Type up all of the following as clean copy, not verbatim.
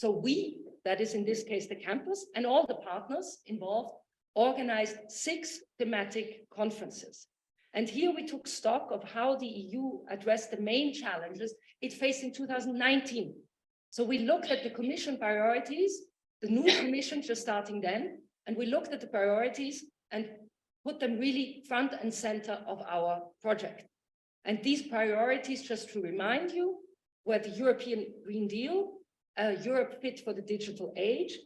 So we, that is in this case the campus, and all the partners involved, organized 6 thematic conferences. And here we took stock of how the EU addressed the main challenges it faced in 2019. So we looked at the Commission priorities, the new Commission just starting then, and we looked at the priorities and put them really front and center of our project. And these priorities, just to remind you, were the European Green Deal, Europe fit for the digital age,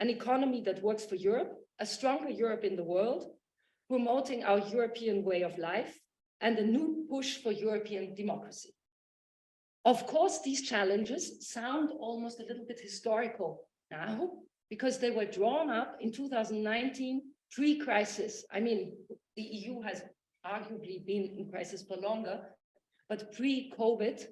an economy that works for Europe, a stronger Europe in the world, promoting our European way of life, and a new push for European democracy. Of course, these challenges sound almost a little bit historical now, because they were drawn up in 2019, pre-crisis. I mean, the EU has arguably been in crisis for longer, but pre-COVID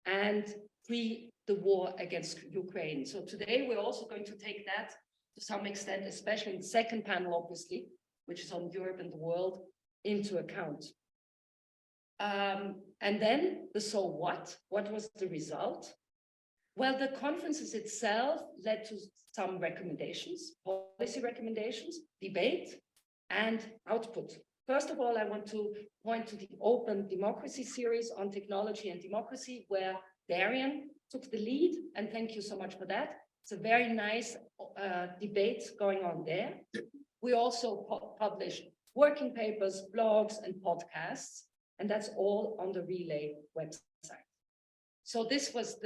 and pre the war against Ukraine. So today we're also going to take that to some extent, especially in the second panel, obviously, which is on Europe and the world, into account. And then the so what? What was the result? Well, the conferences itself led to some recommendations, policy recommendations, debate, and output. First of all, I want to point to the Open Democracy series on technology and democracy, where Darian took the lead, and thank you so much for that. It's a very nice debate going on there. We also published working papers, blogs, and podcasts, and that's all on the Relay website. So this was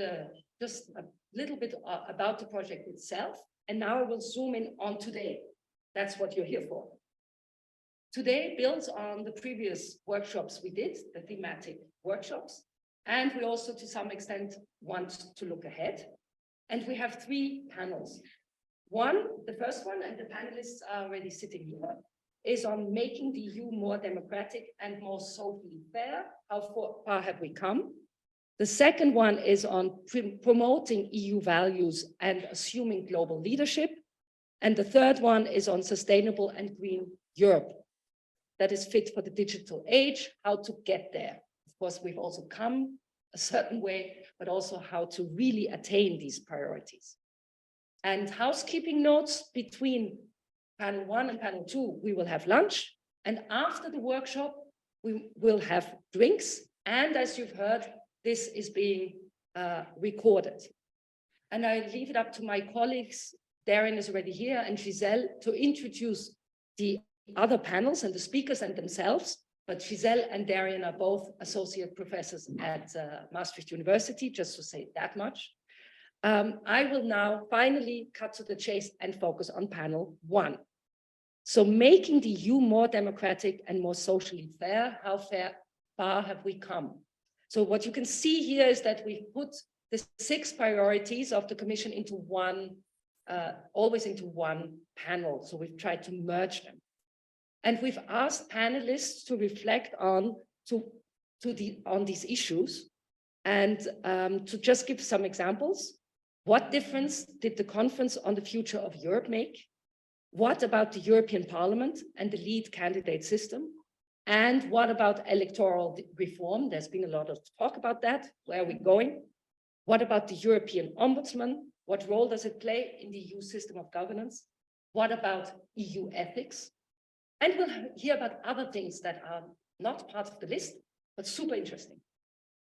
just a little bit about the project itself, and now I will zoom in on today. That's what you're here for. Today builds on the previous workshops we did, the thematic workshops, and we also, to some extent, want to look ahead. And we have 3 panels. The first one, and the panelists are already sitting here, is on making the EU more democratic and more socially fair. How far have we come? The second one is on promoting EU values and assuming global leadership. And the third one is on sustainable and green Europe that is fit for the digital age, how to get there. Of course, we've also come a certain way, but also how to really attain these priorities. And housekeeping notes: between panel 1 and panel 2, we will have lunch. And after the workshop, we will have drinks. And as you've heard, this is being recorded. And I leave it up to my colleagues, Darren is already here, and Giselle, to introduce the other panels and the speakers and themselves. But Giselle and Darian are both associate professors at Maastricht University, just to say that much. I will now finally cut to the chase and focus on panel 1. So making the EU more democratic and more socially fair, how far have we come? So what you can see here is that we've put the 6 priorities of the Commission into one, always into one panel. So we've tried to merge them. And we've asked panelists to reflect on these issues and to just give some examples. What difference did the Conference on the Future of Europe make? What about the European Parliament and the lead candidate system? And what about electoral reform? There's been a lot of talk about that. Where are we going? What about the European Ombudsman? What role does it play in the EU system of governance? What about EU ethics? And we'll hear about other things that are not part of the list, but super interesting.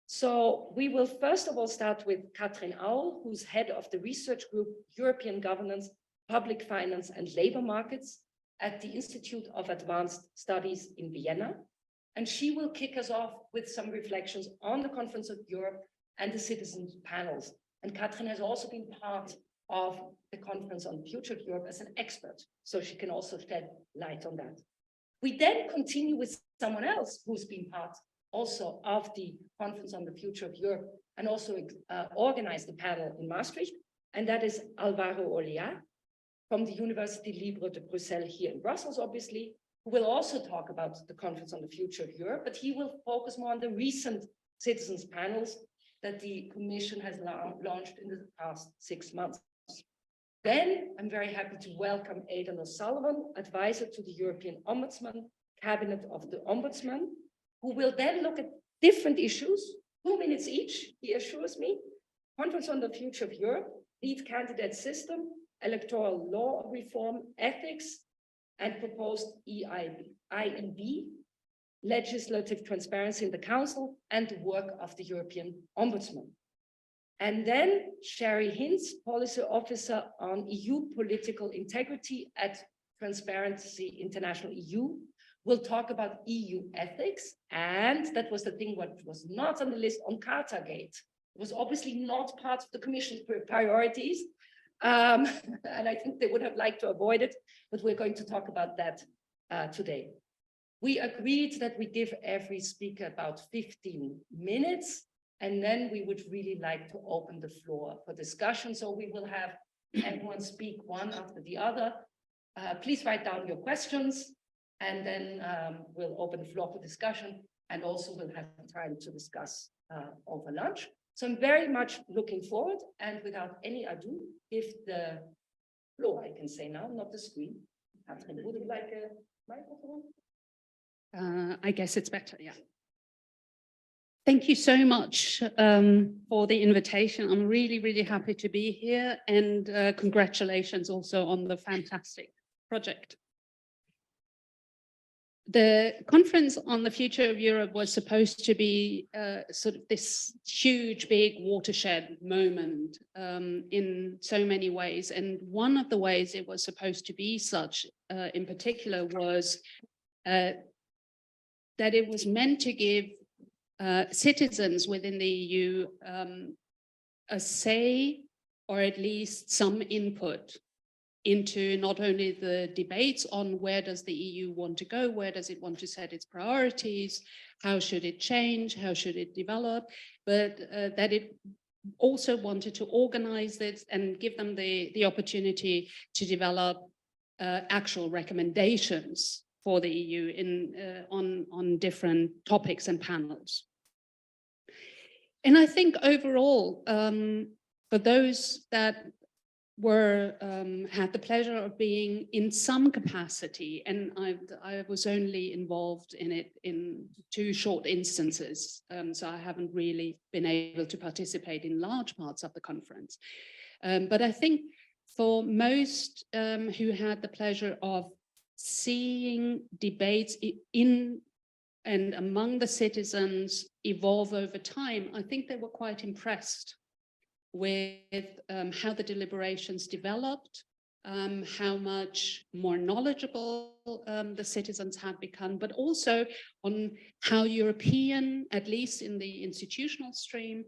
So we will first of all start with Katrin Aul, who's head of the research group European Governance, Public Finance and Labor Markets at the Institute of Advanced Studies in Vienna. And she will kick us off with some reflections on the Conference of Europe and the citizens panels. And Katrin has also been part of the Conference on the Future of Europe as an expert, so she can also shed light on that. We then continue with someone else who's been part also of the Conference on the Future of Europe and also organized the panel in Maastricht, and that is Alvaro Olea from the University Libre de Bruxelles here in Brussels, obviously, who will also talk about the Conference on the Future of Europe, but he will focus more on the recent citizens panels that the Commission has launched in the past 6 months. Then I'm very happy to welcome Aidan O'Sullivan, advisor to the European Ombudsman, Cabinet of the Ombudsman, who will then look at different issues, 2 minutes each, he assures me. Conference on the Future of Europe, lead candidate system, electoral law reform, ethics, and proposed IEB, legislative transparency in the Council, and the work of the European Ombudsman. And then Sherry Hinz, Policy Officer on EU Political Integrity at Transparency International EU, will talk about EU ethics. And that was the thing what was not on the list on Cartagate. It was obviously not part of the Commission's priorities. And I think they would have liked to avoid it, but we're going to talk about that today. We agreed that we give every speaker about 15 minutes, and then we would really like to open the floor for discussion. So we will have everyone speak one after the other. Please write down your questions, and then we'll open the floor for discussion, and also we'll have time to discuss over lunch. So I'm very much looking forward, and without any ado, give the floor, I can say now, not the screen. Catherine, would you like a microphone? I guess it's better, yeah. Thank you so much for the invitation. I'm really, really happy to be here, and congratulations also on the fantastic project. The conference on the future of Europe was supposed to be sort of this huge, big watershed moment in so many ways. And one of the ways it was supposed to be such in particular was that it was meant to give citizens within the EU a say, or at least some input into not only the debates on where does the EU want to go, where does it want to set its priorities, how should it change, how should it develop, but that it also wanted to organize this and give them the opportunity to develop actual recommendations for the EU on different topics and panels. And I think overall, for those that had the pleasure of being in some capacity, and I was only involved in it in 2 short instances, so I haven't really been able to participate in large parts of the conference. But I think for most who had the pleasure of seeing debates in and among the citizens evolve over time, I think they were quite impressed with how the deliberations developed, how much more knowledgeable the citizens had become, but also on how European, at least in the institutional stream,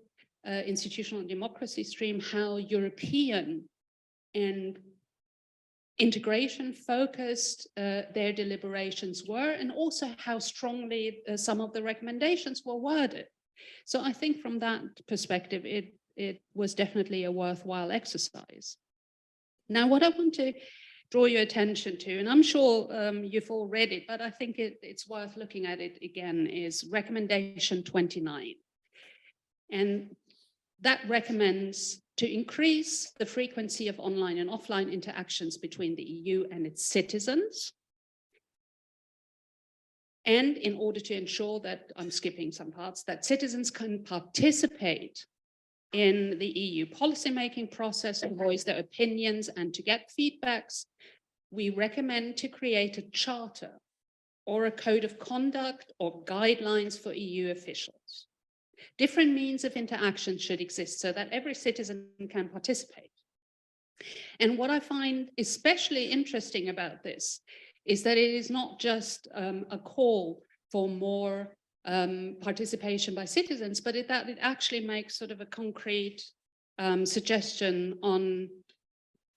institutional democracy stream, how European and integration focused their deliberations were, and also how strongly some of the recommendations were worded. So I think from that perspective, it was definitely a worthwhile exercise. Now, what I want to draw your attention to, and I'm sure you've all read it, but I think it's worth looking at it again, is recommendation 29. And that recommends to increase the frequency of online and offline interactions between the EU and its citizens. And in order to ensure that, I'm skipping some parts, that citizens can participate in the EU policymaking process and voice their opinions and to get feedbacks, we recommend to create a charter or a code of conduct or guidelines for EU officials. Different means of interaction should exist so that every citizen can participate. And what I find especially interesting about this is that it is not just a call for more participation by citizens, but that it actually makes sort of a concrete suggestion on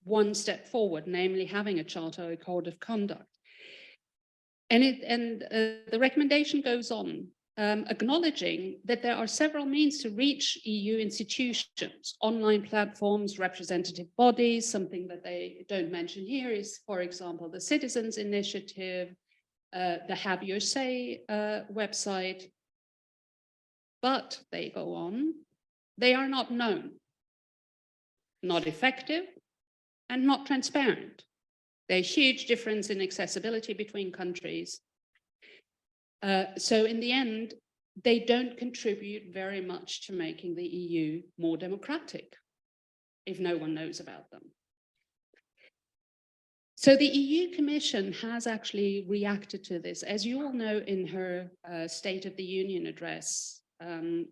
one step forward, namely having a charter or a code of conduct. And the recommendation goes on, acknowledging that there are several means to reach EU institutions, online platforms, representative bodies. Something that they don't mention here is, for example, the Citizens Initiative, the Have Your Say website. But they go on, they are not known, not effective, and not transparent. There's a huge difference in accessibility between countries. So in the end, they don't contribute very much to making the EU more democratic. if no one knows about them. So the EU Commission has actually reacted to this. As you all know, in her State of the Union address,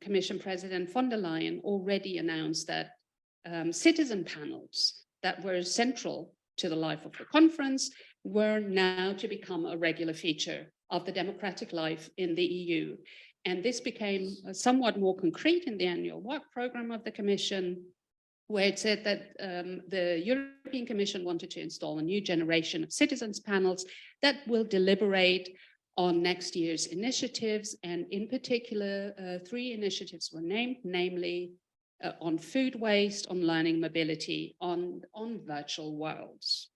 Commission President von der Leyen already announced that citizen panels that were central to the life of the conference were now to become a regular feature of the democratic life in the EU. And this became somewhat more concrete in the annual work program of the Commission, where it said that the European Commission wanted to install a new generation of citizens panels that will deliberate on next year's initiatives. And in particular, 3 initiatives were named, namely on food waste, on learning mobility, on virtual worlds.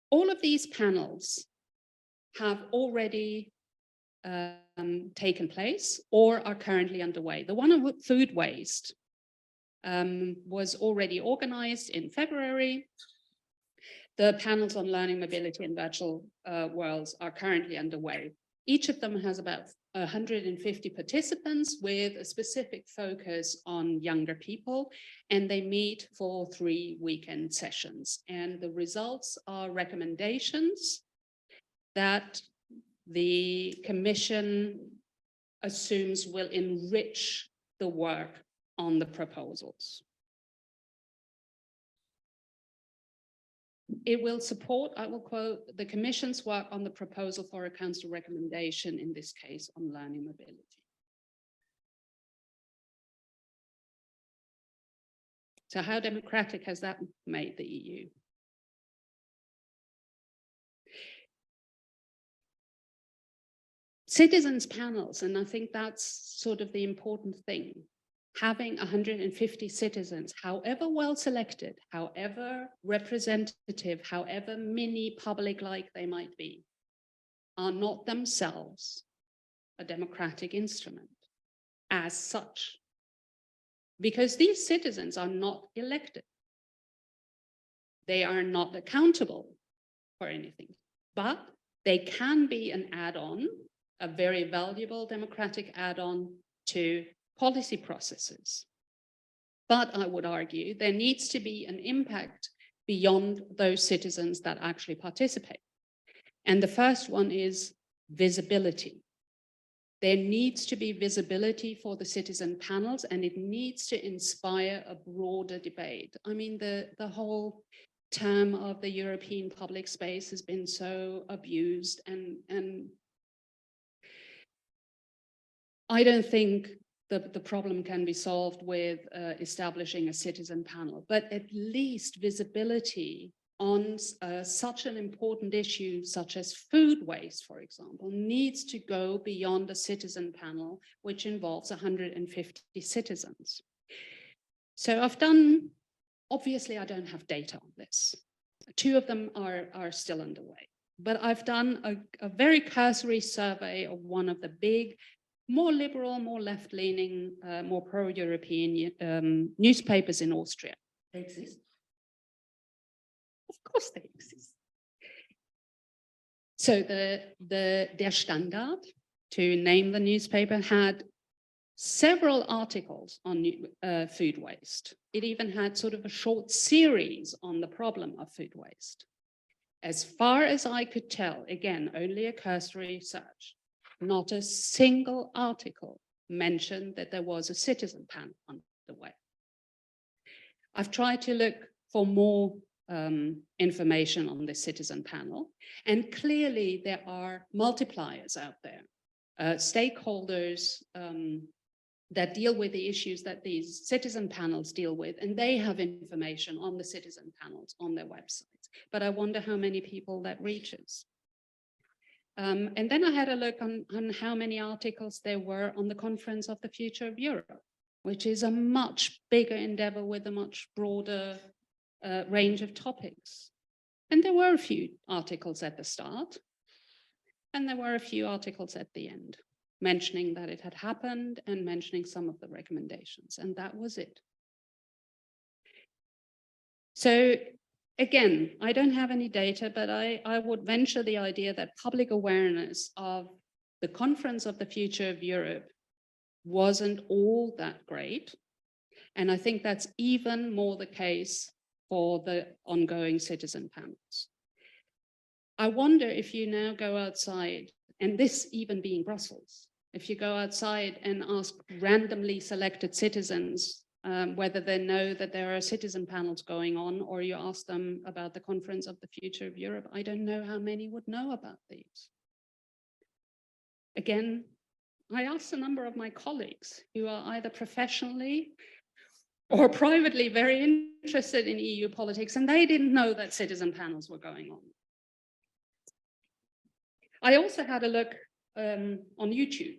All of these panels have already taken place or are currently underway. The one on food waste was already organized in February. The panels on learning mobility and virtual worlds are currently underway. Each of them has about 150 participants with a specific focus on younger people, and they meet for 3 weekend sessions. And the results are recommendations that the Commission assumes will enrich the work on the proposals. It will support, I will quote, the Commission's work on the proposal for a Council recommendation, in this case on learning mobility. So how democratic has that made the EU? Citizens panels, and I think that's sort of the important thing, having 150 citizens, however well selected, however representative, however mini public-like they might be, are not themselves a democratic instrument as such, because these citizens are not elected. They are not accountable for anything, but they can be an add-on, a very valuable democratic add-on to policy processes. But I would argue there needs to be an impact beyond those citizens that actually participate. And the first one is visibility. There needs to be visibility for the citizen panels, and it needs to inspire a broader debate. I mean, the whole term of the European public space has been so abused, and I don't think the problem can be solved with establishing a citizen panel, but at least visibility on such an important issue such as food waste, for example, needs to go beyond a citizen panel, which involves 150 citizens. So I've done, obviously I don't have data on this. 2 of them are still underway, but I've done a very cursory survey of one of the big, more liberal, more left-leaning, more pro-European newspapers in Austria. They exist. Of course they exist. So Der Standard, to name the newspaper, had several articles on food waste. It even had sort of a short series on the problem of food waste. As far as I could tell, again, only a cursory search, not a single article mentioned that there was a citizen panel underway. I've tried to look for more information on this citizen panel, and clearly there are multipliers out there, stakeholders that deal with the issues that these citizen panels deal with, and they have information on the citizen panels on their websites. But I wonder how many people that reaches. And then I had a look on how many articles there were on the Conference of the Future of Europe, which is a much bigger endeavor with a much broader range of topics. And there were a few articles at the start, and there were a few articles at the end, mentioning that it had happened and mentioning some of the recommendations, and that was it. So again, I don't have any data, but I would venture the idea that public awareness of the Conference of the Future of Europe wasn't all that great. And I think that's even more the case for the ongoing citizen panels. I wonder if you now go outside, and this even being Brussels, if you go outside and ask randomly selected citizens whether they know that there are citizen panels going on, or you ask them about the Conference of the Future of Europe, I don't know how many would know about these. Again, I asked a number of my colleagues who are either professionally or privately very interested in EU politics, and they didn't know that citizen panels were going on. I also had a look on YouTube.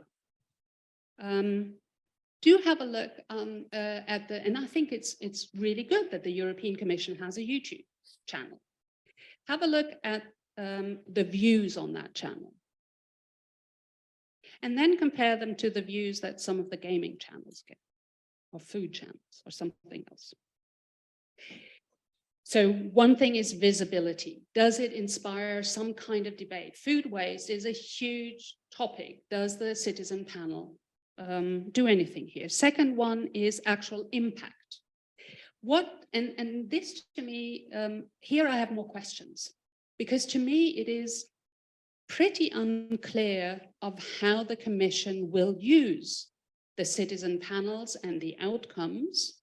Do have a look at the, and I think it's really good that the European Commission has a YouTube channel. Have a look at the views on that channel. And then compare them to the views that some of the gaming channels get, or food channels, or something else. So one thing is visibility. Does it inspire some kind of debate? Food waste is a huge topic. Does the citizen panel do anything here? Second one is actual impact. What, and this to me, here I have more questions, because to me it is pretty unclear of how the Commission will use the citizen panels and the outcomes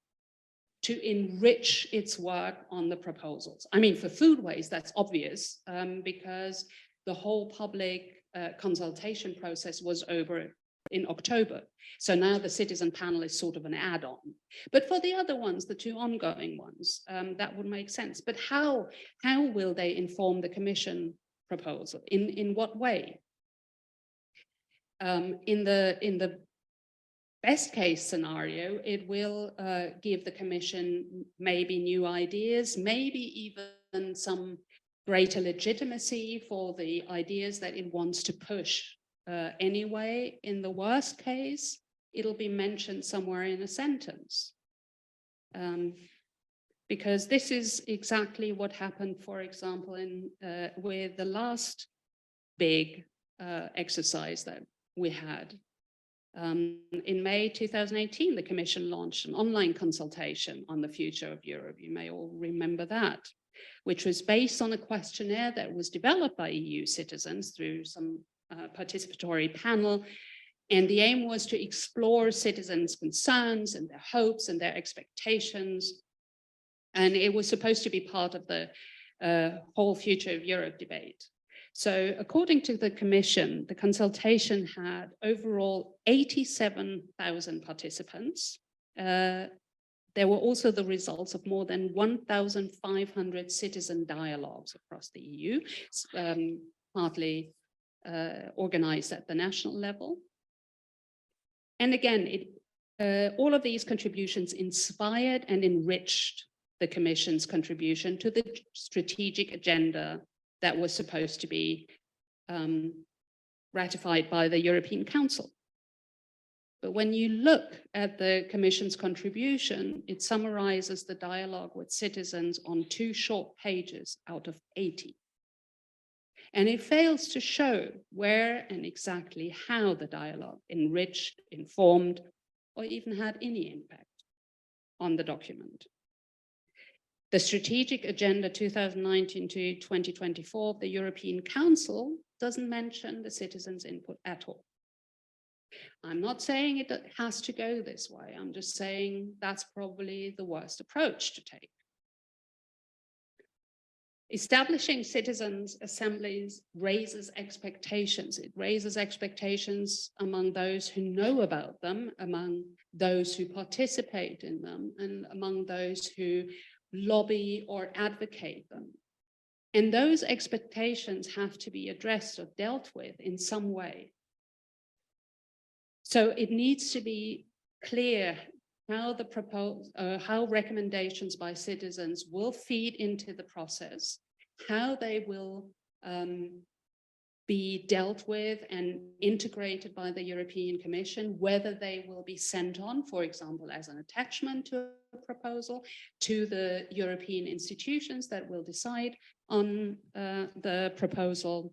to enrich its work on the proposals. I mean, for food waste, that's obvious, because the whole public consultation process was over in October. So now the citizen panel is sort of an add-on. But for the other ones, the two ongoing ones, that would make sense. But how will they inform the Commission proposal? In what way? In the best case scenario, it will give the Commission maybe new ideas, maybe even some greater legitimacy for the ideas that it wants to push anyway. In the worst case, it'll be mentioned somewhere in a sentence. Because this is exactly what happened, for example, with the last big exercise that we had. In May 2018, the Commission launched an online consultation on the future of Europe. You may all remember that, which was based on a questionnaire that was developed by EU citizens through some participatory panel. And the aim was to explore citizens' concerns and their hopes and their expectations. And it was supposed to be part of the whole future of Europe debate. So according to the Commission, the consultation had overall 87,000 participants. There were also the results of more than 1,500 citizen dialogues across the EU, partly organized at the national level. And again, all of these contributions inspired and enriched the Commission's contribution to the strategic agenda that was supposed to be ratified by the European Council. But when you look at the Commission's contribution, it summarizes the dialogue with citizens on 2 short pages out of 80. And it fails to show where and exactly how the dialogue enriched, informed, or even had any impact on the document. The Strategic Agenda 2019 to 2024 of the European Council doesn't mention the citizens' input at all. I'm not saying it has to go this way. I'm just saying that's probably the worst approach to take. Establishing citizens' assemblies raises expectations. It raises expectations among those who know about them, among those who participate in them, and among those who lobby or advocate them. And those expectations have to be addressed or dealt with in some way. So it needs to be clear how recommendations by citizens will feed into the process, how they will be dealt with and integrated by the European Commission, whether they will be sent on, for example, as an attachment to a proposal to the European institutions that will decide on the proposal.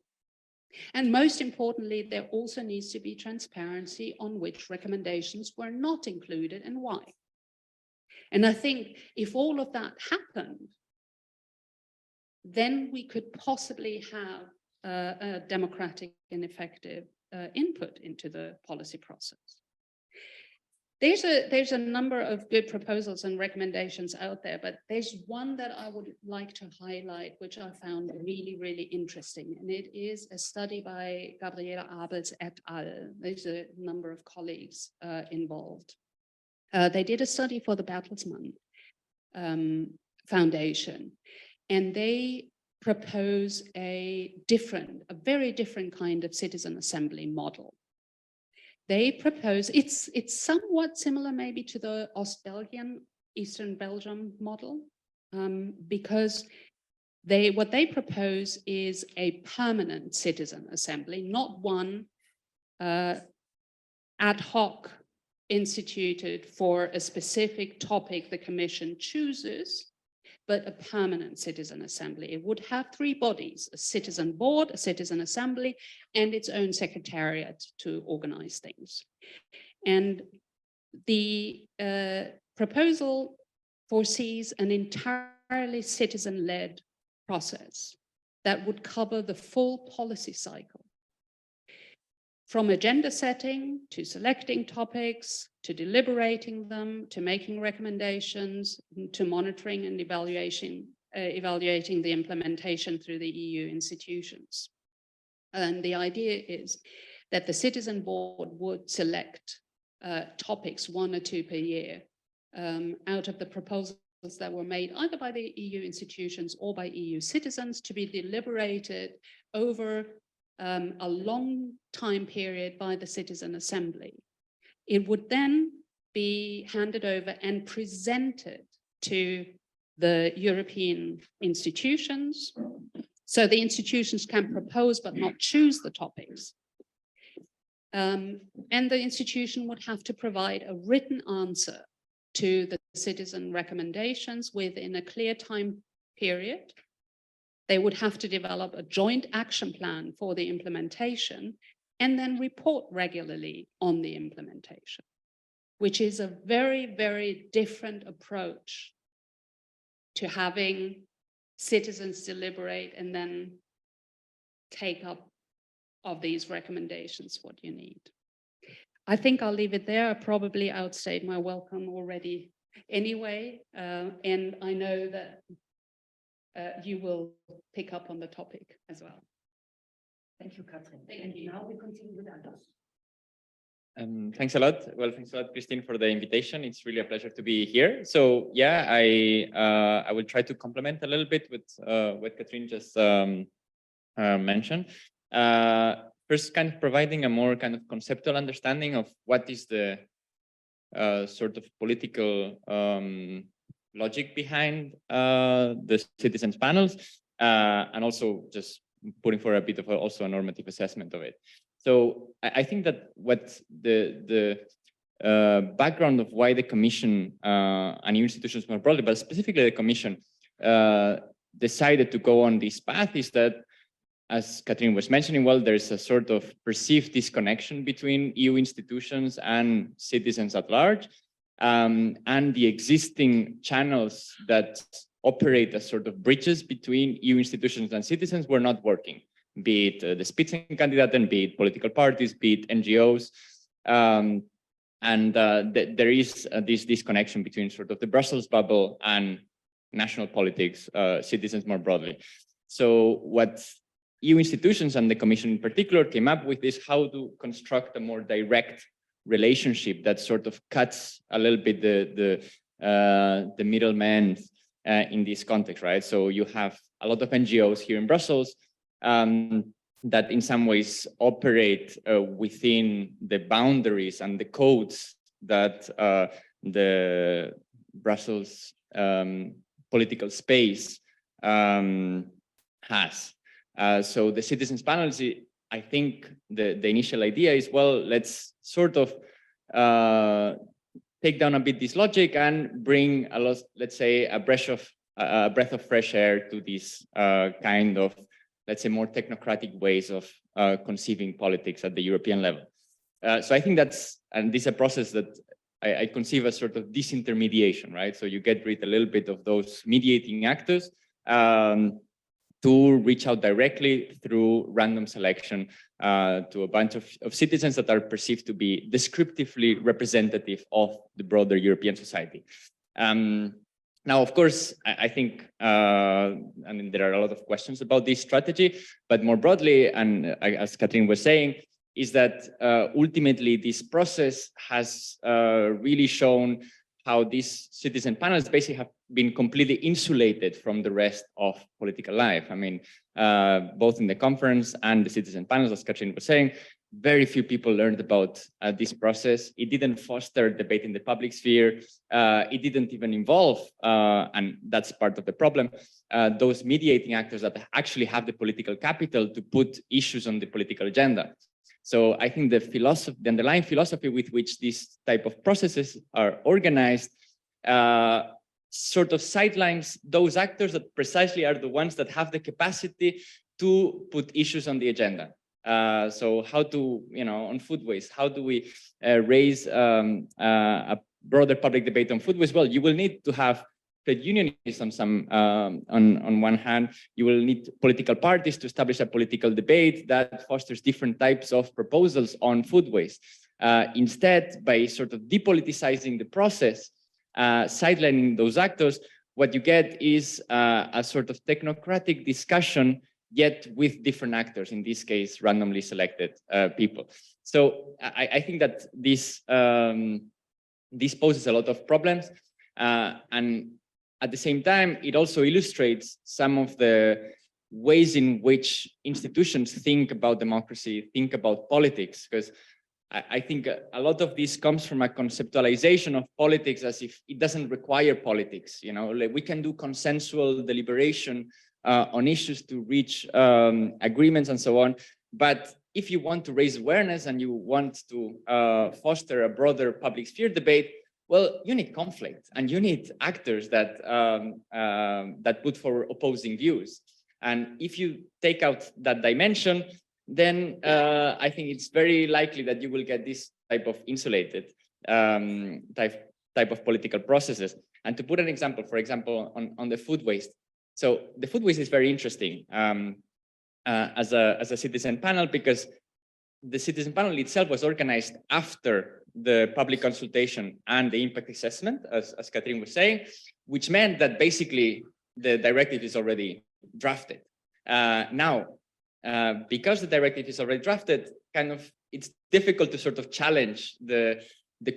And most importantly, there also needs to be transparency on which recommendations were not included and why. And I think if all of that happened, then we could possibly have a democratic and effective input into the policy process. There's a number of good proposals and recommendations out there, but there's one that I would like to highlight, which I found really, really interesting. And it is a study by Gabriela Abels et al. There's a number of colleagues involved. They did a study for the Bertelsmann Foundation, and they propose a very different kind of citizen assembly model. They propose, it's somewhat similar maybe to the Ostbelgian, Eastern Belgium model, because what they propose is a permanent citizen assembly, not one ad hoc instituted for a specific topic the Commission chooses, but a permanent citizen assembly. It would have three bodies: a citizen board, a citizen assembly, and its own secretariat to organize things. And the proposal foresees an entirely citizen-led process that would cover the full policy cycle, from agenda setting to selecting topics, to deliberating them, to making recommendations, to monitoring and evaluating the implementation through the EU institutions. And the idea is that the citizen board would select topics, 1 or 2 per year, out of the proposals that were made either by the EU institutions or by EU citizens, to be deliberated over a long time period by the Citizen Assembly. It would then be handed over and presented to the European institutions. So the institutions can propose but not choose the topics. And the institution would have to provide a written answer to the citizen recommendations within a clear time period. They would have to develop a joint action plan for the implementation and then report regularly on the implementation, which is a very, very different approach to having citizens deliberate and then take up of these recommendations what you need. I think I'll leave it there. I probably outstayed my welcome already anyway, and I know that you will pick up on the topic as well. Thank you, Katrin. And now we continue with Anders. Thanks a lot. Well, thanks a lot, Christine, for the invitation. It's really a pleasure to be here. So yeah, I will try to complement a little bit with what Katrin just mentioned. First, kind of providing a more kind of conceptual understanding of what is the sort of political logic behind the citizens panels, and also just putting for a bit of also a normative assessment of it. So I think that what the background of why the Commission and institutions more broadly, but specifically the Commission, decided to go on this path is that, as Katrin was mentioning, well, there's a sort of perceived disconnection between EU institutions and citizens at large. And the existing channels that operate as sort of bridges between EU institutions and citizens were not working, be it the Spitzenkandidaten, be it political parties, be it NGOs. There is this disconnection between sort of the Brussels bubble and national politics, citizens more broadly. So what EU institutions and the Commission in particular came up with is how to construct a more direct relationship that sort of cuts a little bit the middlemen in this context, right? So you have a lot of NGOs here in Brussels that in some ways operate within the boundaries and the codes that the Brussels political space has. So the citizens panels, I think the initial idea is, well, let's sort of take down a bit this logic and bring a lot, let's say, a breath of fresh air to this kind of, let's say, more technocratic ways of conceiving politics at the European level. So I think that's, and this is a process that I conceive as sort of disintermediation, right? So you get rid a little bit of those mediating actors to reach out directly through random selection to a bunch of citizens that are perceived to be descriptively representative of the broader European society. Now, of course, I think, I mean, there are a lot of questions about this strategy, but more broadly, and as Catherine was saying, is that ultimately this process has really shown how these citizen panels basically have been completely insulated from the rest of political life. I mean, both in the conference and the citizen panels, as Catherine was saying, very few people learned about this process. It didn't foster debate in the public sphere. It didn't even involve, and that's part of the problem, those mediating actors that actually have the political capital to put issues on the political agenda. So I think the underlying philosophy with which these type of processes are organized sort of sidelines those actors that precisely are the ones that have the capacity to put issues on the agenda. So how to, on food waste, how do we raise a broader public debate on food waste? Well, you will need to have trade unionism on one hand. You will need political parties to establish a political debate that fosters different types of proposals on food waste. Instead, by sort of depoliticizing the process, sidelining those actors, what you get is a sort of technocratic discussion, yet with different actors, in this case, randomly selected people. So I think that this poses a lot of problems. And at the same time, it also illustrates some of the ways in which institutions think about democracy, think about politics, because I think a lot of this comes from a conceptualization of politics as if it doesn't require politics. Like we can do consensual deliberation on issues to reach agreements and so on. But if you want to raise awareness and you want to foster a broader public sphere debate, well, you need conflict and you need actors that that put forward opposing views. And if you take out that dimension, then I think it's very likely that you will get this type of insulated type of political processes. And to put an example, for example, on the food waste. So the food waste is very interesting as a citizen panel, because the citizen panel itself was organized after the public consultation and the impact assessment, as Catherine was saying, which meant that basically the directive is already drafted. Now, because the directive is already drafted, it's difficult to sort of challenge the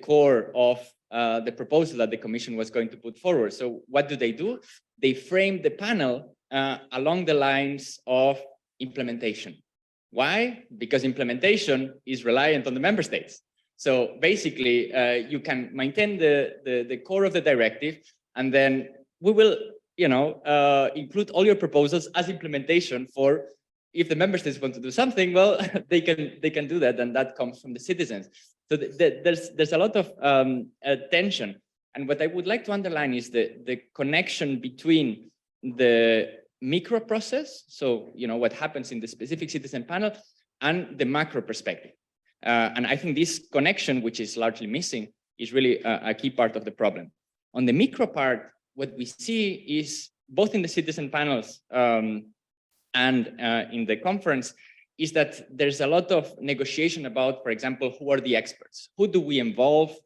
core of the proposal that the Commission was going to put forward. So what do? They frame the panel along the lines of implementation. Why? Because implementation is reliant on the member states. So basically, you can maintain the core of the directive, and then we will, include all your proposals as implementation for. If the member states want to do something, well, they can do that, and that comes from the citizens. So there's a lot of tension, and what I would like to underline is the connection between the micro process, so what happens in the specific citizen panel, and the macro perspective. And I think this connection, which is largely missing, is really a key part of the problem. On the micro part, what we see is both in the citizen panels and in the conference is that there's a lot of negotiation about, for example, who are the experts? Who do we involve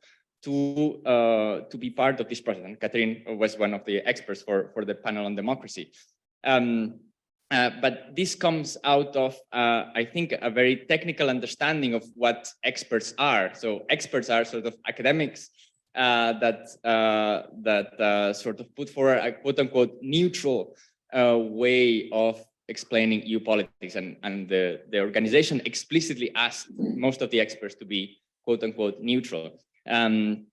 to be part of this process? And Catherine was one of the experts for the panel on democracy. But this comes out of, I think, a very technical understanding of what experts are. So experts are sort of academics that sort of put forward a quote-unquote neutral way of explaining EU politics, and the organization explicitly asked most of the experts to be quote-unquote neutral. In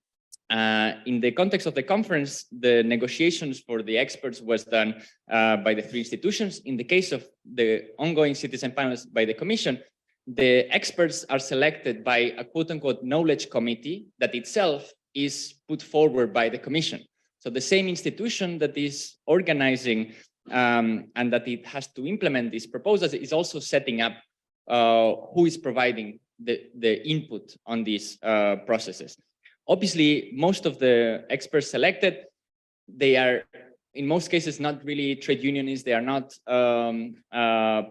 the context of the conference, the negotiations for the experts was done by the three institutions. In the case of the ongoing citizen panels by the Commission, the experts are selected by a quote-unquote knowledge committee that itself is put forward by the Commission. So the same institution that is organizing and that it has to implement these proposals is also setting up who is providing the input on these processes. Obviously, most of the experts selected, they are in most cases not really trade unionists. They are not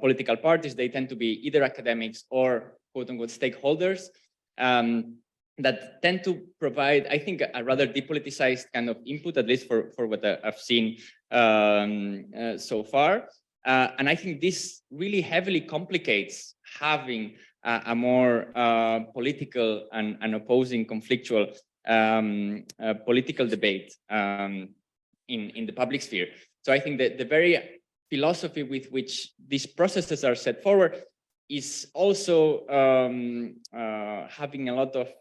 political parties. They tend to be either academics or quote unquote stakeholders that tend to provide, I think, a rather depoliticized kind of input, at least for what I've seen so far. And I think this really heavily complicates having a more political and opposing conflictual political debate in the public sphere. So I think that the very philosophy with which these processes are set forward is also having a lot of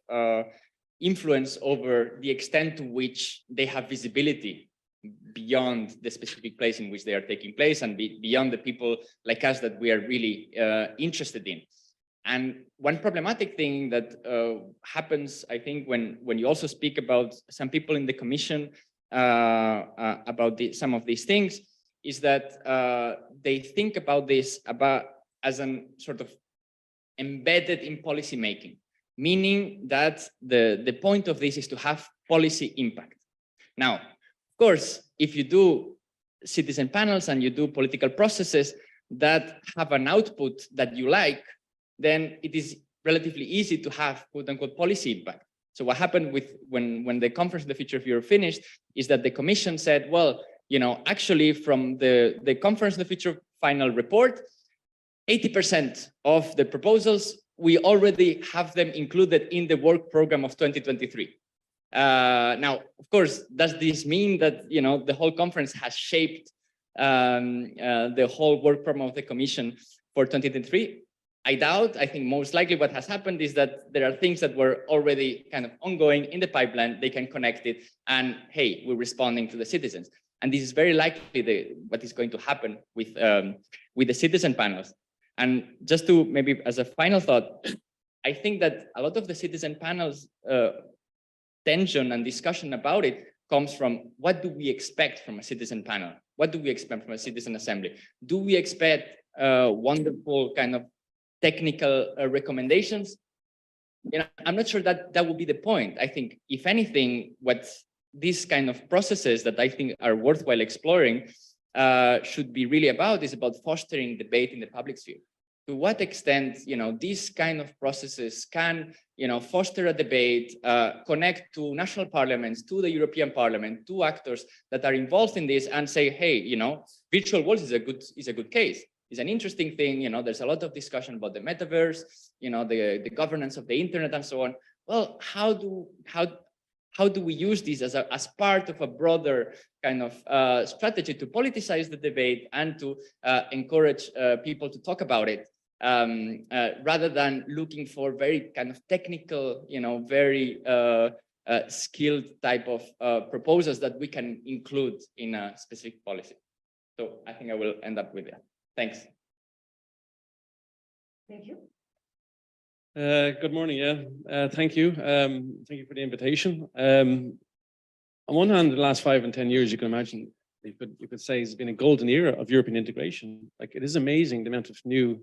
influence over the extent to which they have visibility beyond the specific place in which they are taking place and beyond the people like us that we are really interested in. And one problematic thing that happens, I think, when you also speak about some people in the Commission about some of these things, is that they think about this as a sort of embedded in policy making, meaning that the point of this is to have policy impact. Now, of course, if you do citizen panels and you do political processes that have an output that you like, then it is relatively easy to have quote unquote policy impact. So what happened with when the conference on the future of Europe finished is that the Commission said, well, you know, actually from the conference on the future final report, 80% of the proposals, we already have them included in the work program of 2023. Now, of course, does this mean that, you know, the whole conference has shaped the whole work program of the Commission for 2023? I doubt. I think most likely what has happened is that there are things that were already kind of ongoing in the pipeline, they can connect it, and hey, we're responding to the citizens. And this is very likely what is going to happen with the citizen panels. And just to maybe as a final thought, I think that a lot of the citizen panels tension and discussion about it comes from what do we expect from a citizen panel? What do we expect from a citizen assembly? Do we expect wonderful kind of technical recommendations? You know, I'm not sure that that would be the point. I think, if anything, what these kind of processes that I think are worthwhile exploring should be really about is about fostering debate in the public sphere. To what extent, you know, these kind of processes can, you know, foster a debate, connect to national parliaments, to the European Parliament, to actors that are involved in this, and say, hey, you know, virtual worlds is a good case. It's an interesting thing. You know, there's a lot of discussion about the metaverse, you know, the governance of the internet and so on. Well, how do we use this as part of a broader kind of strategy to politicize the debate and to encourage people to talk about it, rather than looking for very kind of technical, you know, very skilled type of proposals that we can include in a specific policy. So I think I will end up with that. Thanks. Thank you. Good morning. Yeah, thank you. Thank you for the invitation. On one hand, the last 5 and 10 years, you can imagine, you could say it's been a golden era of European integration. Like, it is amazing the amount of new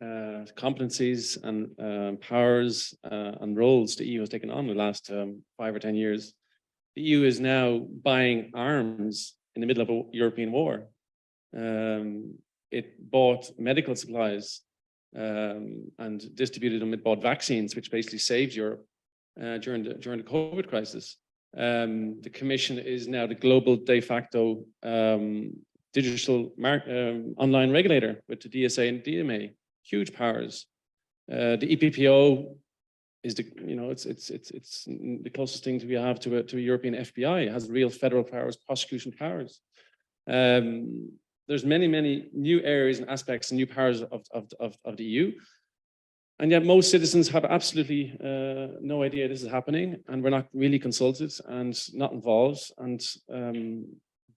competencies and powers and roles the EU has taken on in the last 5 or 10 years. The EU is now buying arms in the middle of a European war. It bought medical supplies and distributed them. It bought vaccines, which basically saved Europe during the COVID crisis. The Commission is now the global de facto digital online regulator with the DSA and DMA, huge powers. The EPPO is it's the closest thing we have to a European FBI. It has real federal powers, prosecution powers. There's many new areas and aspects and new powers of the EU. And yet most citizens have absolutely no idea this is happening, and we're not really consulted and not involved, and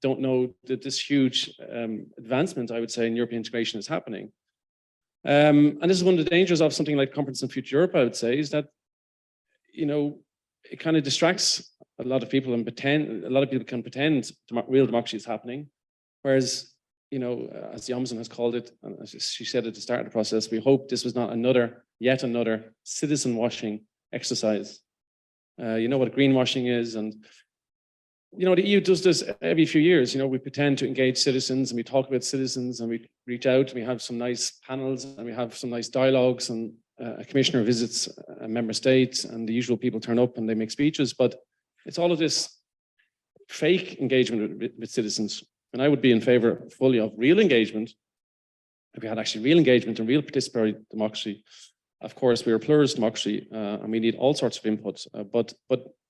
don't know that this huge advancement, I would say, in European integration is happening. And this is one of the dangers of something like Conference on Future Europe, I would say, is that, you know, it kind of distracts a lot of people and a lot of people can pretend real democracy is happening. Whereas, you know, as the Ombudsman has called it, and as she said at the start of the process, we hope this was not yet another citizen washing exercise. You know what greenwashing is, and you know, the EU does this every few years. You know, we pretend to engage citizens and we talk about citizens and we reach out and we have some nice panels and we have some nice dialogues, and a commissioner visits a member state and the usual people turn up and they make speeches, but it's all of this fake engagement with citizens. And I would be in favor fully of real engagement. If we had actually real engagement and real participatory democracy. Of course, we're a pluralist democracy and we need all sorts of input, but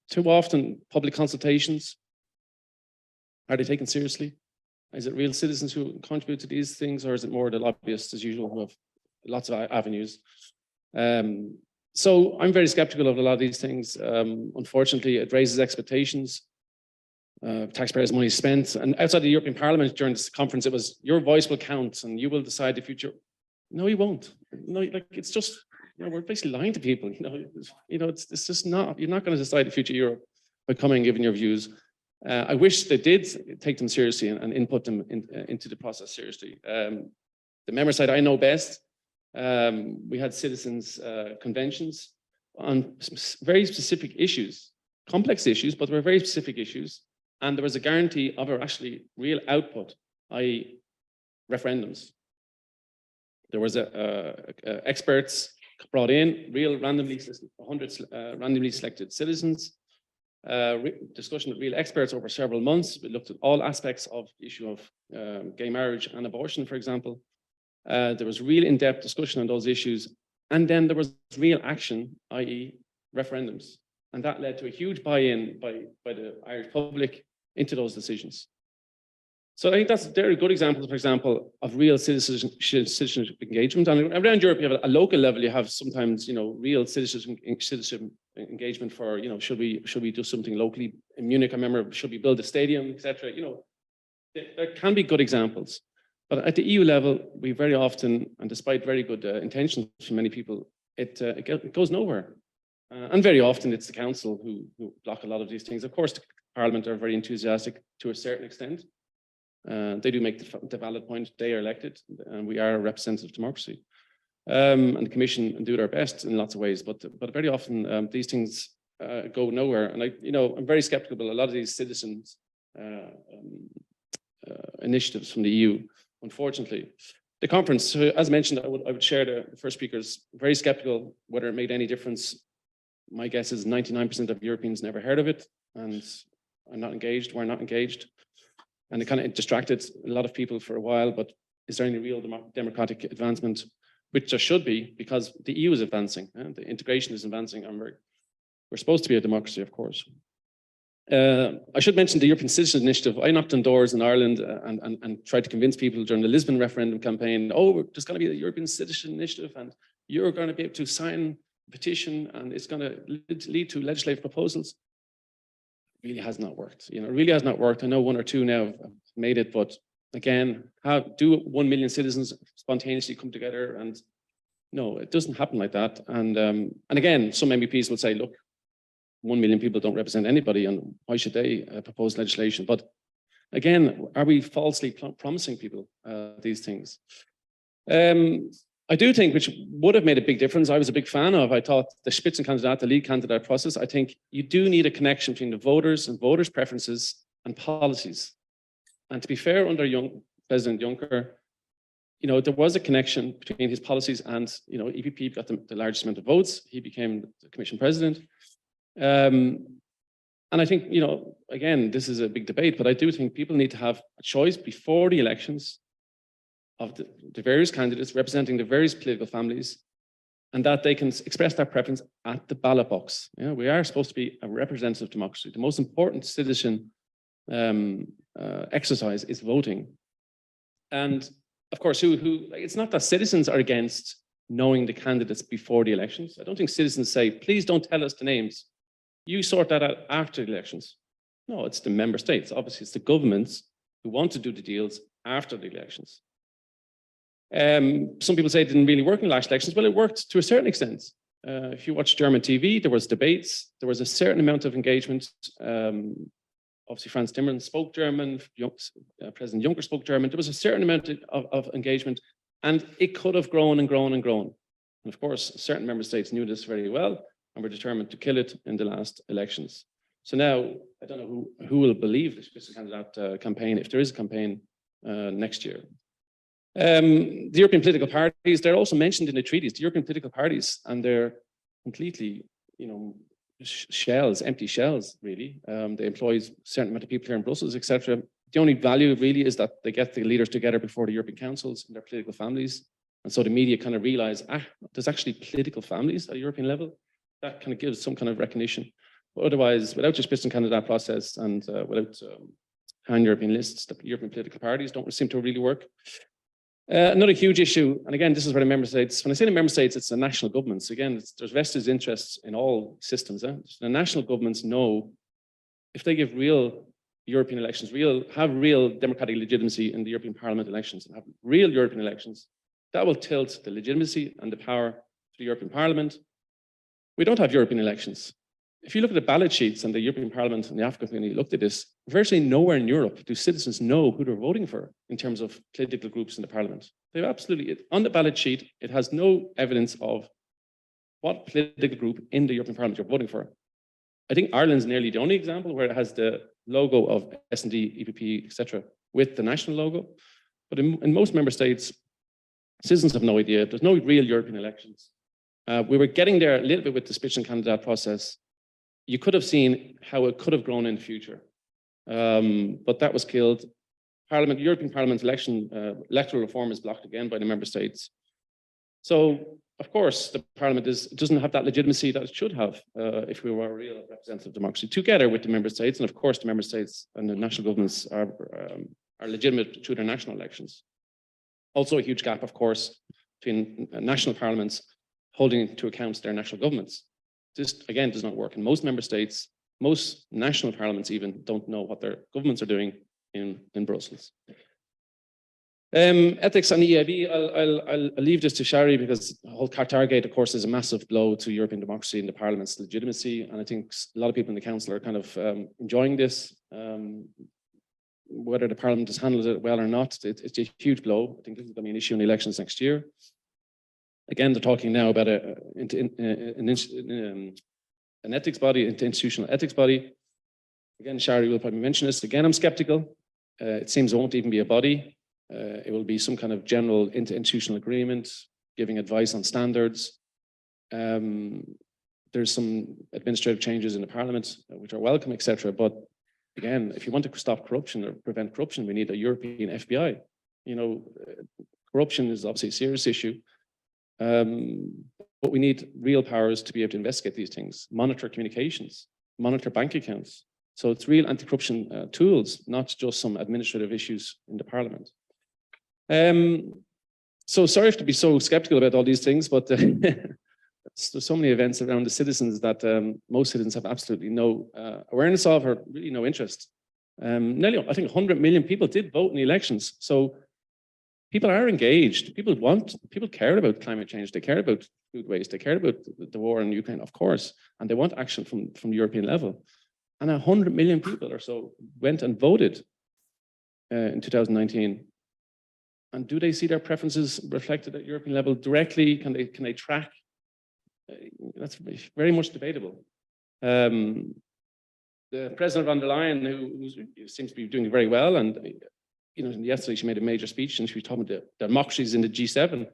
too often public consultations, are they taken seriously? Is it real citizens who contribute to these things, or is it more the lobbyists as usual who have lots of avenues? So I'm very skeptical of a lot of these things. Unfortunately, it raises expectations. Taxpayers' money spent, and outside the European Parliament during this conference, it was your voice will count and you will decide the future. No, you won't. No, like it's just, you know, we're basically lying to people. It's just not. You're not going to decide the future of Europe by coming and giving your views. I wish they did take them seriously and input them into the process seriously. The member side I know best. We had citizens conventions on very specific issues, complex issues, but they were very specific issues. And there was a guarantee of actually real output, i.e. referendums. There was experts brought in, real randomly 100 randomly selected citizens, discussion with real experts over several months. We looked at all aspects of the issue of gay marriage and abortion, for example. There was real in-depth discussion on those issues. And then there was real action, i.e. referendums. And that led to a huge buy-in by the Irish public into those decisions. So I think they're good examples, for example, of real citizenship engagement. And around Europe, you have a local level, you have sometimes, you know, real citizenship engagement for, you know, should we do something locally? In Munich, I remember, should we build a stadium, etc. You know, there can be good examples. But at the EU level, we very often, and despite very good intentions from many people, it goes nowhere. And very often it's the council who block a lot of these things. Of course, the Parliament are very enthusiastic to a certain extent. They do make the valid point, they are elected, and we are a representative democracy. And the Commission do their best in lots of ways, but very often these things go nowhere. And I'm very skeptical. A lot of these citizens initiatives from the EU, unfortunately. The conference, as mentioned, I would share the first speakers, very skeptical whether it made any difference. My guess is 99% of Europeans never heard of it and are not engaged, were not engaged. And it kind of distracted a lot of people for a while, but is there any real democratic advancement? Which there should be, because the EU is advancing, and the integration is advancing, and we're supposed to be a democracy, of course. I should mention the European Citizens Initiative. I knocked on doors in Ireland and tried to convince people during the Lisbon referendum campaign, oh, there's going to be the European Citizen Initiative, and you're going to be able to sign a petition, and it's going to lead to legislative proposals. It really has not worked. You know, it really has not worked. I know one or two now have made it, but again, how do 1 million citizens spontaneously come together? And no, it doesn't happen like that. And again, some MEPs will say, look, 1 million people don't represent anybody, and why should they propose legislation? But again, are we falsely promising people these things? I do think, which would have made a big difference, I was a big fan of, I thought the Spitzenkandidat, the lead candidate process, I think you do need a connection between the voters and voters' preferences and policies. And to be fair, under President Juncker, you know, there was a connection between his policies and, you know, EPP got the largest amount of votes. He became the Commission President. And I think, you know, again, this is a big debate, but I do think people need to have a choice before the elections of the various candidates representing the various political families, and that they can express their preference at the ballot box. You know, we are supposed to be a representative democracy. The most important citizen exercise is voting. And of course, it's not that citizens are against knowing the candidates before the elections. I don't think citizens say, please don't tell us the names. You sort that out after the elections. No, it's the member states. Obviously, it's the governments who want to do the deals after the elections. Some people say it didn't really work in the last elections. Well, it worked to a certain extent. If you watch German TV, there was debates. There was a certain amount of engagement. Obviously, Franz Timmermans spoke German. President Juncker spoke German. There was a certain amount of engagement, and it could have grown and grown and grown. And of course, certain member states knew this very well. and were determined to kill it in the last elections. So now, I don't know who will believe the Spitzenkandidat campaign, if there is a campaign next year. The European political parties, they're also mentioned in the treaties, the European political parties, and they're completely, shells, empty shells, really. They employ a certain amount of people here in Brussels, etc. The only value really is that they get the leaders together before the European councils and their political families. And so the media kind of realize, there's actually political families at a European level. That kind of gives some kind of recognition. But otherwise, without the Spitzenkandidat process and without pan-European lists, the European political parties don't seem to really work. Another huge issue, and again, this is where the member states, when I say the member states, it's the national governments. Again, there's vested interests in all systems. The national governments know if they give real European elections, have real democratic legitimacy in the European Parliament elections, and have real European elections, that will tilt the legitimacy and the power to the European Parliament. We don't have European elections. If you look at the ballot sheets and the European Parliament and the African Community looked at this, virtually nowhere in Europe do citizens know who they're voting for in terms of political groups in the Parliament. They've absolutely, on the ballot sheet, it has no evidence of what political group in the European Parliament you're voting for. I think Ireland's nearly the only example where it has the logo of S&D, EPP, etc., with the national logo. But in most member states, citizens have no idea. There's no real European elections. We were getting there a little bit with the Spitzenkandidat process. You could have seen how it could have grown in the future, but that was killed. European Parliament electoral reform is blocked again by the member states. So, of course, the Parliament doesn't have that legitimacy that it should have if we were a real representative democracy, together with the member states. And of course, the member states and the national governments are legitimate through their national elections. Also a huge gap, of course, between national parliaments holding to account their national governments. This, again, does not work in most member states. Most national parliaments even don't know what their governments are doing in Brussels. Ethics and EIB, I'll leave this to Shari because the whole Qatargate, of course, is a massive blow to European democracy and the Parliament's legitimacy. And I think a lot of people in the Council are kind of enjoying this. Whether the Parliament has handled it well or not, it's a huge blow. I think this is going to be an issue in the elections next year. Again, they're talking now about an ethics body, institutional ethics body. Again, Shari will probably mention this. Again, I'm skeptical. It seems it won't even be a body. It will be some kind of general interinstitutional agreement, giving advice on standards. There's some administrative changes in the Parliament, which are welcome, etc. But again, if you want to stop corruption or prevent corruption, we need a European FBI. Corruption is obviously a serious issue. But we need real powers to be able to investigate these things, monitor communications, monitor bank accounts. So it's real anti-corruption tools, not just some administrative issues in the Parliament. So sorry to be so skeptical about all these things, but there's so many events around the citizens that most citizens have absolutely no awareness of or really no interest. Nearly, I think 100 million people did vote in the elections. So people are engaged. People care about climate change. They care about food waste. They care about the war in Ukraine, of course, and they want action from the European level. And 100 million people or so went and voted in 2019. And do they see their preferences reflected at European level directly? Can they track? That's very much debatable. The President von der Leyen, who seems to be doing very well, and yesterday she made a major speech and she was talking about the democracies in the G7.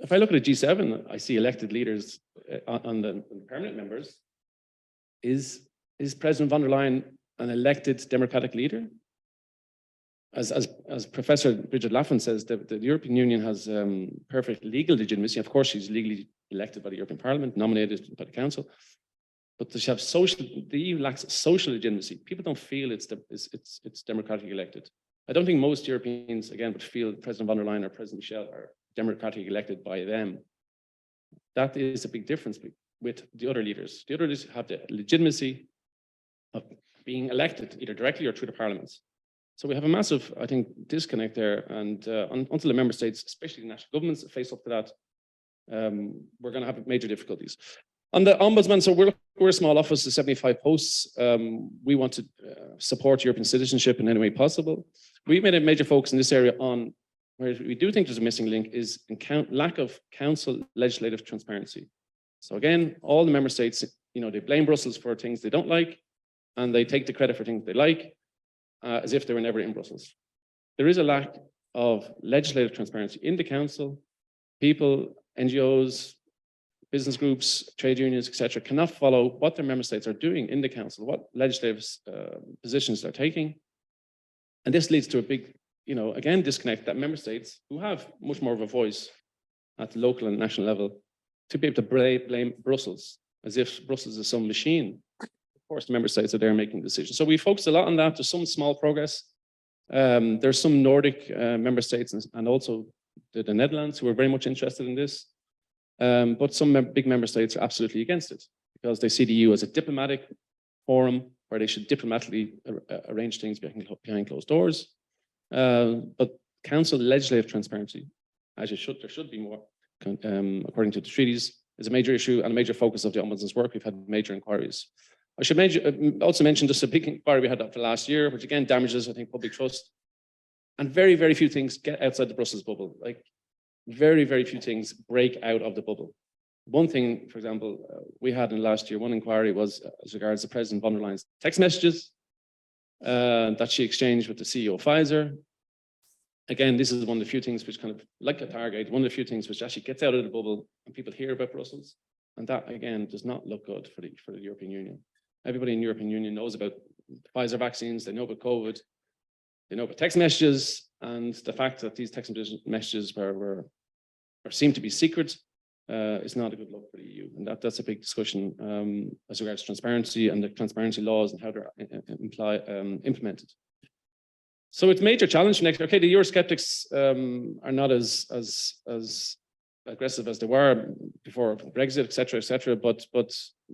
If I look at the G7, I see elected leaders on the permanent members. Is President von der Leyen an elected democratic leader? As Professor Bridget Laffan says, the European Union has perfect legal legitimacy. Of course, she's legally elected by the European Parliament, nominated by the Council. But the EU lacks social legitimacy. People don't feel it's democratically elected. I don't think most Europeans, again, would feel President von der Leyen or President Michel are democratically elected by them. That is a big difference with the other leaders. The other leaders have the legitimacy of being elected either directly or through the parliaments. So we have a massive, I think, disconnect there. And until the member states, especially the national governments, face up to that, we're going to have major difficulties. On the Ombudsman, so we're a small office of 75 posts. We want to support European citizenship in any way possible. We've made a major focus in this area on where we do think there's a missing link is lack of council legislative transparency. So again, all the member states, they blame Brussels for things they don't like, and they take the credit for things they like, as if they were never in Brussels. There is a lack of legislative transparency in the council. People, NGOs, business groups, trade unions, etc., cannot follow what their member states are doing in the council, what legislative positions they're taking. And this leads to a big, again, disconnect that member states who have much more of a voice at the local and national level to be able to blame Brussels as if Brussels is some machine. Of course, the member states are there making decisions. So we focus a lot on that. There's some small progress. There's some Nordic member states and also the Netherlands who are very much interested in this. But some big member states are absolutely against it because they see the EU as a diplomatic forum where they should diplomatically arrange things behind closed doors. But council legislative transparency, as there should be more, according to the treaties, is a major issue and a major focus of the Ombudsman's work. We've had major inquiries. I should also mention just a big inquiry we had up for last year, which again damages, I think, public trust. And very, very few things get outside the Brussels bubble. Like very, very few things break out of the bubble. One thing, for example, we had in last year, one inquiry was as regards to President von der Leyen's text messages that she exchanged with the CEO of Pfizer. Again, this is one of the few things which kind of, like a target, one of the few things which actually gets out of the bubble and people hear about Brussels. And that, again, does not look good for the European Union. Everybody in the European Union knows about Pfizer vaccines, they know about COVID, they know about text messages, and the fact that these text messages were seem to be secret is not a good look for the EU. And that's a big discussion as regards to transparency and the transparency laws and how they're implemented. So it's a major challenge next. Okay, the Eurosceptics are not as aggressive as they were before Brexit, etc., but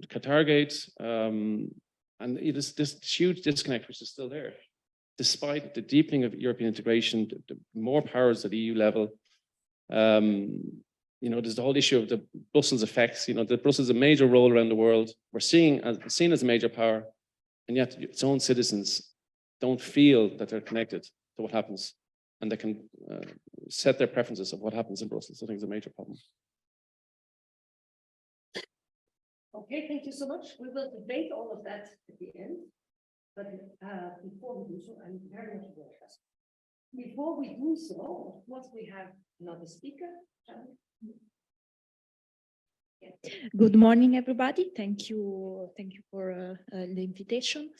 Qatargate and this huge disconnect which is still there, despite the deepening of European integration, the more powers at EU level. There's the whole issue of the Brussels effects. That Brussels is a major role around the world. We're seen as a major power, and yet its own citizens don't feel that they're connected to what happens, and they can set their preferences of what happens in Brussels. I think it's a major problem. Okay, thank you so much. We will debate all of that at the end. But before we do so, I'm very much aware. Before we do so, once we have another speaker. Yeah. Good morning, everybody. Thank you for the invitation.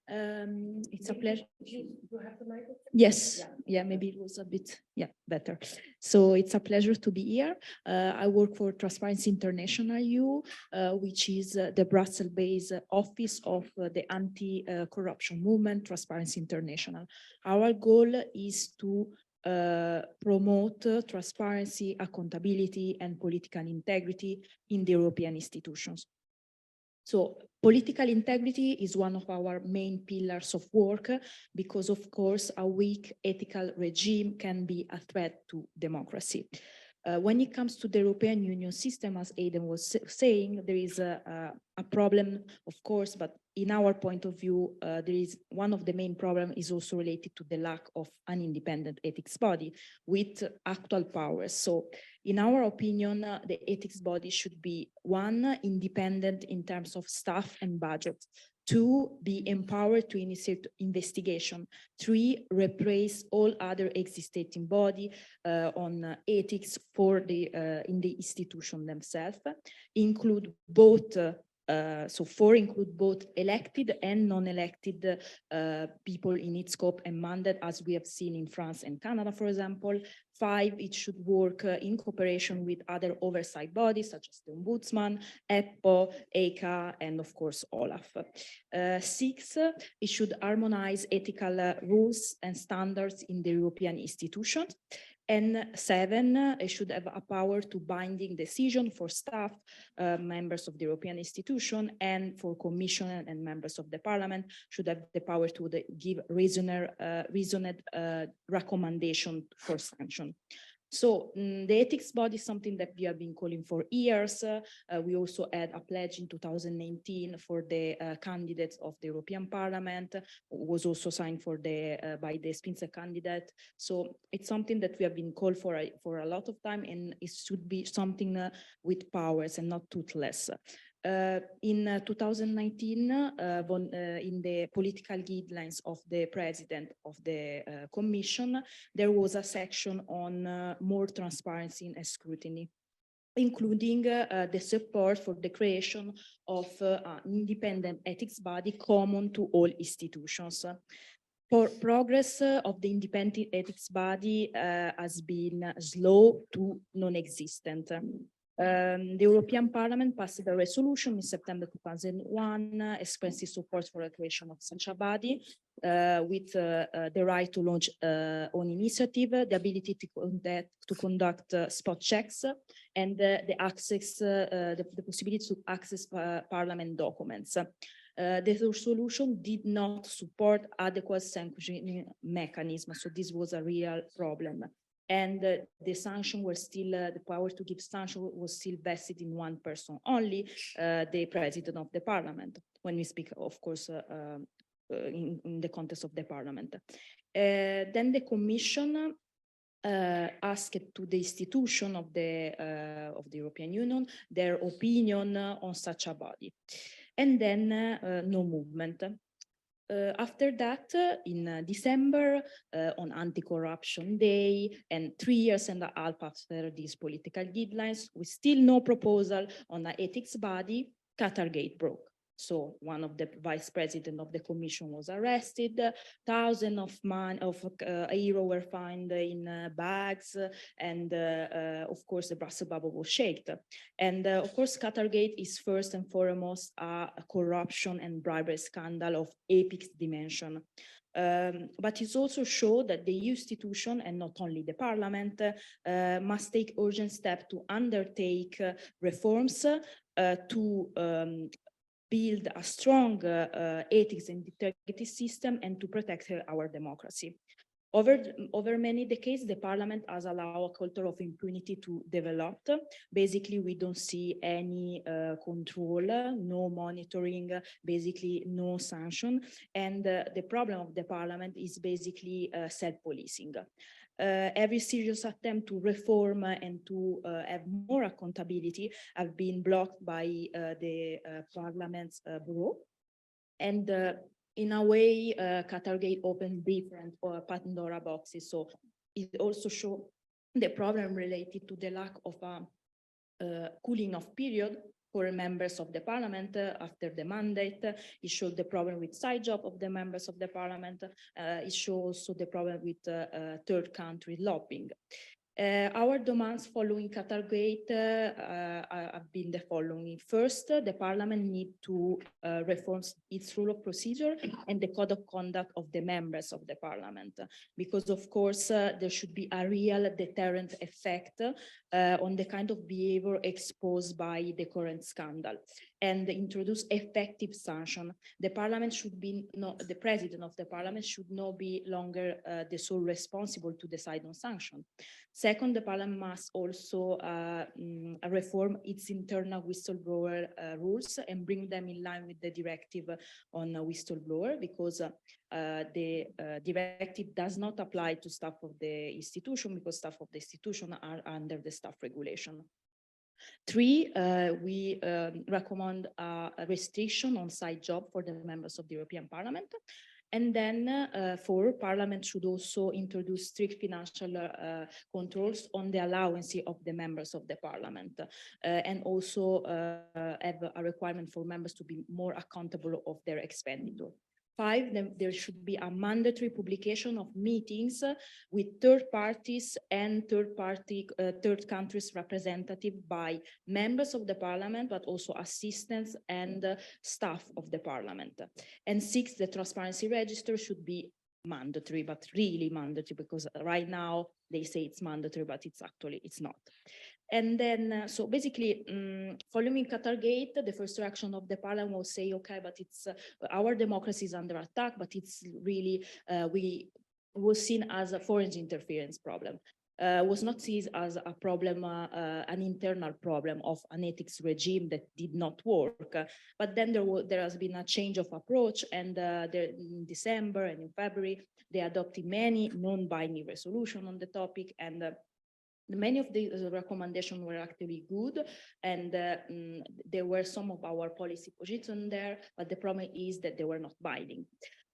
It's a pleasure. You have the microphone? Yes, yeah, maybe it was a bit, better. So it's a pleasure to be here. I work for Transparency International EU, which is the Brussels-based office of the anti-corruption movement, Transparency International. Our goal is to promote transparency, accountability, and political integrity in the European institutions. So political integrity is one of our main pillars of work because, of course, a weak ethical regime can be a threat to democracy. When it comes to the European Union system, as Aidan was saying, there is a problem, of course, but in our point of view, there is one of the main problems is also related to the lack of an independent ethics body with actual powers. So in our opinion, the ethics body should be one, independent in terms of staff and budget. 2, be empowered to initiate investigation. 3, replace all other existing body on ethics for in the institution themselves. Include both. So 4 include both elected and non-elected people in its scope and mandate, as we have seen in France and Canada, for example. 5, it should work in cooperation with other oversight bodies such as the Ombudsman, EPPO, ECA, and of course OLAF. 6, it should harmonize ethical rules and standards in the European institutions. And 7, it should have a power to binding decision for staff, members of the European institution, and for Commission and members of the Parliament should have the power to give reasoned recommendation for sanction. So the ethics body is something that we have been calling for years. We also had a pledge in 2019 for the candidates of the European Parliament, was also signed for the by the Spinzer candidate. So it's something that we have been called for a lot of time, and it should be something with powers and not toothless. In 2019, in the political guidelines of the president of the commission, there was a section on more transparency and scrutiny, including the support for the creation of an independent ethics body common to all institutions. For progress of the independent ethics body has been slow to non-existent. The European Parliament passed a resolution in September 2001 expressing support for the creation of such a body with the right to launch own initiative, the ability to conduct spot checks, and the access, the possibility to access Parliament documents. The resolution did not support adequate sanctioning mechanism, so this was a real problem. And the sanction were still, the power to give sanction was still vested in one person only, the president of the parliament, when we speak, of course, in the context of the parliament. Then the commission asked to the institution of the European Union their opinion on such a body. And then no movement. After that, in December, on Anti-Corruption Day, and 3 years and a half after these political guidelines, with still no proposal on an ethics body, Qatargate broke. So one of the vice president of the commission was arrested, thousands of euro were found in bags, and of course the Brussels bubble was shaken. And of course Qatargate is first and foremost a corruption and bribery scandal of epic dimension. But it's also showed that the EU institution, and not only the parliament, must take urgent steps to undertake reforms to build a strong ethics and integrity system and to protect our democracy. Over many decades, the parliament has allowed a culture of impunity to develop. Basically, we don't see any control, no monitoring, basically no sanction. And the problem of the parliament is basically self-policing. Every serious attempt to reform and to have more accountability have been blocked by the Parliament's bureau. And in a way, Qatargate opened different Pandora boxes. So it also shows the problem related to the lack of a cooling off period for members of the parliament after the mandate. It showed the problem with side job of the members of the parliament. It shows also the problem with third country lobbying. Our demands following Qatargate have been the following. First, the parliament needs to reform its rule of procedure and the code of conduct of the members of the parliament, because of course there should be a real deterrent effect on the kind of behavior exposed by the current scandal, and introduce effective sanction. The parliament should be the president of the parliament should not be longer the sole responsible to decide on sanction. Second, the parliament must also reform its internal whistleblower rules and bring them in line with the directive on whistleblower, because the directive does not apply to staff of the institution, because staff of the institution are under the staff regulation. Three, we recommend a restriction on side job for the members of the European Parliament. And then four, Parliament should also introduce strict financial controls on the allowance of the members of the Parliament, and also have a requirement for members to be more accountable of their expenditure. Five, there should be a mandatory publication of meetings with third parties and third countries representative by members of the parliament, but also assistants and staff of the parliament. And six, the transparency register should be mandatory, but really mandatory, because right now they say it's mandatory, but it's not. And then, so basically, following Qatargate, the first reaction of the parliament will say, okay, but it's our democracy is under attack, but it's really, we was seen as a foreign interference problem. was not seen as a problem, an internal problem of an ethics regime that did not work. But then there has been a change of approach, and in December and in February, they adopted many non-binding resolutions on the topic, and many of the recommendations were actually good, and there were some of our policy positions there, but the problem is that they were not binding.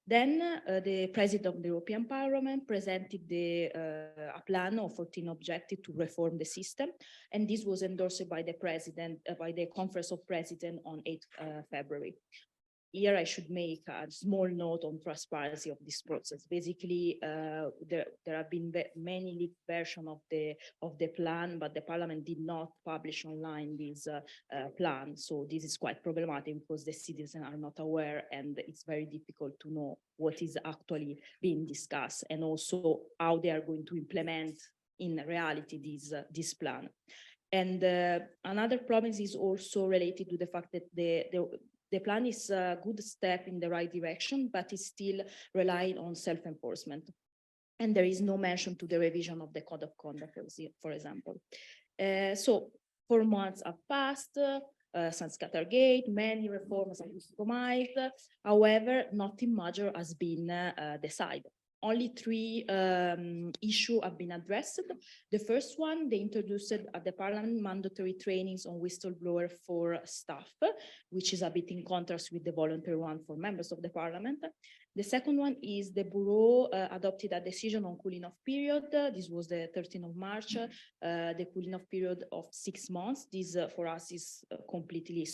Then the President of the European Parliament presented a plan of 14 objectives to reform the system, and this was endorsed by the President, by the Conference of Presidents on 8 February. Here I should make a small note on transparency of this process. Basically, there have been many leaked versions of the plan, but the Parliament did not publish online this plan. So this is quite problematic because the citizens are not aware, and it's very difficult to know what is actually being discussed, and also how they are going to implement in reality this plan. And another problem is also related to the fact that the plan is a good step in the right direction, but it's still relying on self-enforcement. And there is no mention to the revision of the Code of Conduct, for example. So 4 months have passed since Qatargate, many reforms are compromised. However, nothing major has been decided. Only 3 issues have been addressed. The first one, they introduced at the Parliament mandatory trainings on whistleblower for staff, which is a bit in contrast with the voluntary one for members of the Parliament. The second one is the Bureau adopted a decision on cooling off period. This was the 13th of March, the cooling off period of 6 months. This for us is completely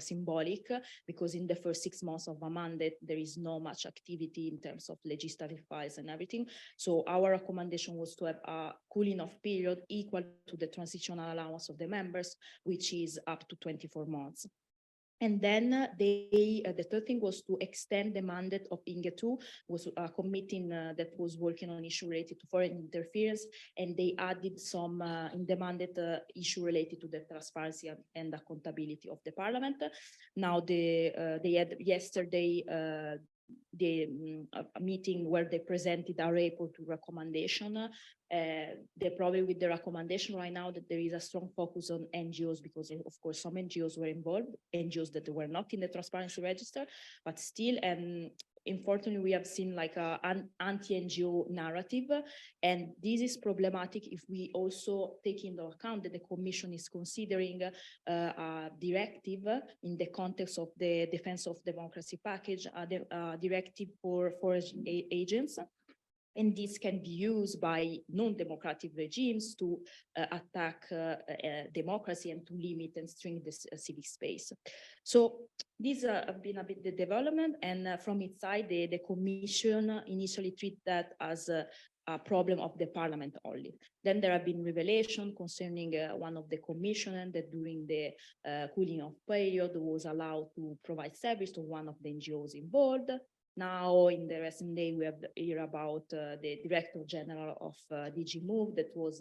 symbolic, because in the first 6 months of a mandate, there is no much activity in terms of legislative files and everything. So our recommendation was to have a cooling off period equal to the transitional allowance of the members, which is up to 24 months. And then the third thing was to extend the mandate of INGE2, was a committee that was working on issue related to foreign interference, and they added some in the mandate issue related to the transparency and accountability of the Parliament. Now they had yesterday a meeting where they presented a report to recommendation. The problem with the recommendation right now that there is a strong focus on NGOs, because of course some NGOs were involved, NGOs that were not in the transparency register, but still, unfortunately, we have seen like an anti-NGO narrative, and this is problematic if we also take into account that the Commission is considering a directive in the context of the Defense of Democracy package, a directive for foreign agents. And this can be used by non-democratic regimes to attack democracy and to limit and restrict the civic space. So these have been a bit the development, and from its side, the Commission initially treated that as a problem of the Parliament only. Then there have been revelations concerning one of the commissioners that during the cooling off period was allowed to provide service to one of the NGOs involved. Now, in the recent day, we have heard about the Director General of DG Move that was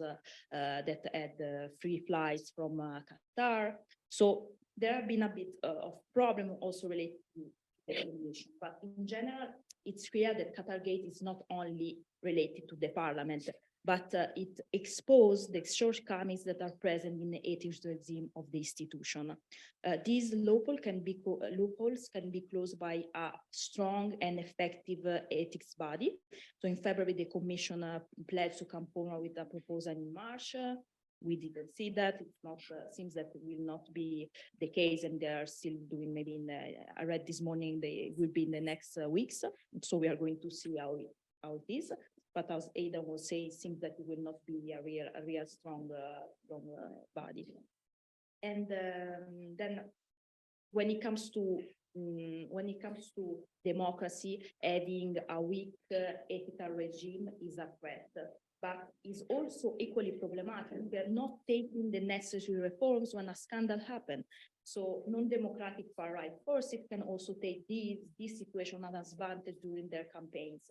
that had free flights from Qatar. So there have been a bit of problem also related to the Commission. But in general, it's clear that Qatargate is not only related to the Parliament, but it exposed the shortcomings that are present in the ethics regime of the institution. These loopholes can be closed by a strong and effective ethics body. So in February, the Commission pledged to come forward with a proposal in March. We didn't see that. It's not, seems that it will not be the case, and they are still doing maybe I read this morning, they will be in the next weeks. So we are going to see how it is. But as Ada was saying, it seems that it will not be a real strong body. And then when it comes to democracy, having a weak ethical regime is a threat, but is also equally problematic. We are not taking the necessary reforms when a scandal happens. So non-democratic far-right forces can also take this situation as advantage during their campaigns.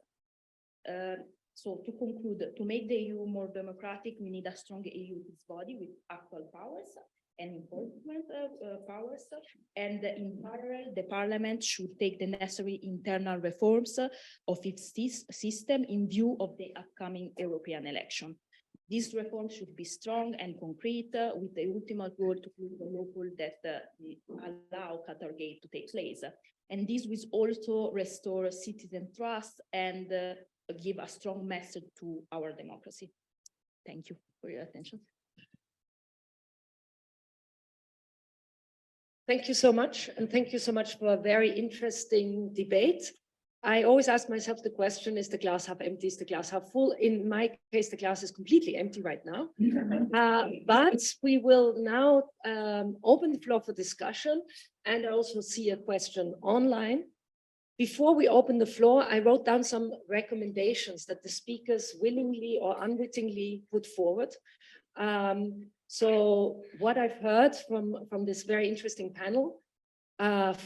So to conclude, to make the EU more democratic, we need a strong EU body with actual powers and enforcement powers. And in parallel, the Parliament should take the necessary internal reforms of its system in view of the upcoming European election. This reform should be strong and concrete with the ultimate goal to close the loophole that allow Qatargate to take place. And this will also restore citizen trust and give a strong message to our democracy. Thank you for your attention. Thank you so much. And thank you so much for a very interesting debate. I always ask myself the question, is the glass half empty, is the glass half full? In my case, the glass is completely empty right now. But we will now open the floor for discussion. And I also see a question online. Before we open the floor, I wrote down some recommendations that the speakers willingly or unwittingly put forward. So what I've heard from this very interesting panel,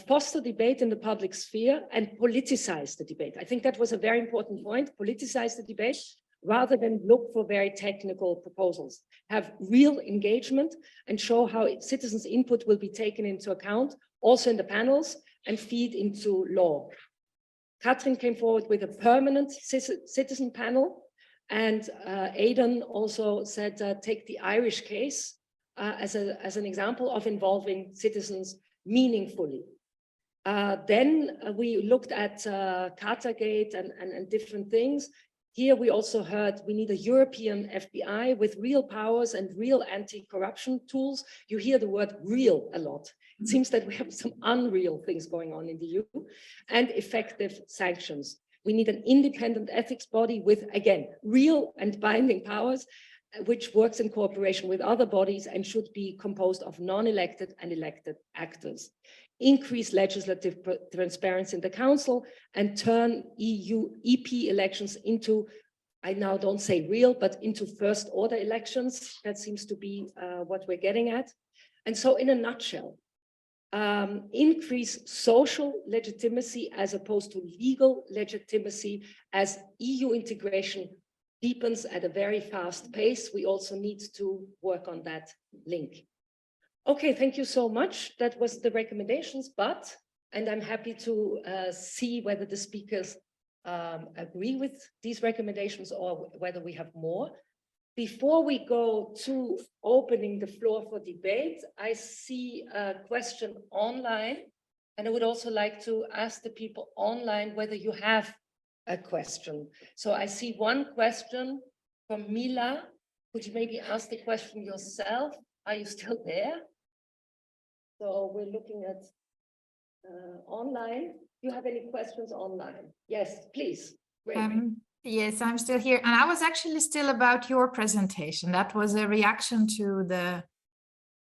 foster debate in the public sphere and politicize the debate. I think that was a very important point, politicize the debate rather than look for very technical proposals. Have real engagement and show how citizens' input will be taken into account, also in the panels, and feed into law. Katrin came forward with a permanent citizen panel, and Aidan also said, take the Irish case as an example of involving citizens meaningfully. Then we looked at Qatargate and different things. Here we also heard we need a European FBI with real powers and real anti-corruption tools. You hear the word real a lot. It seems that we have some unreal things going on in the EU, and effective sanctions. We need an independent ethics body with, again, real and binding powers, which works in cooperation with other bodies and should be composed of non-elected and elected actors. Increase legislative transparency in the council and turn EP elections into, I now don't say real, but into first order elections. That seems to be what we're getting at. And so in a nutshell, increase social legitimacy as opposed to legal legitimacy as EU integration deepens at a very fast pace. We also need to work on that link. Okay, thank you so much. That was the recommendations, and I'm happy to see whether the speakers agree with these recommendations or whether we have more. Before we go to opening the floor for debate, I see a question online, and I would also like to ask the people online whether you have a question. So I see one question from Mila. Could you maybe ask the question yourself? Are you still there? So we're looking at online. Do you have any questions online? Yes, please. Yes, I'm still here. And I was actually still about your presentation. That was a reaction to the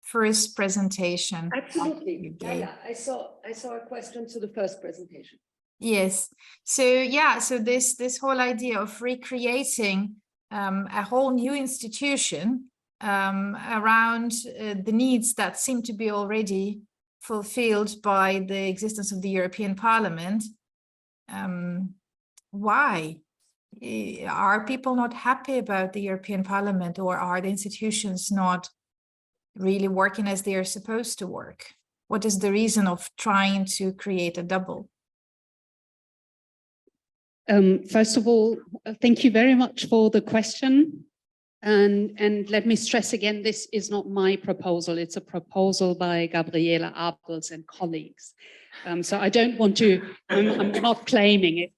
first presentation. Absolutely. Yeah, I saw a question to the first presentation. Yes. So yeah, so this whole idea of recreating a whole new institution around the needs that seem to be already fulfilled by the existence of the European Parliament. Why? Are people not happy about the European Parliament, or are the institutions not really working as they are supposed to work? What is the reason of trying to create a double? First of all, thank you very much for the question. And let me stress again, this is not my proposal. It's a proposal by Gabriela Abels and colleagues. So I don't want to, I'm not claiming it.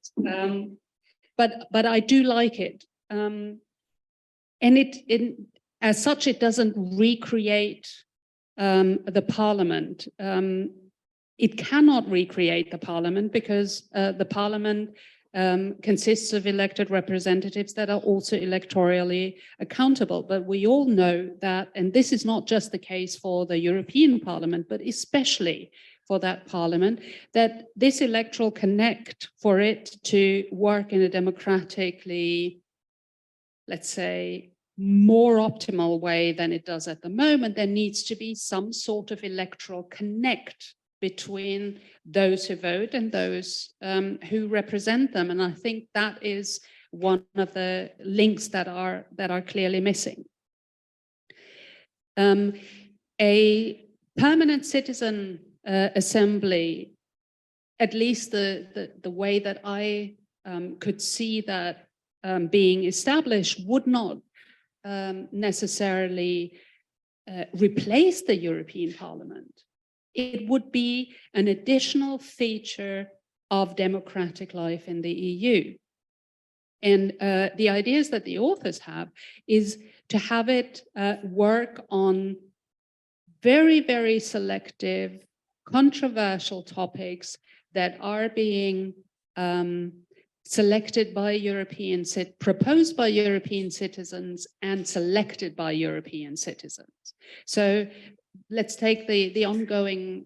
But I do like it. And as such, it doesn't recreate the parliament. It cannot recreate the parliament because the parliament consists of elected representatives that are also electorally accountable. But we all know that, and this is not just the case for the European Parliament, but especially for that parliament, that this electoral connect, for it to work in a democratically, let's say, more optimal way than it does at the moment, there needs to be some sort of electoral connect between those who vote and those who represent them. And I think that is one of the links that are clearly missing. A permanent citizen assembly, at least the way that I could see that being established, would not necessarily replace the European Parliament. It would be an additional feature of democratic life in the EU. And the ideas that the authors have is to have it work on very, very selective, controversial topics that are being selected by proposed by European citizens and selected by European citizens. So let's take the ongoing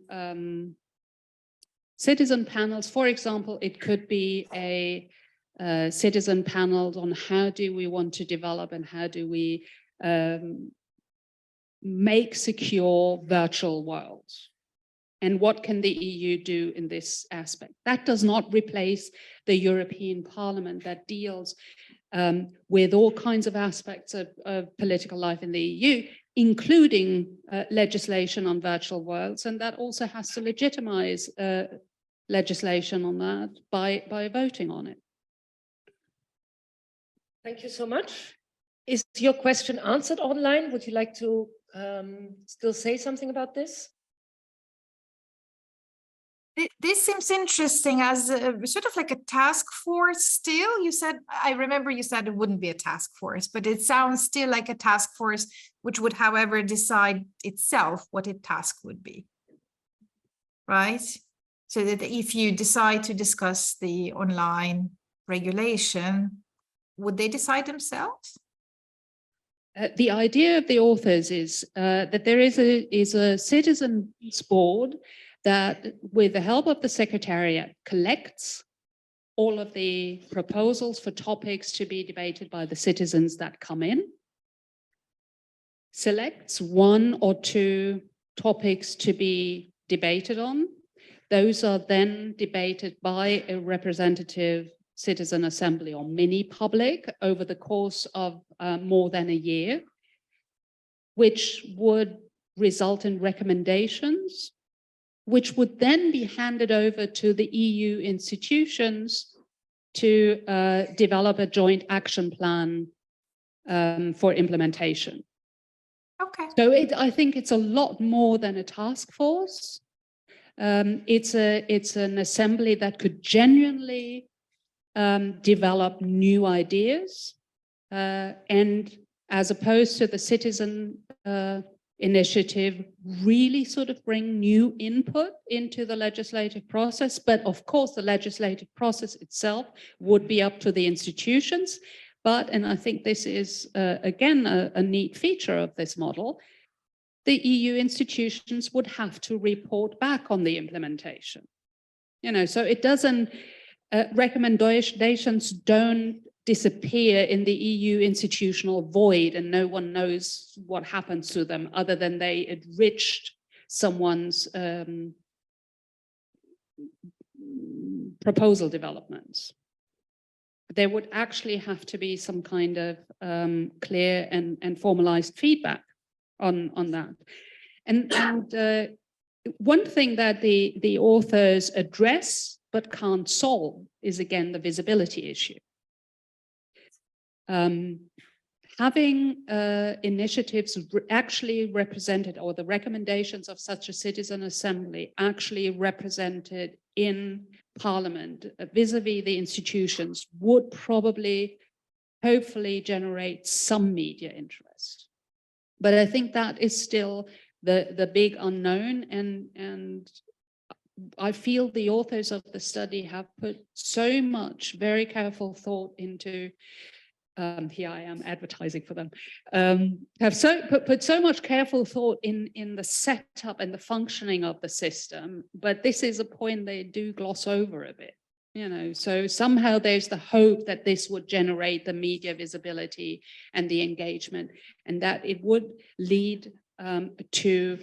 citizen panels. For example, it could be a citizen panel on how do we want to develop and how do we make secure virtual worlds. And what can the EU do in this aspect? That does not replace the European Parliament that deals with all kinds of aspects of political life in the EU, including legislation on virtual worlds. And that also has to legitimize legislation on that by voting on it. Thank you so much. Is your question answered online? Would you like to still say something about this? This seems interesting as sort of like a task force still. You said, I remember you said it wouldn't be a task force, but it sounds still like a task force, which would, however, decide itself what its task would be. Right? So that if you decide to discuss the online regulation, would they decide themselves? The idea of the authors is that there is a citizens board that, with the help of the Secretariat, collects all of the proposals for topics to be debated by the citizens that come in, selects one or two topics to be debated on. Those are then debated by a representative citizen assembly or mini public over the course of more than a year, which would result in recommendations, which would then be handed over to the EU institutions to develop a joint action plan for implementation. Okay. So I think it's a lot more than a task force. It's an assembly that could genuinely develop new ideas, and as opposed to the citizen initiative, really sort of bring new input into the legislative process. But of course, the legislative process itself would be up to the institutions. But, and I think this is, again, a neat feature of this model, the EU institutions would have to report back on the implementation. You know, so it doesn't, recommendations don't disappear in the EU institutional void and no one knows what happens to them other than they enriched someone's proposal developments. There would actually have to be some kind of clear and formalized feedback on that. And one thing that the authors address but can't solve is, again, the visibility issue. Having initiatives actually represented, or the recommendations of such a citizen assembly actually represented in Parliament vis-a-vis the institutions would probably, hopefully, generate some media interest. But I think that is still the big unknown, and I feel the authors of the study have put so much very careful thought into, here I am advertising for them, have put so much careful thought in the setup and the functioning of the system, but this is a point they do gloss over a bit, you know, so somehow there's the hope that this would generate the media visibility and the engagement, and that it would lead to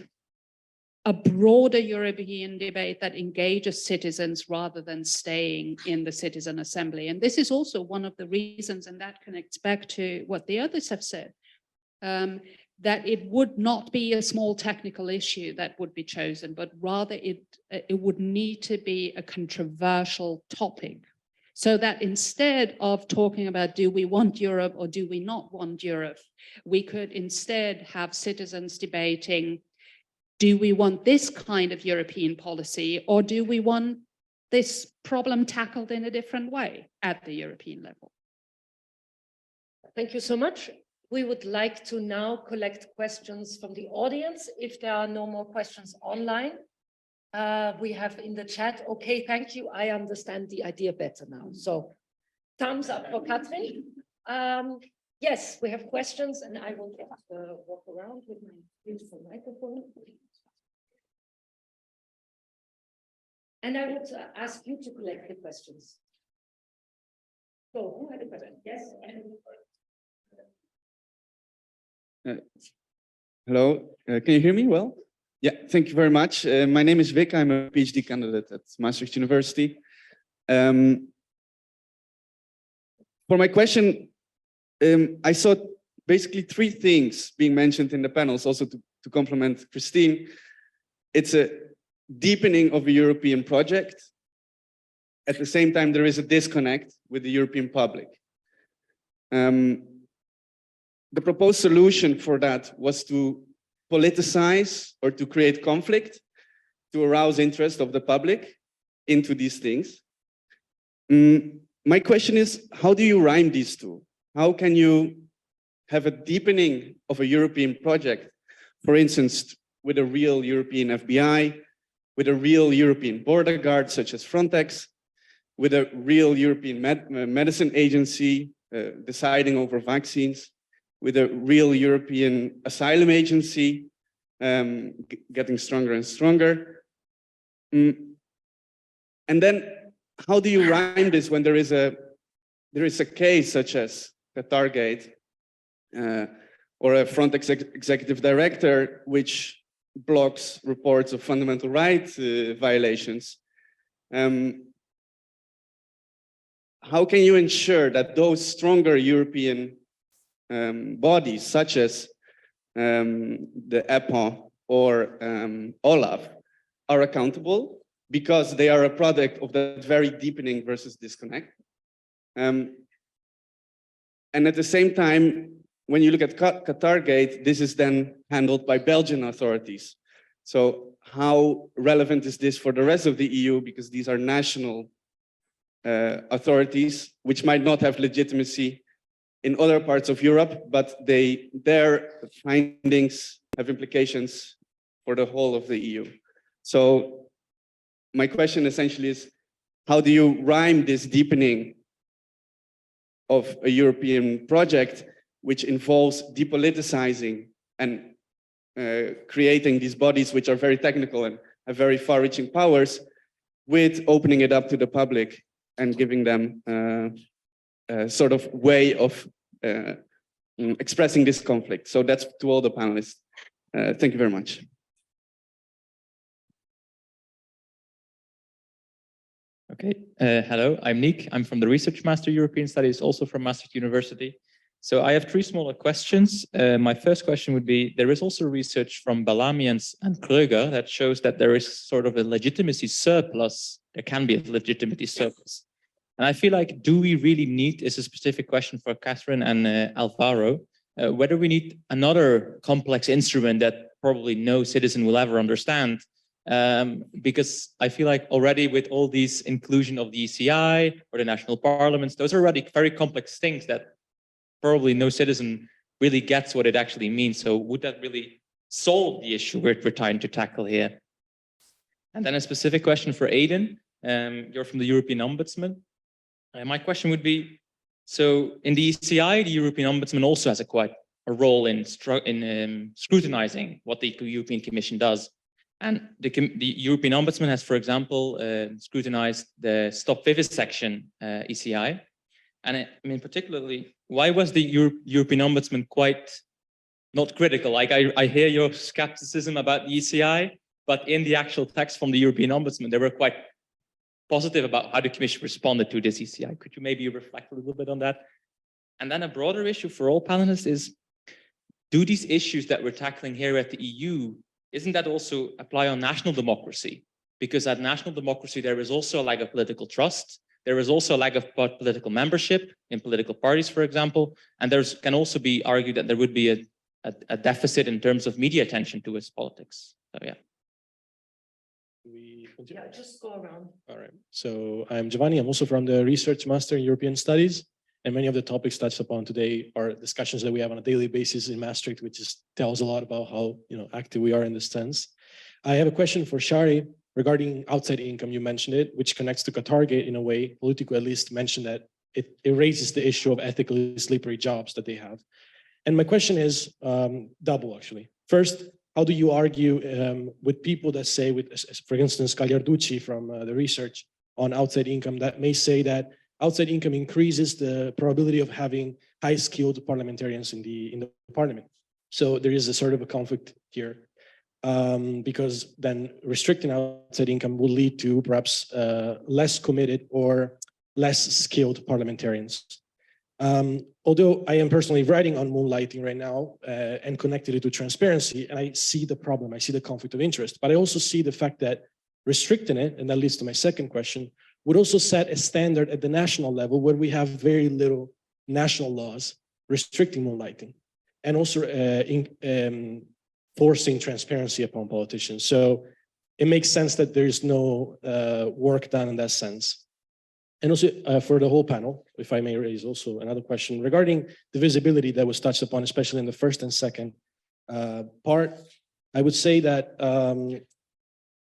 a broader European debate that engages citizens rather than staying in the citizen assembly. And this is also one of the reasons, and that connects back to what the others have said, that it would not be a small technical issue that would be chosen, but rather it would need to be a controversial topic. So that instead of talking about do we want Europe or do we not want Europe, we could instead have citizens debating, do we want this kind of European policy or do we want this problem tackled in a different way at the European level? Thank you so much. We would like to now collect questions from the audience. If there are no more questions online, we have in the chat. Okay, thank you. I understand the idea better now. So thumbs up for Katrin. Yes, we have questions and I will just walk around with my beautiful microphone. And I would ask you to collect the questions. So who had a question? Yes. Hello, can you hear me well? Yeah, thank you very much. My name is Vic. I'm a PhD candidate at Maastricht University. For my question, I saw basically three things being mentioned in the panels, also to complement Christine. It's a deepening of a European project. At the same time, there is a disconnect with the European public. The proposed solution for that was to politicize or to create conflict, to arouse interest of the public into these things. My question is, how do you rhyme these two? How can you have a deepening of a European project, for instance, with a real European FBI, with a real European border guard such as Frontex, with a real European medicine agency deciding over vaccines, with a real European asylum agency getting stronger and stronger. And then how do you rhyme this when there is a case such as Qatargate or a Frontex executive director which blocks reports of fundamental rights violations? How can you ensure that those stronger European bodies, such as the EPO or Olaf, are accountable because they are a product of that very deepening versus disconnect? And at the same time, when you look at Qatargate, this is then handled by Belgian authorities. So how relevant is this for the rest of the EU? Because these are national authorities which might not have legitimacy in other parts of Europe, but their findings have implications for the whole of the EU. So my question essentially is, how do you rhyme this deepening of a European project which involves depoliticizing and creating these bodies which are very technical and have very far-reaching powers, with opening it up to the public and giving them sort of way of expressing this conflict? So that's to all the panelists. Thank you very much. Okay, hello, I'm Nick. I'm from the Research Master European Studies, also from Maastricht University. So I have three smaller questions. My first question would be, there is also research from Balamians and Kröger that shows that there is sort of a legitimacy surplus. There can be a legitimacy surplus. And I feel like, do we really need, is a specific question for Catherine and Alvaro, whether we need another complex instrument that probably no citizen will ever understand? Because I feel like already with all these inclusion of the ECI or the national parliaments, those are already very complex things that probably no citizen really gets what it actually means. So would that really solve the issue we're trying to tackle here? And then a specific question for Aidan. You're from the European Ombudsman. My question would be, so in the ECI, the European Ombudsman also has quite a role in scrutinizing what the European Commission does. And the European Ombudsman has, for example, scrutinized the Stop Vivisection ECI. And I mean, particularly, why was the European Ombudsman quite not critical? Like I hear your skepticism about the ECI, but in the actual text from the European Ombudsman, they were quite positive about how the Commission responded to this ECI. Could you maybe reflect a little bit on that? And then a broader issue for all panelists is, do these issues that we're tackling here at the EU, isn't that also apply on national democracy? Because at national democracy, there is also like a political trust. There is also a lack of political membership in political parties, for example, and can also be argued that there would be a deficit in terms of media attention towards politics. So yeah. Yeah, just go around. All right. So I'm Giovanni. I'm also from the Research Master in European Studies. And many of the topics touched upon today are discussions that we have on a daily basis in Maastricht, which tells a lot about how active we are in this sense. I have a question for Shari regarding outside income. You mentioned it, which connects to Qatargate in a way. Politico at least mentioned that it raises the issue of ethically slippery jobs that they have. And my question is double, actually. First, how do you argue with people that say, for instance, Gagliarducci from the research on outside income, that may say that outside income increases the probability of having high-skilled parliamentarians in the parliament. So there is a sort of a conflict here, because then restricting outside income will lead to perhaps less committed or less skilled parliamentarians. Although I am personally writing on moonlighting right now and connected it to transparency, and I see the problem, I see the conflict of interest, but I also see the fact that restricting it, and that leads to my second question, would also set a standard at the national level where we have very little national laws restricting moonlighting and also forcing transparency upon politicians. So it makes sense that there's no work done in that sense. And also for the whole panel, if I may raise also another question regarding the visibility that was touched upon, especially in the first and second part, I would say that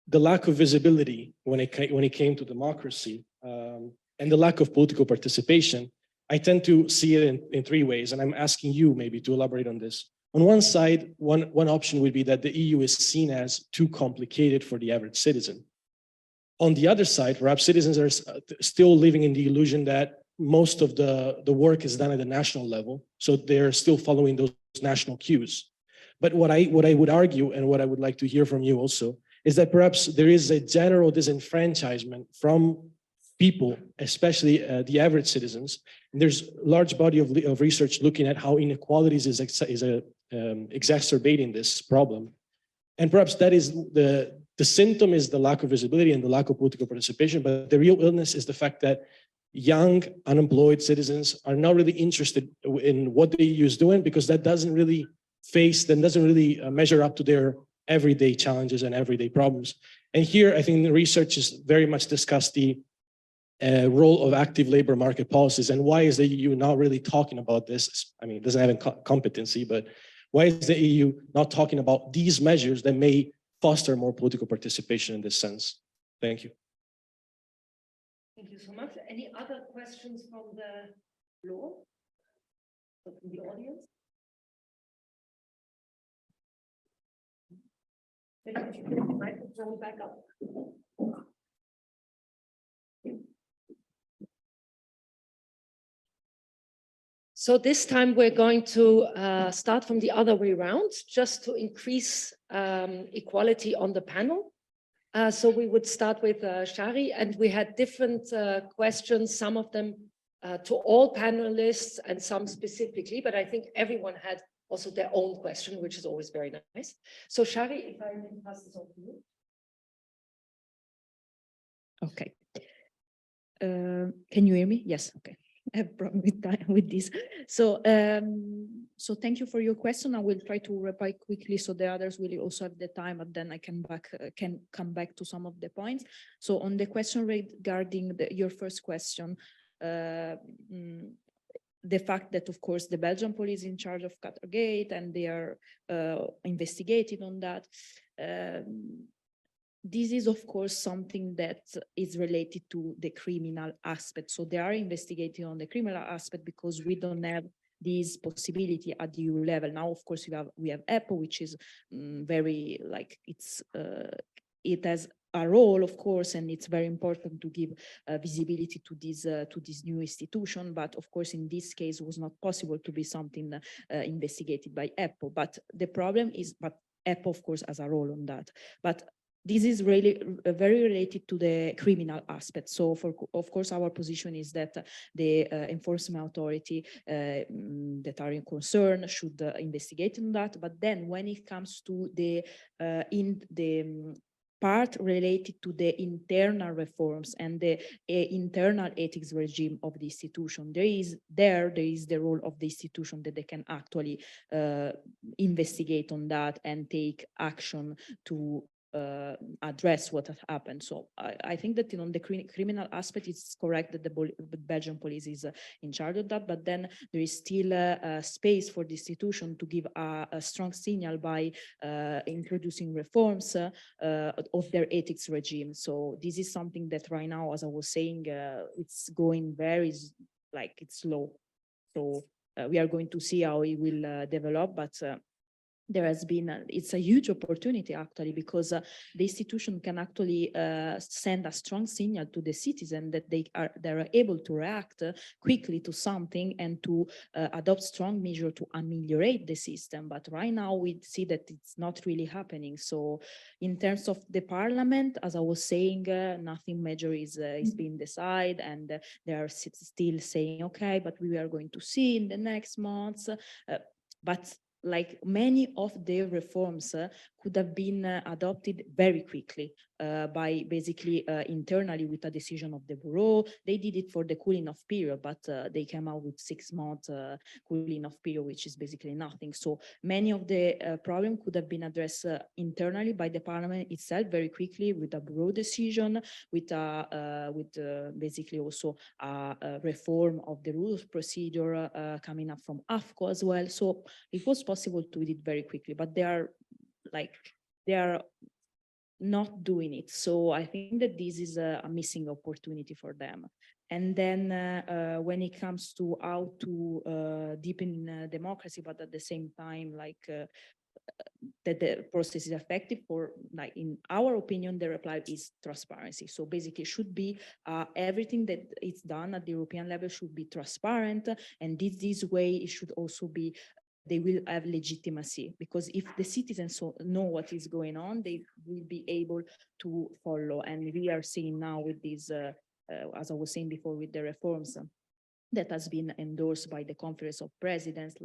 the lack of visibility when it came to democracy and the lack of political participation, I tend to see it in three ways, and I'm asking you maybe to elaborate on this. On one side, one option would be that the EU is seen as too complicated for the average citizen. On the other side, perhaps citizens are still living in the illusion that most of the work is done at the national level, so they're still following those national cues. But what I would argue, and what I would like to hear from you also, is that perhaps there is a general disenfranchisement from people, especially the average citizens. And there's a large body of research looking at how inequalities is exacerbating this problem. And perhaps that is the symptom is the lack of visibility and the lack of political participation, but the real illness is the fact that young, unemployed citizens are not really interested in what the EU is doing, because that doesn't really measure up to their everyday challenges and everyday problems. And here, I think the research is very much discussed the role of active labor market policies, and why is the EU not really talking about this? I mean, it doesn't have competency, but why is the EU not talking about these measures that may foster more political participation in this sense? Thank you. Thank you so much. Any other questions from the floor? Or from the audience? Maybe you can get the microphone back up. So this time we're going to start from the other way around, just to increase equality on the panel. So we would start with Shari, and we had different questions, some of them to all panelists and some specifically, but I think everyone had also their own question, which is always very nice. So Shari, if I can pass this on to you. Okay. Can you hear me? Yes, okay. I have a problem with this. So, so thank you for your question. I will try to reply quickly so the others will also have the time, but then I can come back to some of the points. So on the question regarding your first question, the fact that, of course, the Belgian police in charge of Qatargate and they are investigating on that. This is, of course, something that is related to the criminal aspect. So they are investigating on the criminal aspect because we don't have this possibility at the EU level. Now, of course, we have Apple, which is very like it has a role, of course, and it's very important to give visibility to this new institution. But of course, in this case, it was not possible to be something investigated by Apple. But the problem is, but Apple, of course, has a role on that. But this is really very related to the criminal aspect. So, of course, our position is that the enforcement authority that are in concern should investigate on that. But then, when it comes to the part related to the internal reforms and the internal ethics regime of the institution. There is the role of the institution that they can actually investigate on that and take action to address what has happened. So I think that on the criminal aspect, it's correct that the Belgian police is in charge of that, but then there is still a space for the institution to give a strong signal by introducing reforms of their ethics regime. So this is something that right now, as I was saying, it's going very, it's slow. So we are going to see how it will develop, but there has been, it's a huge opportunity actually, because the institution can actually send a strong signal to the citizen that they're able to react quickly to something and to adopt strong measures to ameliorate the system. But right now we see that it's not really happening. So in terms of the parliament, as I was saying, nothing major is being decided, and they are still saying, okay, but we are going to see in the next months. But like many of their reforms could have been adopted very quickly by basically internally with a decision of the bureau. They did it for the cooling off period, but they came out with 6 months cooling off period, which is basically nothing. So many of the problems could have been addressed internally by the parliament itself very quickly with a bureau decision, with basically also a reform of the rules procedure coming up from AFCO as well. So it was possible to do it very quickly, but they are not doing it. So I think that this is a missing opportunity for them. And then when it comes to how to deepen democracy, but at the same time, that the process is effective, for in our opinion, the reply is transparency. So basically it should be everything that is done at the European level should be transparent, and this way it should also be, they will have legitimacy, because if the citizens know what is going on, they will be able to follow. And we are seeing now with these, as I was saying before, with the reforms that has been endorsed by the Conference of Presidents,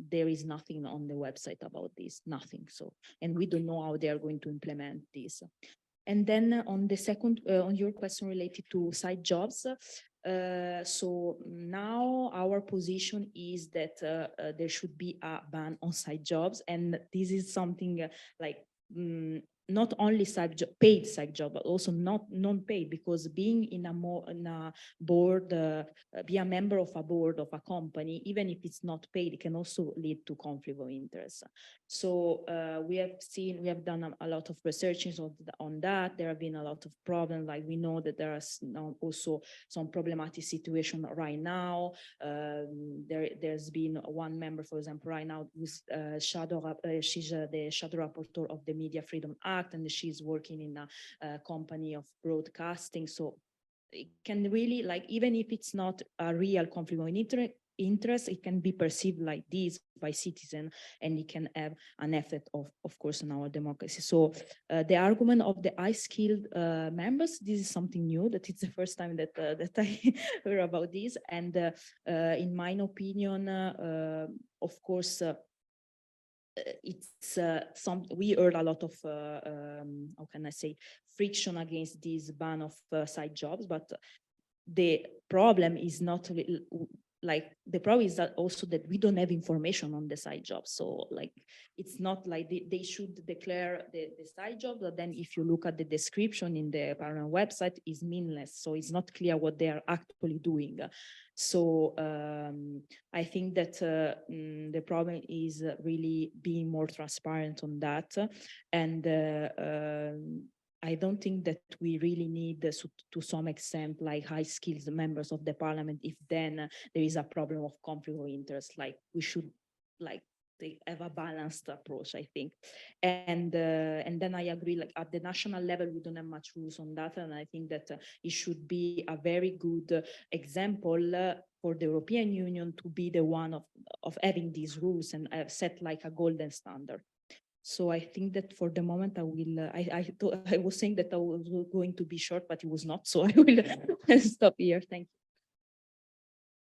there is nothing on the website about this, nothing. So, and we don't know how they are going to implement this. And then on the second, on your question related to side jobs, so now our position is that there should be a ban on side jobs, and this is something not only paid side job, but also not non-paid, because being in a board, be a member of a board of a company, even if it's not paid, it can also lead to conflict of interest. So we have done a lot of researches on that. There have been a lot of problems. We know that there are also some problematic situation right now. There's been one member, for example, right now who's she's the shadow rapporteur of the Media Freedom Act, and she's working in a company of broadcasting. So it can really, even if it's not a real conflict of interest, it can be perceived like this by citizens, and it can have an effect of course on our democracy. So the argument of the high-skilled members, this is something new, that it's the first time that that I heard about this. And in my opinion, of course, it's we heard a lot of how can I say, friction against this ban of side jobs, but the problem is not the problem is that also that we don't have information on the side jobs. So it's not like they should declare the side job, but then if you look at the description in the parliament website, is meaningless. So it's not clear what they are actually doing. So I think that the problem is really being more transparent on that. And I don't think that we really need to some extent high skills members of the parliament if then there is a problem of conflict of interest. We should they have a balanced approach, I think. And then I agree, at the national level, we don't have much rules on that. And I think that it should be a very good example for the European Union to be the one of having these rules and have set a golden standard. So I think that for the moment I will, I was saying that I was going to be short, but it was not. So I will stop here. Thank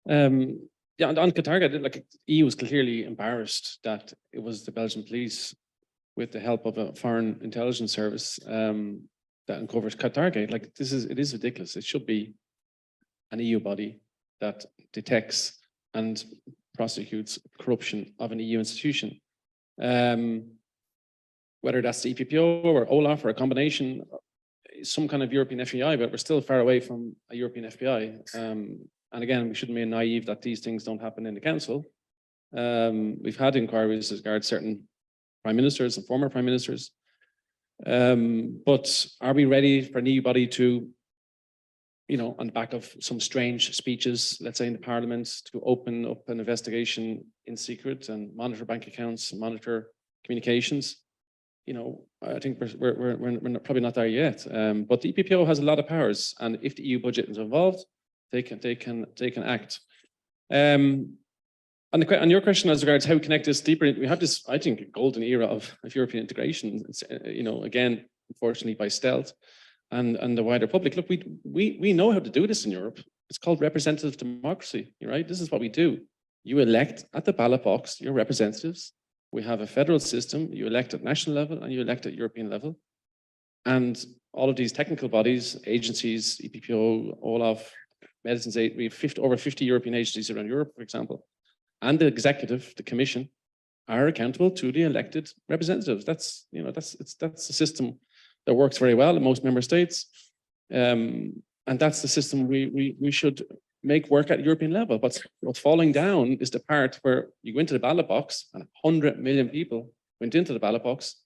you. Yeah, on Qatar, EU was clearly embarrassed that it was the Belgian police with the help of a foreign intelligence service that uncovers Qatargate. Like it is ridiculous. It should be an EU body that detects and prosecutes corruption of an EU institution. Whether that's the EPPO or Olaf or a combination, some kind of European FBI, but we're still far away from a European FBI. And again, we shouldn't be naive that these things don't happen in the council. We've had inquiries as regards certain prime ministers and former prime ministers. But are we ready for an EU body to, you know, on the back of some strange speeches, let's say in the parliament, to open up an investigation in secret and monitor bank accounts, and monitor communications? You know, I think we're probably not there yet. But the EPPO has a lot of powers, and if the EU budget is involved, they can act. On your question as regards how we connect this deeper, we have this, I think, golden era of European integration. It's, you know, again, unfortunately by stealth, and the wider public. Look, we know how to do this in Europe. It's called representative democracy, right? This is what we do. You elect at the ballot box your representatives. We have a federal system. You elect at national level and you elect at European level. And all of these technical bodies, agencies, EPPO, Olaf, Medicines Aid, we have over 50 European agencies around Europe, for example. And the executive, the commission, are accountable to the elected representatives. That's, you know, that's a system that works very well in most member states. And that's the system we should make work at European level. But what's falling down is the part where you go into the ballot box and 100 million people went into the ballot box,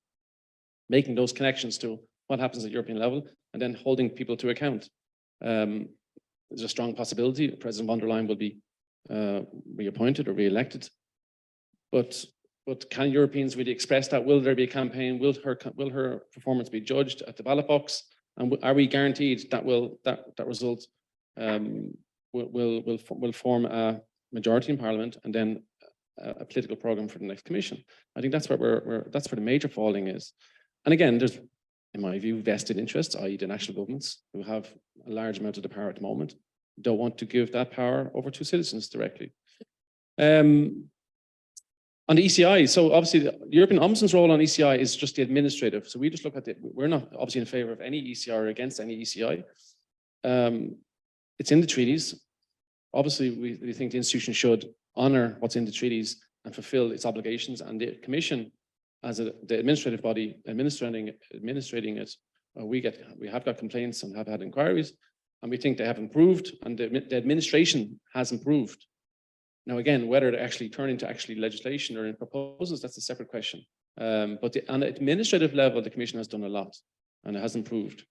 making those connections to what happens at European level and then holding people to account. There's a strong possibility President von der Leyen will be reappointed or re-elected. But can Europeans really express that? Will there be a campaign? Will her performance be judged at the ballot box? And are we guaranteed that that result will form a majority in Parliament and then a political program for the next Commission? I think that's where that's where the major falling is. And again, there's, in my view, vested interests, i.e. the national governments, who have a large amount of the power at the moment, don't want to give that power over to citizens directly. On the ECI, so obviously the European Ombudsman's role on ECI is just the administrative. So we just look at it. We're not obviously in favor of any ECI or against any ECI. It's in the treaties. Obviously, we think the institution should honor what's in the treaties and fulfill its obligations. And the Commission, as the administrative body administrating it, we have got complaints and have had inquiries, and we think they have improved, and the administration has improved. Now, again, whether they actually turn into legislation or in proposals, that's a separate question. But on the administrative level, the Commission has done a lot and it has improved.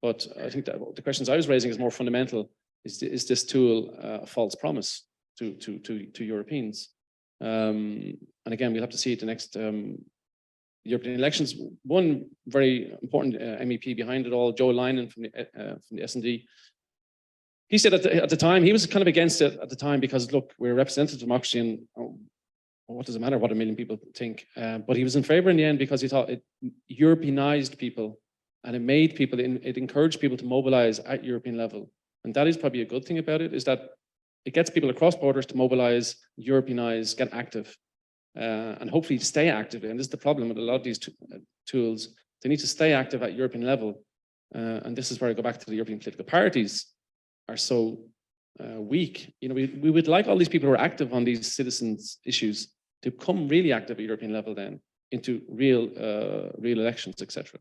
But I think that the questions I was raising is more fundamental. Is this tool a false promise to Europeans? And again, we'll have to see at the next European elections. One very important MEP behind it all, Joe Leinen from the S&D, he said at the time, he was kind of against it at the time because, look, we're representative democracy and what does it matter what 1 million people think? But he was in favor in the end because he thought it Europeanized people and it encouraged people to mobilize at European level. And that is probably a good thing about it, is that it gets people across borders to mobilize, Europeanize, get active, and hopefully stay active. And this is the problem with a lot of these tools. They need to stay active at European level. And this is where I go back to the European political parties are so weak. You know, we would like all these people who are active on these citizens' issues to become really active at European level then into real elections, etc.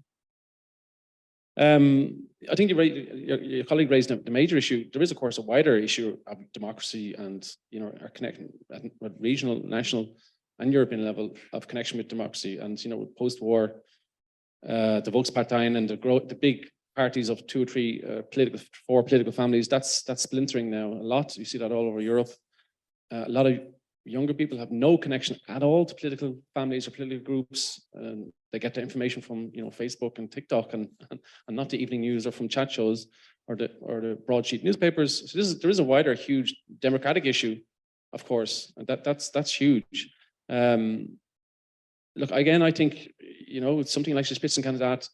I think your colleague raised the major issue. There is, of course, a wider issue of democracy and, you know, our connection at regional, national, and European level of connection with democracy. And, you know, post-war, the Volksparteien and the big parties of 2 or 3 4 political families, that's splintering now a lot. You see that all over Europe. A lot of younger people have no connection at all to political families or political groups. They get their information from, you know, Facebook and TikTok and not the evening news or from chat shows or the broadsheet newspapers. So there is a wider, huge democratic issue, of course, and that's huge. Look, again, I think, you know, it's something like the Spitzenkandidat,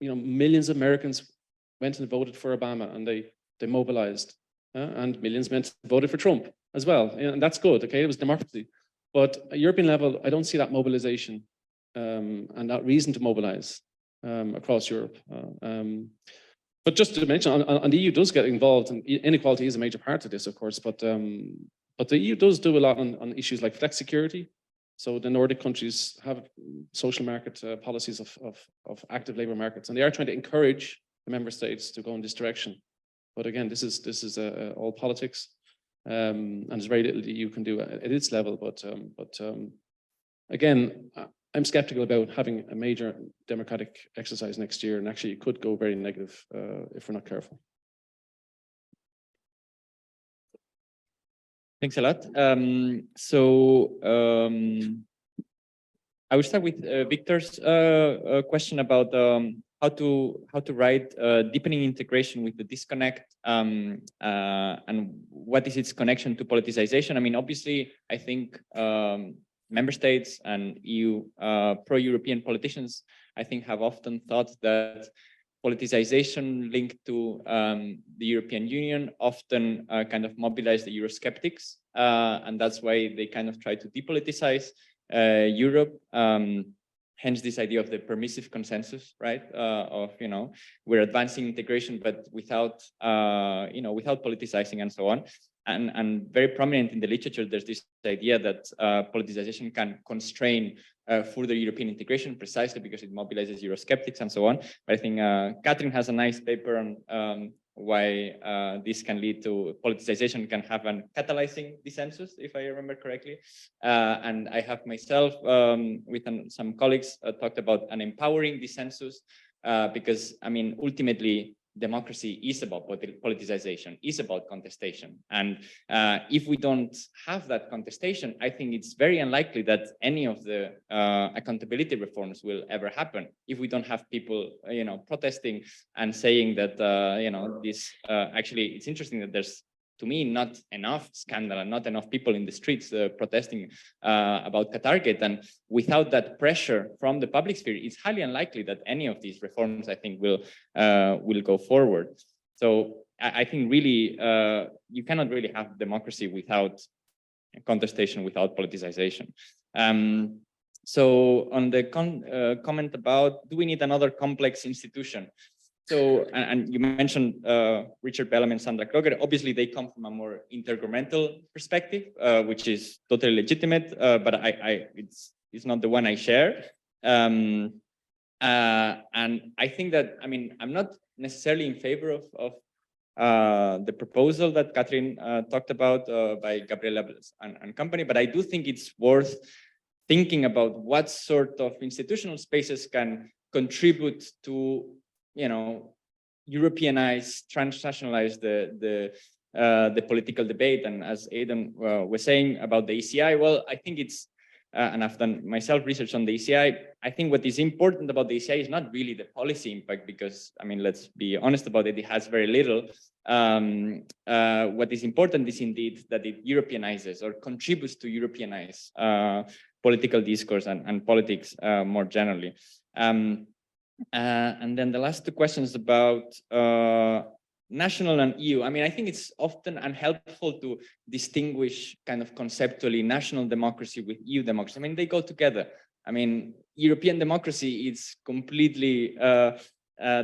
you know, millions of Americans went and voted for Obama and they mobilized, and millions voted for Trump as well. And that's good, okay? It was democracy. But at European level, I don't see that mobilization. and that reason to mobilize across Europe. But just to mention, on the EU does get involved, and inequality is a major part of this, of course, but the EU does do a lot on issues like flex security. So the Nordic countries have social market policies of active labor markets, and they are trying to encourage the member states to go in this direction. But again, this is all politics, and there's very little the EU can do at its level. But again, I'm skeptical about having a major democratic exercise next year, and actually it could go very negative if we're not careful. Thanks a lot. I will start with Victor's question about how to write deepening integration with the disconnect and what is its connection to politicization. I mean, obviously, I think member states and EU pro-European politicians, I think, have often thought that politicization linked to the European Union often kind of mobilize the Eurosceptics, and that's why they kind of try to depoliticize Europe. Hence this idea of the permissive consensus, right? Of, you know, we're advancing integration, but without, you know, without politicizing and so on. And very prominent in the literature, there's this idea that politicization can constrain further European integration precisely because it mobilizes Eurosceptics and so on. But I think Catherine has a nice paper on why this can lead to politicization, can have an catalyzing dissensus, if I remember correctly. And I have myself, with some colleagues, talked about an empowering dissensus, because, I mean, ultimately, democracy is about politicization, is about contestation. And if we don't have that contestation, I think it's very unlikely that any of the accountability reforms will ever happen if we don't have people, you know, protesting and saying that, you know, this actually, it's interesting that there's, to me, not enough scandal and not enough people in the streets protesting about Qatargate. And without that pressure from the public sphere, it's highly unlikely that any of these reforms, I think, will go forward. So I think really, you cannot really have democracy without contestation, without politicization. So on the comment about, do we need another complex institution? So, and you mentioned Richard Bellamy and Sandra Kroger. Obviously, they come from a more intergovernmental perspective, which is totally legitimate, but it's not the one I share. And I think that, I mean, I'm not necessarily in favor of the proposal that Catherine talked about by Gabriela and company, but I do think it's worth thinking about what sort of institutional spaces can contribute to, you know, Europeanize, transnationalize the political debate. And as Aidan was saying about the ECI, well, I think it's, and I've done myself research on the ECI, I think what is important about the ECI is not really the policy impact, because, I mean, let's be honest about it, it has very little. What is important is indeed that it Europeanizes or contributes to Europeanize political discourse and politics more generally. And then the last two questions about national and EU. I mean, I think it's often unhelpful to distinguish kind of conceptually national democracy with EU democracy. I mean, they go together. I mean, European democracy is completely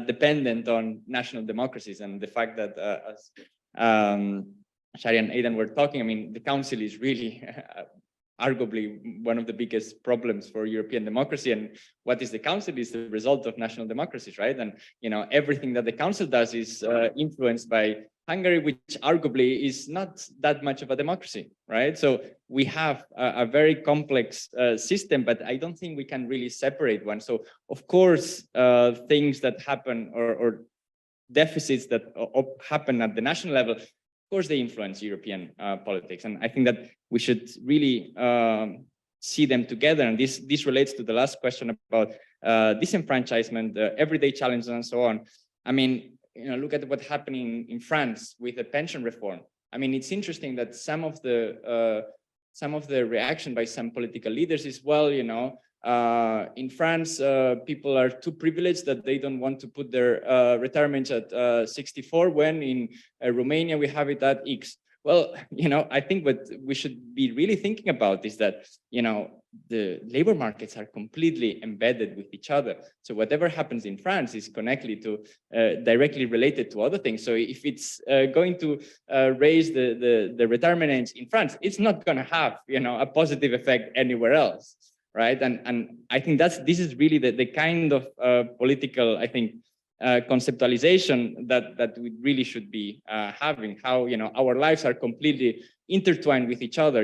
dependent on national democracies, and the fact that as Shari and Aidan were talking, I mean, the Council is really arguably one of the biggest problems for European democracy. And what is the Council is the result of national democracies, right? And, you know, everything that the Council does is influenced by Hungary, which arguably is not that much of a democracy, right? So we have a very complex system, but I don't think we can really separate one. So of course, things that happen or deficits that happen at the national level, of course, they influence European politics. And I think that we should really see them together. And this relates to the last question about disenfranchisement, everyday challenges and so on. I mean, you know, look at what's happening in France with the pension reform. I mean, it's interesting that some of the reaction by some political leaders is, well, you know, in France, people are too privileged that they don't want to put their retirement at 64, when in Romania we have it at X. Well, I think what we should be really thinking about is that, the labor markets are completely embedded with each other. So whatever happens in France is directly related to other things. So if it's going to raise the retirement age in France, it's not going to have, a positive effect anywhere else, right? And I think this is really the kind of political, I think, conceptualization that we really should be having, how our lives are completely intertwined with each other.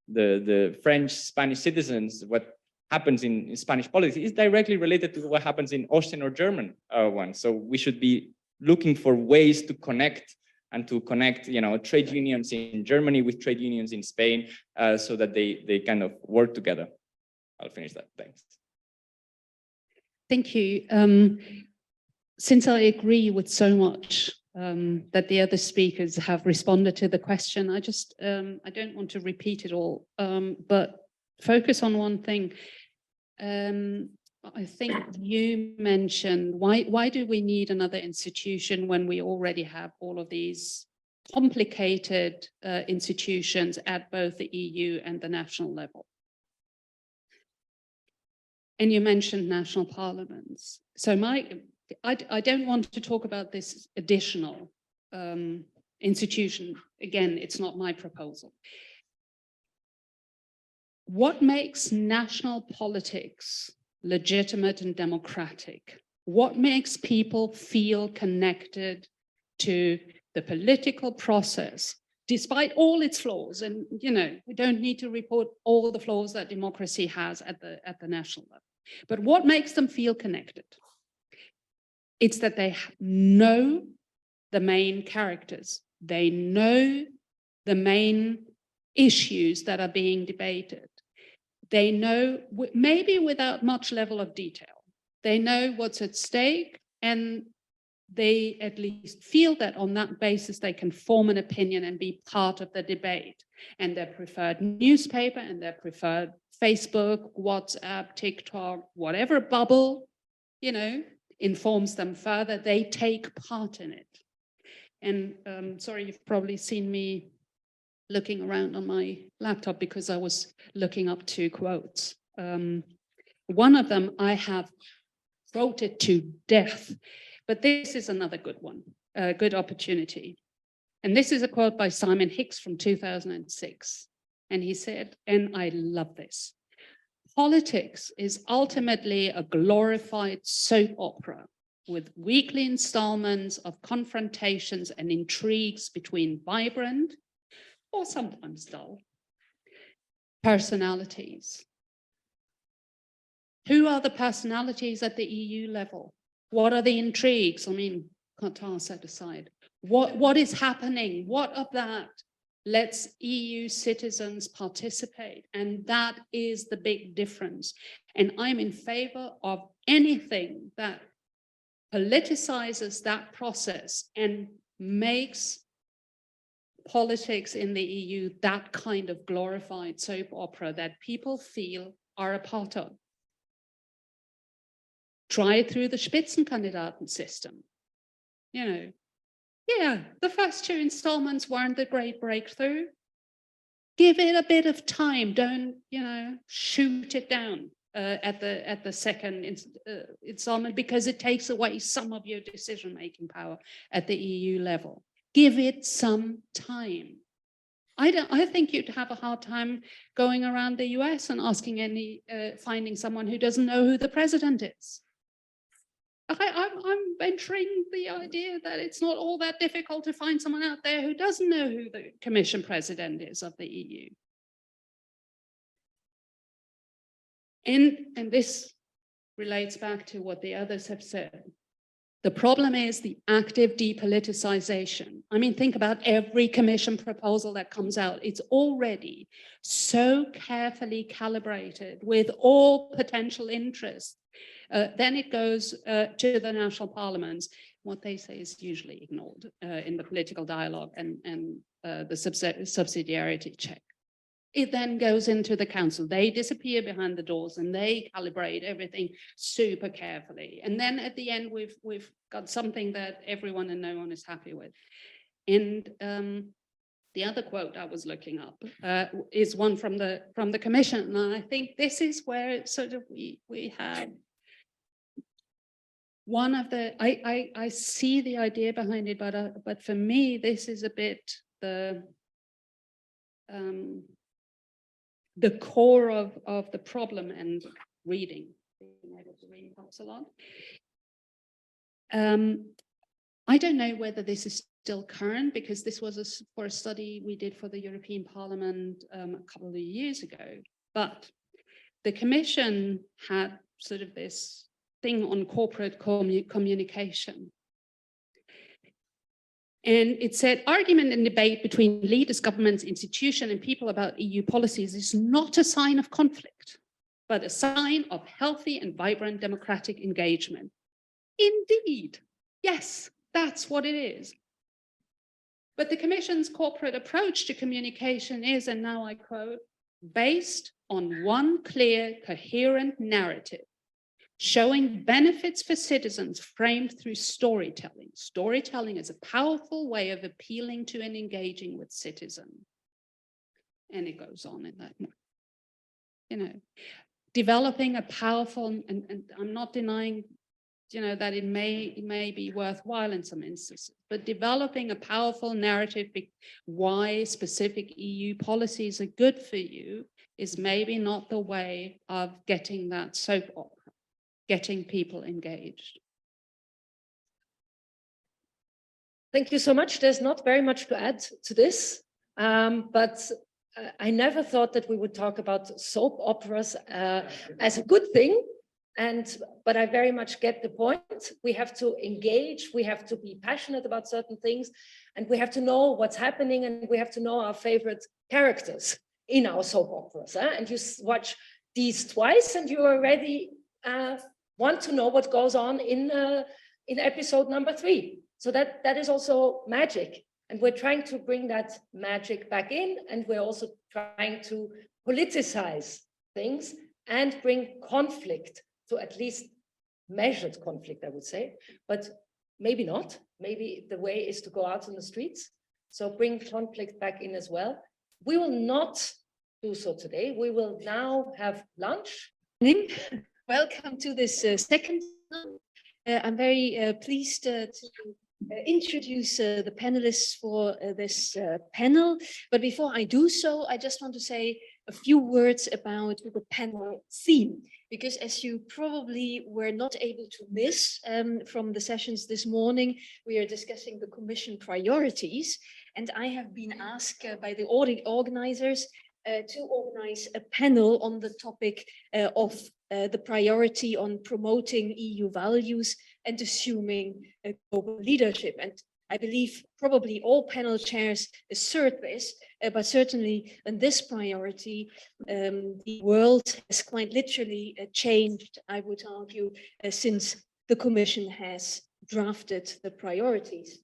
The French Spanish citizens, what happens in Spanish politics is directly related to what happens in Austrian or German ones. So we should be looking for ways to connect trade unions in Germany with trade unions in Spain, so that they kind of work together. I'll finish that. Thanks. Thank you. Since I agree with so much that the other speakers have responded to the question, I don't want to repeat it all, but focus on one thing. I think you mentioned, why do we need another institution when we already have all of these complicated institutions at both the EU and the national level? And you mentioned national parliaments. So I don't want to talk about this additional institution. Again, it's not my proposal. What makes national politics legitimate and democratic? What makes people feel connected to the political process, despite all its flaws? And we don't need to report all the flaws that democracy has at the national level. But what makes them feel connected? It's that they know the main characters. They know the main issues that are being debated. They know, maybe without much level of detail, they know what's at stake, and they at least feel that on that basis they can form an opinion and be part of the debate. And their preferred newspaper and their preferred Facebook, WhatsApp, TikTok, whatever bubble, informs them further, they take part in it. And sorry, you've probably seen me looking around on my laptop because I was looking up 2 quotes. One of them I have quoted to death, but this is another good one, a good opportunity. And this is a quote by Simon Hicks from 2006. And he said, and I love this, "Politics is ultimately a glorified soap opera with weekly installments of confrontations and intrigues between vibrant, or sometimes dull, personalities." Who are the personalities at the EU level? What are the intrigues? I mean, Qatar set aside. What is happening? What of that lets EU citizens participate? And that is the big difference. And I'm in favor of anything that politicizes that process and makes politics in the EU that kind of glorified soap opera that people feel are a part of. Try it through the Spitzenkandidaten system. Yeah, the first 2 installments weren't the great breakthrough. Give it a bit of time. Don't, shoot it down at the second installment, because it takes away some of your decision-making power at the EU level. Give it some time. I think you'd have a hard time going around the US and finding someone who doesn't know who the president is. I'm venturing the idea that it's not all that difficult to find someone out there who doesn't know who the Commission President is of the EU. And this relates back to what the others have said. The problem is the active depoliticization. I mean, think about every Commission proposal that comes out. It's already so carefully calibrated with all potential interests. Then it goes to the national parliaments. What they say is usually ignored in the political dialogue and the subsidiarity check. It then goes into the council. They disappear behind the doors and they calibrate everything super carefully. And then at the end, we've got something that everyone and no one is happy with. And The other quote I was looking up is one from the Commission, and I think this is where it's sort of we have one of the I see the idea behind it, but for me this is a bit the core of the problem. And reading, being able to read helps a lot. I don't know whether this is still current, because this was for a study we did for the European Parliament a couple of years ago, but the Commission had sort of this thing on corporate communication. And it said, argument and debate between leaders, governments, institutions, and people about EU policies is not a sign of conflict, but a sign of healthy and vibrant democratic engagement. Indeed, yes, that's what it is. But the Commission's corporate approach to communication is, and now I quote, based on one clear, coherent narrative, showing benefits for citizens framed through storytelling. Storytelling is a powerful way of appealing to and engaging with citizens. And it goes on in that way. You know, developing a powerful, and I'm not denying, you know, that it may be worthwhile in some instances, but developing a powerful narrative why specific EU policies are good for you is maybe not the way of getting that soap opera, getting people engaged. Thank you so much. There's not very much to add to this, but I never thought that we would talk about soap operas as a good thing. But I very much get the point. We have to engage, we have to be passionate about certain things, and we have to know what's happening, and we have to know our favorite characters in our soap operas. And you watch these twice and you already want to know what goes on in episode number 3. So that is also magic. And we're trying to bring that magic back in, and we're also trying to politicize things and bring conflict, to at least measured conflict, I would say, but maybe not. Maybe the way is to go out on the streets. So bring conflict back in as well. We will not do so today. We will now have lunch. Welcome to this second. I'm very pleased to introduce the panelists for this panel. But before I do so, I just want to say a few words about the panel theme, because as you probably were not able to miss from the sessions this morning, we are discussing the Commission priorities. And I have been asked by the organizers to organize a panel on the topic of the priority on promoting EU values and assuming global leadership. And I believe probably all panel chairs assert this, but certainly in this priority, the world has quite literally changed, I would argue, since the Commission has drafted the priorities.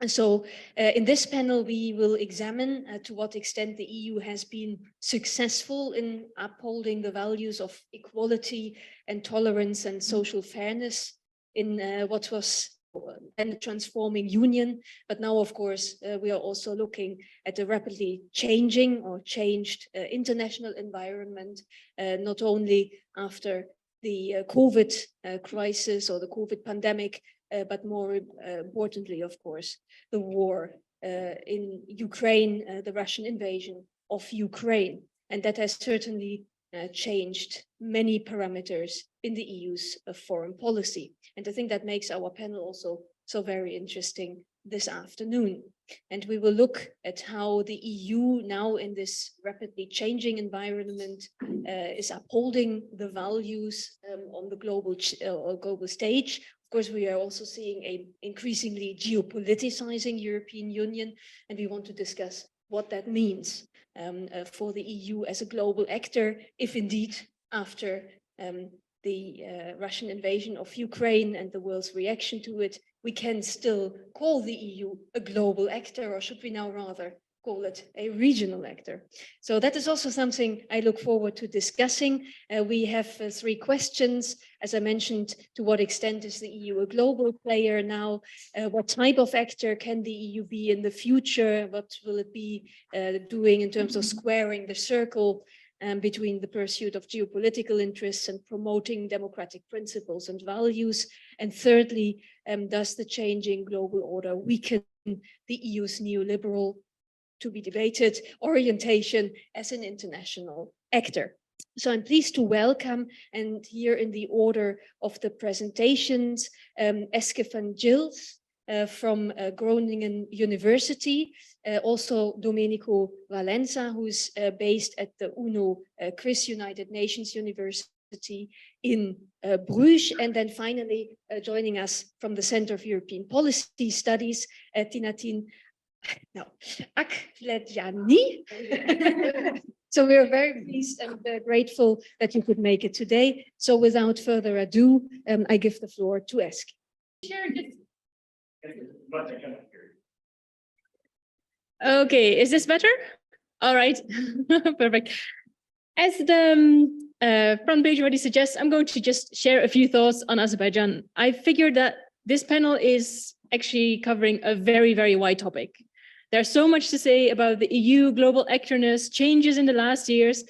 And so in this panel, we will examine to what extent the EU has been successful in upholding the values of equality and tolerance and social fairness in what was then a transforming union. But now, of course, we are also looking at a rapidly changing or changed international environment, not only after the COVID crisis or the COVID pandemic, but more importantly, of course, the war in Ukraine, the Russian invasion of Ukraine. And that has certainly changed many parameters in the EU's foreign policy. And I think that makes our panel also so very interesting this afternoon. And we will look at how the EU now in this rapidly changing environment is upholding the values on the global stage. Of course, we are also seeing an increasingly geopoliticizing European Union, and we want to discuss what that means for the EU as a global actor, if indeed after the Russian invasion of Ukraine and the world's reaction to it, we can still call the EU a global actor, or should we now rather call it a regional actor. So that is also something I look forward to discussing. We have 3 questions. As I mentioned, to what extent is the EU a global player now? What type of actor can the EU be in the future? What will it be doing in terms of squaring the circle between the pursuit of geopolitical interests and promoting democratic principles and values? And thirdly, does the changing global order weaken the EU's neoliberal, to be debated, orientation as an international actor? So I'm pleased to welcome, and here in the order of the presentations, Eske van Gils from Groningen University, also Domenico Valenza, who's based at the UNO Chris United Nations University in Bruges, and then finally joining us from the Center of European Policy Studies, Tinatin Akledjani. So we're very pleased and grateful that you could make it today. So without further ado, I give the floor to Eske. Okay, is this better? All right, perfect. As the front page already suggests, I'm going to just share a few thoughts on Azerbaijan. I figured that this panel is actually covering a very, very wide topic. There's so much to say about the EU global actorness, changes in the last years,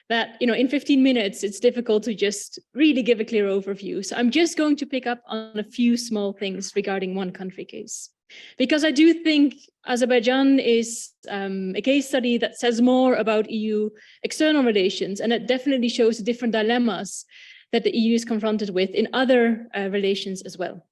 that in 15 minutes, it's difficult to just really give a clear overview. So I'm just going to pick up on a few small things regarding one country case. Because I do think Azerbaijan is a case study that says more about EU external relations, and it definitely shows the different dilemmas that the EU is confronted with in other relations as well.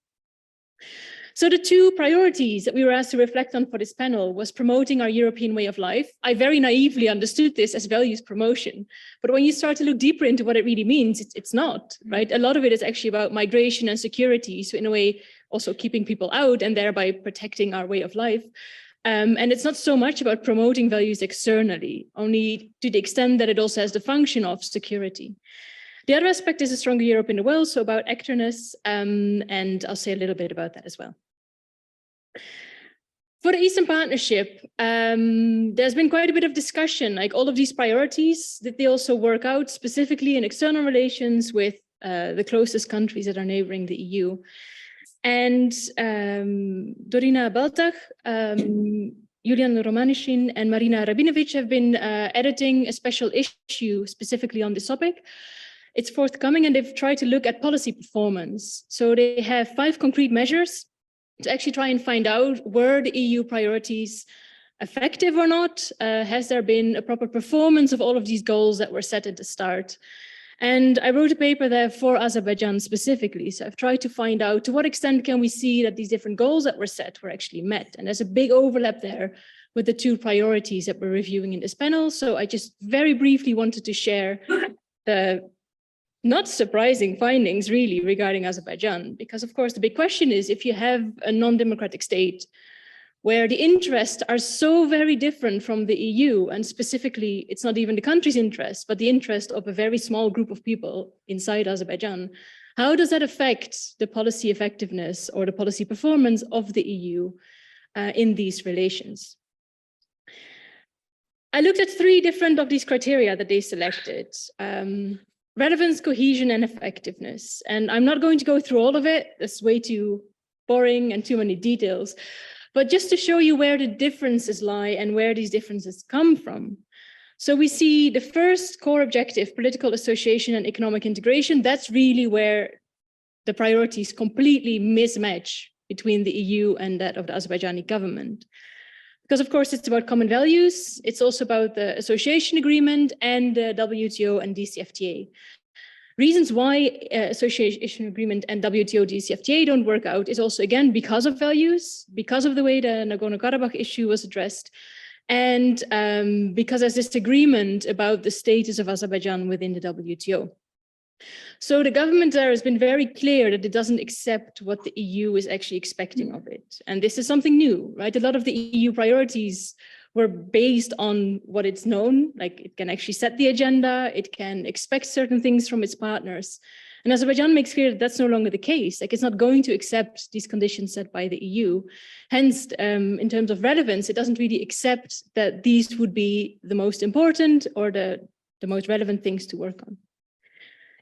So the 2 priorities that we were asked to reflect on for this panel was promoting our European way of life. I very naively understood this as values promotion, but when you start to look deeper into what it really means, it's not, right? A lot of it is actually about migration and security. So in a way, also keeping people out and thereby protecting our way of life. And it's not so much about promoting values externally, only to the extent that it also has the function of security. The other aspect is a stronger Europe in the world, so about actorness, and I'll say a little bit about that as well. For the Eastern Partnership, there's been quite a bit of discussion, like all of these priorities, that they also work out specifically in external relations with the closest countries that are neighboring the EU. And Dorina Baltag, Julian Romanishin, and Marina Rabinovic have been editing a special issue specifically on this topic. It's forthcoming, and they've tried to look at policy performance. So they have 5 concrete measures to actually try and find out, were the EU priorities effective or not? Has there been a proper performance of all of these goals that were set at the start? And I wrote a paper there for Azerbaijan specifically. So I've tried to find out to what extent can we see that these different goals that were set were actually met. And there's a big overlap there with the 2 priorities that we're reviewing in this panel. So I just very briefly wanted to share the not surprising findings really regarding Azerbaijan, because of course the big question is, if you have a non-democratic state where the interests are so very different from the EU, and specifically it's not even the country's interest, but the interest of a very small group of people inside Azerbaijan, how does that affect the policy effectiveness or the policy performance of the EU in these relations? I looked at 3 different of these criteria that they selected. Relevance, cohesion, and effectiveness. And I'm not going to go through all of it. That's way too boring and too many details. But just to show you where the differences lie and where these differences come from. So we see the first core objective, political association and economic integration. That's really where the priorities completely mismatch between the EU and that of the Azerbaijani government. Because of course it's about common values, it's also about the association agreement and the WTO and DCFTA. Reasons why association agreement and WTO DCFTA don't work out is also again because of values, because of the way the Nagorno-Karabakh issue was addressed, and because there's this agreement about the status of Azerbaijan within the WTO. So the government there has been very clear that it doesn't accept what the EU is actually expecting of it. And this is something new, right? A lot of the EU priorities were based on what it's known, like it can actually set the agenda, it can expect certain things from its partners. And Azerbaijan makes clear that that's no longer the case. Like, it's not going to accept these conditions set by the EU. Hence, in terms of relevance, it doesn't really accept that these would be the most important or the most relevant things to work on.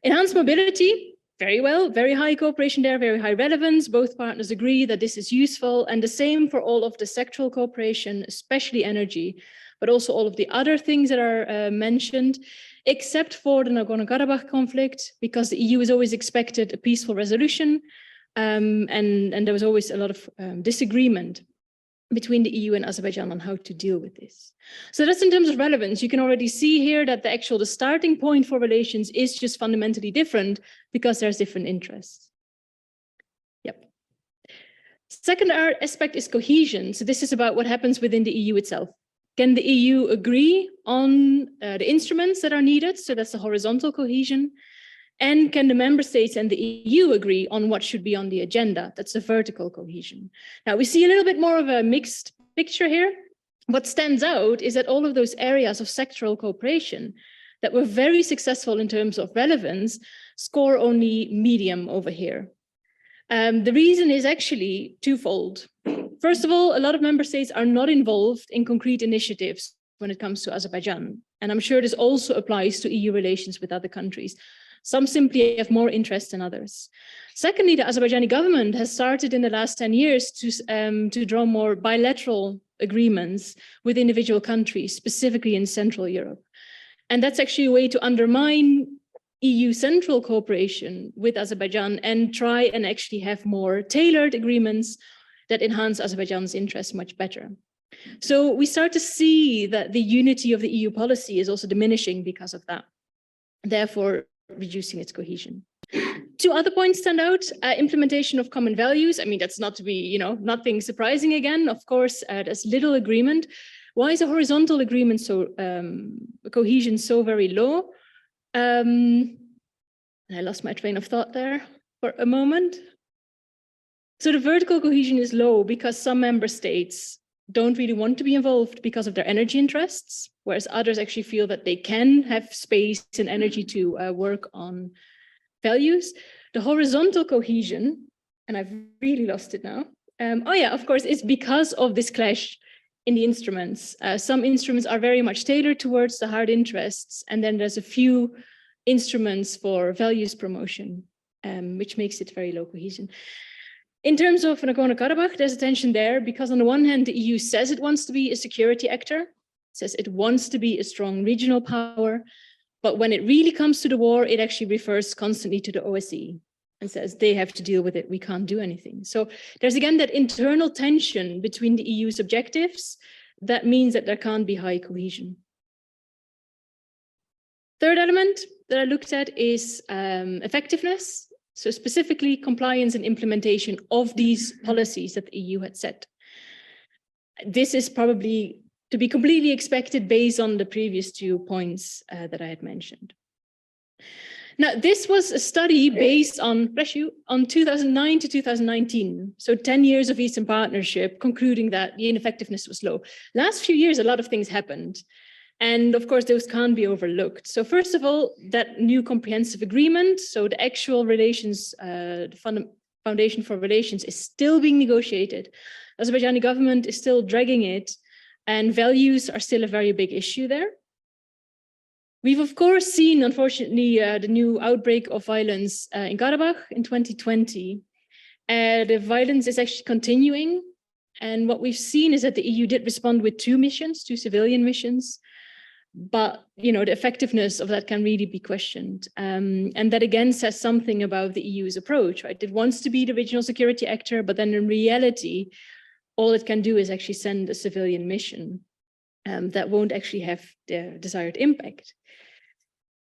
Enhanced mobility, very well, very high cooperation there, very high relevance. Both partners agree that this is useful, and the same for all of the sectoral cooperation, especially energy, but also all of the other things that are mentioned, except for the Nagorno-Karabakh conflict, because the EU has always expected a peaceful resolution, and there was always a lot of disagreement between the EU and Azerbaijan on how to deal with this. So that's in terms of relevance. You can already see here that the starting point for relations is just fundamentally different because there's different interests. Yep. Second aspect is cohesion. So this is about what happens within the EU itself. Can the EU agree on the instruments that are needed? So that's the horizontal cohesion. And can the member states and the EU agree on what should be on the agenda? That's the vertical cohesion. Now, we see a little bit more of a mixed picture here. What stands out is that all of those areas of sectoral cooperation that were very successful in terms of relevance score only medium over here. The reason is actually twofold. First of all, a lot of member states are not involved in concrete initiatives when it comes to Azerbaijan. And I'm sure this also applies to EU relations with other countries. Some simply have more interest than others. Secondly, the Azerbaijani government has started in the last 10 years to draw more bilateral agreements with individual countries, specifically in Central Europe. And that's actually a way to undermine EU central cooperation with Azerbaijan and try and actually have more tailored agreements that enhance Azerbaijan's interests much better. So we start to see that the unity of the EU policy is also diminishing because of that. Therefore, reducing its cohesion. Two other points stand out: implementation of common values. I mean, that's not to be, nothing surprising again. Of course, there's little agreement. Why is a horizontal agreement so cohesion so very low? I lost my train of thought there for a moment. So the vertical cohesion is low because some member states don't really want to be involved because of their energy interests, whereas others actually feel that they can have space and energy to work on values. The horizontal cohesion, and I've really lost it now. Of course, it's because of this clash in the instruments. Some instruments are very much tailored towards the hard interests, and then there's a few instruments for values promotion, which makes it very low cohesion. In terms of Nagorno-Karabakh, there's a tension there because on the one hand, the EU says it wants to be a security actor, says it wants to be a strong regional power, but when it really comes to the war, it actually refers constantly to the OSCE and says they have to deal with it, we can't do anything. So there's again that internal tension between the EU's objectives that means that there can't be high cohesion. Third element that I looked at is effectiveness. So specifically compliance and implementation of these policies that the EU had set. This is probably to be completely expected based on the previous 2 points that I had mentioned. Now, this was a study based on 2009 to 2019. So 10 years of Eastern Partnership, concluding that the ineffectiveness was low. Last few years, a lot of things happened. And of course, those can't be overlooked. So first of all, that new comprehensive agreement, so the actual relations, the foundation for relations is still being negotiated. The Azerbaijani government is still dragging it, and values are still a very big issue there. We've of course seen, unfortunately, the new outbreak of violence in Karabakh in 2020. The violence is actually continuing. And what we've seen is that the EU did respond with 2 missions, 2 civilian missions. But the effectiveness of that can really be questioned. And that again says something about the EU's approach, right? It wants to be the regional security actor, but then in reality, all it can do is actually send a civilian mission that won't actually have the desired impact.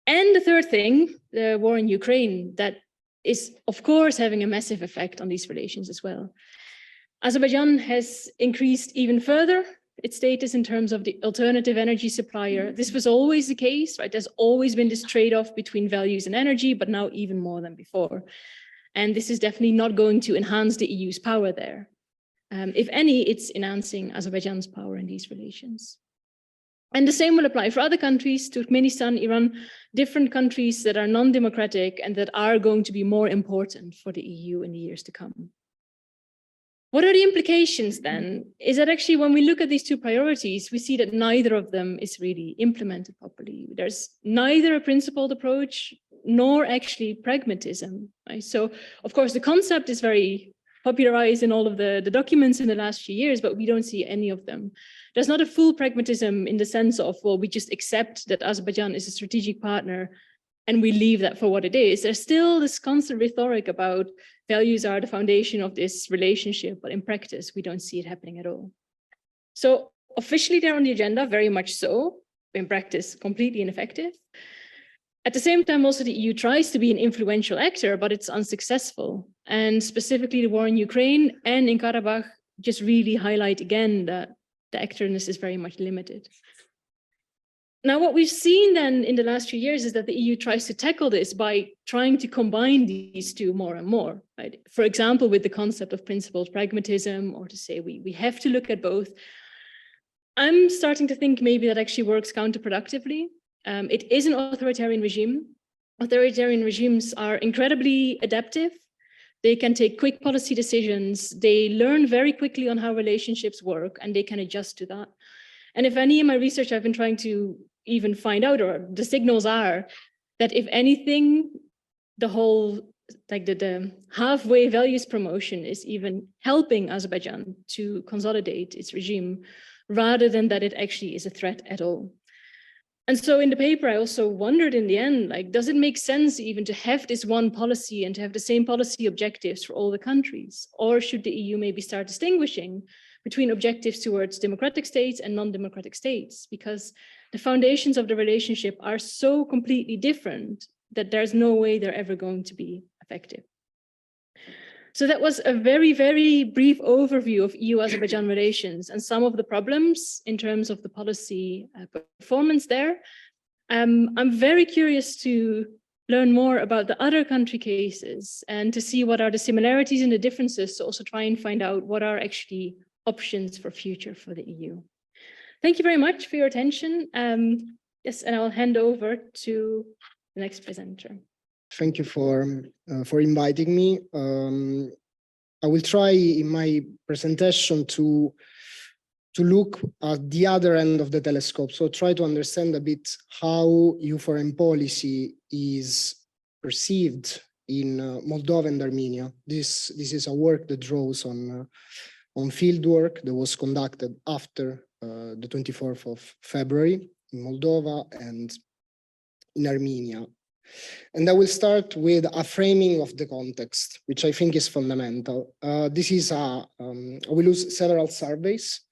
And the third thing, the war in Ukraine, that is of course having a massive effect on these relations as well. Azerbaijan has increased even further its status in terms of the alternative energy supplier. This was always the case, right? There's always been this trade-off between values and energy, but now even more than before. And this is definitely not going to enhance the EU's power there. If any, it's enhancing Azerbaijan's power in these relations. And the same will apply for other countries, Turkmenistan, Iran, different countries that are non-democratic and that are going to be more important for the EU in the years to come. What are the implications then? Is that actually when we look at these two priorities, we see that neither of them is really implemented properly. There's neither a principled approach nor actually pragmatism. Right? So, of course, the concept is very popularized in all of the documents in the last few years, but we don't see any of them. There's not a full pragmatism in the sense of, well, we just accept that Azerbaijan is a strategic partner and we leave that for what it is. There's still this constant rhetoric about values are the foundation of this relationship, but in practice, we don't see it happening at all. So officially they're on the agenda, very much so. In practice, completely ineffective. At the same time, also the EU tries to be an influential actor, but it's unsuccessful. And specifically the war in Ukraine and in Karabakh just really highlight again that the actorness is very much limited. Now, what we've seen then in the last few years is that the EU tries to tackle this by trying to combine these two more and more, right? For example, with the concept of principled pragmatism, or to say we have to look at both. I'm starting to think maybe that actually works counterproductively. It is an authoritarian regime. Authoritarian regimes are incredibly adaptive. They can take quick policy decisions. They learn very quickly on how relationships work, and they can adjust to that. And if any, in my research, I've been trying to even find out, or the signals are that if anything, the whole, like the halfway values promotion is even helping Azerbaijan to consolidate its regime, rather than that it actually is a threat at all. And so in the paper, I also wondered in the end, like, does it make sense even to have this one policy and to have the same policy objectives for all the countries? Or should the EU maybe start distinguishing between objectives towards democratic states and non-democratic states? Because the foundations of the relationship are so completely different that there's no way they're ever going to be effective. So that was a very, very brief overview of EU-Azerbaijan relations and some of the problems in terms of the policy performance there. I'm very curious to learn more about the other country cases and to see what are the similarities and the differences, to also try and find out what are actually options for future for the EU. Thank you very much for your attention. Yes, and I'll hand over to the next presenter. Thank you for inviting me. I will try in my presentation to look at the other end of the telescope. So try to understand a bit how EU foreign policy is perceived in Moldova and Armenia. This is a work that draws on field work that was conducted after the 24th of February in Moldova and in Armenia. And I will start with a framing of the context, which I think is fundamental. This is I will use several surveys,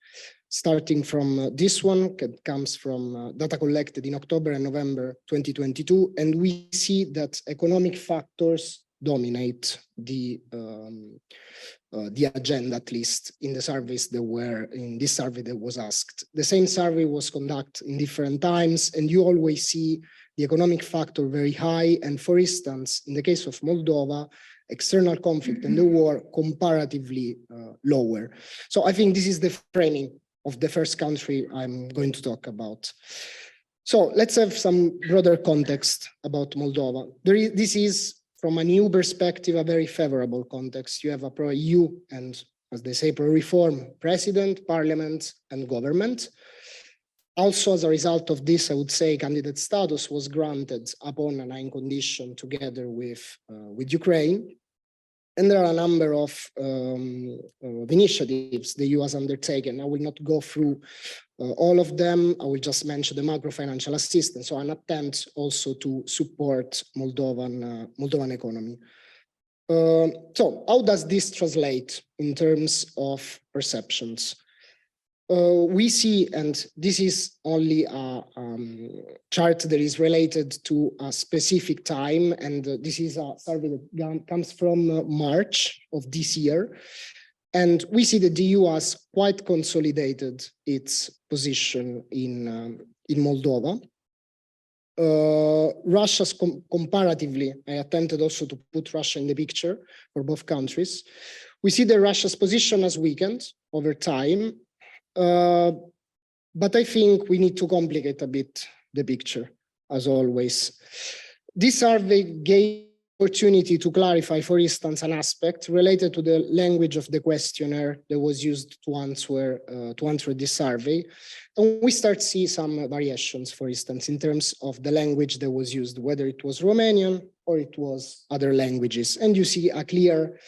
starting from this one that comes from data collected in October and November 2022. And we see that economic factors dominate the agenda, at least in the surveys that were in this survey that was asked. The same survey was conducted in different times, and you always see the economic factor very high. And for instance, in the case of Moldova, external conflict and the war comparatively lower. So I think this is the framing of the first country I'm going to talk about. So let's have some broader context about Moldova. This is, from a new perspective, a very favorable context. You have a pro-EU and, as they say, pro-reform president, parliament, and government. Also, as a result of this, I would say candidate status was granted upon a 9 condition together with Ukraine. And there are a number of initiatives the EU has undertaken. I will not go through all of them. I will just mention the macro-financial assistance, so an attempt also to support Moldovan economy. So how does this translate in terms of perceptions? We see, and this is only a chart that is related to a specific time, and this is a survey that comes from March of this year. And we see that the EU has quite consolidated its position in Moldova. Russia's comparatively, I attempted also to put Russia in the picture for both countries. We see that Russia's position has weakened over time. but I think we need to complicate a bit the picture, as always. This survey gave opportunity to clarify, for instance, an aspect related to the language of the questionnaire that was used to answer this survey. And we start to see some variations, for instance, in terms of the language that was used, whether it was Romanian or it was other languages. And you see a clear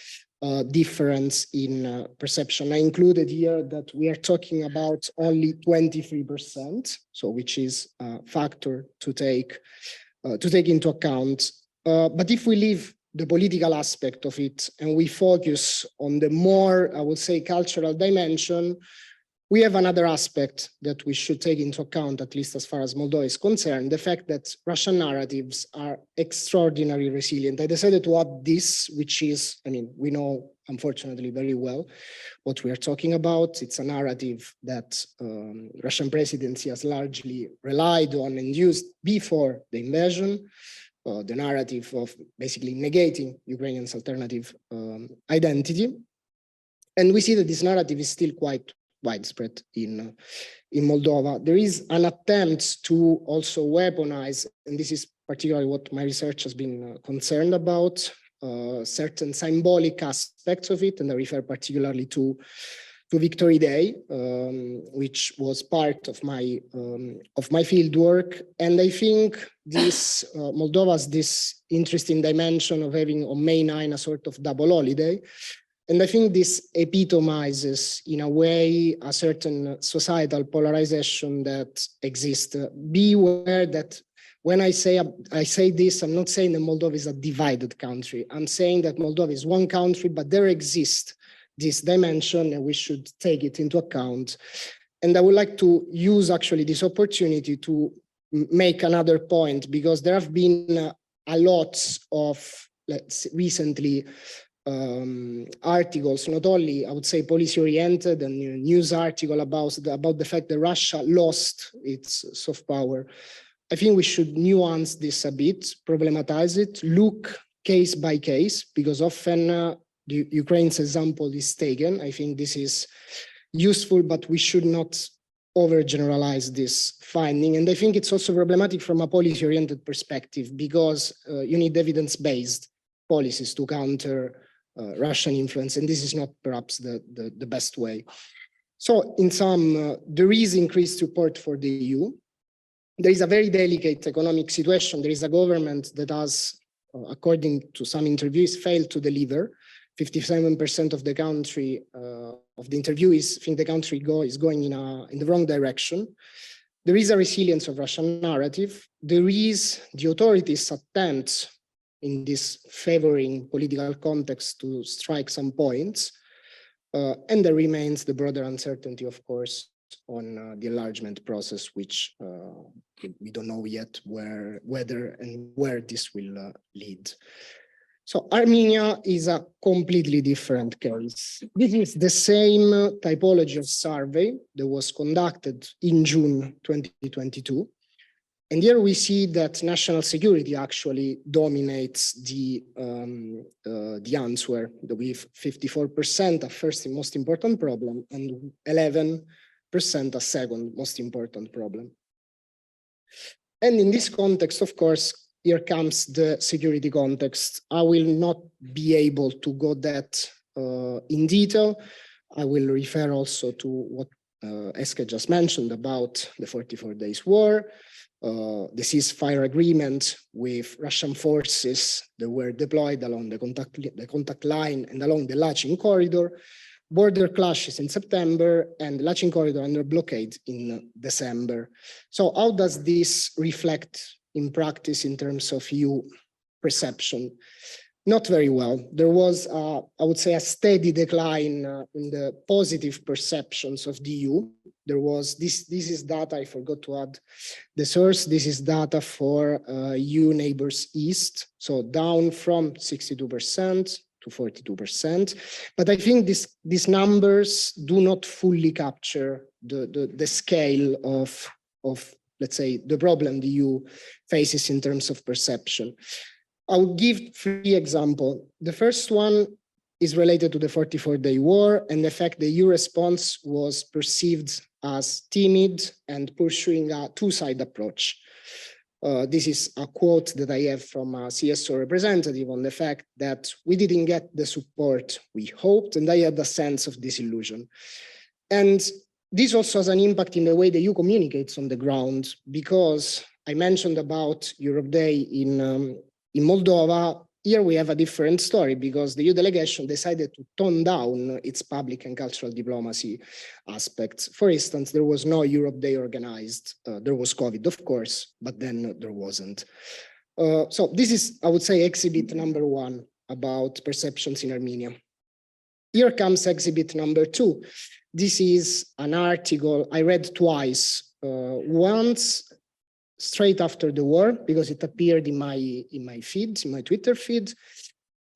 difference in perception. I included here that we are talking about only 23%, so which is a factor to take into account. But if we leave the political aspect of it and we focus on the more, I would say, cultural dimension, we have another aspect that we should take into account, at least as far as Moldova is concerned, the fact that Russian narratives are extraordinarily resilient. I decided to add this, which is, I mean, we know, unfortunately, very well what we are talking about. It's a narrative that Russian presidency has largely relied on and used before the invasion. The narrative of basically negating Ukrainians' alternative identity. And we see that this narrative is still quite widespread in Moldova. There is an attempt to also weaponize, and this is particularly what my research has been concerned about, certain symbolic aspects of it, and I refer particularly to Victory Day, which was part of my field work. And I think this Moldova's this interesting dimension of having on May 9 a sort of double holiday. And I think this epitomizes, in a way, a certain societal polarization that exists. Be aware that when I say this, I'm not saying that Moldova is a divided country. I'm saying that Moldova is one country, but there exists this dimension and we should take it into account. And I would like to use actually this opportunity to make another point, because there have been a lot of, recently, articles, not only, I would say, policy-oriented and news article about the fact that Russia lost its soft power. I think we should nuance this a bit, problematize it, look case by case, because often the Ukraine's example is taken. I think this is useful, but we should not overgeneralize this finding. And I think it's also problematic from a policy-oriented perspective, because you need evidence-based policies to counter Russian influence, and this is not perhaps the best way. So in sum, there is increased support for the EU. There is a very delicate economic situation. There is a government that has, according to some interviews, failed to deliver. 57% of the country, of the interviewees think the country is going in the wrong direction. There is a resilience of Russian narrative. There is the authorities' attempt in this favoring political context to strike some points. And there remains the broader uncertainty, of course, on the enlargement process, which we don't know yet whether and where this will lead. So Armenia is a completely different case. This is the same typology of survey that was conducted in June 2022. And here we see that national security actually dominates the answer, with 54% a first and most important problem and 11% a second most important problem. And in this context, of course, here comes the security context. I will not be able to go that in detail. I will refer also to what Eske just mentioned about the 44 days war, the ceasefire agreement with Russian forces that were deployed along the contact line and along the Lachin corridor, border clashes in September, and the Lachin corridor under blockade in December. So how does this reflect in practice in terms of EU perception? Not very well. There was, I would say, a steady decline in the positive perceptions of the EU. There was, this is data, I forgot to add the source, this is data for EU neighbors east, so down from 62% to 42%. But I think these numbers do not fully capture the scale of, let's say, the problem the EU faces in terms of perception. I will give 3 examples. The first one is related to the 44-day war and the fact the EU response was perceived as timid and pursuing a two-side approach. This is a quote that I have from a CSO representative on the fact that we didn't get the support we hoped, and I had a sense of disillusion. And this also has an impact in the way the EU communicates on the ground, because I mentioned about Europe Day in Moldova. Here we have a different story, because the EU delegation decided to tone down its public and cultural diplomacy aspects. For instance, there was no Europe Day organized. There was COVID, of course, but then there wasn't. So this is, I would say, exhibit number 1 about perceptions in Armenia. Here comes exhibit number 2. This is an article I read twice, once straight after the war, because it appeared in my feed, in my Twitter feed,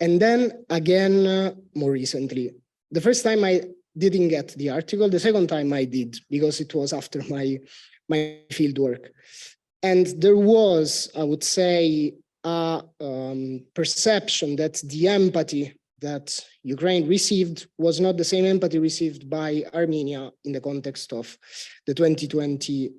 and then again more recently. The first time I didn't get the article, the second time I did, because it was after my field work. And there was, I would say, a perception that the empathy that Ukraine received was not the same empathy received by Armenia in the context of the 2020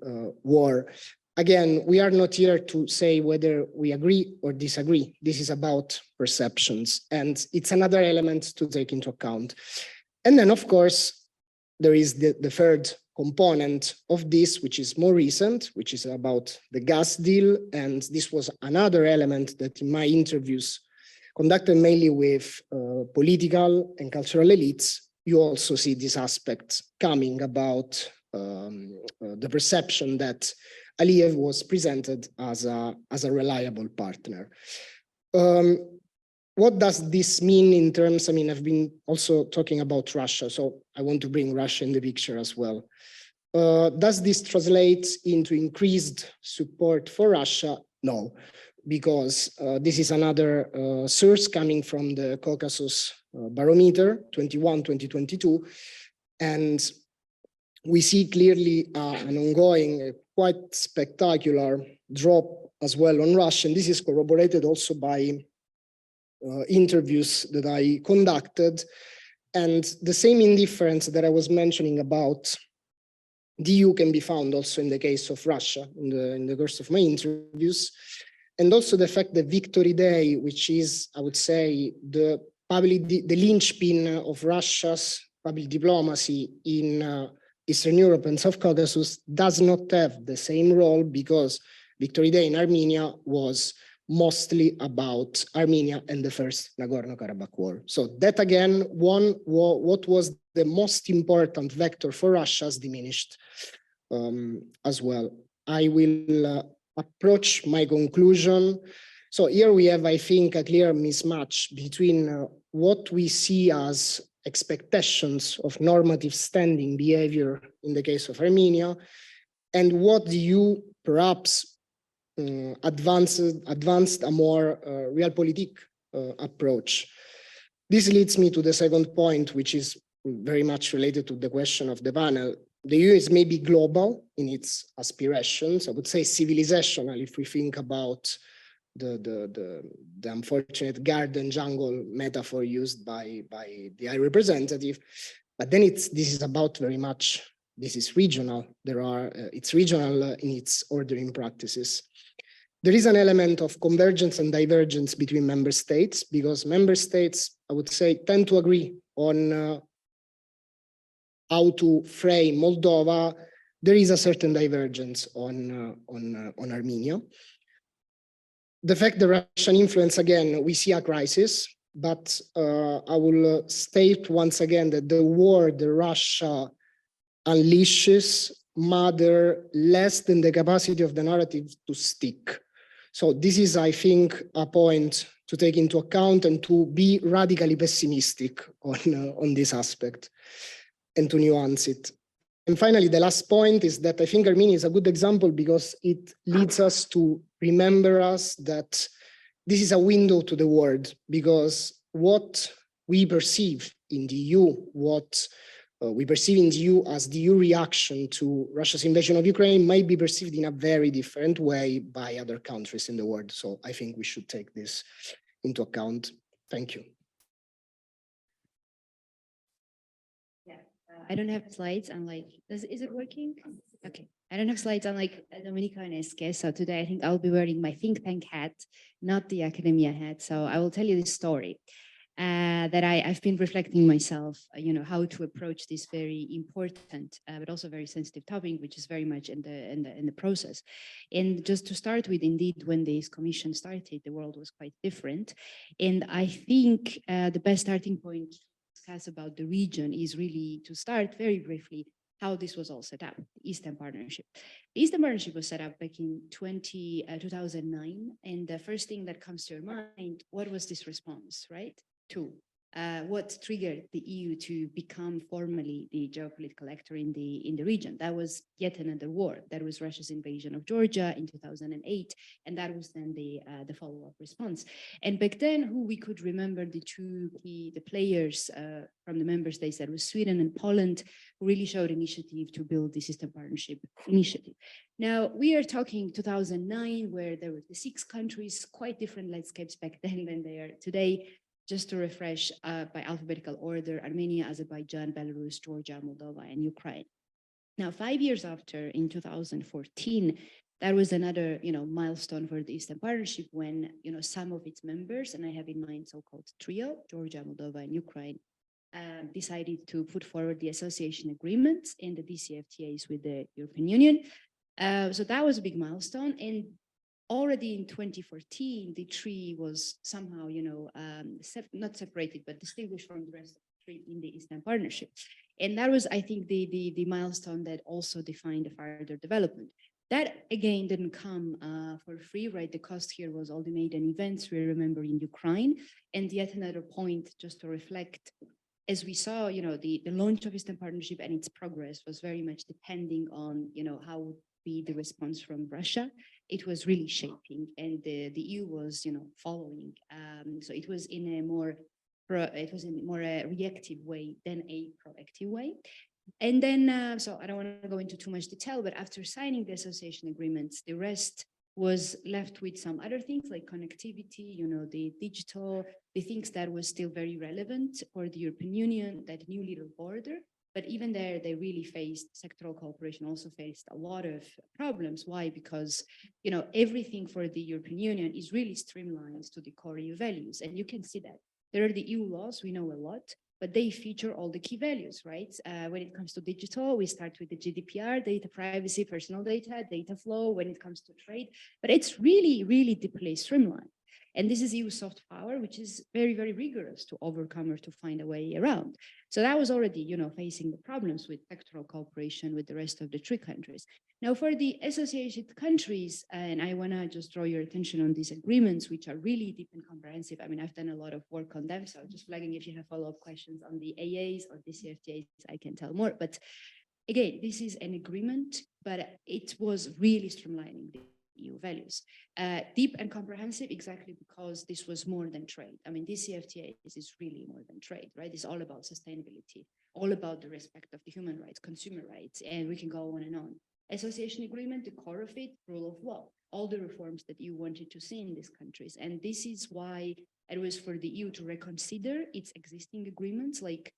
war. Again, we are not here to say whether we agree or disagree. This is about perceptions, and it's another element to take into account. And then, of course, there is the third component of this, which is more recent, which is about the gas deal. And this was another element that in my interviews conducted mainly with political and cultural elites, you also see this aspect coming about the perception that Aliyev was presented as a reliable partner. What does this mean in terms, I mean, I've been also talking about Russia, so I want to bring Russia in the picture as well. Does this translate into increased support for Russia? No, because this is another source coming from the Caucasus Barometer 2022, and we see clearly an ongoing, quite spectacular drop as well on Russia, and this is corroborated also by interviews that I conducted, and the same indifference that I was mentioning about the EU can be found also in the case of Russia in the course of my interviews, and also the fact that Victory Day, which is, I would say, the linchpin of Russia's public diplomacy in Eastern Europe and South Caucasus, does not have the same role, because Victory Day in Armenia was mostly about Armenia and the first Nagorno-Karabakh war. So that again, what was the most important vector for Russia has diminished as well. I will approach my conclusion. So here we have, I think, a clear mismatch between what we see as expectations of normative standing behavior in the case of Armenia, and what the EU perhaps advanced a more realpolitik approach. This leads me to the second point, which is very much related to the question of the panel. The EU is maybe global in its aspirations, I would say civilizational, if we think about the unfortunate garden jungle metaphor used by the High Representative, but then this is about very much, this is regional. It's regional in its ordering practices. There is an element of convergence and divergence between member states, because member states, I would say, tend to agree on how to frame Moldova. There is a certain divergence on Armenia. The fact the Russian influence, again, we see a crisis, but I will state once again that the war that Russia unleashes matter less than the capacity of the narrative to stick. So this is, I think, a point to take into account and to be radically pessimistic on this aspect and to nuance it. And finally, the last point is that I think Armenia is a good example because it leads us to remember us that this is a window to the world, because what we perceive in the EU, what we perceive in the EU as the EU reaction to Russia's invasion of Ukraine might be perceived in a very different way by other countries in the world. So I think we should take this into account. Thank you. Yeah, I don't have slides. I'm like, is it working? Okay. I don't have slides. I'm like Dominica and Eske. So today I think I'll be wearing my think tank hat, not the academia hat. So I will tell you this story that I've been reflecting myself, how to approach this very important, but also very sensitive topic, which is very much in the process. And just to start with, indeed, when this commission started, the world was quite different. And I think the best starting point to discuss about the region is really to start very briefly how this was all set up, the Eastern Partnership. The Eastern Partnership was set up back in 2009. And the first thing that comes to your mind, what was this response, right? To what triggered the EU to become formally the geopolitical actor in the region. That was yet another war. That was Russia's invasion of Georgia in 2008, and that was then the follow-up response. And back then, who we could remember the players from the member states, that was Sweden and Poland, who really showed initiative to build the Eastern Partnership initiative. Now, we are talking 2009, where there were the 6 countries, quite different landscapes back then than they are today. Just to refresh, by alphabetical order: Armenia, Azerbaijan, Belarus, Georgia, Moldova, and Ukraine. Now, 5 years after, in 2014, that was another, milestone for the Eastern Partnership when, some of its members, and I have in mind so-called trio, Georgia, Moldova, and Ukraine, decided to put forward the association agreements and the DCFTAs with the European Union. So that was a big milestone. And already in 2014, the tree was somehow, not separated, but distinguished from the rest of the tree in the Eastern Partnership. And that was, I think, the milestone that also defined the further development. That, again, didn't come for free, right? The cost here was all the Maidan events, we remember, in Ukraine. And yet another point, just to reflect, as we saw, the launch of Eastern Partnership and its progress was very much depending on, how would be the response from Russia. It was really shaping, and the EU was, following. So it was in a more reactive way than a proactive way. And then, so I don't want to go into too much detail, but after signing the association agreements, the rest was left with some other things like connectivity, the digital, the things that was still very relevant for the European Union, that new little border. But even there, they really faced, sectoral cooperation also faced a lot of problems. Why? Because, everything for the European Union is really streamlined to the core EU values. And you can see that. There are the EU laws, we know a lot, but they feature all the key values, right? When it comes to digital, we start with the GDPR, data privacy, personal data, data flow, when it comes to trade, but it's really, really deeply streamlined. And this is EU soft power, which is very, very rigorous to overcome or to find a way around. So that was already, facing the problems with sectoral cooperation with the rest of the 3 countries. Now, for the associated countries, and I want to just draw your attention on these agreements, which are really deep and comprehensive. I mean, I've done a lot of work on them, so just flagging if you have follow-up questions on the AAs or the CFTAs, I can tell more. But again, this is an agreement, but it was really streamlining the EU values. Deep and comprehensive, exactly because this was more than trade. I mean, DCFTA is really more than trade, right? It's all about sustainability, all about the respect of the human rights, consumer rights, and we can go on and on. Association agreement, the core of it, rule of law, all the reforms that you wanted to see in these countries. And this is why it was for the EU to reconsider its existing agreements, like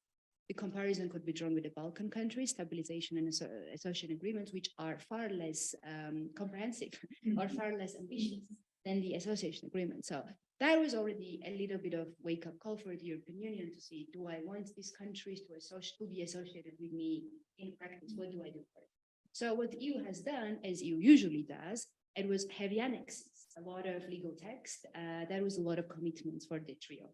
the comparison could be drawn with the Balkan countries, stabilization and association agreements, which are far less comprehensive or far less ambitious than the association agreement. So that was already a little bit of wake-up call for the European Union to see, do I want these countries to be associated with me in practice? What do I do for it? So what the EU has done, as EU usually does, it was heavy annexes, a lot of legal text. There was a lot of commitments for the trio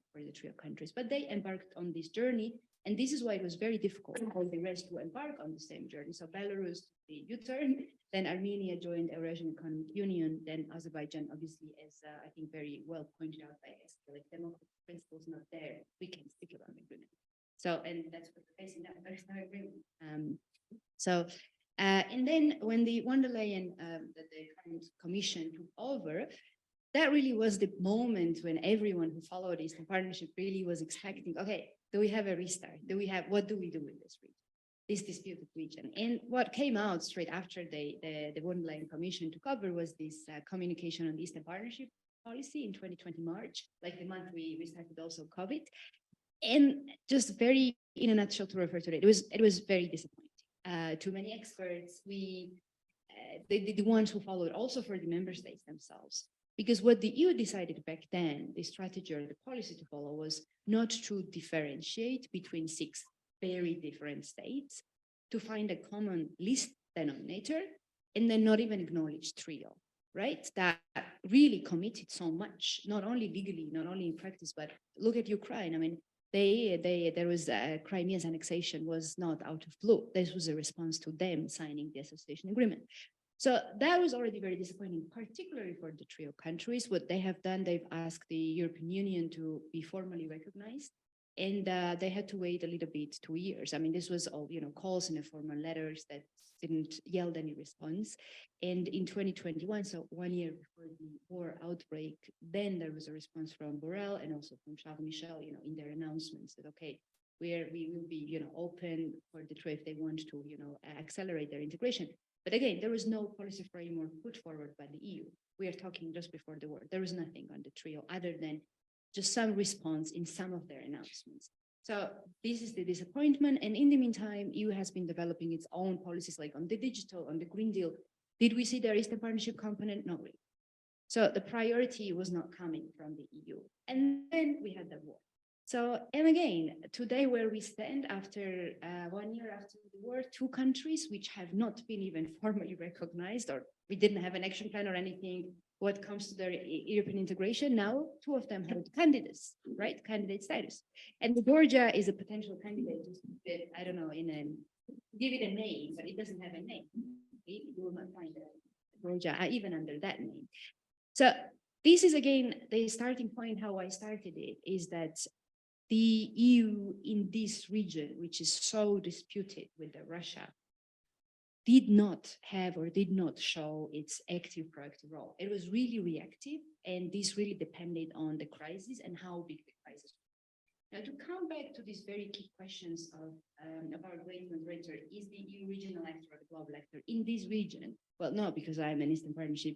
countries, but they embarked on this journey. And this is why it was very difficult for the rest to embark on the same journey. So Belarus took the U-turn, then Armenia joined the Eurasian Economic Union, then Azerbaijan, obviously, as I think very well pointed out by Esther, like democratic principles not there, we can stick around the agreement. So, and that's what we're facing now, there's no agreement. And then when the von der Leyen, the current commission took over, that really was the moment when everyone who followed Eastern Partnership really was expecting, okay, do we have a restart? What do we do with this region, this disputed region? And what came out straight after the von der Leyen Commission took over was this communication on the Eastern Partnership policy in 2020 March, like the month we restarted also COVID. And just very in a nutshell to refer to it, it was very disappointing. Too many experts, the ones who followed also for the member states themselves. Because what the EU decided back then, the strategy or the policy to follow was not to differentiate between 6 very different states, to find a common least denominator, and then not even acknowledge trio, right? That really committed so much, not only legally, not only in practice, but look at Ukraine. I mean, there was Crimea's annexation was not out of blue. This was a response to them signing the association agreement. So that was already very disappointing, particularly for the trio countries. What they have done, they've asked the European Union to be formally recognized, and they had to wait a little bit, 2 years. I mean, this was all, calls in the formal letters that didn't yield any response. And in 2021, so 1 year before the war outbreak, then there was a response from Borrell and also from Charles Michel, in their announcements that, okay, we will be, open for the trio if they want to, accelerate their integration. But again, there was no policy framework put forward by the EU. We are talking just before the war. There was nothing on the trio other than just some response in some of their announcements. So this is the disappointment. And in the meantime, EU has been developing its own policies, like on the digital, on the Green Deal. Did we see there is the partnership component? No, really. So the priority was not coming from the EU. And then we had the war. So, and again, today where we stand after 1 year after the war, 2 countries which have not been even formally recognized, or we didn't have an action plan or anything, what comes to their European integration, now 2 of them have candidates, right? Candidate status. And Georgia is a potential candidate, I don't know, give it a name, but it doesn't have a name. You will not find Georgia even under that name. So this is again, the starting point, how I started it, is that the EU in this region, which is so disputed with Russia, did not have or did not show its active proactive role. It was really reactive, and this really depended on the crisis and how big the crisis was. Now, to come back to these very key questions of about greater and greater, is the EU regional actor or the global actor in this region? Well, no, because I'm an Eastern Partnership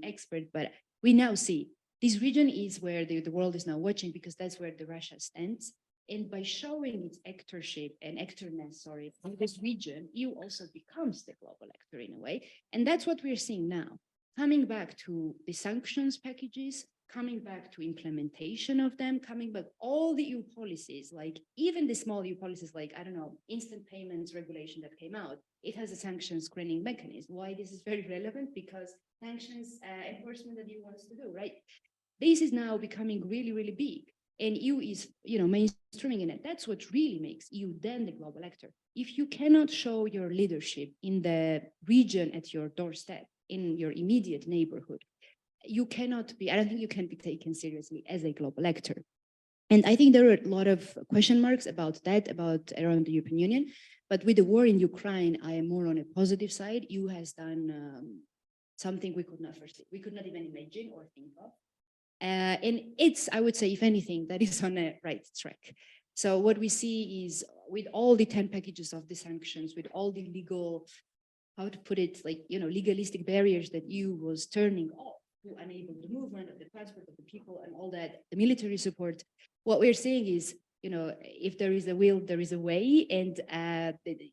expert, but we now see this region is where the world is now watching, because that's where the Russia stands. And by showing its actorship and actorness, in this region, EU also becomes the global actor in a way. And that's what we're seeing now. Coming back to the sanctions packages, coming back to implementation of them, coming back all the EU policies, like even the small EU policies, like, I don't know, instant payments regulation that came out, it has a sanction screening mechanism. Why this is very relevant? Because sanctions enforcement that EU wants to do, right? This is now becoming really, really big. And EU is, mainstreaming in it. That's what really makes EU then the global actor. If you cannot show your leadership in the region at your doorstep, in your immediate neighborhood, you cannot be, I don't think you can be taken seriously as a global actor. And I think there are a lot of question marks about that, around the European Union. But with the war in Ukraine, I am more on a positive side. EU has done something we could not foresee. We could not even imagine or think of. And it's, I would say, if anything, that is on a right track. So what we see is with all the 10 packages of the sanctions, with all the legal, how to put it, like, legalistic barriers that EU was turning off to enable the movement of the transport of the people and all that, the military support, what we're seeing is, if there is a will, there is a way. And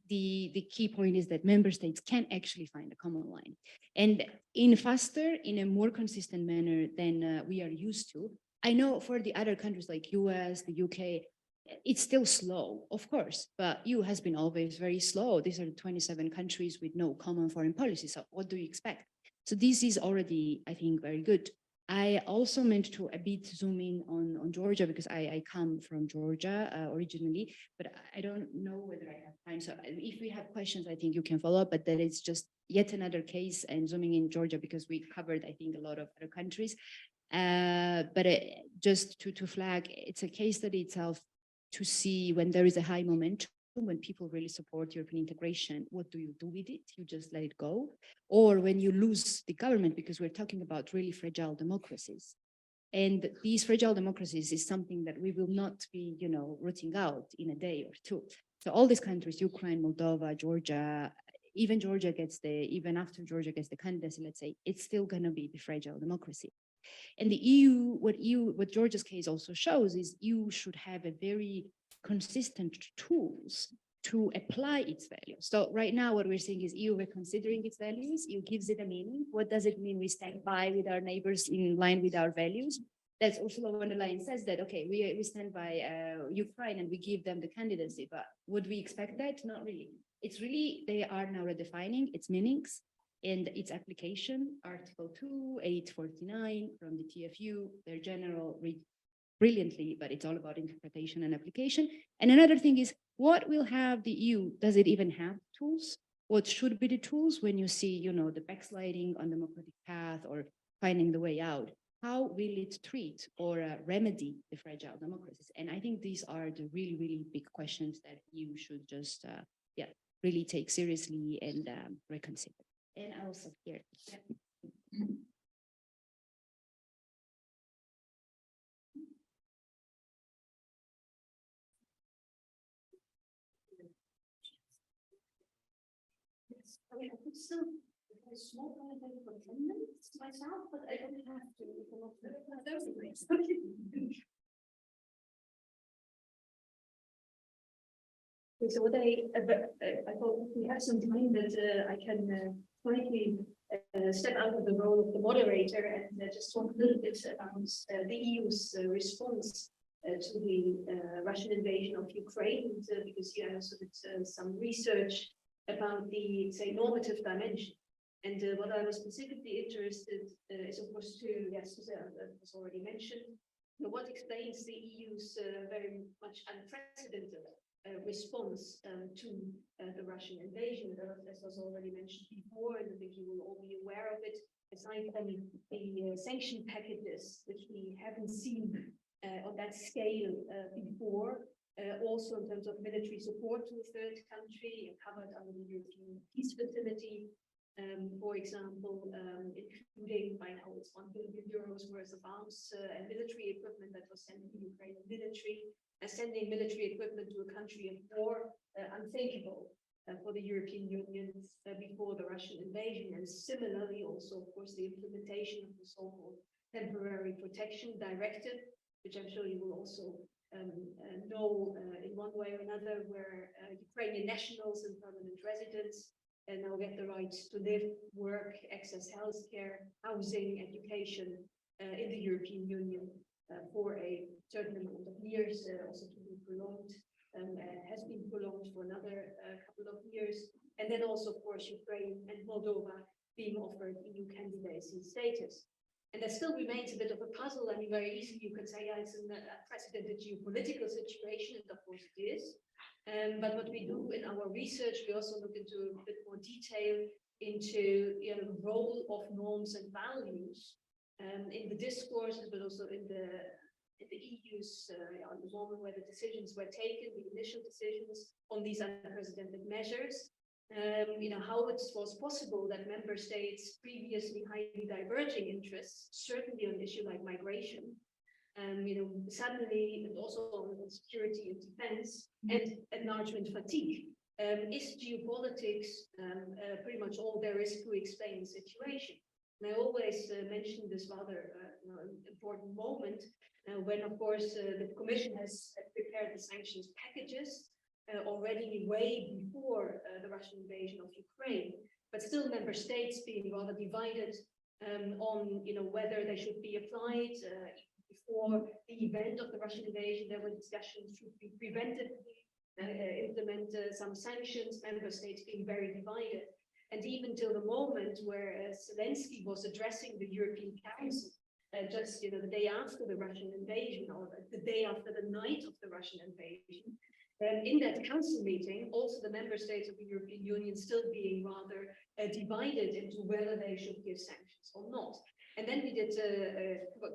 the key point is that member states can actually find a common line. And in a more consistent manner than we are used to. I know for the other countries like US, the UK, it's still slow, of course, but EU has been always very slow. These are the 27 countries with no common foreign policy. So what do you expect? So this is already, I think, very good. I also meant to a bit zoom in on Georgia, because I come from Georgia originally, but I don't know whether I have time. So if we have questions, I think you can follow up, but that is just yet another case, and zooming in Georgia because we covered, I think, a lot of other countries. But just to flag, it's a case study itself to see when there is a high momentum, when people really support European integration, what do you do with it? You just let it go? Or when you lose the government, because we're talking about really fragile democracies. And these fragile democracies is something that we will not be, rooting out in a day or two. So all these countries, Ukraine, Moldova, Georgia, even after Georgia gets the candidacy, let's say, it's still gonna be the fragile democracy. And the what Georgia's case also shows is EU should have a very consistent tools to apply its values. So right now what we're seeing is EU reconsidering its values, EU gives it a meaning. What does it mean we stand by with our neighbors in line with our values? That's Ursula von der Leyen says that, okay, we stand by Ukraine and we give them the candidacy, but would we expect that? Not really. It's really, they are now redefining its meanings and its application, Article 2, 849 from the TFU, their general read brilliantly, but it's all about interpretation and application. And another thing is, what will have the EU? Does it even have tools? What should be the tools when you see, you know, the backsliding on democratic path or finding the way out? How will it treat or remedy the fragile democracies? And I think these are the really, really big questions that you should just, really take seriously and reconsider. And I also here. I could still a small presentation for 10 minutes myself, but I don't have to. Okay, so what I thought we have some time that I can slightly step out of the role of the moderator and just talk a little bit about the EU's response to the Russian invasion of Ukraine, because you also did some research about the, say, normative dimension. And what I was specifically interested is, of course, to, yes, that was already mentioned, what explains the EU's very much unprecedented response to the Russian invasion. As was already mentioned before, and I think you will all be aware of it, aside from the sanction packages, which we haven't seen on that scale before, also in terms of military support to a third country covered under the European Peace Facility, for example, including by now it's 1 billion euros worth of arms and military equipment that was sent to Ukrainian military. Sending military equipment to a country of war, unthinkable for the European Union before the Russian invasion. And similarly, also, of course, the implementation of the so-called Temporary Protection Directive, which I'm sure you will also know in one way or another, where Ukrainian nationals and permanent residents now get the right to live, work, access healthcare, housing, education in the European Union for a certain amount of years, also to be prolonged, has been prolonged for another couple of years. And then also, of course, Ukraine and Moldova being offered EU candidacy status. And that still remains a bit of a puzzle. I mean, very easily you could say, yeah, it's an unprecedented geopolitical situation, and of course it is. But what we do in our research, we also look into a bit more detail into the role of norms and values in the discourses, but also in the EU's on the moment where the decisions were taken, the initial decisions on these unprecedented measures. How it was possible that member states previously highly diverging interests, certainly on an issue like migration, suddenly, and also on security and defense and enlargement fatigue, is geopolitics pretty much all there is to explain the situation. And I always mention this rather important moment when, of course, the Commission has prepared the sanctions packages already way before the Russian invasion of Ukraine, but still member states being rather divided on whether they should be applied. Before the event of the Russian invasion, there were discussions should be preventively implement some sanctions, member states being very divided. And even till the moment where Zelensky was addressing the European Council, just the day after the Russian invasion, or the day after the night of the Russian invasion, in that council meeting, also the member states of the European Union still being rather divided into whether they should give sanctions or not. And then we did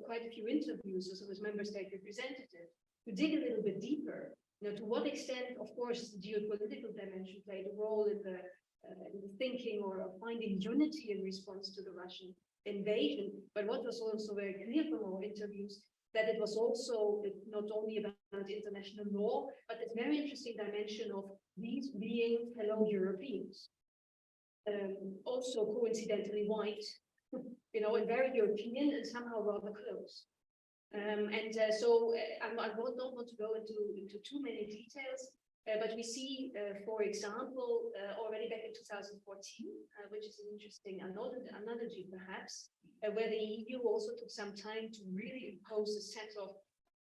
quite a few interviews also with member state representatives to dig a little bit deeper. To what extent, of course, the geopolitical dimension played a role in the thinking or finding unity in response to the Russian invasion, but what was also very clear from our interviews, that it was also not only about international law, but this very interesting dimension of these being fellow Europeans, also coincidentally white, you know, and very European and somehow rather close. I don't want to go into too many details, but we see, for example, already back in 2014, which is an interesting analogy perhaps, where the EU also took some time to really impose a set of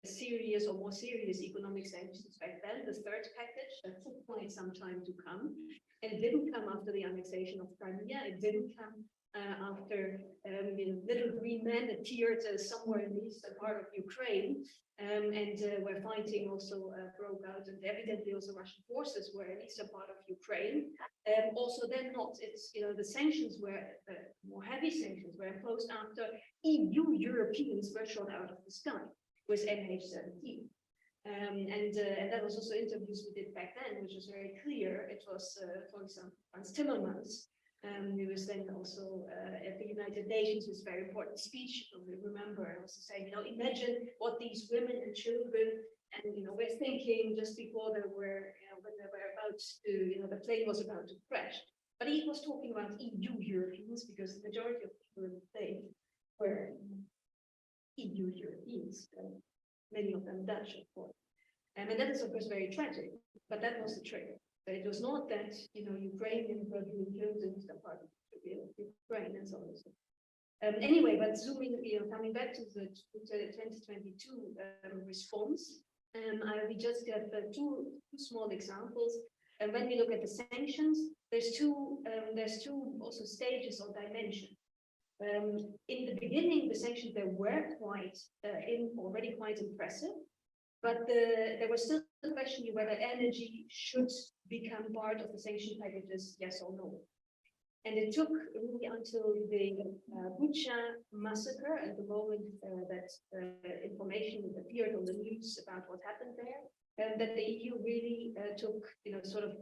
serious or more serious economic sanctions back then, the third package, that took quite some time to come. And it didn't come after the annexation of Crimea, it didn't come after little green men appeared somewhere in the eastern part of Ukraine, where fighting also broke out, and evidently also Russian forces were in the eastern part of Ukraine. Also then not, it's, you know, the sanctions were, more heavy sanctions were imposed after EU Europeans were shot out of the sky with MH17. And that was also interviews we did back then, which was very clear. It was, for example, Franz Timmermans, who was then also at the United Nations with very important speech. We remember also saying, you know, imagine what these women and children and, you know, were thinking just before they were, you know, when they were about to, you know, the plane was about to crash. But he was talking about EU Europeans because the majority of people in the plane were EU Europeans, many of them Dutch, of course. And that is, of course, very tragic, but that was the trigger. But it was not that, you know, Ukrainians were being killed in the part of Ukraine and so on and so on. Anyway, but zooming, you know, coming back to the 2022 response, we just have two small examples. And when we look at the sanctions, there's two also stages or dimensions. In the beginning, the sanctions there were already quite impressive, but there was still a question whether energy should become part of the sanction packages, yes or no. And it took really until the Bucha massacre, at the moment that information appeared on the news about what happened there, that the EU really took, you know, sort of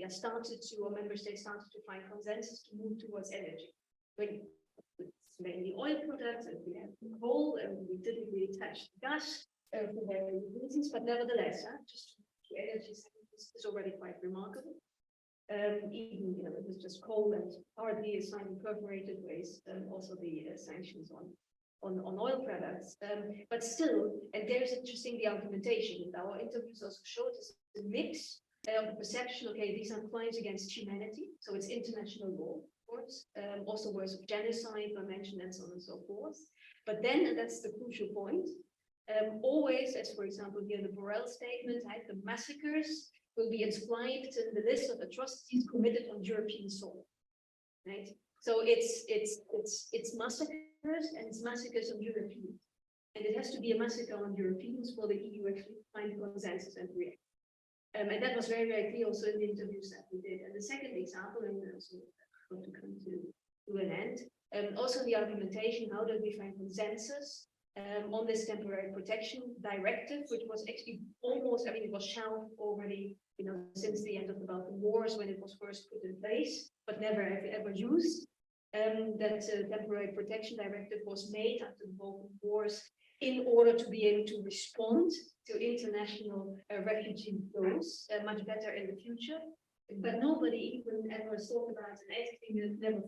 started to, or member states started to find consensus to move towards energy. It's mainly oil products, and we have coal, and we didn't really touch gas for various reasons, but nevertheless, just to energy is already quite remarkable. Even, you know, it was just coal and hardly assigned perforated waste, and also the sanctions on oil products. But still, and there's interesting the argumentation. Our interviews also showed us the mix of the perception. Okay, these are crimes against humanity, so it's international law. Also words of genocide were mentioned and so on and so forth. But then, and that's the crucial point, always, as for example here in the Borrell statement, the massacres will be inscribed in the list of atrocities committed on European soil. Right? So it's massacres, and it's massacres on Europeans. And it has to be a massacre on Europeans for the EU actually find consensus and react. And that was very, very clear also in the interviews that we did. And the second example, and also to come to an end. Also the argumentation, how do we find consensus on this temporary protection directive, which was actually almost, I mean, it was shelved already, you know, since the end of the Balkan Wars when it was first put in place, but never ever used. That temporary protection directive was made after the Balkan Wars in order to be able to respond to international refugee flows much better in the future. But nobody even ever thought about and anything, never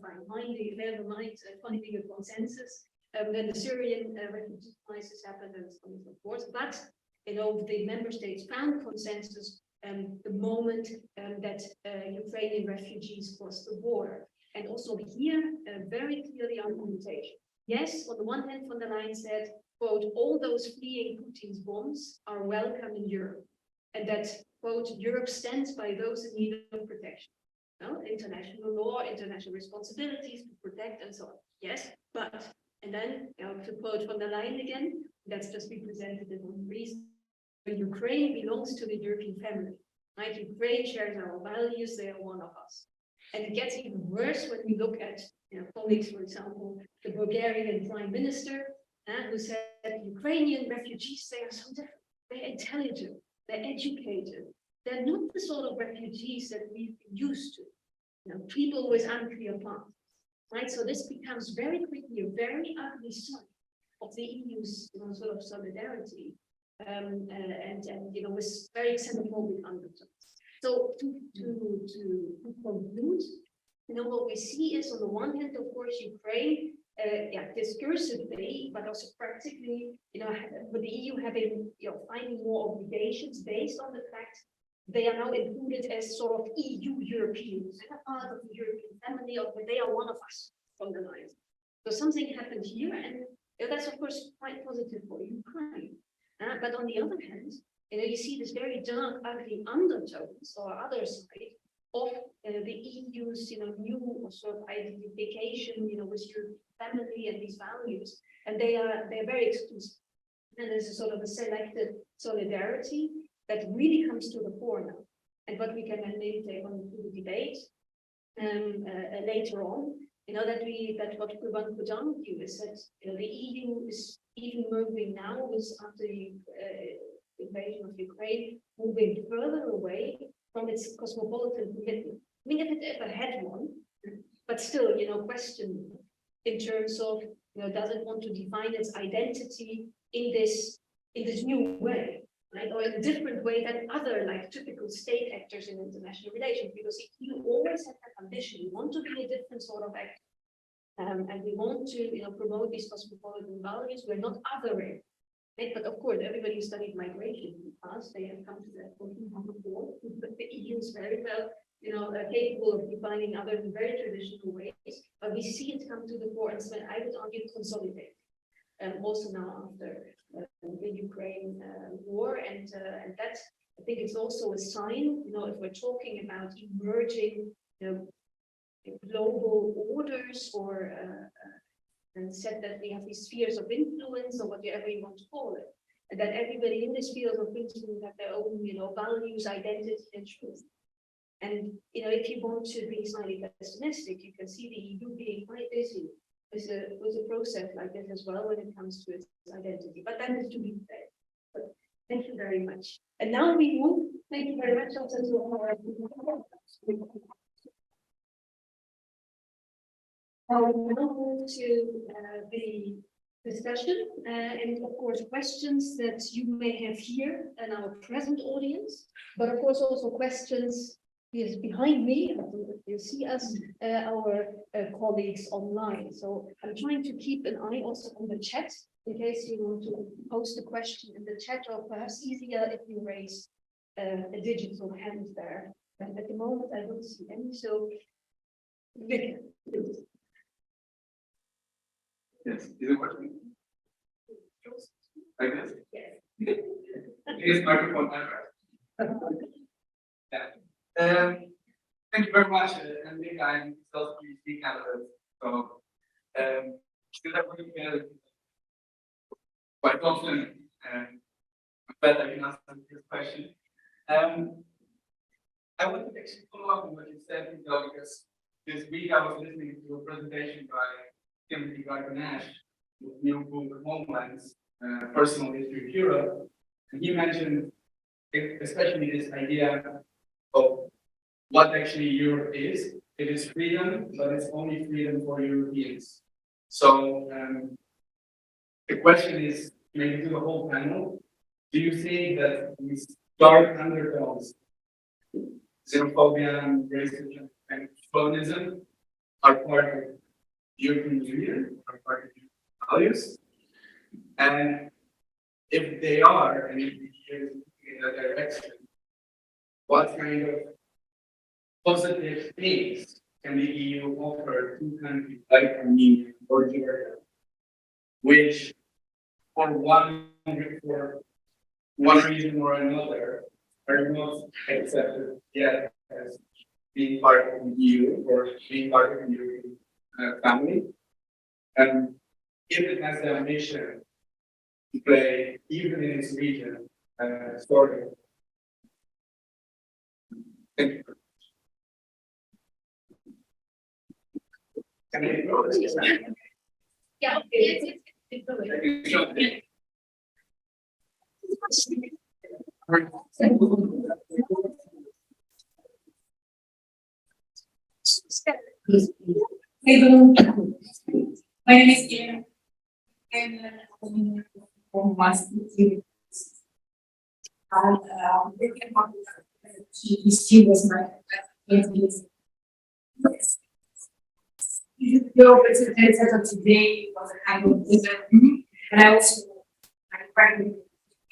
finding a consensus. Then the Syrian refugee crisis happened and so on and so forth. But, you know, the member states found consensus the moment that Ukrainian refugees crossed the border. And also here, very clearly argumentation. Yes, on the one hand, von der Leyen said, quote, all those fleeing Putin's bombs are welcome in Europe. And that, quote, Europe stands by those in need of protection. No? International law, international responsibilities to protect and so on. Yes, but, and then, you know, to quote von der Leyen again, let's just be presented in one reason. Ukraine belongs to the European family. Right? Ukraine shares our values, they are one of us. And it gets even worse when we look at, you know, colleagues, for example, the Bulgarian Prime Minister, who said Ukrainian refugees, they are so different, they're intelligent, they're educated. They're not the sort of refugees that we've been used to, you know, people with unclear paths, right? So this becomes very quickly a very ugly sign of the EU's, you know, sort of solidarity, and you know, with very xenophobic undertones. So to conclude, you know, what we see is on the one hand, of course, Ukraine discursively, but also practically, with the EU having, finding more obligations based on the fact they are now included as sort of EU Europeans, part of the European family, or they are one of us from the lines. So something happened here, and that's of course quite positive for Ukraine. But on the other hand, you see this very dark, ugly undertones or other side of the EU's, new sort of identification, with your family and these values, and they're very exclusive. And there's a sort of a selected solidarity that really comes to the fore now. And what we can then maybe take on to the debate later on, that what one could argue is that the EU is even moving now with after the invasion of Ukraine, moving further away from its cosmopolitan commitment. I mean, if it ever had one, but still, question in terms of, does it want to define its identity in this new way, right? Or in a different way than other, like, typical state actors in international relations, because you always have that ambition. You want to be a different sort of actor. And we want to, promote these cosmopolitan values. We're not othering. Right? But of course, everybody who studied migration in the past, they have come to that conclusion before. But the EU is very well, capable of defining other in very traditional ways. But we see it come to the fore, and so I would argue consolidate. Also now after the Ukraine war, and that, I think, it's also a sign. If we're talking about emerging, global orders, or and said that we have these spheres of influence, or whatever you want to call it, and that everybody in these spheres of influence have their own, values, identity, and truth. And if you want to be slightly pessimistic, you can see the EU being quite busy with a process like this as well when it comes to its identity. But that is to be said. But thank you very much. And now we move. Thank you very much also to our. I will now move to the discussion and of course questions that you may have here in our present audience, but of course also questions behind me. You see us, our colleagues online. So I'm trying to keep an eye also on the chat in case you want to post a question in the chat, or perhaps easier if you raise a digital hand there. And at the moment I don't see any. So Vic, please. Yes, is it working? Like this? Yes. Here's microphone. Yeah. Thank you very much. And Nick, I'm still PhD candidate. So still have quite confident and bet I can answer this question. I would actually follow up on what you said, because this week I was listening to a presentation by Timothy Gardner-Nash with new book Homelands, Personal History of Europe, and he mentioned especially this idea of what actually Europe is. It is freedom, but it's only freedom for Europeans. So the question is, maybe to the whole panel, do you think that these dark undertones, xenophobia and racism and chauvinism, are part of European Union, are part of values? And if they are, and if we hear in that direction, what kind of positive things can the EU offer to countries like Armenia or Georgia, which for one reason or another are not accepted yet as being part of the EU or being part of the European family? And if it has the ambition to play, even in its region, story. Thank you. Can I go? Yeah, okay. My name is Ian. I'm from Maastricht University. And working on GPC was my Your presentation today was a kind of event, and I also graduated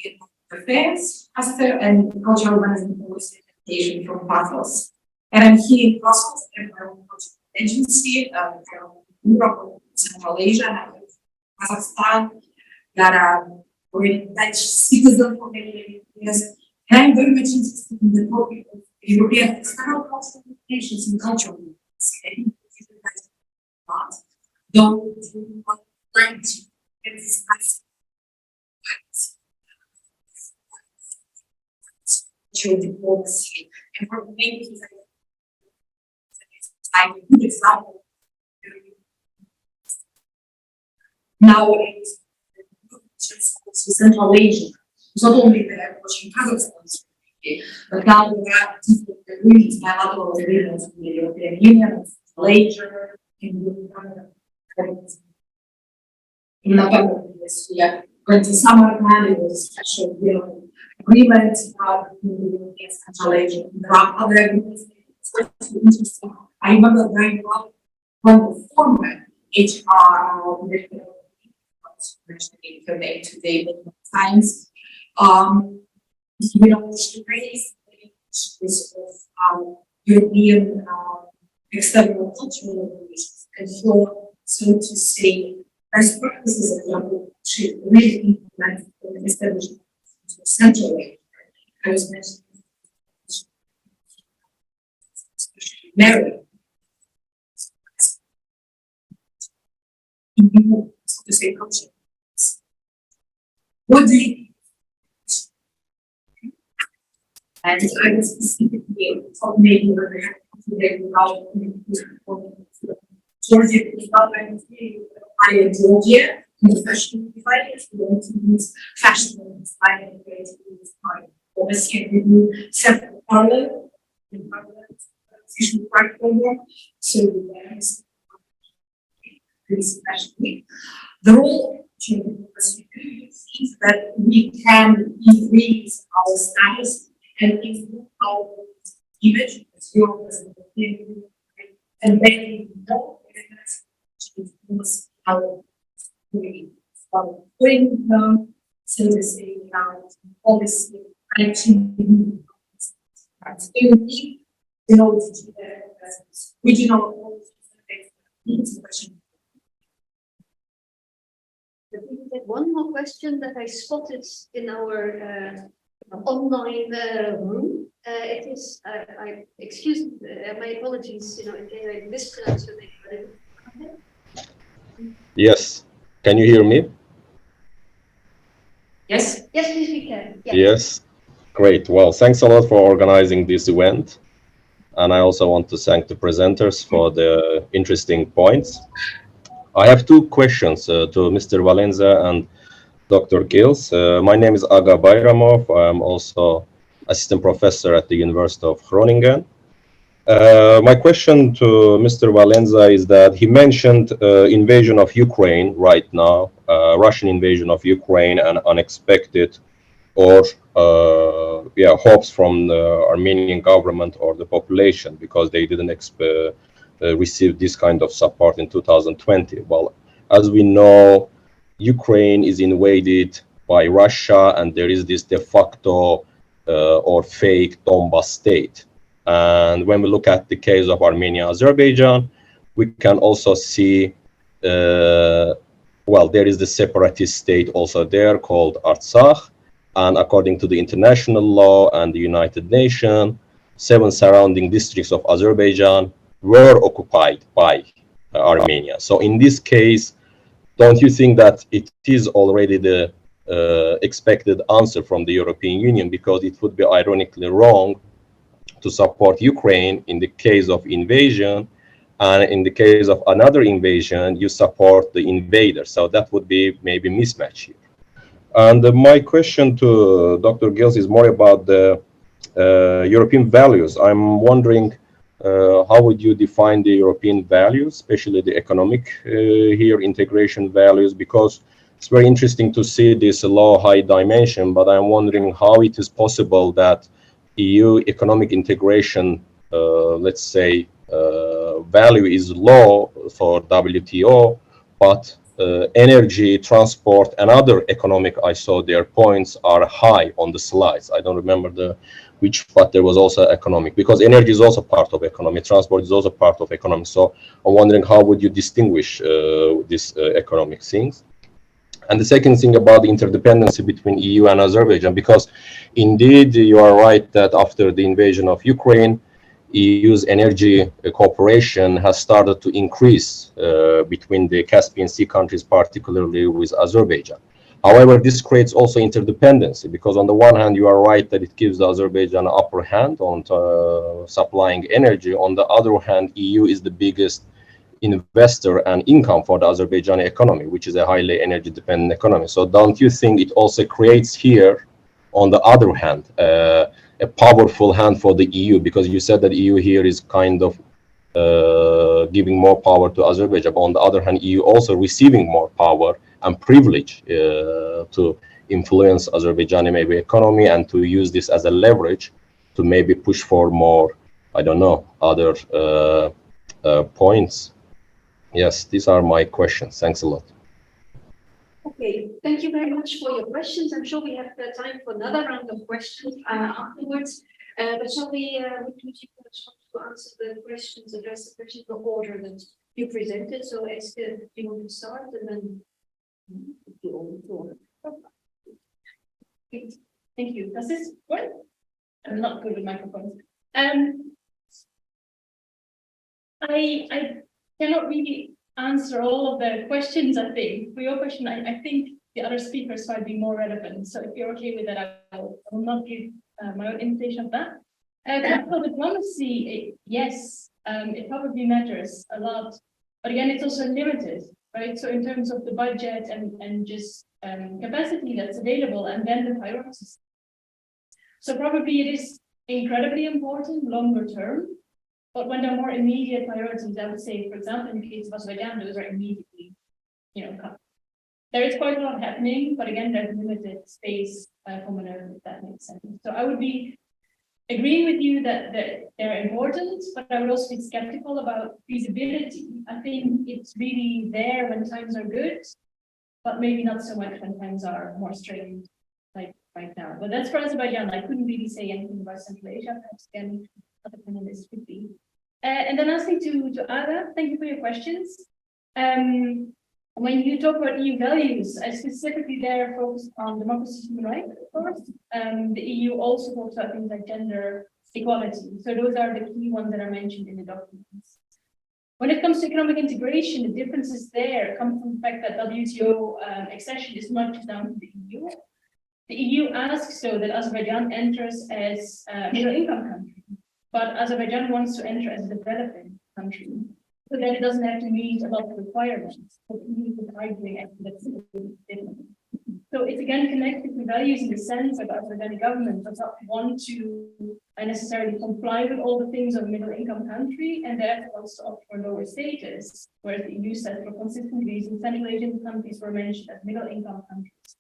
in affairs master and cultural management presentation from Brussels. And I'm here in Brussels and my own agency from Europe, Central Asia, and Kazakhstan, that are already Dutch citizen for many years. And I'm very much interested in the topic of European external cultural relations and cultural relations. But don't want to discuss cultural diplomacy. And for many people, I'm a good example. Nowadays, Central Asia, not only the Russian Kazakhstan, but now we have different agreements, bilateral agreements with the European Union, later in November this year. When the summer plan, it was a special agreement between the European and Central Asia. There are other agreements. It's interesting. I remember very well when the former HR today times, to raise the issues of European external cultural relations and for, so to say, best practices example should really implement the establishment of Central Asia. I was mentioning Mary. To say culture. What do you and I was specifically maybe today about Georgia development in Georgia in the fashion design, going to use fashion design and creativity design. Obviously, we do several parallel in fashion program, so there's especially the role is that we can increase our status and improve our image as Europe and then more to influence our community. So putting them servicing policy action need in order to do that regional policies. One more question that I spotted in our online room. It is, excuse my apologies, I mispronounced your name. Yes. Can you hear me? Yes. Yes, please, we can. Yes. Great. Well, thanks a lot for organizing this event. And I also want to thank the presenters for the interesting points. I have two questions to Mr. Valenza and Dr. Gils. My name is Aga Bayramov. I'm also assistant professor at the University of Groningen. My question to Mr. Valenza is that he mentioned invasion of Ukraine right now, Russian invasion of Ukraine and unexpected or hopes from the Armenian government or the population because they didn't receive this kind of support in 2020. Well, as we know, Ukraine is invaded by Russia and there is this de facto or fake Donbas state. And when we look at the case of Armenia, Azerbaijan, we can also see, there is the separatist state also there called Artsakh. And according to the international law and the United Nations, 7 surrounding districts of Azerbaijan were occupied by Armenia. So in this case, don't you think that it is already the expected answer from the European Union? Because it would be ironically wrong to support Ukraine in the case of invasion, and in the case of another invasion, you support the invader. So that would be maybe mismatch here. And my question to Dr. Gils is more about the European values. I'm wondering how would you define the European values, especially the economic here integration values, because it's very interesting to see this low high dimension, but I'm wondering how it is possible that EU economic integration, let's say, value is low for WTO, but energy, transport, and other economic, I saw their points are high on the slides. I don't remember which, but there was also economic, because energy is also part of economy, transport is also part of economy. So I'm wondering, how would you distinguish these economic things? And the second thing about the interdependency between EU and Azerbaijan, because indeed you are right that after the invasion of Ukraine, EU's energy cooperation has started to increase between the Caspian Sea countries, particularly with Azerbaijan. However, this creates also interdependency, because on the one hand, you are right that it gives Azerbaijan an upper hand on supplying energy. On the other hand, EU is the biggest investor and income for the Azerbaijani economy, which is a highly energy dependent economy. So don't you think it also creates here, on the other hand, a powerful hand for the EU? Because you said that EU here is kind of giving more power to Azerbaijan, but on the other hand, EU also receiving more power and privilege to influence Azerbaijani maybe economy, and to use this as a leverage to maybe push for more, I don't know, other points. Yes, these are my questions. Thanks a lot. Okay, thank you very much for your questions. I'm sure we have time for another round of questions afterwards. But shall we to answer the questions, address the questions in the order that you presented? So, Esther, do you want to start, and then thank you. Does this work? I'm not good with microphones. I cannot really answer all of the questions, I think. For your question, I think the other speakers might be more relevant. So if you're okay with that, I will not give my own invitation of that. Capital diplomacy, yes, it probably matters a lot. But again, it's also limited, right? So in terms of the budget and just capacity that's available, and then the priorities. So probably it is incredibly important longer term. But when there are more immediate priorities, I would say, for example, in the case of Azerbaijan, those are immediately, cut. There is quite a lot happening, but again, there's limited space for maneuver, if that makes sense. So I would be agreeing with you that they're important, but I would also be skeptical about feasibility. I think it's really there when times are good, but maybe not so much when times are more strained, like right now. But that's for Azerbaijan. I couldn't really say anything about Central Asia. Perhaps again, other panelists could be. And then lastly to Ada, thank you for your questions. When you talk about EU values, I specifically there focused on democracy, human rights, of course. The EU also talks about things like gender equality. So those are the key ones that are mentioned in the documents. When it comes to economic integration, the differences there come from the fact that WTO accession is not just down to the EU. The EU asks so that Azerbaijan enters as a middle-income country. But Azerbaijan wants to enter as a developing country, so that it doesn't have to meet a lot of requirements. So it's again connected to values in the sense that the Azerbaijani government does not want to necessarily comply with all the things of a middle-income country, and therefore wants to opt for lower status, whereas the EU said for consistent reasons, Central Asian countries were mentioned as middle-income countries,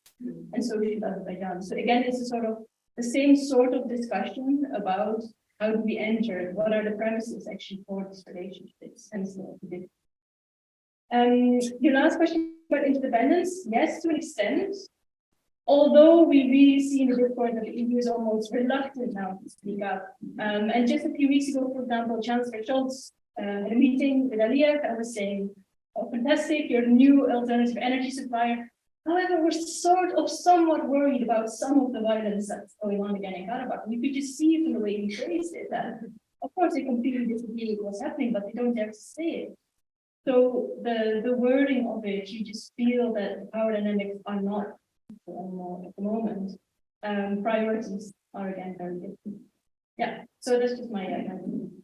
and so should Azerbaijan. So again, it's a sort of the same sort of discussion about how do we enter? What are the premises actually for this relationship? Your last question about interdependence, yes, to an extent. Although we really see in the report that the EU is almost reluctant now to speak up. And just a few weeks ago, for example, Chancellor Scholz had a meeting with Aliyev and was saying, "Oh, fantastic, you're the new alternative energy supplier." However, we're sort of somewhat worried about some of the violence that's going on again in Karabakh. You could just see from the way he phrased it that, of course, they completely disagree with what's happening, but they don't dare to say it. So the wording of it, you just feel that the power dynamics are not anymore at the moment. Priorities are again very different. Yeah, so that's just my opinion.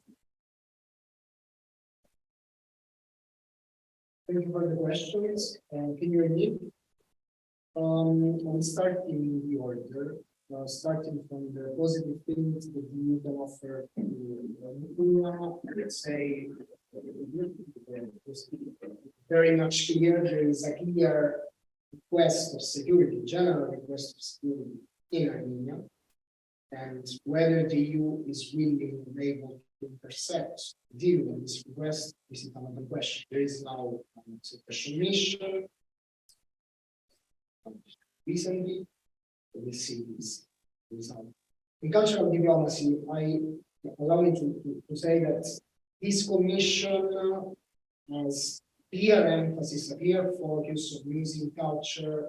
Thank you for the questions. Can you hear me? I'll start in the order, starting from the positive things that you can offer to let's say, very much clear. There is a clear request of security, general request of security in Armenia, and whether the EU is willing and able intersect, deal with this request, this is another question. There is now a question mission recently. We see this result. In cultural diplomacy, allow me to say that this commission has clear emphasis, a clear focus on using culture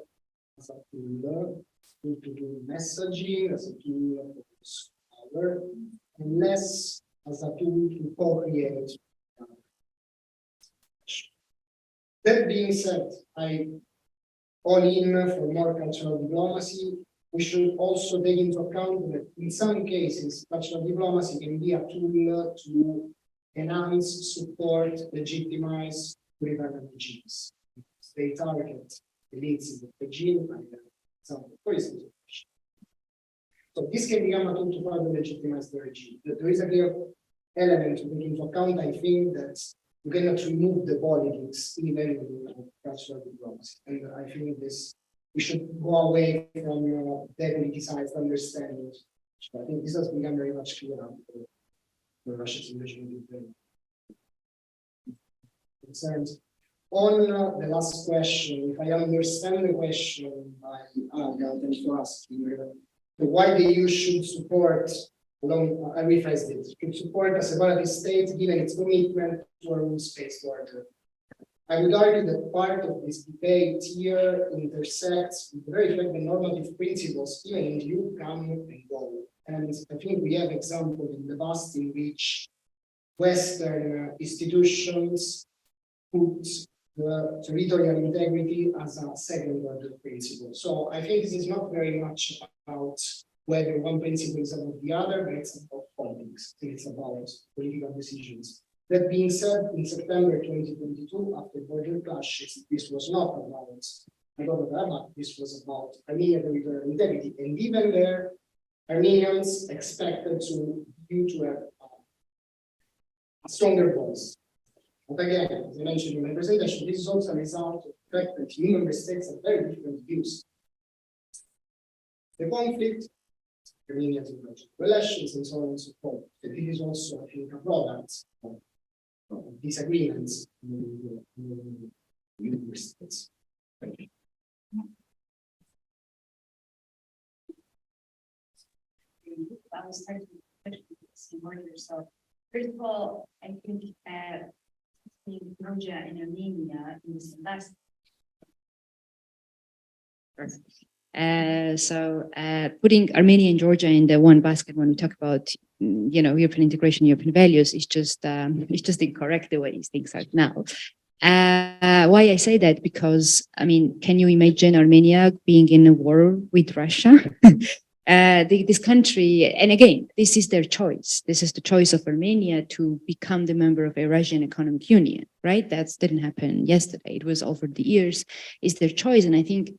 as a tool to do messaging, as a tool for power, and less as a tool to co-create. That being said, I all in for more cultural diplomacy. We should also take into account that in some cases, cultural diplomacy can be a tool to enhance, support, legitimize rival regimes. They target elites in the regime, and for instance. So this can become a tool to further legitimize the regime. There is a clear element to take into account. I think that you cannot remove the politics even in cultural diplomacy. And I think we should go away from depoliticized understanding. I think this has become very much clear after Russia's invasion of Ukraine. Concerns. On the last question, if I understand the question by Aga, thanks for asking, why the EU should support, I rephrased it, should support a separatist state given its commitment to a rules-based order. I would argue that part of this debate here intersects with the very fact that normative principles, even in the EU, come and go. And I think we have examples in the past in which Western institutions put the territorial integrity as a second order principle. So I think this is not very much about whether one principle is above the other, but it's about politics. It's about political decisions. That being said, in September 2022, after border clashes, this was not about Nagorno-Karabakh, this was about Armenian territorial integrity. And even there, Armenians expected you to have a stronger voice. But again, as I mentioned in my presentation, this is also a result of the fact that EU member states have very different views. The conflict, Armenia's relations, and so on and so forth. And this is also, I think, a product of disagreements in member states. Thank you. I was trying to remind yourself. First of all, I think in Georgia and Armenia in the last. Putting Armenia and Georgia in the one basket when we talk about, European integration, European values is just incorrect the way these things are now. Why I say that? Because, can you imagine Armenia being in a war with Russia? This country, and again, this is their choice. This is the choice of Armenia to become the member of Eurasian Economic Union, right? That didn't happen yesterday. It was over the years. It's their choice. And I think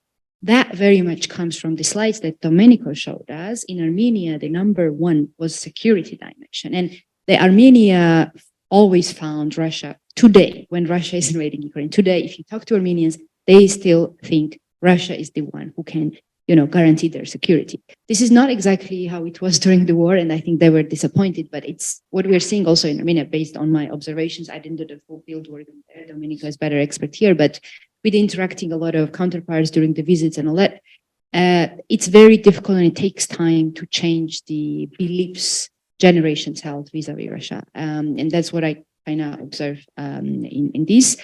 that very much comes from the slides that Domenico showed us. In Armenia, the number one was security dimension. And the Armenia always found Russia today, when Russia is invading Ukraine. Today, if you talk to Armenians, they still think Russia is the one who can guarantee their security. This is not exactly how it was during the war, and I think they were disappointed, but it's what we're seeing also in Armenia based on my observations. I didn't do the full field work there. Domenico is better expert here, but with interacting a lot of counterparts during the visits and all that, it's very difficult and it takes time to change the beliefs generations held vis-a-vis Russia. And that's what I kind of observe in this.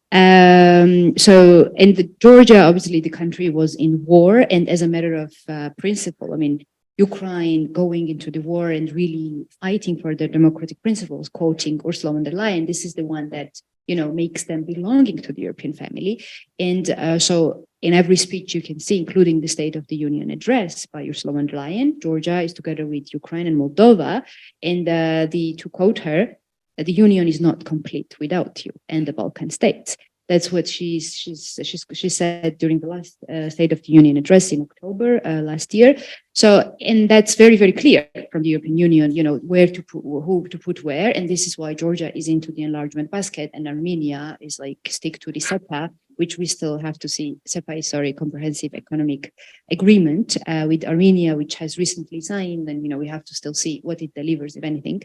In Georgia, obviously the country was in war, and as a matter of principle, Ukraine going into the war and really fighting for their democratic principles, quoting Ursula von der Leyen, this is the one that makes them belonging to the European family. And so in every speech you can see, including the State of the Union address by Ursula von der Leyen, Georgia is together with Ukraine and Moldova, and to quote her, the Union is not complete without you and the Balkan states. That's what she said during the last State of the Union address in October last year. So, and that's very, very clear from the European Union, where to put, who to put where. And this is why Georgia is into the enlargement basket and Armenia is like stick to the SEPA, which we still have to see. SEPA is, comprehensive economic agreement with Armenia, which has recently signed. And, we have to still see what it delivers, if anything.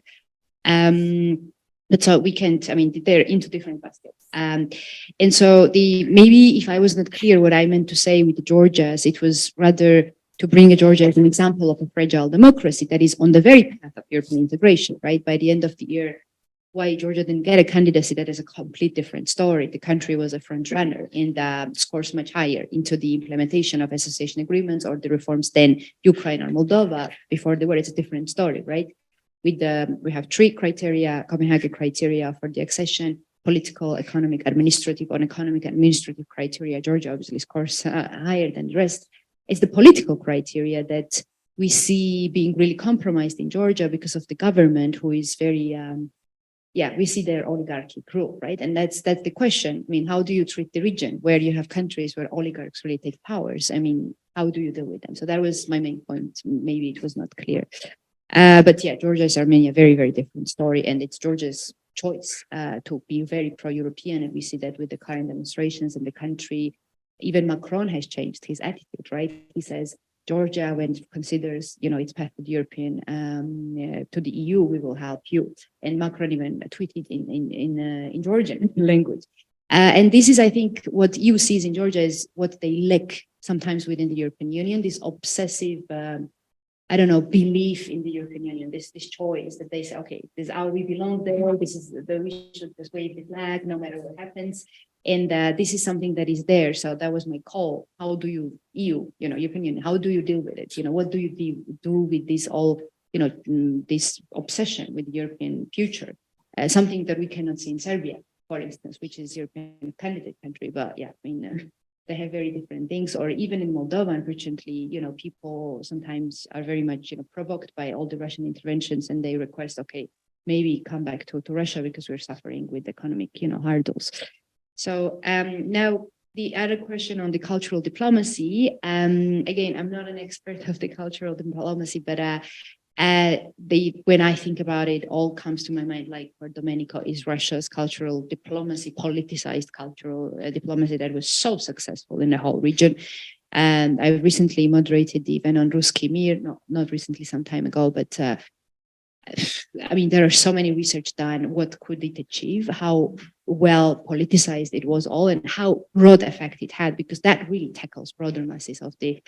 But so we can't, I mean, they're into different baskets. And so maybe if I was not clear what I meant to say with Georgia's, it was rather to bring Georgia as an example of a fragile democracy that is on the very path of European integration, right? By the end of the year, why Georgia didn't get a candidacy, that is a complete different story. The country was a front runner and scores much higher into the implementation of association agreements or the reforms than Ukraine or Moldova before the war. It's a different story, right? We have 3 criteria, Copenhagen criteria for the accession: political, economic, administrative. On economic administrative criteria, Georgia obviously scores higher than the rest. It's the political criteria that we see being really compromised in Georgia because of the government, who is very, we see their oligarchic rule, right? And that's the question. I mean, how do you treat the region where you have countries where oligarchs really take powers? I mean, how do you deal with them? So that was my main point. Maybe it was not clear. But yeah, Georgia is Armenia, very, very different story. And it's Georgia's choice to be very pro-European. And we see that with the current demonstrations in the country. Even Macron has changed his attitude, right? He says, Georgia, when it considers, its path to the European, to the EU, we will help you. And Macron even tweeted in Georgian language. And this is, I think, what EU sees in Georgia is what they lack sometimes within the European Union, this obsessive, belief in the European Union, this choice that they say, okay, this is how we belong there, we should just wave the flag no matter what happens. And this is something that is there. So that was my call. How do you, European Union, how do you deal with it? What do you do with this all, this obsession with the European future? Something that we cannot see in Serbia, for instance, which is European candidate country. But yeah, I mean, they have very different things. Or even in Moldova, unfortunately, people sometimes are very much, provoked by all the Russian interventions, and they request, okay, maybe come back to Russia because we're suffering with economic, hurdles. So now the other question on the cultural diplomacy, again, I'm not an expert of the cultural diplomacy, but when I think about it, all comes to my mind, like for Domenico, is Russia's cultural diplomacy, politicized cultural diplomacy that was so successful in the whole region. And I recently moderated the event on Ruski Mir, not recently, some time ago, but I mean, there are so many research done. What could it achieve? How well politicized it was all, and how broad effect it had, because that really tackles broader masses of the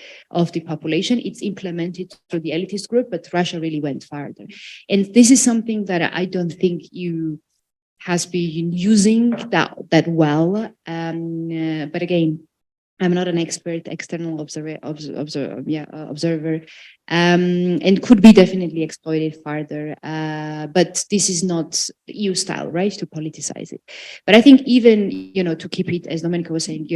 population. It's implemented through the elitist group, but Russia really went farther. And this is something that I don't think you has been using that well. But again, I'm not an expert, external observer, and could be definitely exploited further. But this is not EU style, right, to politicize it. But I think even, to keep it, as Domenico was saying,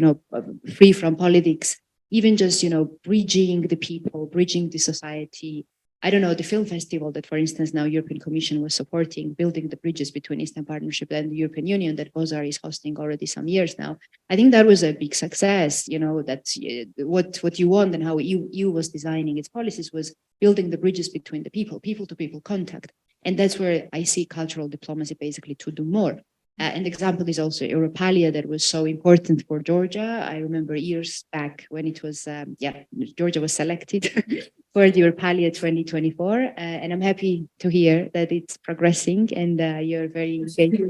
free from politics, even just, bridging the people, bridging the society. I don't know, the film festival that, for instance, now European Commission was supporting, building the bridges between Eastern Partnership and the European Union that Bozar is hosting already some years now. I think that was a big success, that what you want and how EU was designing its policies was building the bridges between the people-to-people contact. And that's where I see cultural diplomacy basically to do more. An example is also Europalia, that was so important for Georgia. I remember years back when it was, Georgia was selected for the Europalia 2024. And I'm happy to hear that it's progressing and you're very engaged.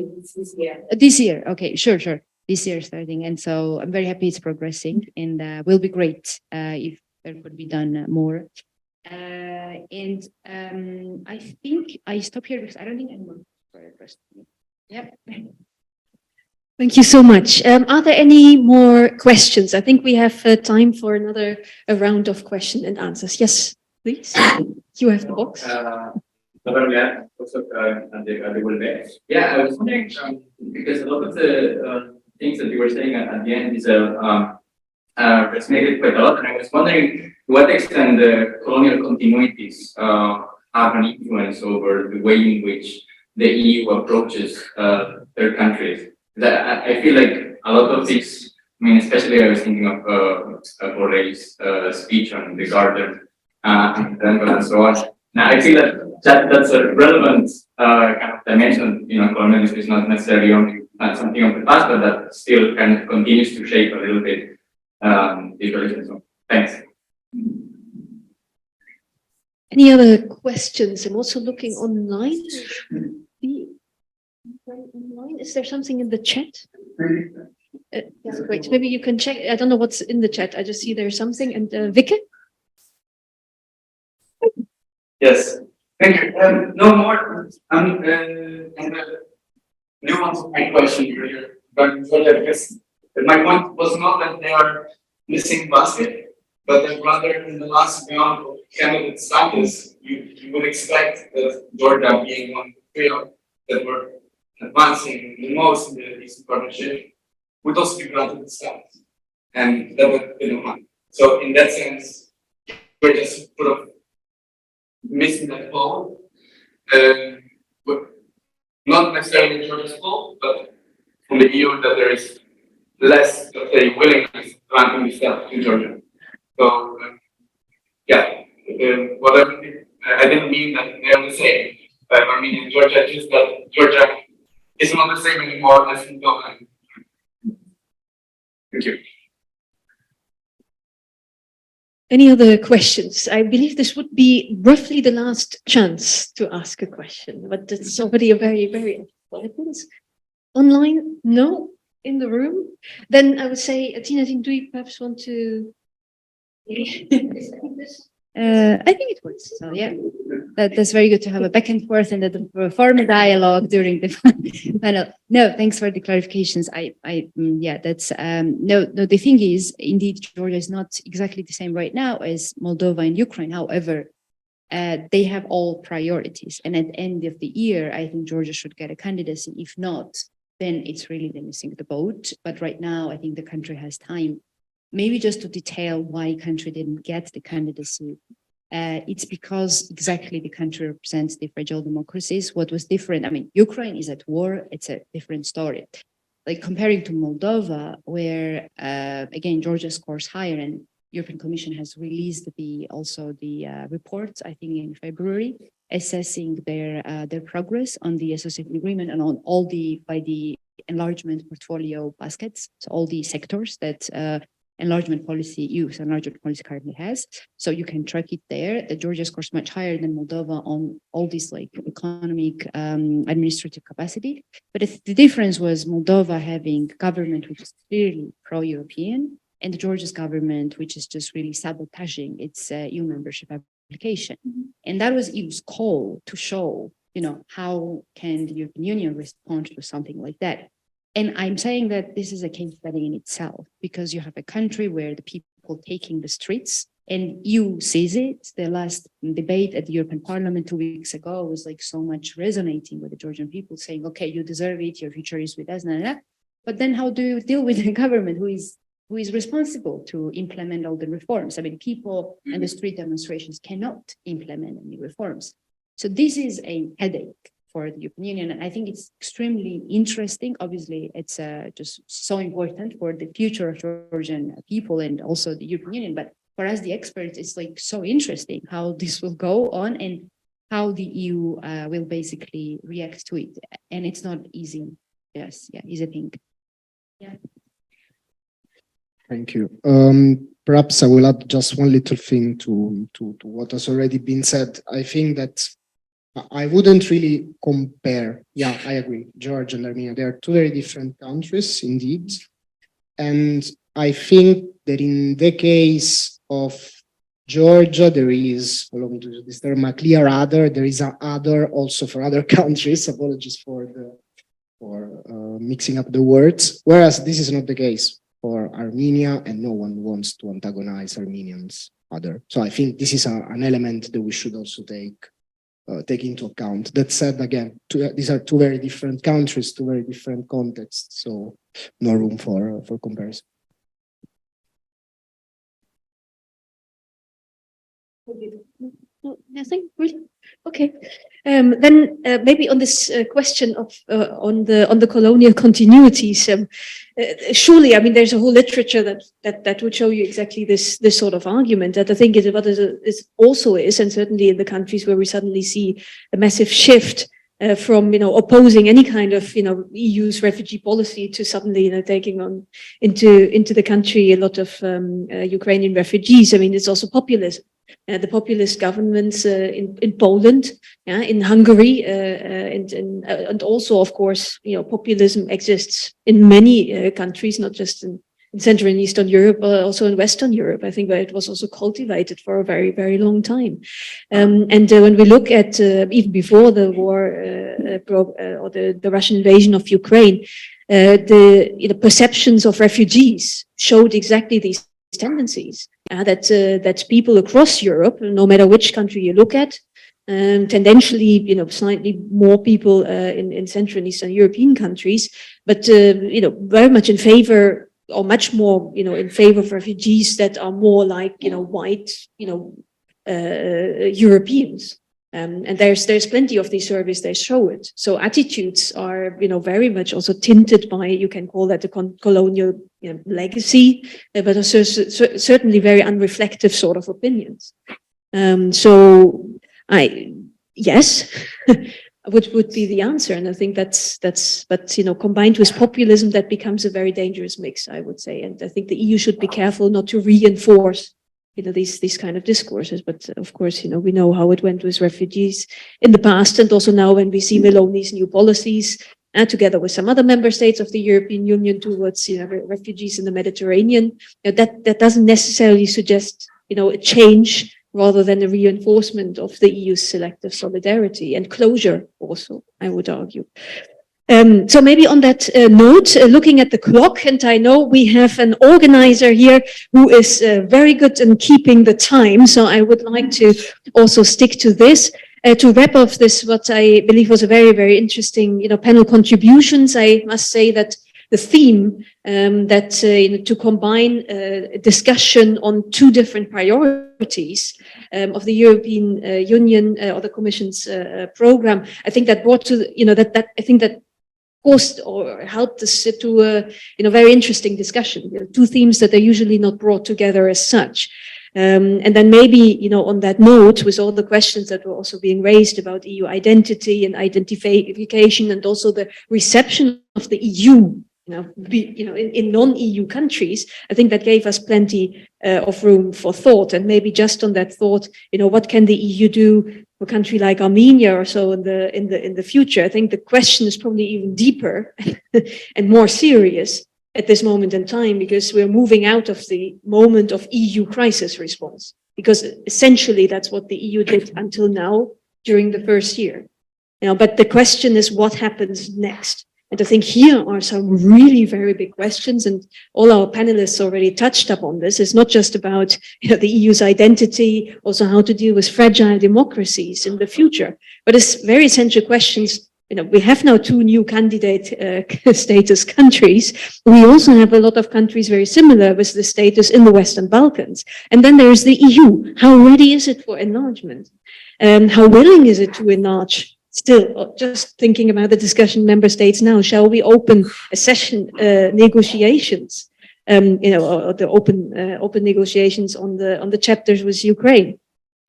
This year, okay, sure. This year starting. And so I'm very happy it's progressing, and will be great if there could be done more. I think I stop here because I don't think anyone for the rest of me. Yep. Thank you so much. Are there any more questions? I think we have time for another round of question and answers. Yes, please. You have the box. Yeah, I was wondering, because a lot of the things that you were saying at the end is resonated quite a lot, and I was wondering to what extent the colonial continuities have an influence over the way in which the EU approaches third countries. I feel like a lot of this, I mean, especially I was thinking of Borrell's speech on the garden and so on. Now, I feel that's a relevant kind of dimension. Colonialism is not necessarily only something of the past, but that still kind of continues to shape a little bit these relations. So, thanks. Any other questions? I'm also looking online. be online? Is there something in the chat? Yeah, great. Maybe you can check. I don't know what's in the chat. I just see there's something. And Vicky? Yes, thank you. No more. And the nuance of my question earlier, but because my point was not that they are missing basket, but that rather in the last round of candidate status, you would expect that Georgia being one of the three that were advancing the most in the Eastern Partnership would also be granted the status, and that would be one. So in that sense, we're just sort of missing that goal. Not necessarily Georgia's fault, but from the EU that there is less, let's say, willingness to grant this stuff to Georgia. So, yeah, whatever. I didn't mean that they're the same. I mean in Georgia, just that Georgia is not the same anymore as in Moldova. Thank you. Any other questions? I believe this would be roughly the last chance to ask a question, but it's already a very, very online. No, in the room. Then I would say, Tina, do you perhaps want to? I think it works. So yeah, that's very good to have a back and forth and to form a dialogue during the panel. No, thanks for the clarifications. Yeah, that's no. The thing is, indeed, Georgia is not exactly the same right now as Moldova and Ukraine. However, they have all priorities, and at the end of the year, I think Georgia should get a candidacy. If not, then it's really missing the boat. But right now, I think the country has time. Maybe just to detail why country didn't get the candidacy. It's because exactly the country represents the fragile democracies. What was different, I mean, Ukraine is at war, it's a different story. Like comparing to Moldova, where again, Georgia scores higher and European Commission has released also the reports, I think in February, assessing their progress on the association agreement and on all by the enlargement portfolio baskets, so all the sectors that enlargement policy currently has. So you can track it there. The Georgia scores much higher than Moldova on all these like economic, administrative capacity. But the difference was Moldova having government which is clearly pro-European, and the Georgia's government which is just really sabotaging its EU membership application. And that was EU's call to show, how can the European Union respond to something like that? And I'm saying that this is a case study in itself, because you have a country where the people taking the streets and EU sees it. The last debate at the European Parliament 2 weeks ago was like so much resonating with the Georgian people saying, okay, you deserve it, your future is with us, but then how do you deal with a government who is responsible to implement all the reforms? I mean, people and the street demonstrations cannot implement any reforms. So this is a headache for the European Union. And I think it's extremely interesting. Obviously, it's just so important for the future of Georgian people and also the European Union. But for us, the experts, it's like so interesting how this will go on and how the EU will basically react to it. And it's not easy. Yes, yeah, easy thing. Yeah. Thank you. Perhaps I will add just one little thing to what has already been said. I think that I wouldn't really compare. Yeah, I agree. Georgia and Armenia, they are two very different countries indeed. And I think that in the case of Georgia, there is, allow me to use this term, a clear other. There is an other also for other countries. Apologies for mixing up the words. Whereas this is not the case for Armenia, and no one wants to antagonize Armenians other. So I think this is an element that we should also take into account. That said, again, these are two very different countries, two very different contexts, so no room for comparison. Nothing really. Okay. Then maybe on this question of on the colonial continuities, surely, I mean, there's a whole literature that would show you exactly this sort of argument. That I think is what it also is, and certainly in the countries where we suddenly see a massive shift from opposing any kind of EU's refugee policy to suddenly taking on into the country a lot of Ukrainian refugees. I mean, it's also populism. the populist governments in Poland, in Hungary, and also, of course, populism exists in many countries, not just in Central and Eastern Europe, but also in Western Europe. I think where it was also cultivated for a very, very long time. And when we look at even before the war or the Russian invasion of Ukraine, the perceptions of refugees showed exactly these tendencies. That people across Europe, no matter which country you look at, tendentially, slightly more people in Central and Eastern European countries, but very much in favor, or much more, in favor of refugees that are more like, white, Europeans. And there's plenty of these surveys that show it. So attitudes are, very much also tinted by, you can call that the colonial legacy, but also certainly very unreflective sort of opinions. So yes, would be the answer. And I think but combined with populism, that becomes a very dangerous mix, I would say. And I think the EU should be careful not to reinforce these kind of discourses. But of course, we know how it went with refugees in the past, and also now when we see Meloni's new policies, together with some other member states of the European Union towards refugees in the Mediterranean, that doesn't necessarily suggest a change, rather than a reinforcement of the EU's selective solidarity and closure also, I would argue. So maybe on that note, looking at the clock, and I know we have an organizer here who is very good in keeping the time, so I would like to also stick to this. To wrap up this, what I believe was a very, very interesting panel contributions, I must say that the theme to combine a discussion on two different priorities of the European Union or the Commission's program, I think that brought to I think that caused or helped us to a very interesting discussion. Two themes that are usually not brought together as such. And then maybe, on that note, with all the questions that were also being raised about EU identity and identification, and also the reception of the EU, in non-EU countries, I think that gave us plenty of room for thought. And maybe just on that thought, what can the EU do for a country like Armenia or so in the future? I think the question is probably even deeper and more serious at this moment in time, because we're moving out of the moment of EU crisis response, because essentially that's what the EU did until now during the first year. But the question is what happens next? And I think here are some really very big questions, and all our panelists already touched upon this. It's not just about the EU's identity, also how to deal with fragile democracies in the future, but it's very essential questions. We have now two new candidate status countries. We also have a lot of countries very similar with the status in the Western Balkans. And then there's the EU. How ready is it for enlargement? How willing is it to enlarge? Still, just thinking about the discussion member states now, shall we open accession negotiations? Or the open negotiations on the chapters with Ukraine.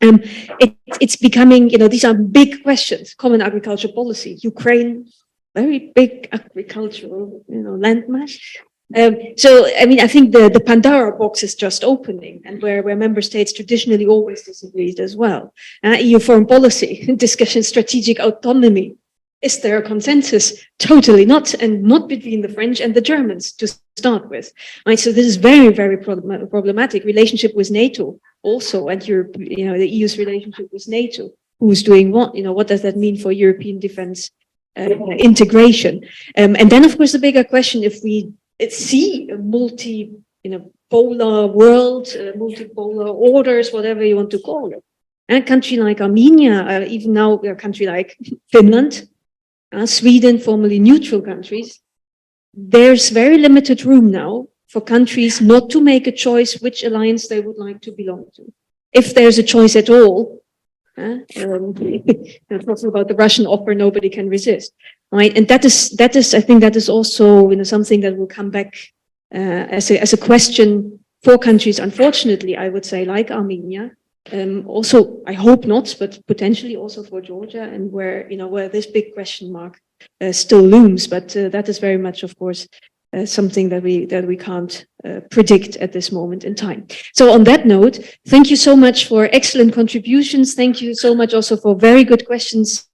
It's becoming, these are big questions. Common agriculture policy, Ukraine, very big agricultural, landmass. So, I think the Pandora box is just opening, and where member states traditionally always disagreed as well. EU foreign policy, discussion strategic autonomy. Is there a consensus? Totally not, and not between the French and the Germans to start with. Right, so this is very, very problematic. Relationship with NATO also, and Europe, the EU's relationship with NATO. Who's doing what? What does that mean for European defense integration? And then, of course, the bigger question: if we see a polar world, multipolar orders, whatever you want to call it, and a country like Armenia, even now a country like Finland. Sweden, formerly neutral countries, there's very limited room now for countries not to make a choice which alliance they would like to belong to. If there's a choice at all, talking about the Russian offer, nobody can resist, right? And that is, I think that is also something that will come back as a question for countries, unfortunately, I would say, like Armenia. Also, I hope not, but potentially also for Georgia, and where this big question mark still looms. But that is very much, of course, something that we can't predict at this moment in time. So on that note, thank you so much for excellent contributions. Thank you so much also for very good questions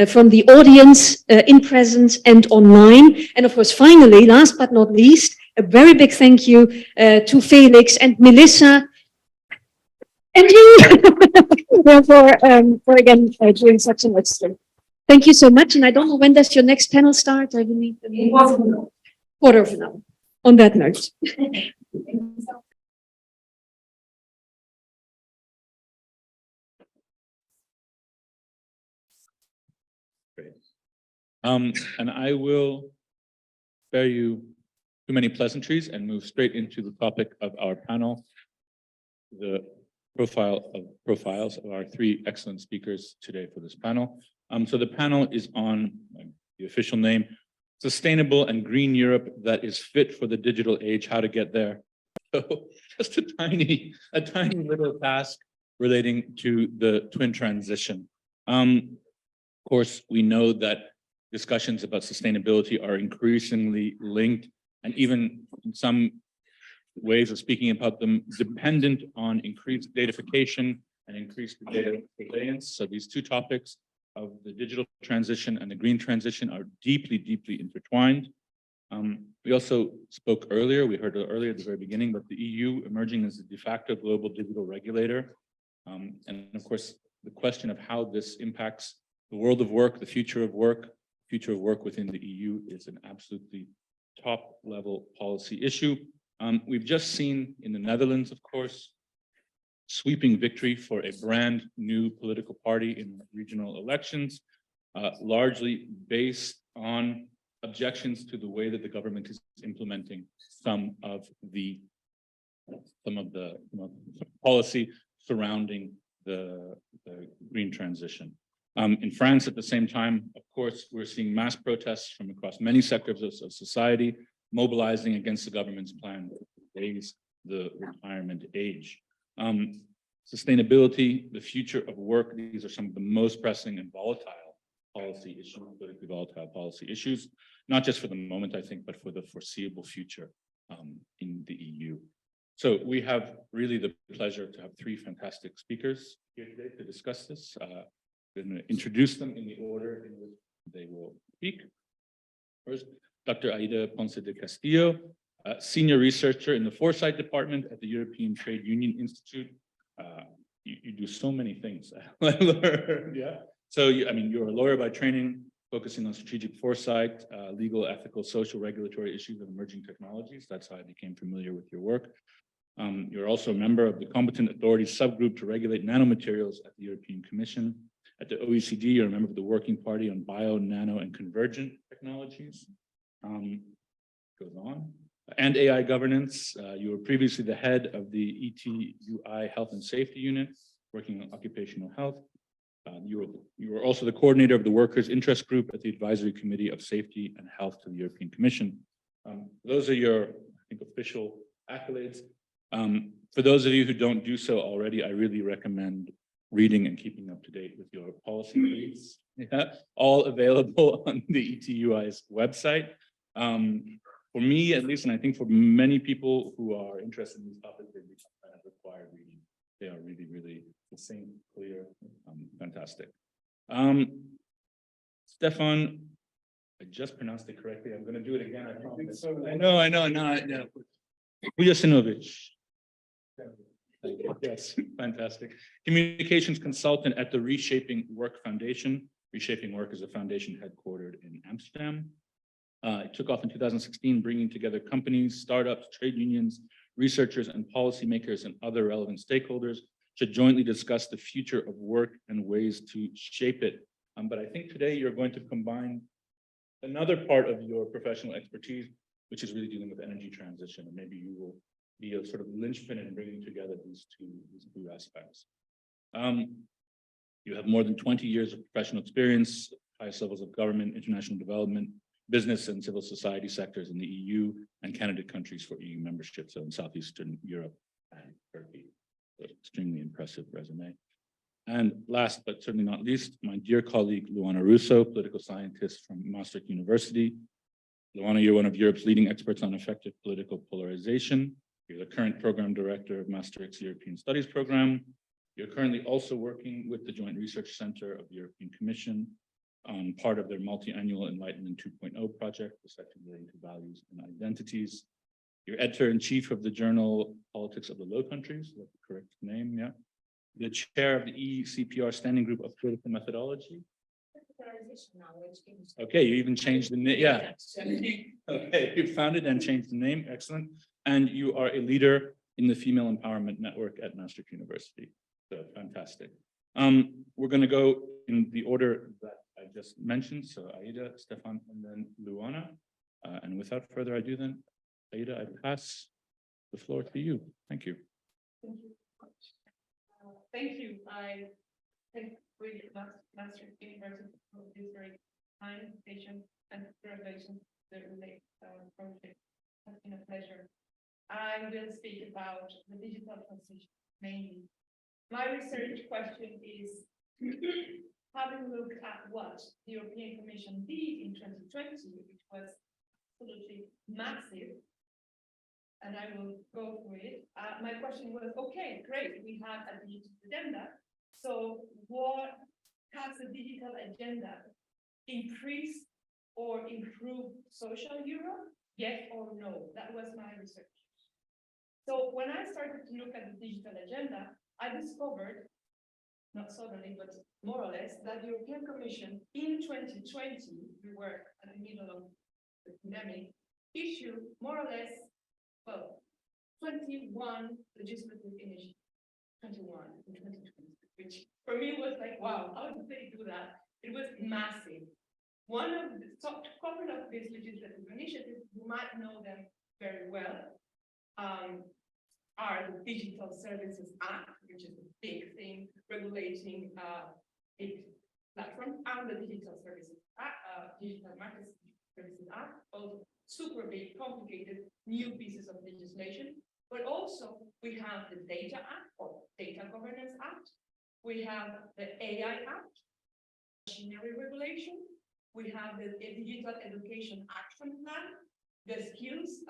from the audience in presence and online. And of course, finally, last but not least, a very big thank you to Felix and Melissa and you for again doing such an excellent. Thank you so much. And I don't know, when does your next panel start? I believe. Quarter of an hour. On that note. Great. And I will spare you too many pleasantries and move straight into the topic of our panel, the profiles of our three excellent speakers today for this panel. So the panel is on the official name, Sustainable and Green Europe that is fit for the digital age, how to get there. So just a tiny little task relating to the twin transition. Of course, we know that discussions about sustainability are increasingly linked and even in some ways of speaking about them dependent on increased datafication and increased data surveillance. So these two topics of the digital transition and the green transition are deeply, deeply intertwined. We also spoke earlier, we heard earlier at the very beginning, but the EU emerging as a de facto global digital regulator. And of course, the question of how this impacts the world of work, the future of work within the EU is an absolutely top level policy issue. We've just seen in the Netherlands, of course, sweeping victory for a brand new political party in regional elections, largely based on objections to the way that the government is implementing some of the policy surrounding the green transition. In France, at the same time, of course, we're seeing mass protests from across many sectors of society, mobilizing against the government's plan to raise the retirement age. Sustainability, the future of work, these are some of the most pressing and volatile policy issues, politically volatile policy issues, not just for the moment, I think, but for the foreseeable future in the EU. So we have really the pleasure to have three fantastic speakers here today to discuss this. I'm going to introduce them in the order in which they will speak. First, Dr. Aida Ponce de Castillo, senior researcher in the Foresight Department at the European Trade Union Institute. You do so many things. Yeah. So, you're a lawyer by training, focusing on strategic foresight, legal, ethical, social, regulatory issues of emerging technologies. That's how I became familiar with your work. You're also a member of the Competent Authorities Subgroup to Regulate Nanomaterials at the European Commission. At the OECD, you're a member of the Working Party on Bio, Nano, and Convergent Technologies. Goes on. And AI governance. You were previously the head of the ETUI Health and Safety Unit, working on occupational health. You were also the coordinator of the Workers' Interest Group at the Advisory Committee of Safety and Health to the European Commission. Those are your, I think, official accolades. For those of you who don't do so already, I really recommend reading and keeping up to date with your policy briefs. Yeah, all available on the ETUI's website. For me, at least, and I think for many people who are interested in these topics, they become kind of required reading. They are really, really succinct, clear, fantastic. Stefan, I just pronounced it correctly. I'm going to do it again. I promise. I know. Vujasinovic. Thank you. Yes, fantastic. Communications consultant at the Reshaping Work Foundation. Reshaping Work is a foundation headquartered in Amsterdam. It took off in 2016, bringing together companies, startups, trade unions, researchers, and policymakers and other relevant stakeholders to jointly discuss the future of work and ways to shape it. But I think today you're going to combine another part of your professional expertise, which is really dealing with energy transition, and maybe you will be a sort of linchpin in bringing together these two aspects. You have more than 20 years of professional experience, highest levels of government, international development, business and civil society sectors in the EU and candidate countries for EU membership, so in Southeastern Europe and Turkey. So extremely impressive resume. And last but certainly not least, my dear colleague Luana Russo, political scientist from Maastricht University. Luana, you're one of Europe's leading experts on effective political polarization. You're the current program director of Maastricht's European Studies program. You're currently also working with the Joint Research Center of the European Commission on part of their multi-annual Enlightenment 2.0 project, Dissecting Into Values and Identities. You're editor-in-chief of the journal Politics of the Low Countries, that's the correct name, yeah. The chair of the ECPR Standing Group of Political Methodology. Okay, you even changed the name, yeah. Okay, you founded and changed the name, excellent. And you are a leader in the Female Empowerment Network at Maastricht University. So fantastic. We're going to go in the order that I just mentioned. So Aida, Stefan, and then Luana. And without further ado, then Aida, I pass the floor to you. Thank you. Thank you. Thank you. I thank really Maastricht University for this very kind invitation and congratulations to the relate project. It's been a pleasure. I will speak about the digital transition mainly. My research question is, having looked at what the European Commission did in 2020, which was absolutely massive, and I will go through it. My question was, okay, great, we have a digital agenda. So what has the digital agenda increased or improved social Europe? Yes or no? That was my research. So when I started to look at the digital agenda, I discovered, not suddenly, but more or less, that the European Commission in 2020, we were at the middle of the pandemic, issued more or less, well, 21 legislative initiatives, 21 in 2020, which for me was like, wow, how did they do that? It was massive. One of the top couple of these legislative initiatives, you might know them very well, are the Digital Services Act, which is a big thing regulating a platform, and the Digital Services Act, Digital Markets Services Act, both super big, complicated, new pieces of legislation. But also we have the Data Act or Data Governance Act. We have the AI Act, machinery regulation. We have the Digital Education Action Plan, the Skills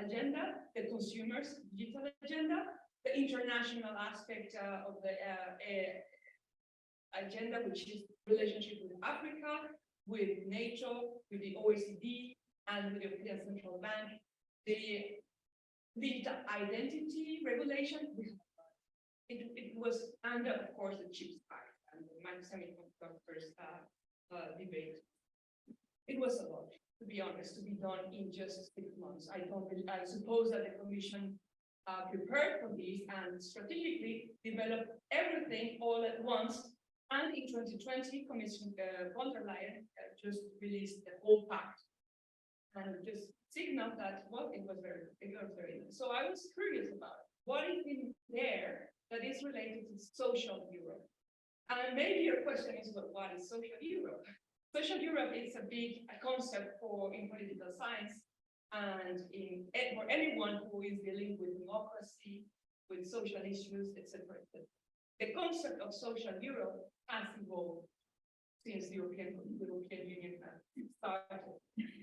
agenda, the consumers digital agenda, the international aspect of the agenda, which is relationship with Africa, with NATO, with the OECD, and with the European Central Bank, the digital identity regulation. It was under, of course, the CHIPS Act and the semiconductors debate. It was a lot, to be honest, to be done in just 6 months. I suppose that the Commission prepared for this and strategically developed everything all at once. And in 2020, Commissioner von der Leyen just released the whole pact and just signaled that, well, it was very nice. So I was curious about what is in there that is related to social Europe. And maybe your question is, well, what is social Europe? Social Europe is a big concept in political science and for anyone who is dealing with democracy, with social issues, etc. The concept of social Europe has evolved since the European Union started.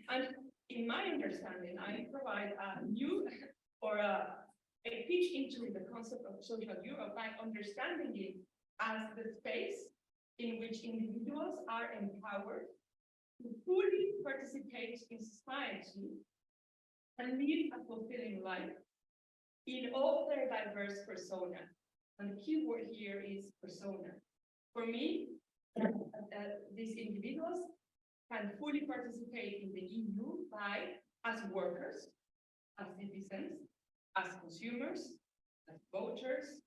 And in my understanding, I provide a new or a pitch into the concept of social Europe by understanding it as the space in which individuals are empowered to fully participate in society and live a fulfilling life in all their diverse persona. And the key word here is persona. For me, these individuals can fully participate in the EU as workers, as citizens, as consumers, as voters,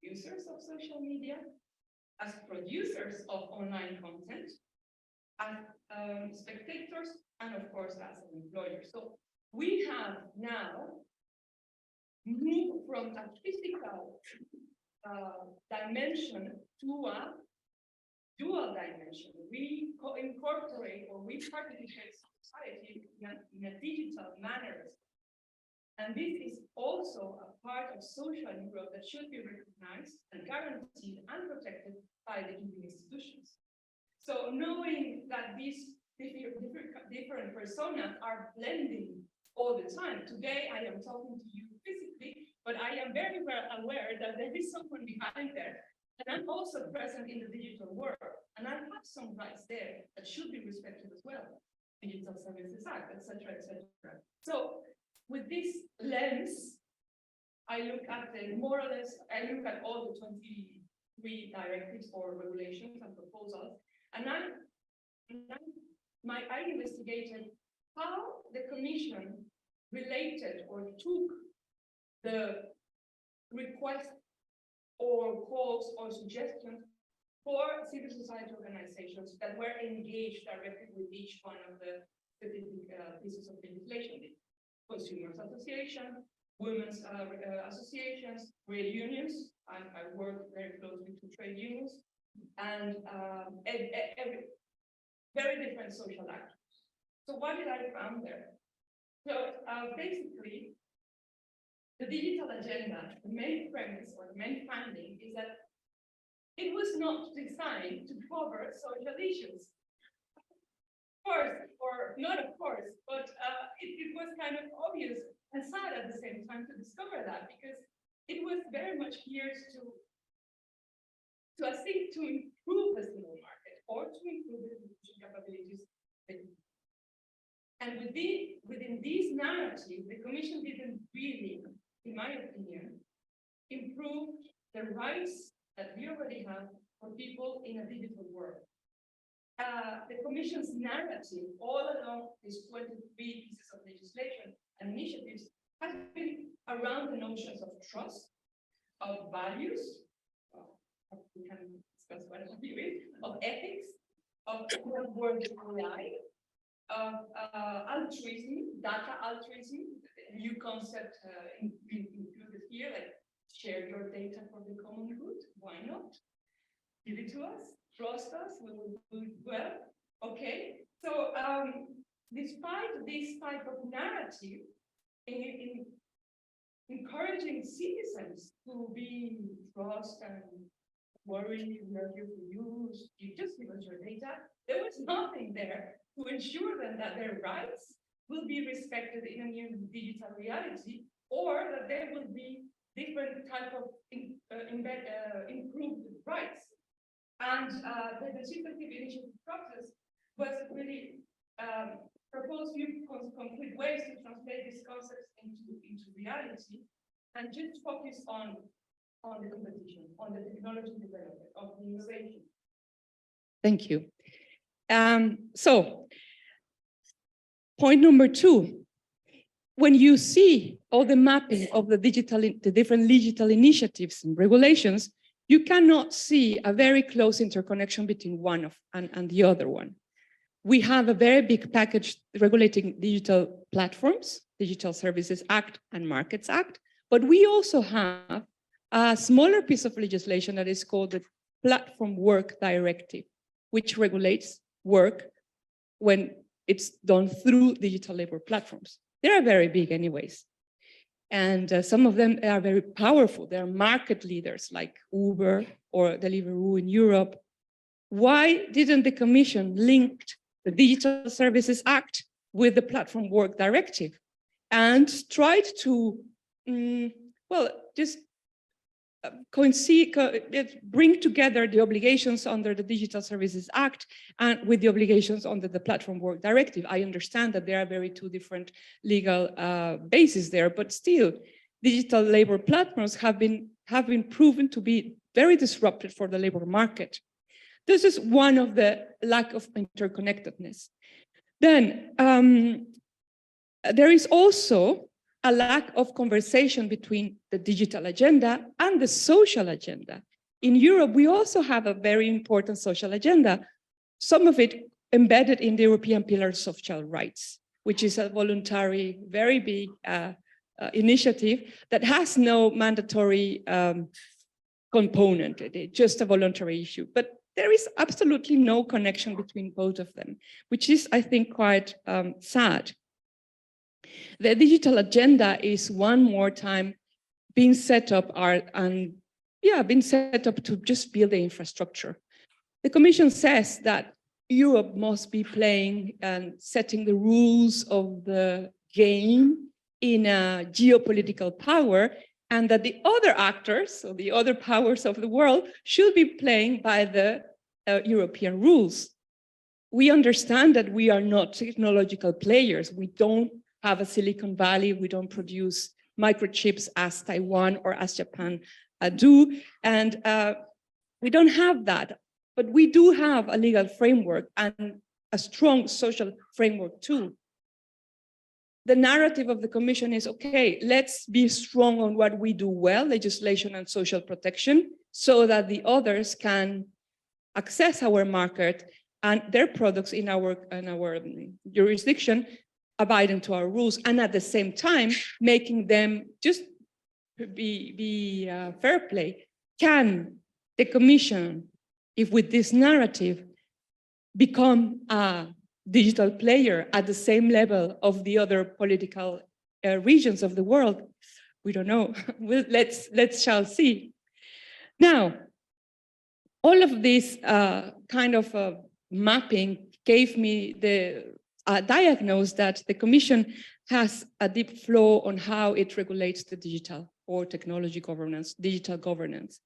users of social media, as producers of online content, as spectators, and of course as an employer. So we have now moved from a physical dimension to a dual dimension. We incorporate or we participate in society in a digital manner. And this is also a part of social Europe that should be recognized and guaranteed and protected by the EU institutions. So knowing that this different personas are blending all the time. Today, I am talking to you physically, but I am very well aware that there is someone behind there. And I'm also present in the digital world. And I have some rights there that should be respected as well. Digital Services Act, etc., etc. So with this lens, I look at more or less, I look at all the 23 directives or regulations and proposals, and I investigated how the Commission related or took the request or calls or suggestions for civil society organizations that were engaged directly with each one of the specific pieces of legislation. Consumers Association, women's associations, trade unions. I work very closely to trade unions, and very different social actors. So what did I find there? So basically, the digital agenda, the main premise or the main finding is that it was not designed to cover social issues. Of course, or not of course, but it was kind of obvious and sad at the same time to discover that, because it was very much geared to improve the single market or to improve the distribution capabilities. And within this narrative, the Commission didn't really, in my opinion, improve the rights that we already have for people in a digital world. The Commission's narrative all along these 23 pieces of legislation and initiatives has been around the notions of trust, of values, we can discuss what a view is, of ethics, of world AI, of altruism, data altruism, a new concept included here, like share your data for the common good. Why not? Give it to us, trust us, we will do it well. Okay, so despite this type of narrative, in encouraging citizens to be trust and worry, we are here for you just give us your data, there was nothing there to ensure them that their rights will be respected in a new digital reality, or that there will be different type of improved rights. And the legislative initiative process was really proposed few concrete ways to translate these concepts into reality, and just focus on the competition, on the technology development, of the innovation. Thank you. So, point number 2, when you see all the mapping of the different digital initiatives and regulations, you cannot see a very close interconnection between one and the other one. We have a very big package regulating digital platforms, Digital Services Act and Markets Act, but we also have a smaller piece of legislation that is called the Platform Work Directive, which regulates work when it's done through digital labor platforms. They are very big anyways. And some of them are very powerful. They are market leaders like Uber or Deliveroo in Europe. Why didn't the Commission link the Digital Services Act with the Platform Work Directive and tried to, just bring together the obligations under the Digital Services Act and with the obligations under the Platform Work Directive? I understand that there are two different legal bases there, but still, digital labor platforms have been proven to be very disruptive for the labor market. This is one of the lack of interconnectedness. Then there is also a lack of conversation between the digital agenda and the social agenda. In Europe, we also have a very important social agenda, some of it embedded in the European Pillar of Social Rights, which is a voluntary, very big initiative that has no mandatory component. It's just a voluntary issue. But there is absolutely no connection between both of them, which is, I think, quite sad. The digital agenda is one more time being set up to just build the infrastructure. The Commission says that Europe must be playing and setting the rules of the game in a geopolitical power, and that the other actors, so the other powers of the world, should be playing by the European rules. We understand that we are not technological players. We don't have a Silicon Valley. We don't produce microchips as Taiwan or as Japan do. And we don't have that. But we do have a legal framework and a strong social framework too. The narrative of the Commission is, okay, let's be strong on what we do well, legislation and social protection, so that the others can access our market and their products in our jurisdiction abiding to our rules, and at the same time, making them just be fair play. Can the Commission, if with this narrative, become a digital player at the same level of the other political regions of the world? We don't know. Let's shall see. Now, all of this kind of mapping gave me the diagnose that the Commission has a deep flaw on how it regulates the digital or technology governance, digital governance,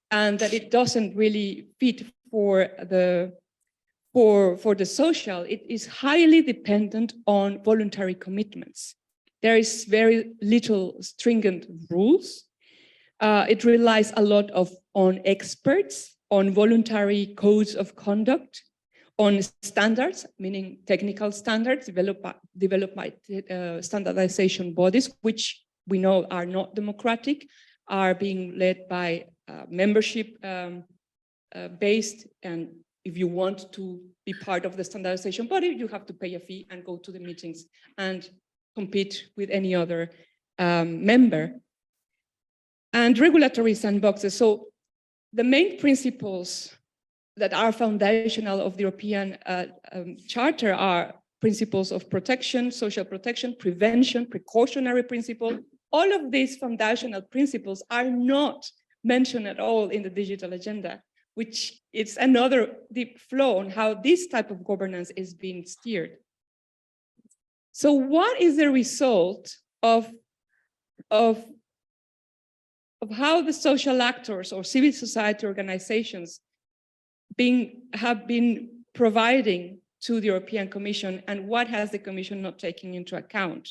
and that it doesn't really fit for the social. It is highly dependent on voluntary commitments. There is very little stringent rules. It relies a lot on experts, on voluntary codes of conduct, on standards, meaning technical standards developed by standardization bodies, which we know are not democratic, are being led by membership based, and if you want to be part of the standardization body, you have to pay a fee and go to the meetings and compete with any other member. And regulatory sandboxes. So the main principles that are foundational of the European Charter are principles of protection, social protection, prevention, precautionary principle. All of these foundational principles are not mentioned at all in the digital agenda, which is another deep flaw on how this type of governance is being steered. So what is the result of how the social actors or civil society organizations have been providing to the European Commission, and what has the Commission not taken into account?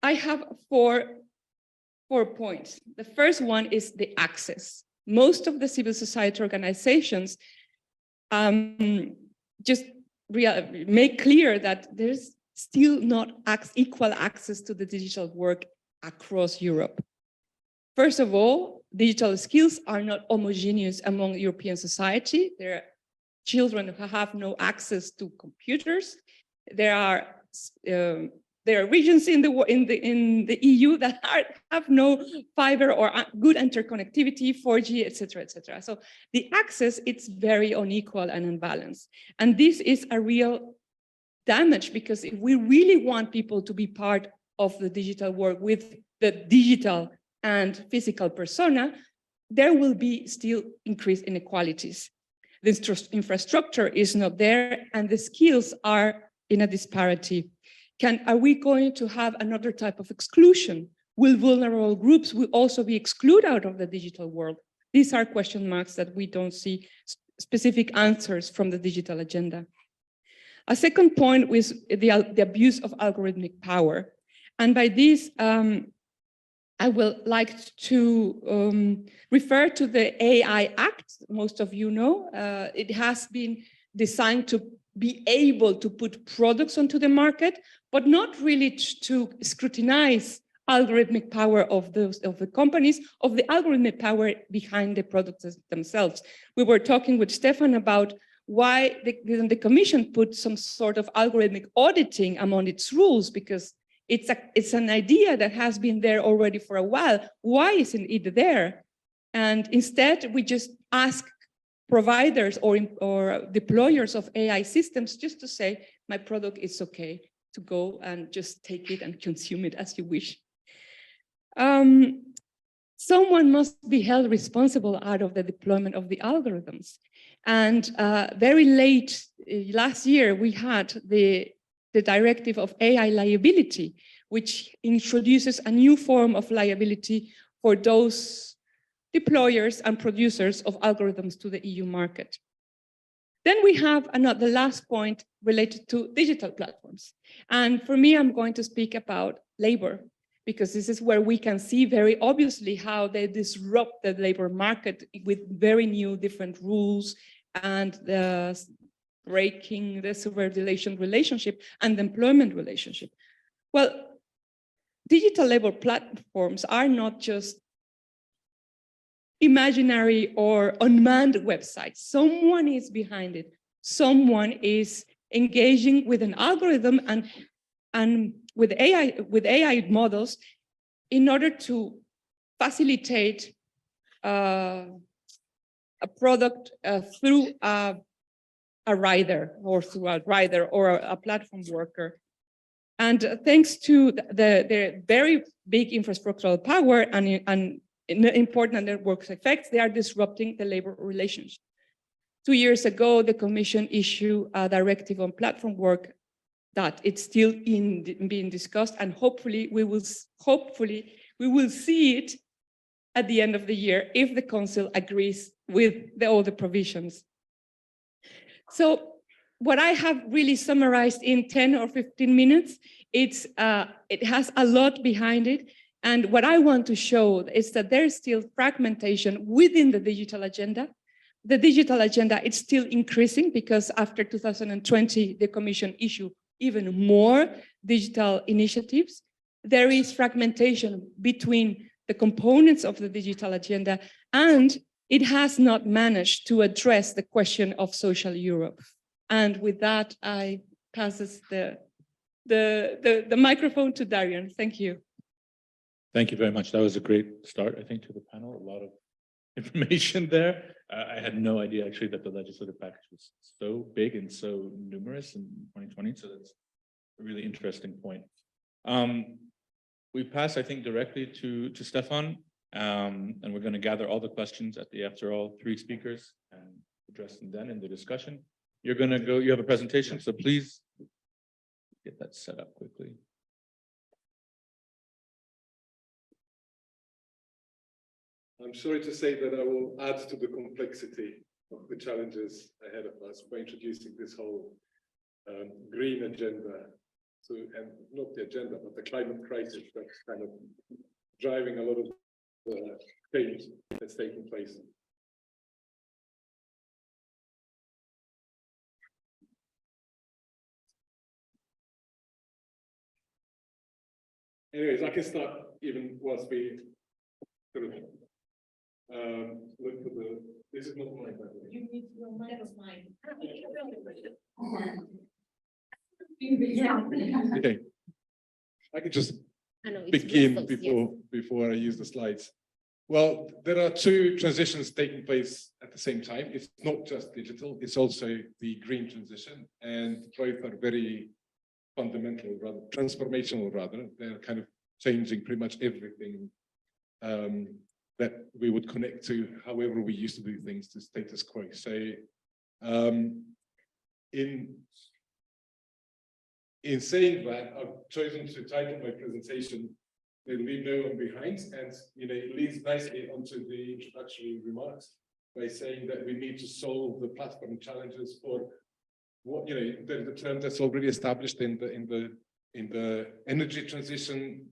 I have four points. The first one is the access. Most of the civil society organizations just make clear that there's still not equal access to the digital work across Europe. First of all, digital skills are not homogeneous among European society. There are children who have no access to computers. There are regions in the EU that have no fiber or good interconnectivity, 4G, etc., etc. So the access, it's very unequal and unbalanced. And this is a real damage, because if we really want people to be part of the digital world with the digital and physical persona, there will be still increased inequalities. The infrastructure is not there, and the skills are in a disparity. Are we going to have another type of exclusion? Will vulnerable groups will also be excluded out of the digital world? These are question marks that we don't see specific answers from the digital agenda. A second point was the abuse of algorithmic power. And by this, I will like to refer to the AI Act. Most of you know, it has been designed to be able to put products onto the market, but not really to scrutinize algorithmic power of the companies, of the algorithmic power behind the products themselves. We were talking with Stefan about why the Commission put some sort of algorithmic auditing among its rules, because it's an idea that has been there already for a while. Why isn't it there? And instead, we just ask providers or deployers of AI systems just to say, my product is okay to go and just take it and consume it as you wish. Someone must be held responsible out of the deployment of the algorithms. And very late last year, we had the directive of AI liability, which introduces a new form of liability for those deployers and producers of algorithms to the EU market. Then we have the last point related to digital platforms. And for me, I'm going to speak about labor, because this is where we can see very obviously how they disrupt the labor market with very new different rules and the breaking the subordination relationship and the employment relationship. Well, digital labor platforms are not just imaginary or unmanned websites. Someone is behind it. Someone is engaging with an algorithm and with AI models in order to facilitate a product through a rider or a platform worker. And thanks to their very big infrastructural power and important network effects, they are disrupting the labor relations. 2 years ago, the Commission issued a directive on platform work that it's still being discussed, and hopefully we will see it at the end of the year if the Council agrees with all the provisions. So what I have really summarized in 10 or 15 minutes, it has a lot behind it. And what I want to show is that there is still fragmentation within the digital agenda. The digital agenda is still increasing because after 2020, the Commission issued even more digital initiatives. There is fragmentation between the components of the digital agenda, and it has not managed to address the question of social Europe. And with that, I pass the microphone to Darian. Thank you. Thank you very much. That was a great start, I think, to the panel. A lot of information there. I had no idea actually that the legislative package was so big and so numerous in 2020. So that's a really interesting point. We pass, I think, directly to Stefan, and we're going to gather all the questions after all three speakers and address them then in the discussion. You're going to go. You have a presentation, so please get that set up quickly. I'm sorry to say that I will add to the complexity of the challenges ahead of us by introducing this whole green agenda. So, and not the agenda, but the climate crisis that's kind of driving a lot of the change that's taking place. Anyways, I can start even whilst we sort of look for the. This is not mine, by the way. You need your mic. That's mine. Okay. I can just begin before I use the slides. Well, there are two transitions taking place at the same time. It's not just digital, it's also the green transition, and both are very fundamental, rather transformational, rather. They're kind of changing pretty much everything that we would connect to, however we used to do things, to status quo. So in saying that, I've chosen to title my presentation "Leave No One Behind," and it leads nicely onto the introductory remarks by saying that we need to solve the platform challenges for what the term that's already established in the energy transition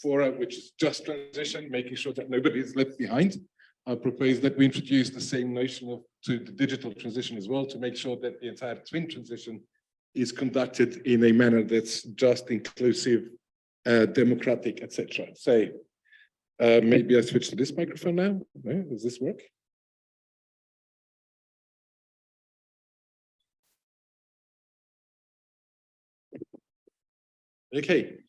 forum, which is just transition, making sure that nobody is left behind. I propose that we introduce the same notion to the digital transition as well, to make sure that the entire twin transition is conducted in a manner that's just, inclusive, democratic, etc. So maybe I switch to this microphone now. No? Does this work? Okay.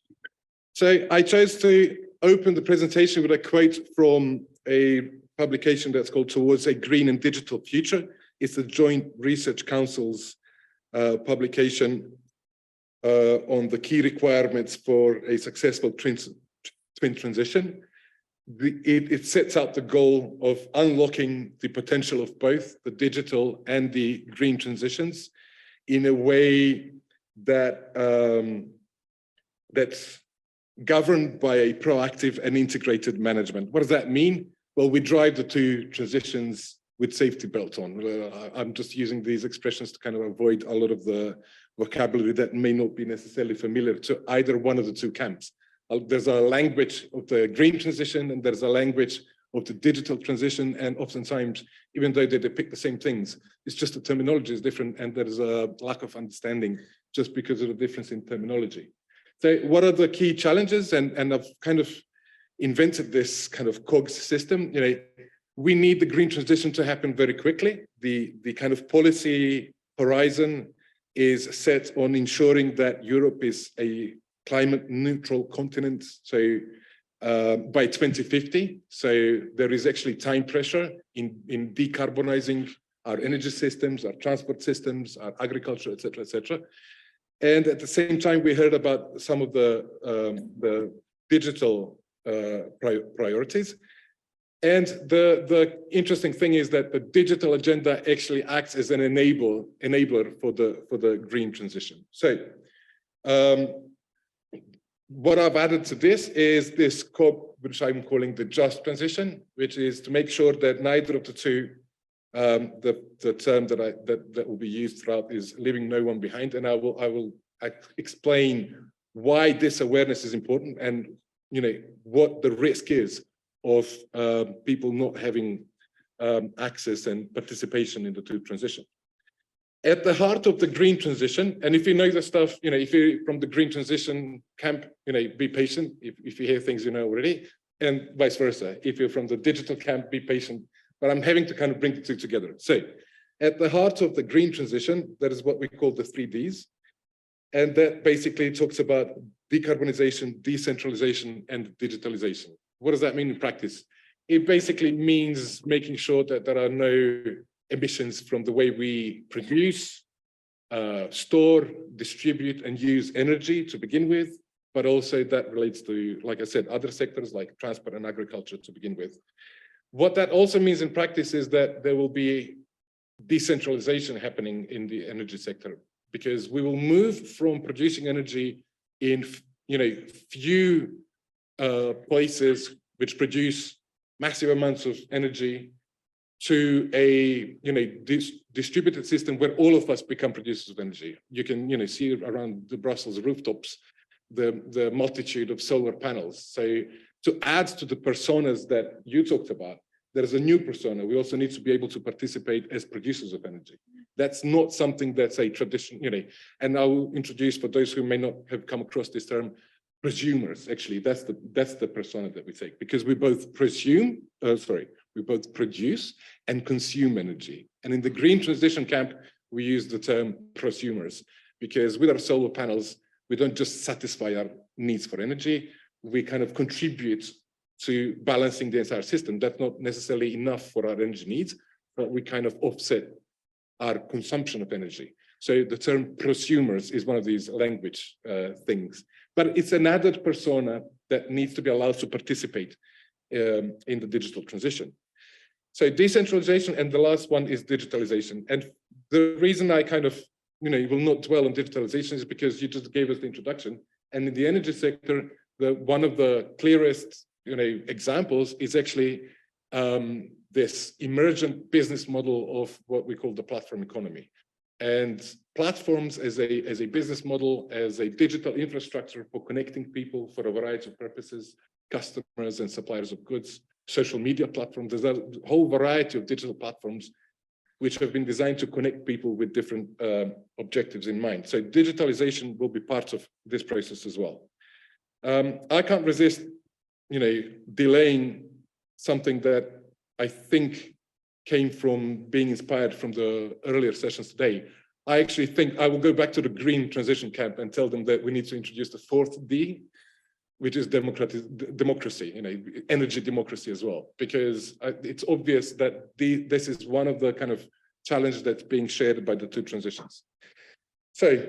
So I chose to open the presentation with a quote from a publication that's called "Towards a Green and Digital Future." It's the Joint Research Council's publication on the key requirements for a successful twin transition. it sets out the goal of unlocking the potential of both the digital and the green transitions in a way that that's governed by a proactive and integrated management. What does that mean? Well, we drive the two transitions with safety belt on. I'm just using these expressions to kind of avoid a lot of the vocabulary that may not be necessarily familiar to either one of the two camps. There's a language of the green transition and there's a language of the digital transition, and oftentimes, even though they depict the same things, it's just the terminology is different and there's a lack of understanding just because of the difference in terminology. So what are the key challenges? And I've kind of invented this kind of COGS system. You know, we need the green transition to happen very quickly. The kind of policy horizon is set on ensuring that Europe is a climate neutral continent, so by 2050. So there is actually time pressure in decarbonizing our energy systems, our transport systems, our agriculture, et cetera, et cetera. And at the same time, we heard about some of the digital priorities. And the interesting thing is that the digital agenda actually acts as an enabler for the green transition. So what I've added to this is this scope, which I'm calling the just transition, which is to make sure that neither of the two, the term that will be used throughout is leaving no one behind. And I will explain why this awareness is important and, you know, what the risk is of people not having access and participation in the two transition. At the heart of the green transition, and if you know the stuff, you know, if you're from the green transition camp, you know, be patient. If you hear things you know already, and vice versa. If you're from the digital camp, be patient. But I'm having to kind of bring the two together. So at the heart of the green transition, that is what we call the 3Ds. And that basically talks about decarbonization, decentralization, and digitalization. What does that mean in practice? It basically means making sure that there are no emissions from the way we produce, store, distribute, and use energy to begin with, but also that relates to, like I said, other sectors like transport and agriculture to begin with. What that also means in practice is that there will be decentralization happening in the energy sector, because we will move from producing energy in, you know, few places which produce massive amounts of energy to a, you know, distributed system where all of us become producers of energy. You can, you know, see around the Brussels rooftops the multitude of solar panels. So to add to the personas that you talked about, there's a new persona. We also need to be able to participate as producers of energy. That's not something that's a tradition, you know, and I'll introduce, for those who may not have come across this term, prosumers. Actually, that's the persona that we take, because we both we both produce and consume energy. And in the green transition camp, we use the term prosumers, because with our solar panels, we don't just satisfy our needs for energy, we kind of contribute to balancing the entire system. That's not necessarily enough for our energy needs, but we kind of offset our consumption of energy. So the term prosumers is one of these language things, but it's an added persona that needs to be allowed to participate in the digital transition. So decentralization, and the last one is digitalization. And the reason I kind of, you know, will not dwell on digitalization is because you just gave us the introduction. And in the energy sector, one of the clearest, you know, examples is actually this emergent business model of what we call the platform economy. And platforms as a business model, as a digital infrastructure for connecting people for a variety of purposes, customers and suppliers of goods, social media platforms. There's a whole variety of digital platforms which have been designed to connect people with different objectives in mind. So digitalization will be part of this process as well. I can't resist, you know, delaying something that I think came from being inspired from the earlier sessions today. I actually think I will go back to the green transition camp and tell them that we need to introduce the 4th D, which is democracy, you know, energy democracy as well, because it's obvious that this is one of the kind of challenges that's being shared by the two transitions. So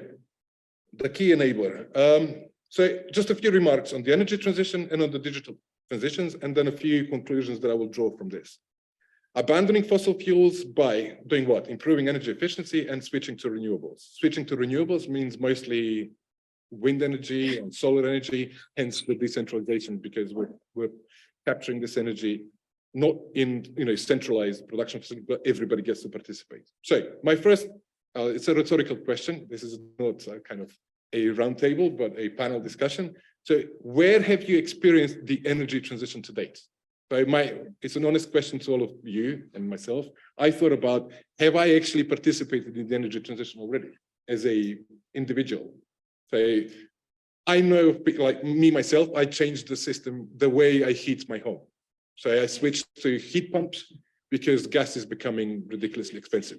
the key enabler. So just a few remarks on the energy transition and on the digital transitions, and then a few conclusions that I will draw from this. Abandoning fossil fuels by doing what? Improving energy efficiency and switching to renewables. Switching to renewables means mostly wind energy and solar energy, hence the decentralization, because we're capturing this energy not in centralized production facility, but everybody gets to participate. So my first, it's a rhetorical question. This is not a kind of a roundtable, but a panel discussion. So where have you experienced the energy transition to date? So it's an honest question to all of you and myself. I thought about, have I actually participated in the energy transition already as a individual? So I know, like me, myself, I changed the system, the way I heat my home. So I switched to heat pumps because gas is becoming ridiculously expensive.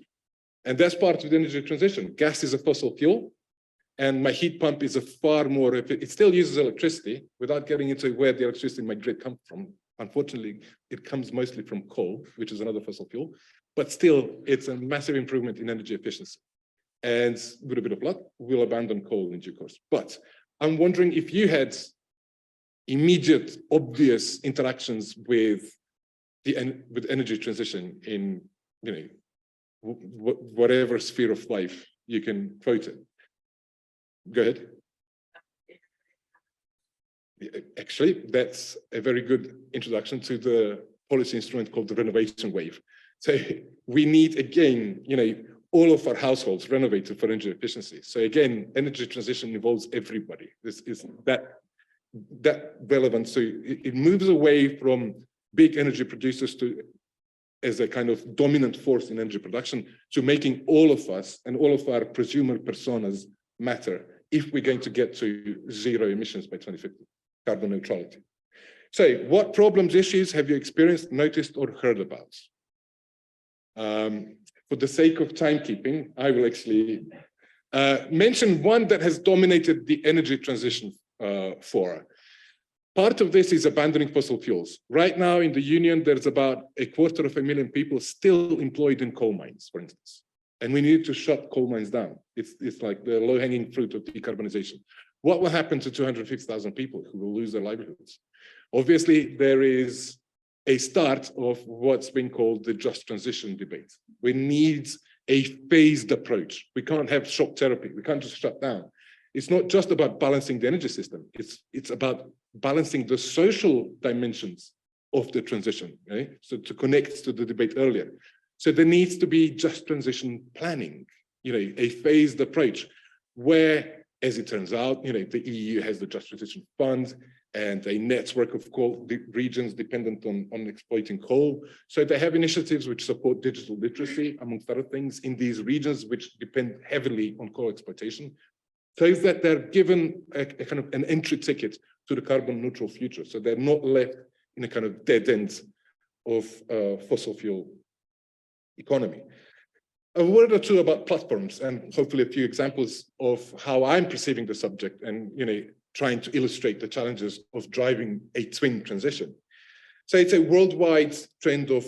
And that's part of the energy transition. Gas is a fossil fuel, and my heat pump is a far more, it still uses electricity without getting into where the electricity in my grid comes from. Unfortunately, it comes mostly from coal, which is another fossil fuel, but still it's a massive improvement in energy efficiency. And with a bit of luck, we'll abandon coal in due course. But I'm wondering if you had immediate, obvious interactions with energy transition in, whatever sphere of life you can quote it. Go ahead. Actually, that's a very good introduction to the policy instrument called the renovation wave. So we need, again, all of our households renovated for energy efficiency. So again, energy transition involves everybody. This is that relevant. So it moves away from big energy producers as a kind of dominant force in energy production, to making all of us and all of our prosumer personas matter if we're going to get to zero emissions by 2050, carbon neutrality. So what problems, issues have you experienced, noticed, or heard about? For the sake of timekeeping, I will actually mention one that has dominated the energy transition fora. Part of this is abandoning fossil fuels. Right now in the Union, there's about 250,000 people still employed in coal mines, for instance. And we need to shut coal mines down. It's like the low-hanging fruit of decarbonization. What will happen to 250,000 people who will lose their livelihoods? Obviously, there is a start of what's been called the just transition debate. We need a phased approach. We can't have shock therapy. We can't just shut down. It's not just about balancing the energy system. It's about balancing the social dimensions of the transition, right? So to connect to the debate earlier. So there needs to be just transition planning, a phased approach where, as it turns out, the EU has the Just Transition Fund and a network of coal regions dependent on exploiting coal. So they have initiatives which support digital literacy, amongst other things, in these regions which depend heavily on coal exploitation, so that they're given a kind of an entry ticket to the carbon neutral future. So they're not left in a kind of dead end of fossil fuel economy. A word or two about platforms, and hopefully a few examples of how I'm perceiving the subject and trying to illustrate the challenges of driving a twin transition. So it's a worldwide trend of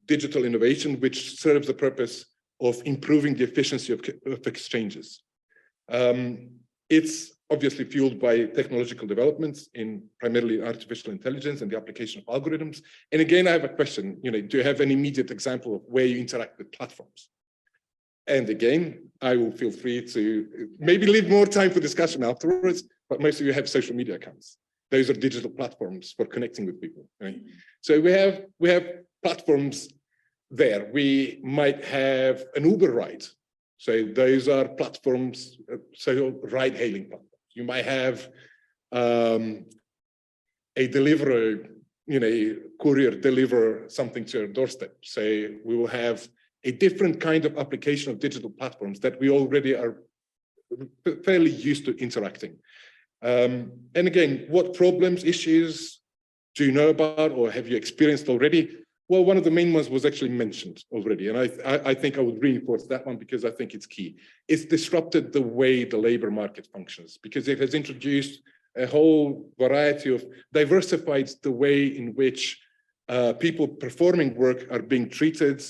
digital innovation, which serves the purpose of improving the efficiency of exchanges. It's obviously fueled by technological developments in primarily artificial intelligence and the application of algorithms. And again, I have a question, do you have an immediate example of where you interact with platforms? And again, I will feel free to maybe leave more time for discussion afterwards, but most of you have social media accounts. Those are digital platforms for connecting with people, right? So we have platforms there. We might have an Uber ride. So those are platforms, so ride-hailing platforms. You might have a deliverer, courier deliver something to your doorstep. So we will have a different kind of application of digital platforms that we already are fairly used to interacting. And again, what problems, issues do you know about or have you experienced already? Well, one of the main ones was actually mentioned already, and I think I would reinforce that one because I think it's key. It's disrupted the way the labor market functions because it has introduced a whole variety of diversified the way in which people performing work are being treated,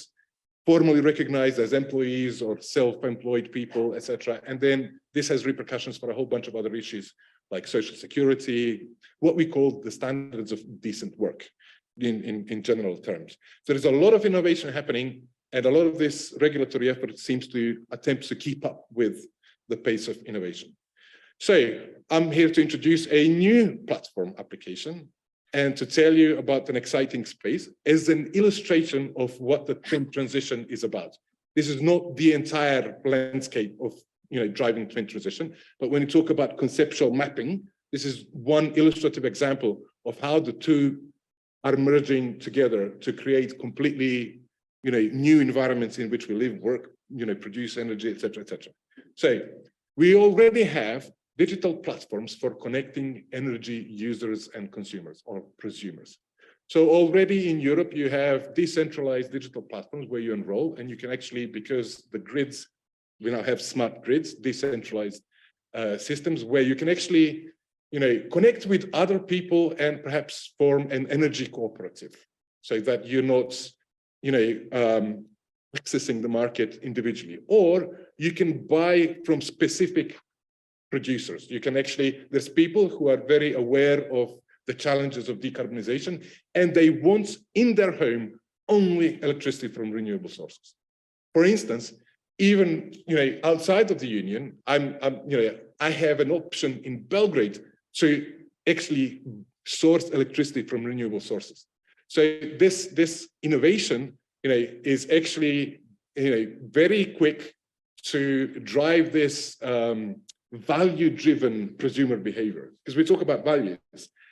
formally recognized as employees or self-employed people, etc. And then this has repercussions for a whole bunch of other issues like social security, what we call the standards of decent work in general terms. So there's a lot of innovation happening, and a lot of this regulatory effort seems to attempt to keep up with the pace of innovation. So I'm here to introduce a new platform application and to tell you about an exciting space as an illustration of what the twin transition is about. This is not the entire landscape of driving twin transition, but when you talk about conceptual mapping, this is one illustrative example of how the two are merging together to create completely new environments in which we live, work, produce energy, etc., etc. So we already have digital platforms for connecting energy users and consumers or prosumers. So already in Europe, you have decentralized digital platforms where you enroll, and you can actually, because the grids, we now have smart grids, decentralized systems where you can actually connect with other people and perhaps form an energy cooperative so that you're not accessing the market individually, or you can buy from specific producers. You can actually, there's people who are very aware of the challenges of decarbonization, and they want in their home only electricity from renewable sources. For instance, even outside of the union, I have an option in Belgrade to actually source electricity from renewable sources. So this innovation is actually very quick to drive this value-driven prosumer behavior. Because we talk about values,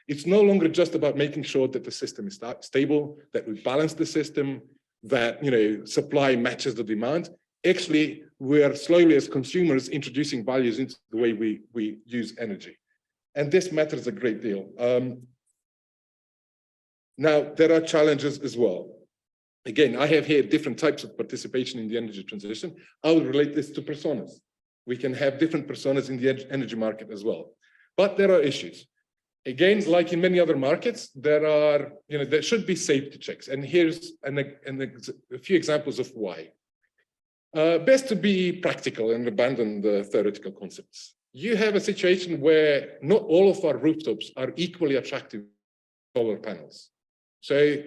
it's no longer just about making sure that the system is stable, that we balance the system, that supply matches the demand. Actually, we are slowly as consumers introducing values into the way we use energy. And this matters a great deal. Now, there are challenges as well. Again, I have here different types of participation in the energy transition. I will relate this to personas. We can have different personas in the energy market as well. But there are issues. Again, like in many other markets, there should be safety checks. And here's a few examples of why. Best to be practical and abandon the theoretical concepts. You have a situation where not all of our rooftops are equally attractive solar panels. So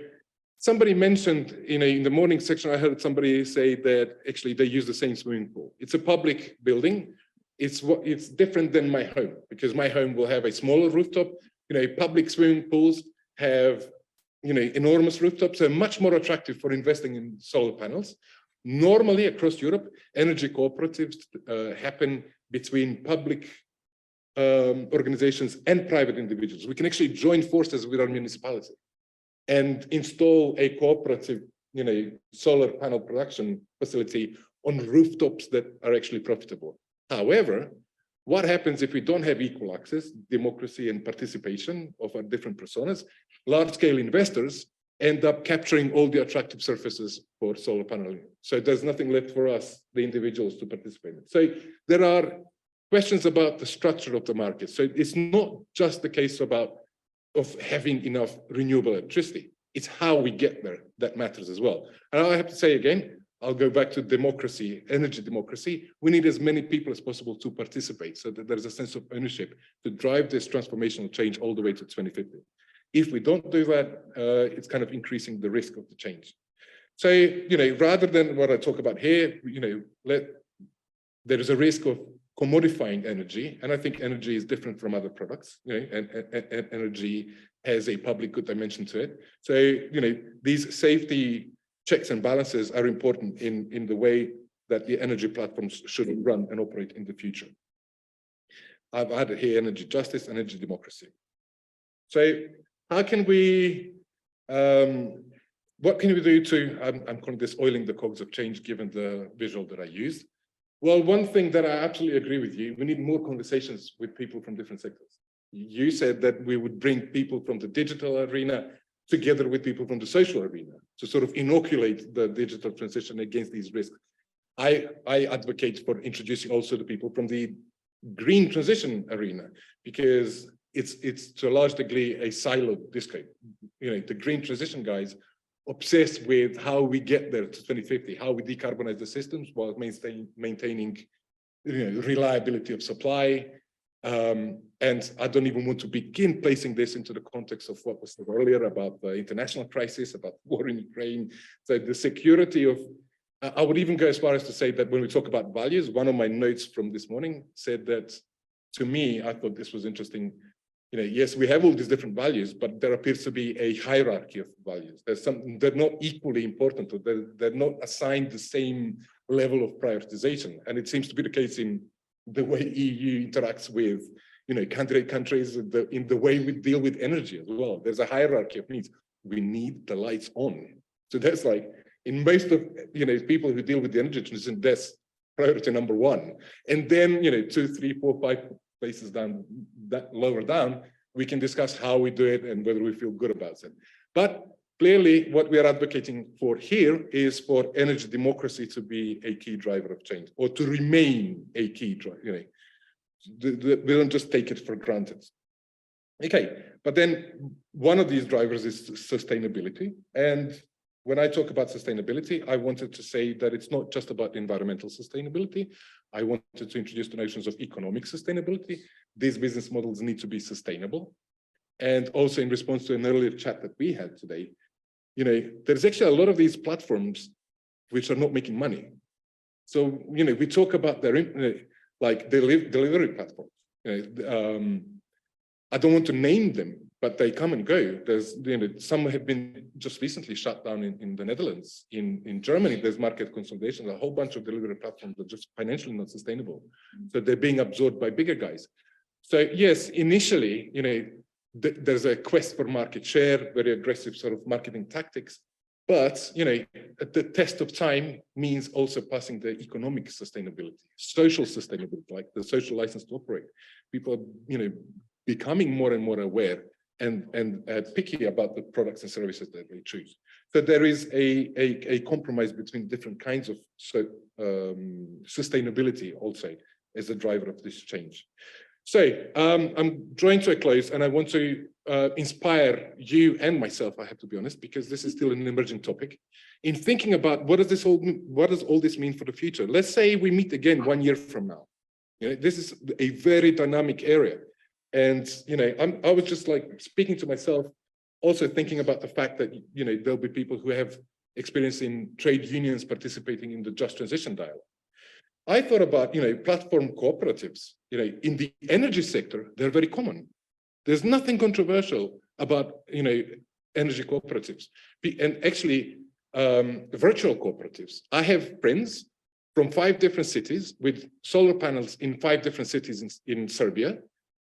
somebody mentioned, in the morning section, I heard somebody say that actually they use the same swimming pool. It's a public building. It's different than my home, because my home will have a smaller rooftop. Public swimming pools have enormous rooftops, so much more attractive for investing in solar panels. Normally across Europe, energy cooperatives happen between public organizations and private individuals. We can actually join forces with our municipality and install a cooperative, solar panel production facility on rooftops that are actually profitable. However, what happens if we don't have equal access, democracy, and participation of our different personas? Large-scale investors end up capturing all the attractive surfaces for solar paneling. So there's nothing left for us, the individuals, to participate in. So there are questions about the structure of the market. So it's not just the case of having enough renewable electricity. It's how we get there that matters as well. And I have to say again, I'll go back to democracy, energy democracy. We need as many people as possible to participate so that there's a sense of ownership to drive this transformational change all the way to 2050. If we don't do that, it's kind of increasing the risk of the change. So, rather than what I talk about here, there is a risk of commodifying energy. And I think energy is different from other products, and energy has a public good dimension to it. So, these safety checks and balances are important in the way that the energy platforms should run and operate in the future. I've added here energy justice, energy democracy. So how can we, what can we do to, I'm calling this oiling the cogs of change given the visual that I used. Well, one thing that I absolutely agree with you, we need more conversations with people from different sectors. You said that we would bring people from the digital arena together with people from the social arena to sort of inoculate the digital transition against these risks. I advocate for introducing also the people from the green transition arena, because it's to a large degree a siloed discourse. The green transition guys obsessed with how we get there to 2050, how we decarbonize the systems while maintaining reliability of supply, And I don't even want to begin placing this into the context of what was said earlier about the international crisis, about war in Ukraine. So the security of, I would even go as far as to say that when we talk about values, one of my notes from this morning said that, to me, I thought this was interesting. You know, yes, we have all these different values, but there appears to be a hierarchy of values. There's some, they're not equally important, or they're not assigned the same level of prioritization. And it seems to be the case in the way EU interacts with, you know, candidate countries, in the way we deal with energy as well. There's a hierarchy of needs. We need the lights on. So that's like, in most of, you know, people who deal with the energy transition, that's priority number one. And then, you know, 2, 3, 4, 5 places down, that lower down, we can discuss how we do it and whether we feel good about it. But clearly, what we are advocating for here is for energy democracy to be a key driver of change, or to remain a key driver. You know, we don't just take it for granted. Okay, but then one of these drivers is sustainability. And when I talk about sustainability, I wanted to say that it's not just about environmental sustainability. I wanted to introduce the notions of economic sustainability. These business models need to be sustainable. And also, in response to an earlier chat that we had today, you know, there's actually a lot of these platforms which are not making money. So, you know, we talk about their, like delivery platforms. You know, I don't want to name them, but they come and go. There's, you know, some have been just recently shut down in the Netherlands. In Germany, there's market consolidation. A whole bunch of delivery platforms are just financially not sustainable. So they're being absorbed by bigger guys. So yes, initially, you know, there's a quest for market share, very aggressive sort of marketing tactics. But, you know, the test of time means also passing the economic sustainability, social sustainability, like the social license to operate. People are, you know, becoming more and more aware and picky about the products and services that they choose. So there is a compromise between different kinds of sustainability also as a driver of this change. So I'm drawing to a close, and I want to inspire you and myself, I have to be honest, because this is still an emerging topic, in thinking about what does all this mean for the future? Let's say we meet again 1 year from now. You know, this is a very dynamic area. And, you know, I was just like speaking to myself, also thinking about the fact that, you know, there'll be people who have experience in trade unions participating in the Just Transition dialogue. I thought about, you know, platform cooperatives, you know, in the energy sector, they're very common. There's nothing controversial about, you know, energy cooperatives. And actually, virtual cooperatives. I have friends from 5 different cities with solar panels in 5 different cities in Serbia,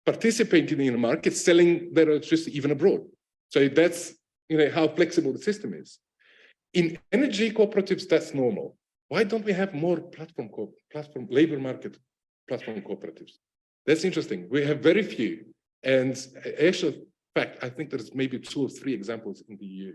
participating in the market, selling their electricity even abroad. So that's, you know, how flexible the system is. In energy cooperatives, that's normal. Why don't we have more platform labor market platform cooperatives? That's interesting. We have very few. And actually, in fact, I think there's maybe 2 or 3 examples in the EU.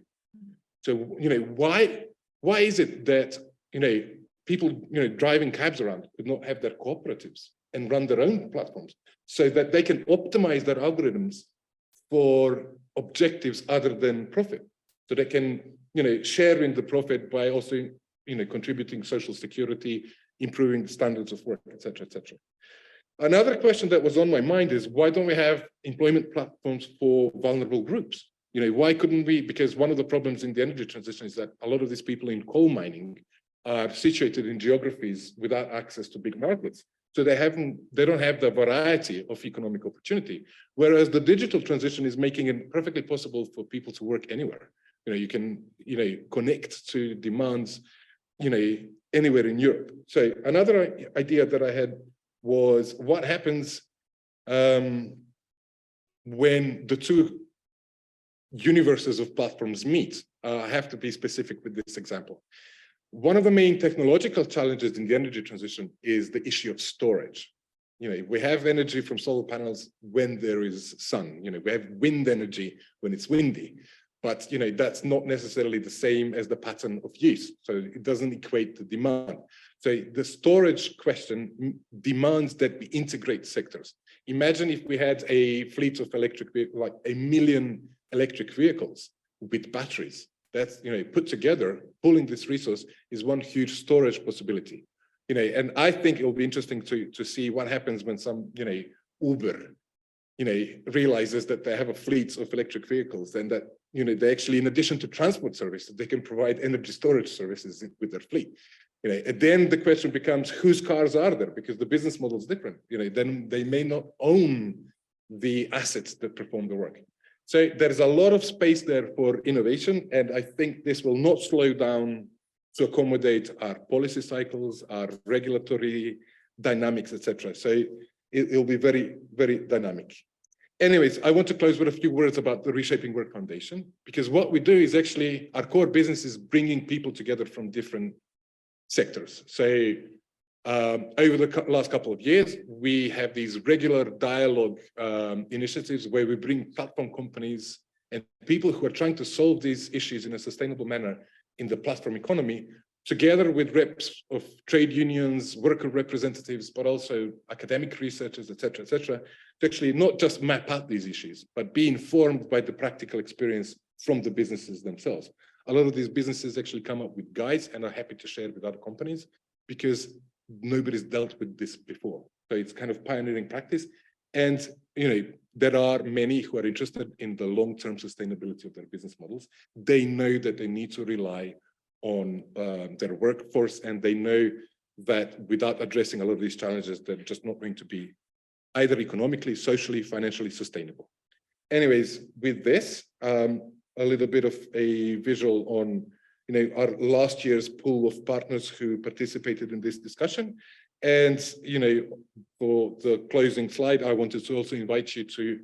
So, you know, why is it that, you know, people, you know, driving cabs around could not have their cooperatives and run their own platforms so that they can optimize their algorithms for objectives other than profit? So they can, you know, share in the profit by also, you know, contributing social security, improving the standards of work, et cetera, et cetera. Another question that was on my mind is, why don't we have employment platforms for vulnerable groups? You know, why couldn't we? Because one of the problems in the energy transition is that a lot of these people in coal mining are situated in geographies without access to big markets. So they don't have the variety of economic opportunity. Whereas the digital transition is making it perfectly possible for people to work anywhere. You know, you can, you know, connect to demands, you know, anywhere in Europe. So another idea that I had was, what happens when the 2 universes of platforms meet? I have to be specific with this example. One of the main technological challenges in the energy transition is the issue of storage. You know, we have energy from solar panels when there is sun. You know, we have wind energy when it's windy. But, you know, that's not necessarily the same as the pattern of use. So it doesn't equate to demand. So the storage question demands that we integrate sectors. Imagine if we had a fleet of electric vehicles, like 1 million electric vehicles with batteries. That's, you know, put together, pulling this resource is one huge storage possibility. You know, and I think it will be interesting to see what happens when some, you know, Uber, realizes that they have a fleet of electric vehicles, and that, they actually, in addition to transport services, they can provide energy storage services with their fleet. And then the question becomes, whose cars are there? Because the business model is different. Then they may not own the assets that perform the work. So there's a lot of space there for innovation, and I think this will not slow down to accommodate our policy cycles, our regulatory dynamics, etc. So it'll be very, very dynamic. Anyways, I want to close with a few words about the Reshaping Work Foundation, because what we do is actually, our core business is bringing people together from different sectors. So over the last couple of years, we have these regular dialogue initiatives where we bring platform companies and people who are trying to solve these issues in a sustainable manner in the platform economy, together with reps of trade unions, worker representatives, but also academic researchers, et cetera, to actually not just map out these issues, but be informed by the practical experience from the businesses themselves. A lot of these businesses actually come up with guides and are happy to share with other companies because nobody's dealt with this before. So it's kind of pioneering practice. And, there are many who are interested in the long-term sustainability of their business models. They know that they need to rely on their workforce, and they know that without addressing a lot of these challenges, they're just not going to be either economically, socially, financially sustainable. Anyways, with this, a little bit of a visual on our last year's pool of partners who participated in this discussion. And for the closing slide, I wanted to also invite you to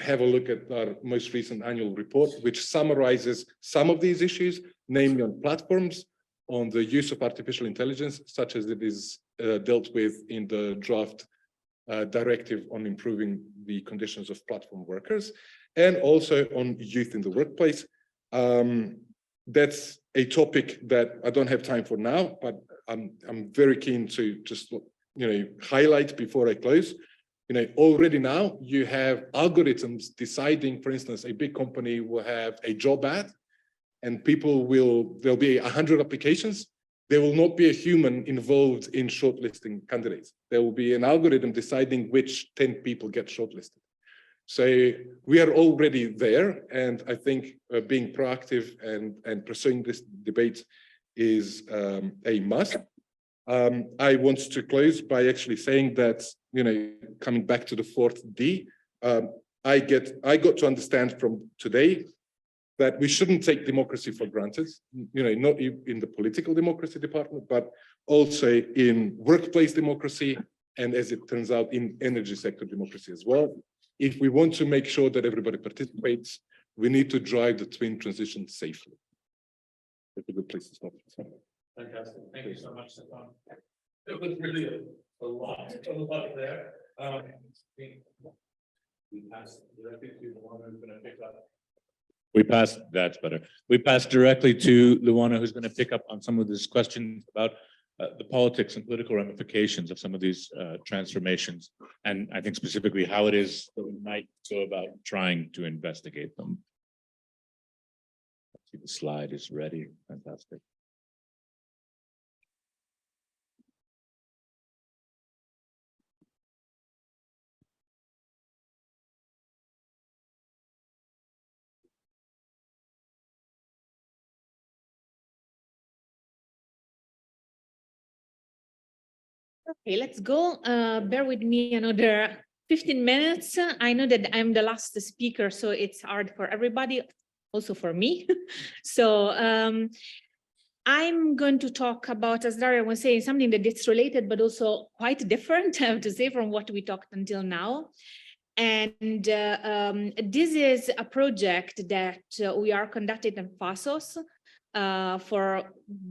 have a look at our most recent annual report, which summarizes some of these issues, namely on platforms, on the use of artificial intelligence, such as it is dealt with in the draft directive on improving the conditions of platform workers, and also on youth in the workplace. That's a topic that I don't have time for now, but I'm very keen to just highlight before I close. Already now you have algorithms deciding, for instance, a big company will have a job ad, and there'll be 100 applications. There will not be a human involved in shortlisting candidates. There will be an algorithm deciding which 10 people get shortlisted. So we are already there, and I think being proactive and pursuing this debate is a must. I want to close by actually saying that, coming back to the fourth D, I got to understand from today that we shouldn't take democracy for granted, not in the political democracy department, but also in workplace democracy, and as it turns out, in energy sector democracy as well. If we want to make sure that everybody participates, we need to drive the twin transition safely. That's a good place to stop. Fantastic. Thank you so much, Stefan. It was really a lot there. We passed directly to Luana, who's going to pick up. That's better. We passed directly to Luana, who's going to pick up on some of these questions about the politics and political ramifications of some of these transformations, and I think specifically how it is that we might go about trying to investigate them. Let's see, the slide is ready. Fantastic. Okay, let's go. Bear with me another 15 minutes. I know that I'm the last speaker, so it's hard for everybody, also for me. So I'm going to talk about, as Daria was saying, something that is related, but also quite different, I have to say, from what we talked until now. And this is a project that we are conducting in FASOS. For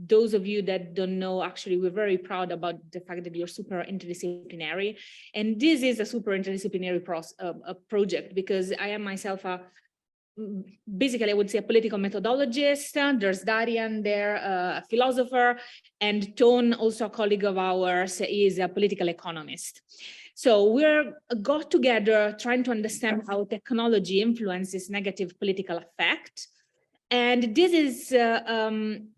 those of you that don't know, actually, we're very proud about the fact that you're super interdisciplinary. And this is a super interdisciplinary project, because I am myself basically, I would say a political methodologist. There's Darian there, a philosopher, and Tone, also a colleague of ours, is a political economist. So we're got together trying to understand how technology influences negative political effect. And this is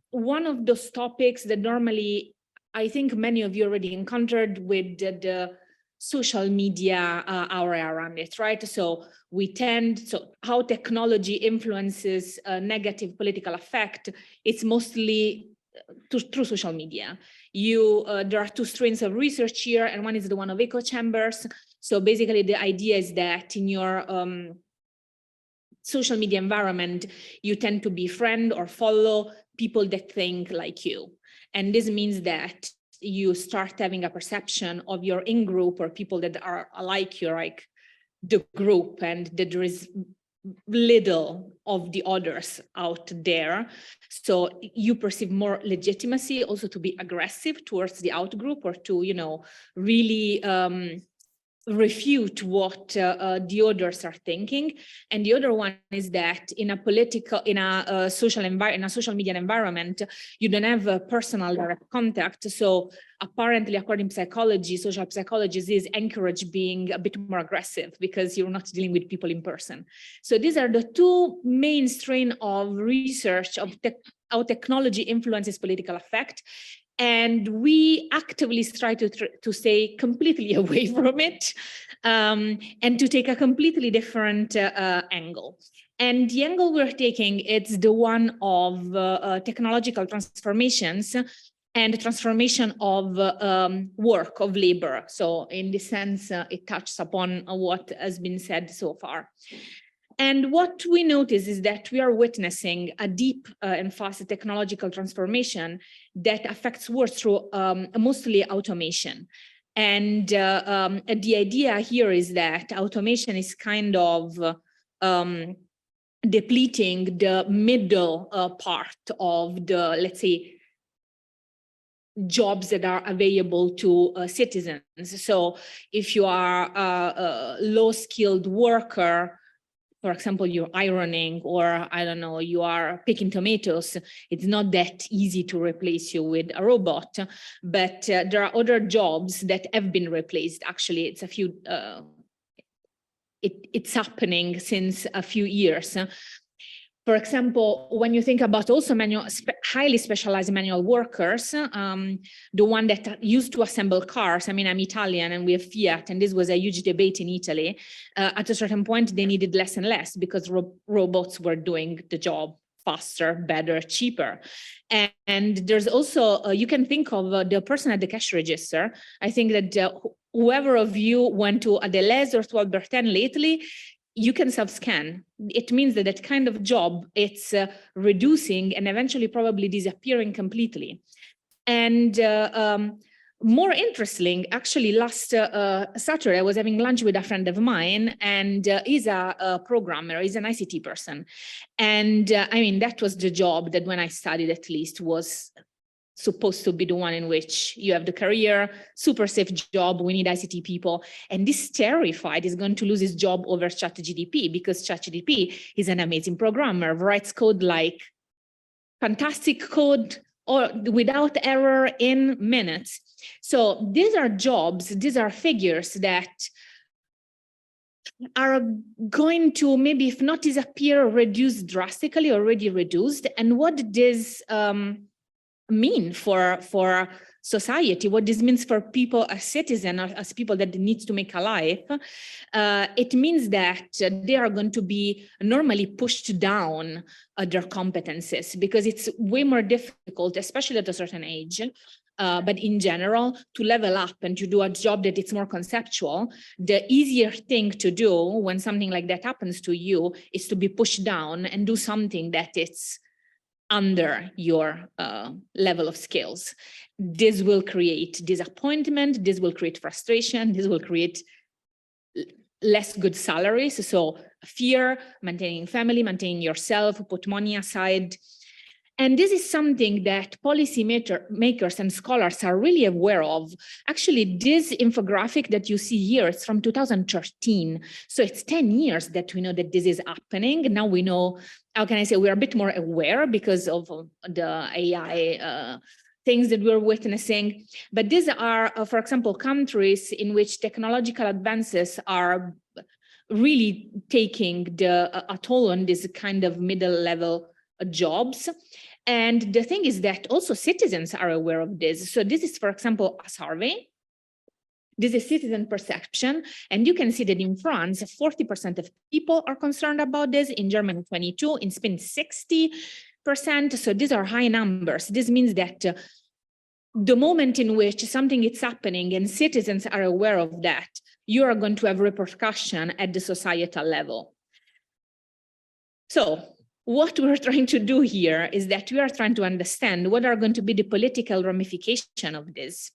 one of those topics that normally, I think many of you already encountered with the social media aura around it, right? So how technology influences negative political effect, it's mostly through social media. There are two strains of research here, and one is the one of echo chambers. So basically the idea is that in your social media environment, you tend to befriend or follow people that think like you. And this means that you start having a perception of your in-group or people that are like you, like the group, and that there is little of the others out there. So you perceive more legitimacy also to be aggressive towards the out group, or to, you know, really refute what the others are thinking. And the other one is that in a social media environment, you don't have a personal direct contact. So apparently, according to psychology, social psychologists is encourage being a bit more aggressive because you're not dealing with people in person. So these are the two main strain of research of how technology influences political effect. And we actively try to stay completely away from it and to take a completely different angle. And the angle we're taking, it's the one of technological transformations and the transformation of work, of labor. So in this sense, it touches upon what has been said so far. And what we notice is that we are witnessing a deep and fast technological transformation that affects work through mostly automation. And the idea here is that automation is kind of depleting the middle part of the, let's say, jobs that are available to citizens. So if you are a low-skilled worker, for example, you're ironing, or I don't know, you are picking tomatoes, it's not that easy to replace you with a robot. But there are other jobs that have been replaced. Actually, it's it's happening since a few years. For example, when you think about also highly specialized manual workers, the one that used to assemble cars, I mean, I'm Italian and we have Fiat, and this was a huge debate in Italy. At a certain point, they needed less and less because robots were doing the job faster, better, cheaper. And there's also, you can think of the person at the cash register. I think that whoever of you went to a Deleuze or to Albertin lately, you can self-scan. It means that that kind of job, it's reducing and eventually probably disappearing completely. And more interesting, actually last Saturday, I was having lunch with a friend of mine, and he's a programmer, he's an ICT person. And I mean, that was the job that when I studied at least was supposed to be the one in which you have the career, super safe job, we need ICT people. And this terrified is going to lose his job over ChatGPT, because ChatGPT is an amazing programmer, writes code like fantastic code or without error in minutes. So these are jobs, these are figures that are going to maybe, if not disappear, reduce drastically, already reduced. And what this mean for society, what this means for people as citizens, or as people that needs to make a life, it means that they are going to be normally pushed down their competences, because it's way more difficult, especially at a certain age, but in general, to level up and to do a job that it's more conceptual. The easier thing to do when something like that happens to you is to be pushed down and do something that it's under your level of skills. This will create disappointment, this will create frustration, this will create less good salaries. So fear, maintaining family, maintaining yourself, put money aside. And this is something that policy makers and scholars are really aware of. Actually, this infographic that you see here, it's from 2013. So it's 10 years that we know that this is happening. Now we know, how can I say, we're a bit more aware because of the AI things that we're witnessing. But these are, for example, countries in which technological advances are really taking a toll on this kind of middle level jobs. And the thing is that also citizens are aware of this. So this is, for example, a survey This is citizen perception. And you can see that in France, 40% of people are concerned about this. In Germany, 22%, in Spain, 60%. So these are high numbers. This means that the moment in which something is happening and citizens are aware of that, you are going to have repercussion at the societal level. So what we're trying to do here is that we are trying to understand what are going to be the political ramifications of this.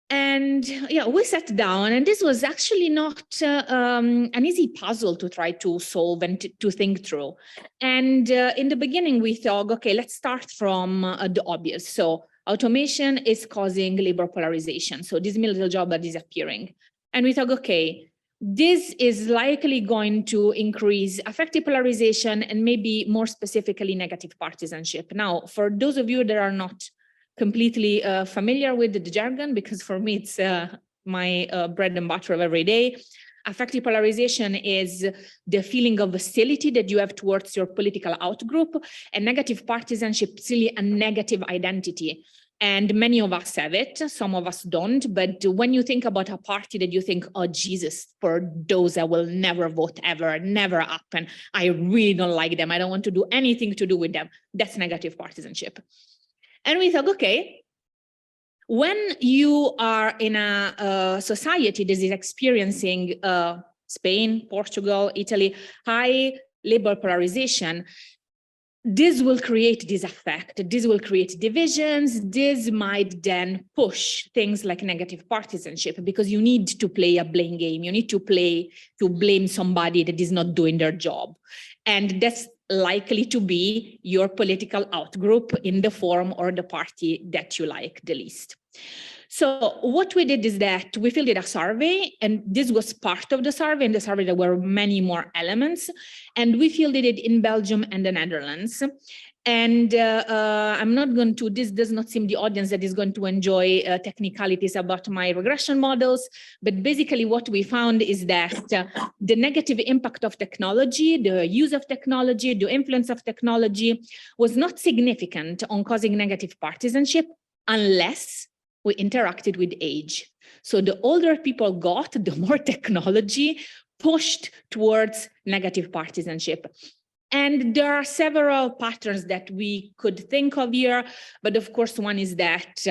And yeah, we sat down, and this was actually not an easy puzzle to try to solve and to think through. And in the beginning, we thought, okay, let's start from the obvious. So automation is causing labor polarization. So these middle jobs are disappearing. And we thought, okay, this is likely going to increase affective polarization and maybe more specifically negative partisanship. Now, for those of you that are not completely familiar with the jargon, because for me it's my bread and butter of every day. Affective polarization is the feeling of hostility that you have towards your political outgroup, and negative partisanship is really a negative identity. And many of us have it, some of us don't. But when you think about a party that you think, oh, Jesus, for those I will never vote ever, never happen. I really don't like them. I don't want to do anything to do with them. That's negative partisanship. And we thought, okay, when you are in a society that is experiencing Spain, Portugal, Italy, high labor polarization, this will create this effect. This will create divisions. This might then push things like negative partisanship, because you need to play a blame game. You need to blame somebody that is not doing their job. And that's likely to be your political outgroup in the form or the party that you like the least. So what we did is that we filled in a survey, and this was part of the survey. In the survey, there were many more elements, and we filled it in Belgium and the Netherlands. And I'm not going to, this does not seem the audience that is going to enjoy technicalities about my regression models, but basically what we found is that the negative impact of technology, the use of technology, the influence of technology was not significant on causing negative partisanship unless we interacted with age. So the older people got, the more technology pushed towards negative partisanship. And there are several patterns that we could think of here, but of course one is that,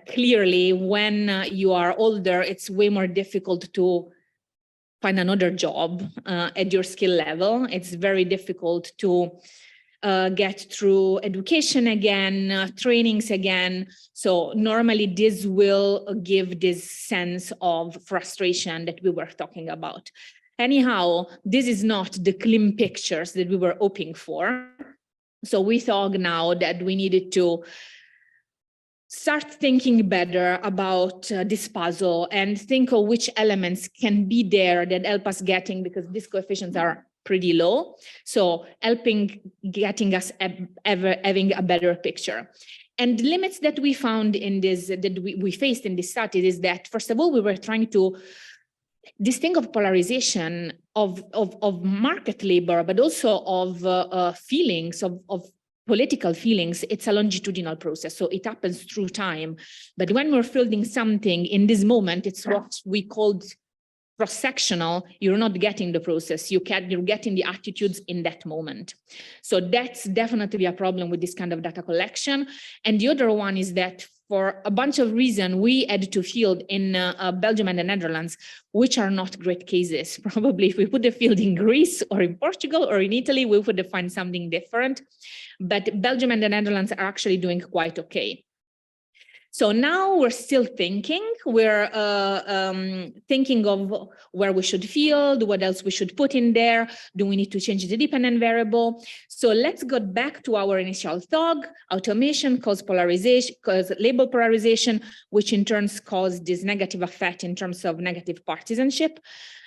clearly when you are older, it's way more difficult to find another job at your skill level. It's very difficult to get through education again, trainings again. So normally this will give this sense of frustration that we were talking about. Anyhow, this is not the clean pictures that we were hoping for. So we thought now that we needed to start thinking better about this puzzle and think of which elements can be there that help us getting, because these coefficients are pretty low. So getting us having a better picture. And the limits that we found in this, that we faced in this study is that, first of all, we were trying to this thing of polarization of market labor, but also of feelings, of political feelings. It's a longitudinal process, so it happens through time. But when we're fielding something in this moment, it's what we called cross-sectional. You're not getting the process, you're getting the attitudes in that moment. So that's definitely a problem with this kind of data collection. And the other one is that for a bunch of reasons, we had to field in Belgium and the Netherlands, which are not great cases. Probably if we put the field in Greece or in Portugal or in Italy, we would find something different. But Belgium and the Netherlands are actually doing quite okay. So now we're still thinking, we're thinking of where we should field, what else we should put in there. Do we need to change the dependent variable? So let's go back to our initial thought. Automation causes polarization, causes label polarization, which in turn causes this negative effect in terms of negative partisanship.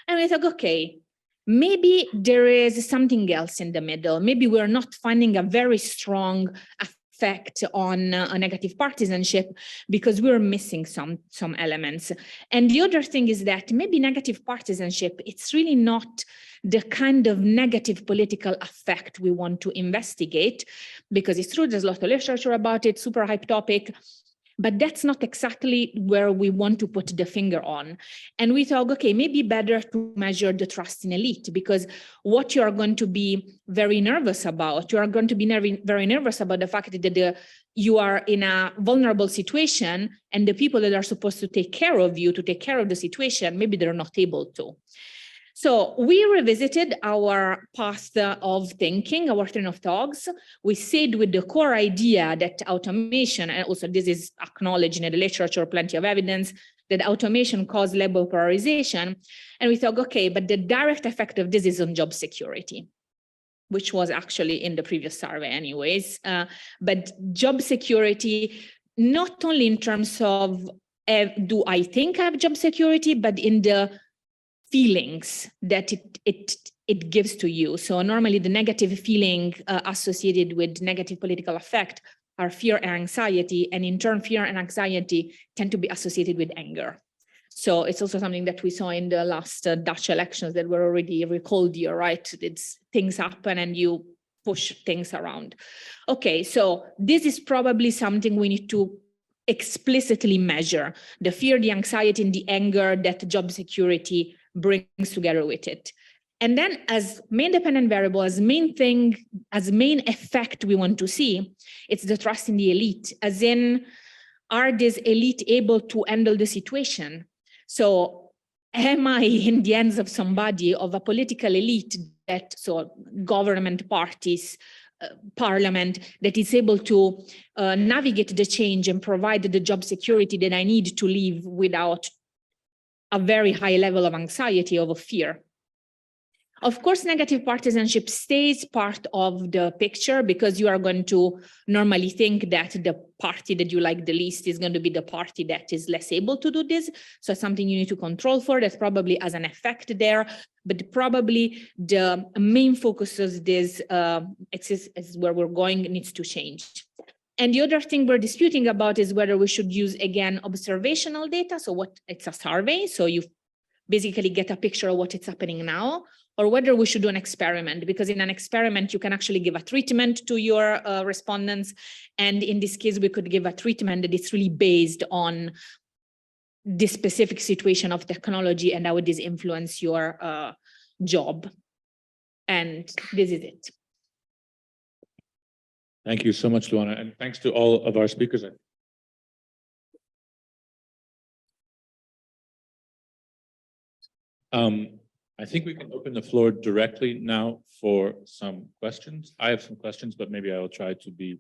And we thought, okay, maybe there is something else in the middle. Maybe we're not finding a very strong effect on a negative partisanship because we're missing some elements. And the other thing is that maybe negative partisanship, it's really not the kind of negative political effect we want to investigate, because it's true, there's a lot of literature about it, super hype topic. But that's not exactly where we want to put the finger on. And we thought, okay, maybe better to measure the trust in elite, because what you are going to be very nervous about, you are going to be very nervous about the fact that you are in a vulnerable situation and the people that are supposed to take care of you, to take care of the situation, maybe they're not able to. So we revisited our path of thinking, our train of thoughts. We stayed with the core idea that automation, and also this is acknowledged in the literature, plenty of evidence, that automation causes labor polarization. And we thought, okay, but the direct effect of this is on job security, which was actually in the previous survey anyways. But job security, not only in terms of, do I think I have job security, but in the feelings that it gives to you. So normally the negative feeling associated with negative political effect are fear and anxiety, and in turn fear and anxiety tend to be associated with anger. So it's also something that we saw in the last Dutch elections that were already recalled here, right? It's things happen and you push things around. Okay, so this is probably something we need to explicitly measure, the fear, the anxiety, and the anger that job security brings together with it. And then as main dependent variable, as main thing, as main effect we want to see, it's the trust in the elite, as in, are this elite able to handle the situation? So am I in the hands of somebody, of a political elite that, so government parties, parliament, that is able to navigate the change and provide the job security that I need to live without a very high level of anxiety, of fear? Of course, negative partisanship stays part of the picture, because you are going to normally think that the party that you like the least is going to be the party that is less able to do this. So something you need to control for, that probably has an effect there, but probably the main focus of this is where we're going needs to change. And the other thing we're disputing about is whether we should use, again, observational data. So what, it's a survey, so you basically get a picture of what is happening now, or whether we should do an experiment, because in an experiment, you can actually give a treatment to your respondents. And in this case, we could give a treatment that is really based on the specific situation of technology and how it does influence your job. And this is it. Thank you so much, Luana, and thanks to all of our speakers. I think we can open the floor directly now for some questions. I have some questions, but maybe I will try to be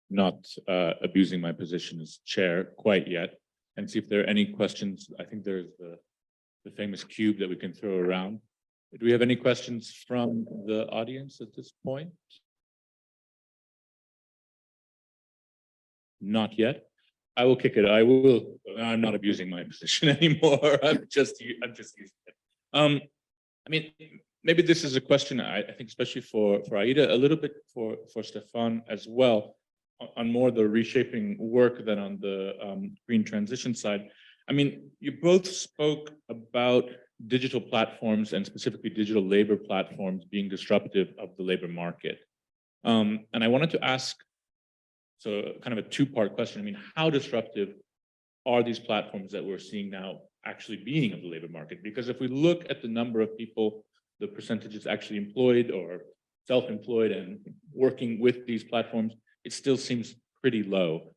not abusing my position as chair quite yet, and see if there are any questions. I think there's the famous cube that we can throw around. Do we have any questions from the audience at this point? Not yet. I will kick it. I'm not abusing my position anymore. I'm just using it. I mean, maybe this is a question I think, especially for Aida, a little bit for Stefan as well, on more the reshaping work than on the green transition side. I mean, you both spoke about digital platforms and specifically digital labor platforms being disruptive of the labor market. And I wanted to ask, so kind of a two-part question. I mean, how disruptive are these platforms that we're seeing now actually being of the labor market? Because if we look at the number of people, the percentages actually employed or self-employed and working with these platforms, it still seems pretty low.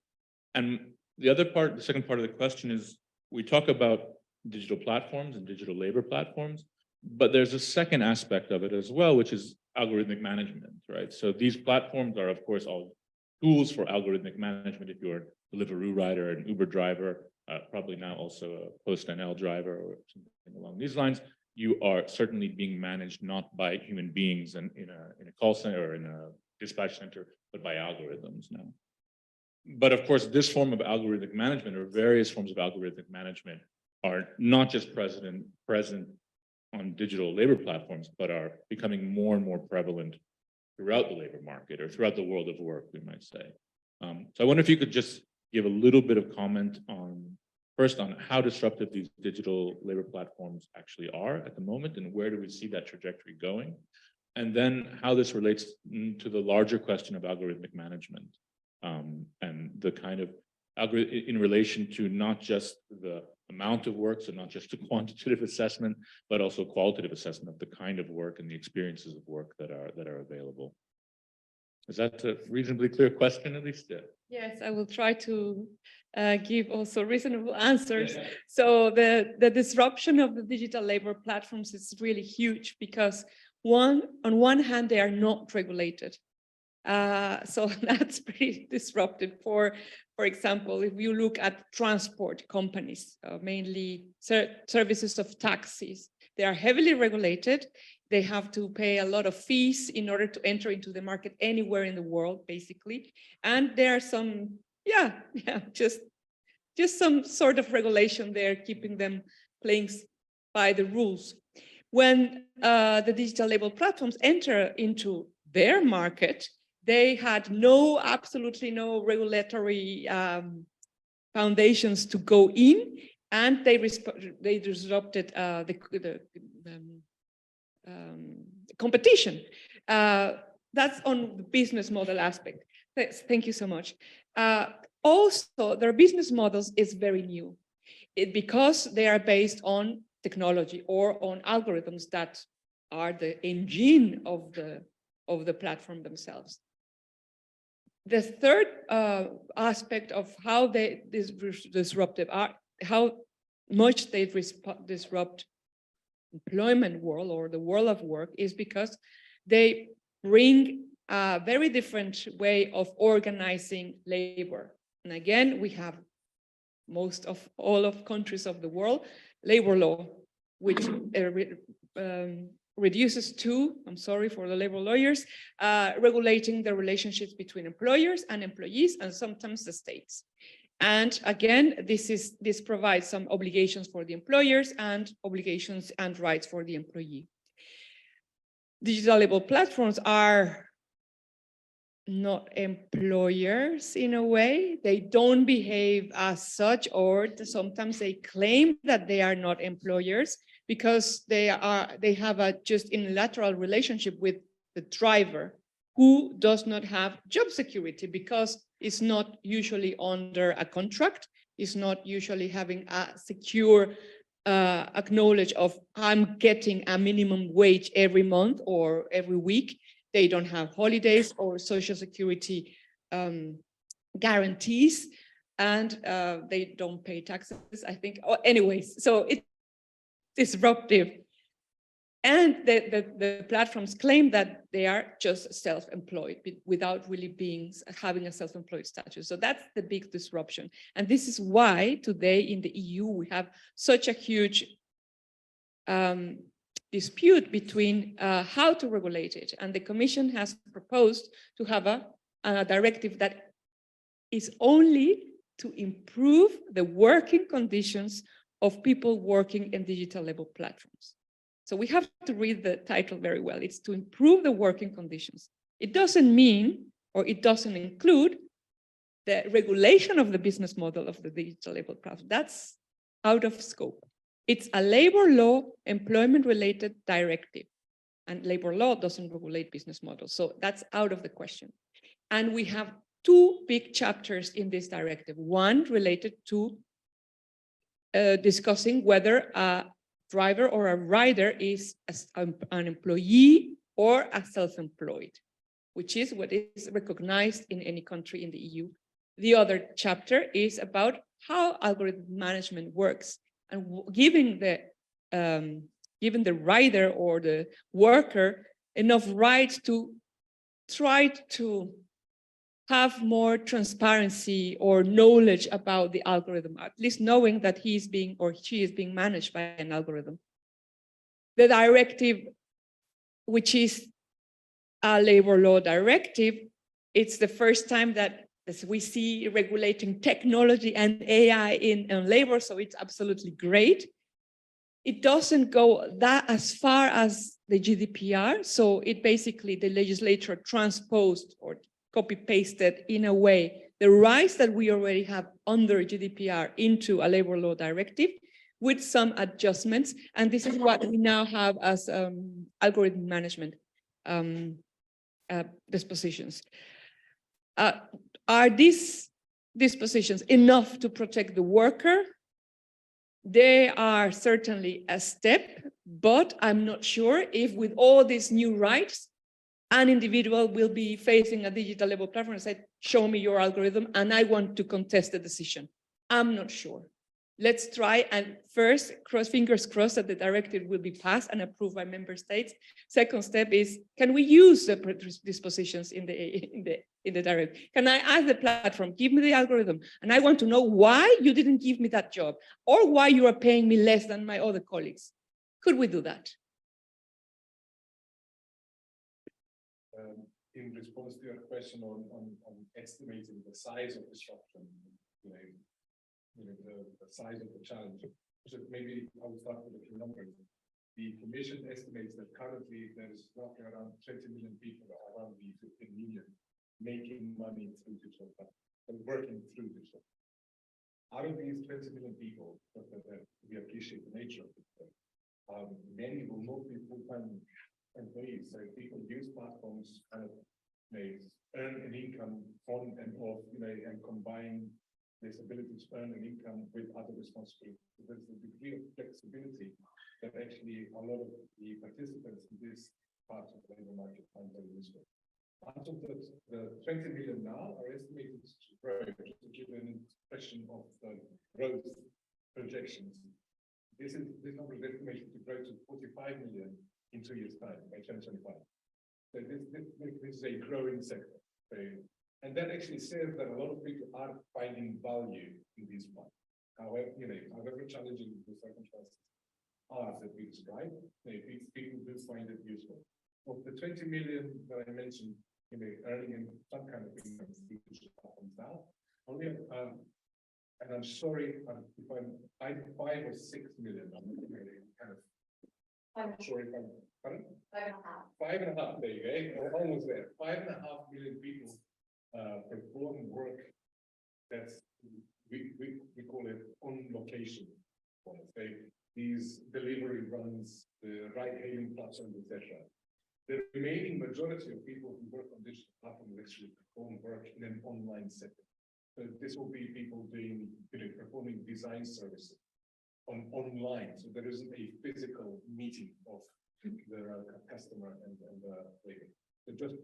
And the other part, the second part of the question is, we talk about digital platforms and digital labor platforms, but there's a second aspect of it as well, which is algorithmic management, right? So these platforms are, of course, all tools for algorithmic management. If you're a Deliveroo rider, an Uber driver, probably now also a PostNL driver or something along these lines, you are certainly being managed not by human beings and in a call center or in a dispatch center, but by algorithms now. But of course, this form of algorithmic management, or various forms of algorithmic management, are not just present on digital labor platforms, but are becoming more and more prevalent throughout the labor market, or throughout the world of work, we might say. So I wonder if you could just give a little bit of comment on, first, on how disruptive these digital labor platforms actually are at the moment, and where do we see that trajectory going? And then how this relates to the larger question of algorithmic management, and the kind of in relation to not just the amount of work, so not just a quantitative assessment, but also qualitative assessment of the kind of work and the experiences of work that are available. Is that a reasonably clear question, at least? Yeah. Yes, I will try to give also reasonable answers. So the disruption of the digital labor platforms is really huge because on one hand, they are not regulated. So that's pretty disruptive. For example, if you look at transport companies, mainly services of taxis, they are heavily regulated. They have to pay a lot of fees in order to enter into the market anywhere in the world, basically. And there are some, just some sort of regulation there, keeping them playing by the rules. When the digital label platforms enter into their market, they had absolutely no regulatory foundations to go in, and they disrupted the competition. That's on the business model aspect. Thank you so much. Also, their business models is very new because they are based on technology or on algorithms that are the engine of the platform themselves. The third aspect of how they disruptive are how much they disrupt employment world or the world of work is because they bring a very different way of organizing labor. And again, we have most of all of countries of the world labor law, which reduces to, I'm sorry for the labor lawyers, regulating the relationships between employers and employees and sometimes the states. And again, this provides some obligations for the employers and obligations and rights for the employee. Digital label platforms are not employers in a way. They don't behave as such, or sometimes they claim that they are not employers because they have a just unilateral relationship with the driver who does not have job security because it's not usually under a contract, it's not usually having a secure acknowledge of I'm getting a minimum wage every month or every week. They don't have holidays or social security guarantees, and they don't pay taxes, I think. Anyways, so it's disruptive. And the platforms claim that they are just self-employed without really having a self-employed status. So that's the big disruption. And this is why today in the EU, we have such a huge dispute between how to regulate it. And the Commission has proposed to have a directive that is only to improve the working conditions of people working in digital label platforms. So we have to read the title very well. It's to improve the working conditions. It doesn't mean, or it doesn't include, the regulation of the business model of the digital label platform. That's out of scope. It's a labor law employment-related directive, and labor law doesn't regulate business models. So that's out of the question. And we have two big chapters in this directive. One related to discussing whether a driver or a rider is an employee or a self-employed, which is what is recognized in any country in the EU. The other chapter is about how algorithm management works and giving the rider or the worker enough rights to try to have more transparency or knowledge about the algorithm, at least knowing that he is being or she is being managed by an algorithm. The directive, which is a labor law directive, it's the first time that we see regulating technology and AI in labor, so it's absolutely great. It doesn't go that as far as the GDPR, so it basically, the legislature transposed or copy-pasted in a way the rights that we already have under GDPR into a labor law directive with some adjustments. And this is what we now have as algorithm management dispositions. Are these dispositions enough to protect the worker. They are certainly a step, but I'm not sure if with all these new rights, an individual will be facing a digital level platform and say, show me your algorithm, and I want to contest the decision. I'm not sure. Let's try, and first, fingers crossed that the directive will be passed and approved by member states. Second step is, can we use the dispositions in the directive? Can I ask the platform, give me the algorithm, and I want to know why you didn't give me that job, or why you are paying me less than my other colleagues? Could we do that? In response to your question on estimating the size of disruption, the size of the challenge. So maybe I will start with a few numbers. The Commission estimates that currently there is roughly around 20 million people around the European Union making money through digital and working through digital. Out of these 20 million people, we appreciate the nature of it. Many will not be full-time employees, so people use platforms and earn an income on and off, and combine this ability to earn an income with other responsibilities. So there's a degree of flexibility that actually a lot of the participants in this part of the labor market find very useful. Out of the 20 million now are estimated to grow, just to give an impression of the growth projections. This number is estimated to grow to 45 million in 2 years' time, by 2025. So this is a growing sector. And that actually says that a lot of people are finding value in these parts. However challenging the circumstances are that we described, people do find it useful. Of the 20 million that I mentioned, earning some kind of income through digital platforms now, only, and I'm sorry if I'm 5 or 6 million. I'm not sure if I'm, pardon? 5.5, there you go, we're almost there. 5.5 million people perform work that's, we call it on location. These delivery runs, the ride-hailing platforms, etc. The remaining majority of people who work on digital platforms actually perform work in an online setting. So this will be people doing, performing design services online. So there isn't a physical meeting of the customer and the labor. So just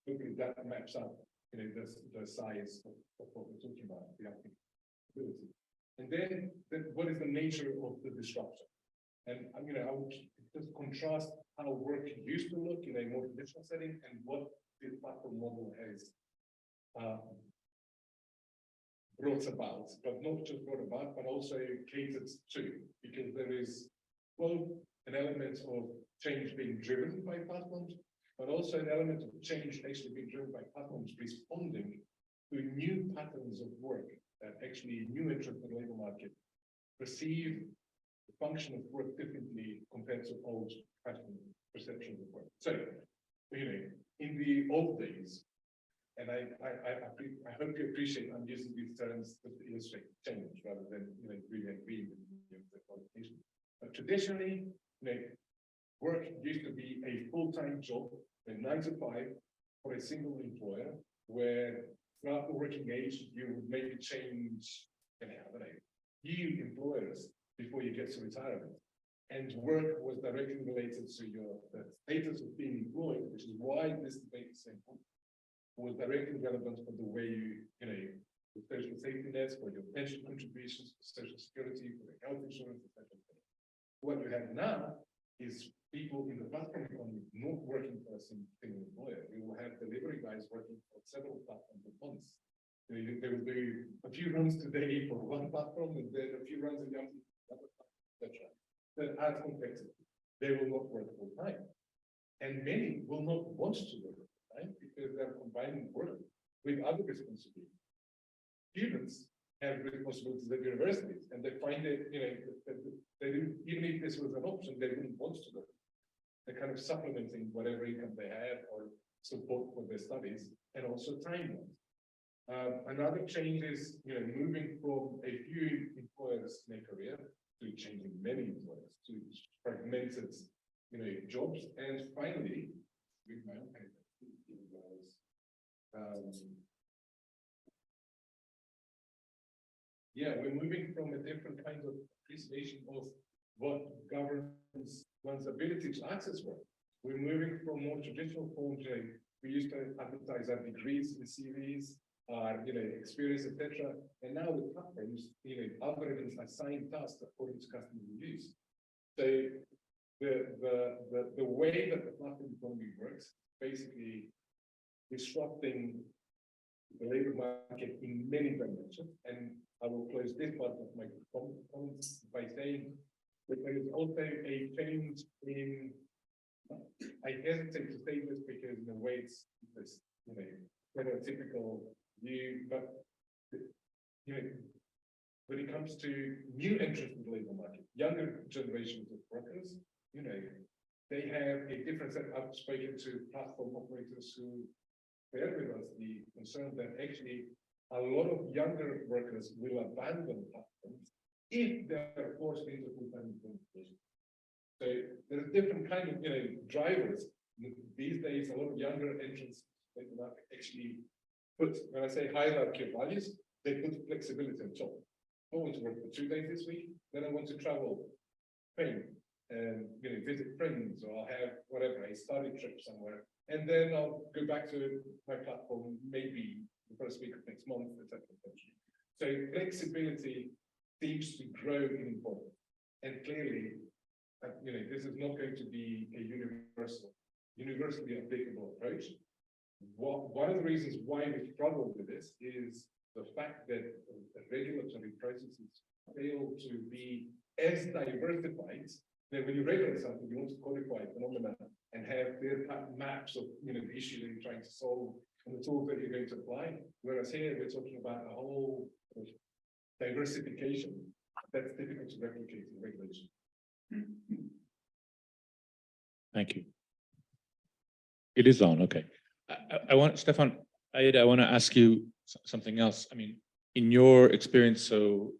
looking at that maps out, the size of what we're talking about, the applicability. And then what is the nature of the disruption? And I would just contrast how work used to look in a more traditional setting and what the platform model has brought about, but not just brought about, but also catered to, because there is both an element of change being driven by platforms, but also an element of change actually being driven by platforms responding to new patterns of work that actually new entrants in the labor market perceive the function of work differently compared to old perceptions of work. So, in the old days, and I hope you appreciate I'm using these terms to illustrate change rather than really agreeing with the qualification. But traditionally, work used to be a full-time job, a 9 to 5 for a single employer, where throughout the working age you would maybe change, few employers before you get to retirement. And work was directly related to the status of being employed, which is why this debate is so important. Was directly relevant for the way the social safety nets, for your pension contributions, for social security, for the health insurance, etc. What you have now is people in the platform economy not working for a single employer. You will have delivery guys working for several platforms at once. They will do a few runs today for one platform, and then a few runs in the other platform, etc. That adds complexity. They will not work full time, and many will not want to work full time because they're combining work with other responsibilities. Students have responsibilities at universities, and they find it, they didn't, even if this was an option, they wouldn't want to work. They're kind of supplementing whatever income they have or support for their studies, and also time ones. Another change is, moving from a few employers in a career to changing many employers to fragmented, jobs, and finally, yeah, we're moving from a different kind of appreciation of what governs one's ability to access work. We're moving from more traditional forms. We used to advertise our degrees in CVs, our experience, etc. And now with platforms, algorithms assign tasks according to customer reviews. So the way that the platform economy works, basically disrupting the labor market in many dimensions. And I will close this part of my comments by saying that there is also a change in, I hesitate to say this because in a way it's stereotypical view, but when it comes to new entrants in the labor market, younger generations of workers, they have a different set. I've spoken to platform operators who share with us the concern that actually a lot of younger workers will abandon platforms if they're forced into full-time implementation. So there's different kind of drivers. These days, a lot of younger entrants actually put, when I say hierarchy of values, they put flexibility on top. I want to work for 2 days this week, then I want to travel Spain and visit friends, or I'll have whatever, a study trip somewhere, and then I'll go back to my platform maybe the first week of next month, etc. So flexibility seems to grow in importance, and clearly, this is not going to be a universally applicable approach. One of the reasons why we struggle with this is the fact that the regulatory processes fail to be as diversified. That when you regulate something, you want to codify a phenomenon and have clear maps of the issue that you're trying to solve and the tools that you're going to apply. Whereas here we're talking about a whole diversification that's difficult to replicate in regulation. Thank you. It is on, okay. I want, Stefan, I want to ask you something else. I mean, in your experience, so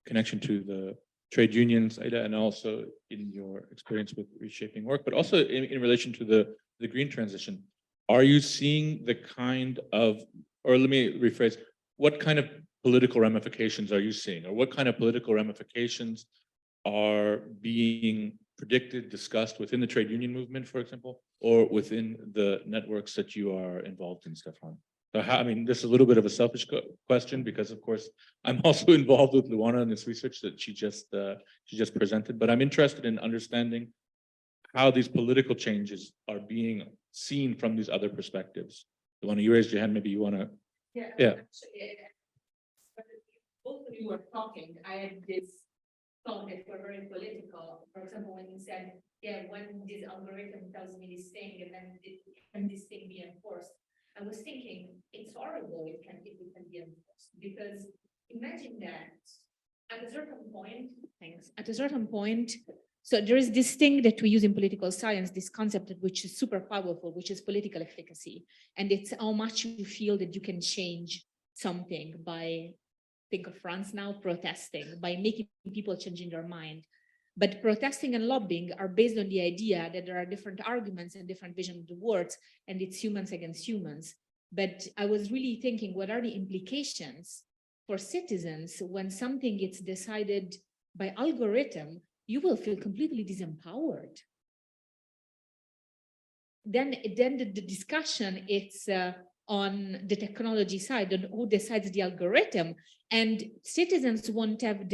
connection to the trade unions, Aida, and also in your experience with reshaping work, but also in relation to the green transition, are you seeing the kind of, or let me rephrase, what kind of political ramifications are you seeing, or what kind of political ramifications are being predicted, discussed within the trade union movement, for example, or within the networks that you are involved in, Stefan? So how, I mean, this is a little bit of a selfish question because, of course, I'm also involved with Luana in this research that she just presented. But I'm interested in understanding how these political changes are being seen from these other perspectives. Luana, you raised your hand. Maybe you want to. Yeah. Both of you were talking. I had this thought that were very political. For example, when you said, "Yeah, when this algorithm tells me this thing, and then can this thing be enforced?" I was thinking it's horrible if it can be enforced, because imagine that at a certain point, so there is this thing that we use in political science, this concept which is super powerful, which is political efficacy, and it's how much you feel that you can change something by, think of France now, protesting, by making people changing their mind. But protesting and lobbying are based on the idea that there are different arguments and different visions of the words, and it's humans against humans. But I was really thinking, what are the implications for citizens when something gets decided by algorithm? You will feel completely disempowered. Then the discussion, it's on the technology side, on who decides the algorithm, and citizens won't have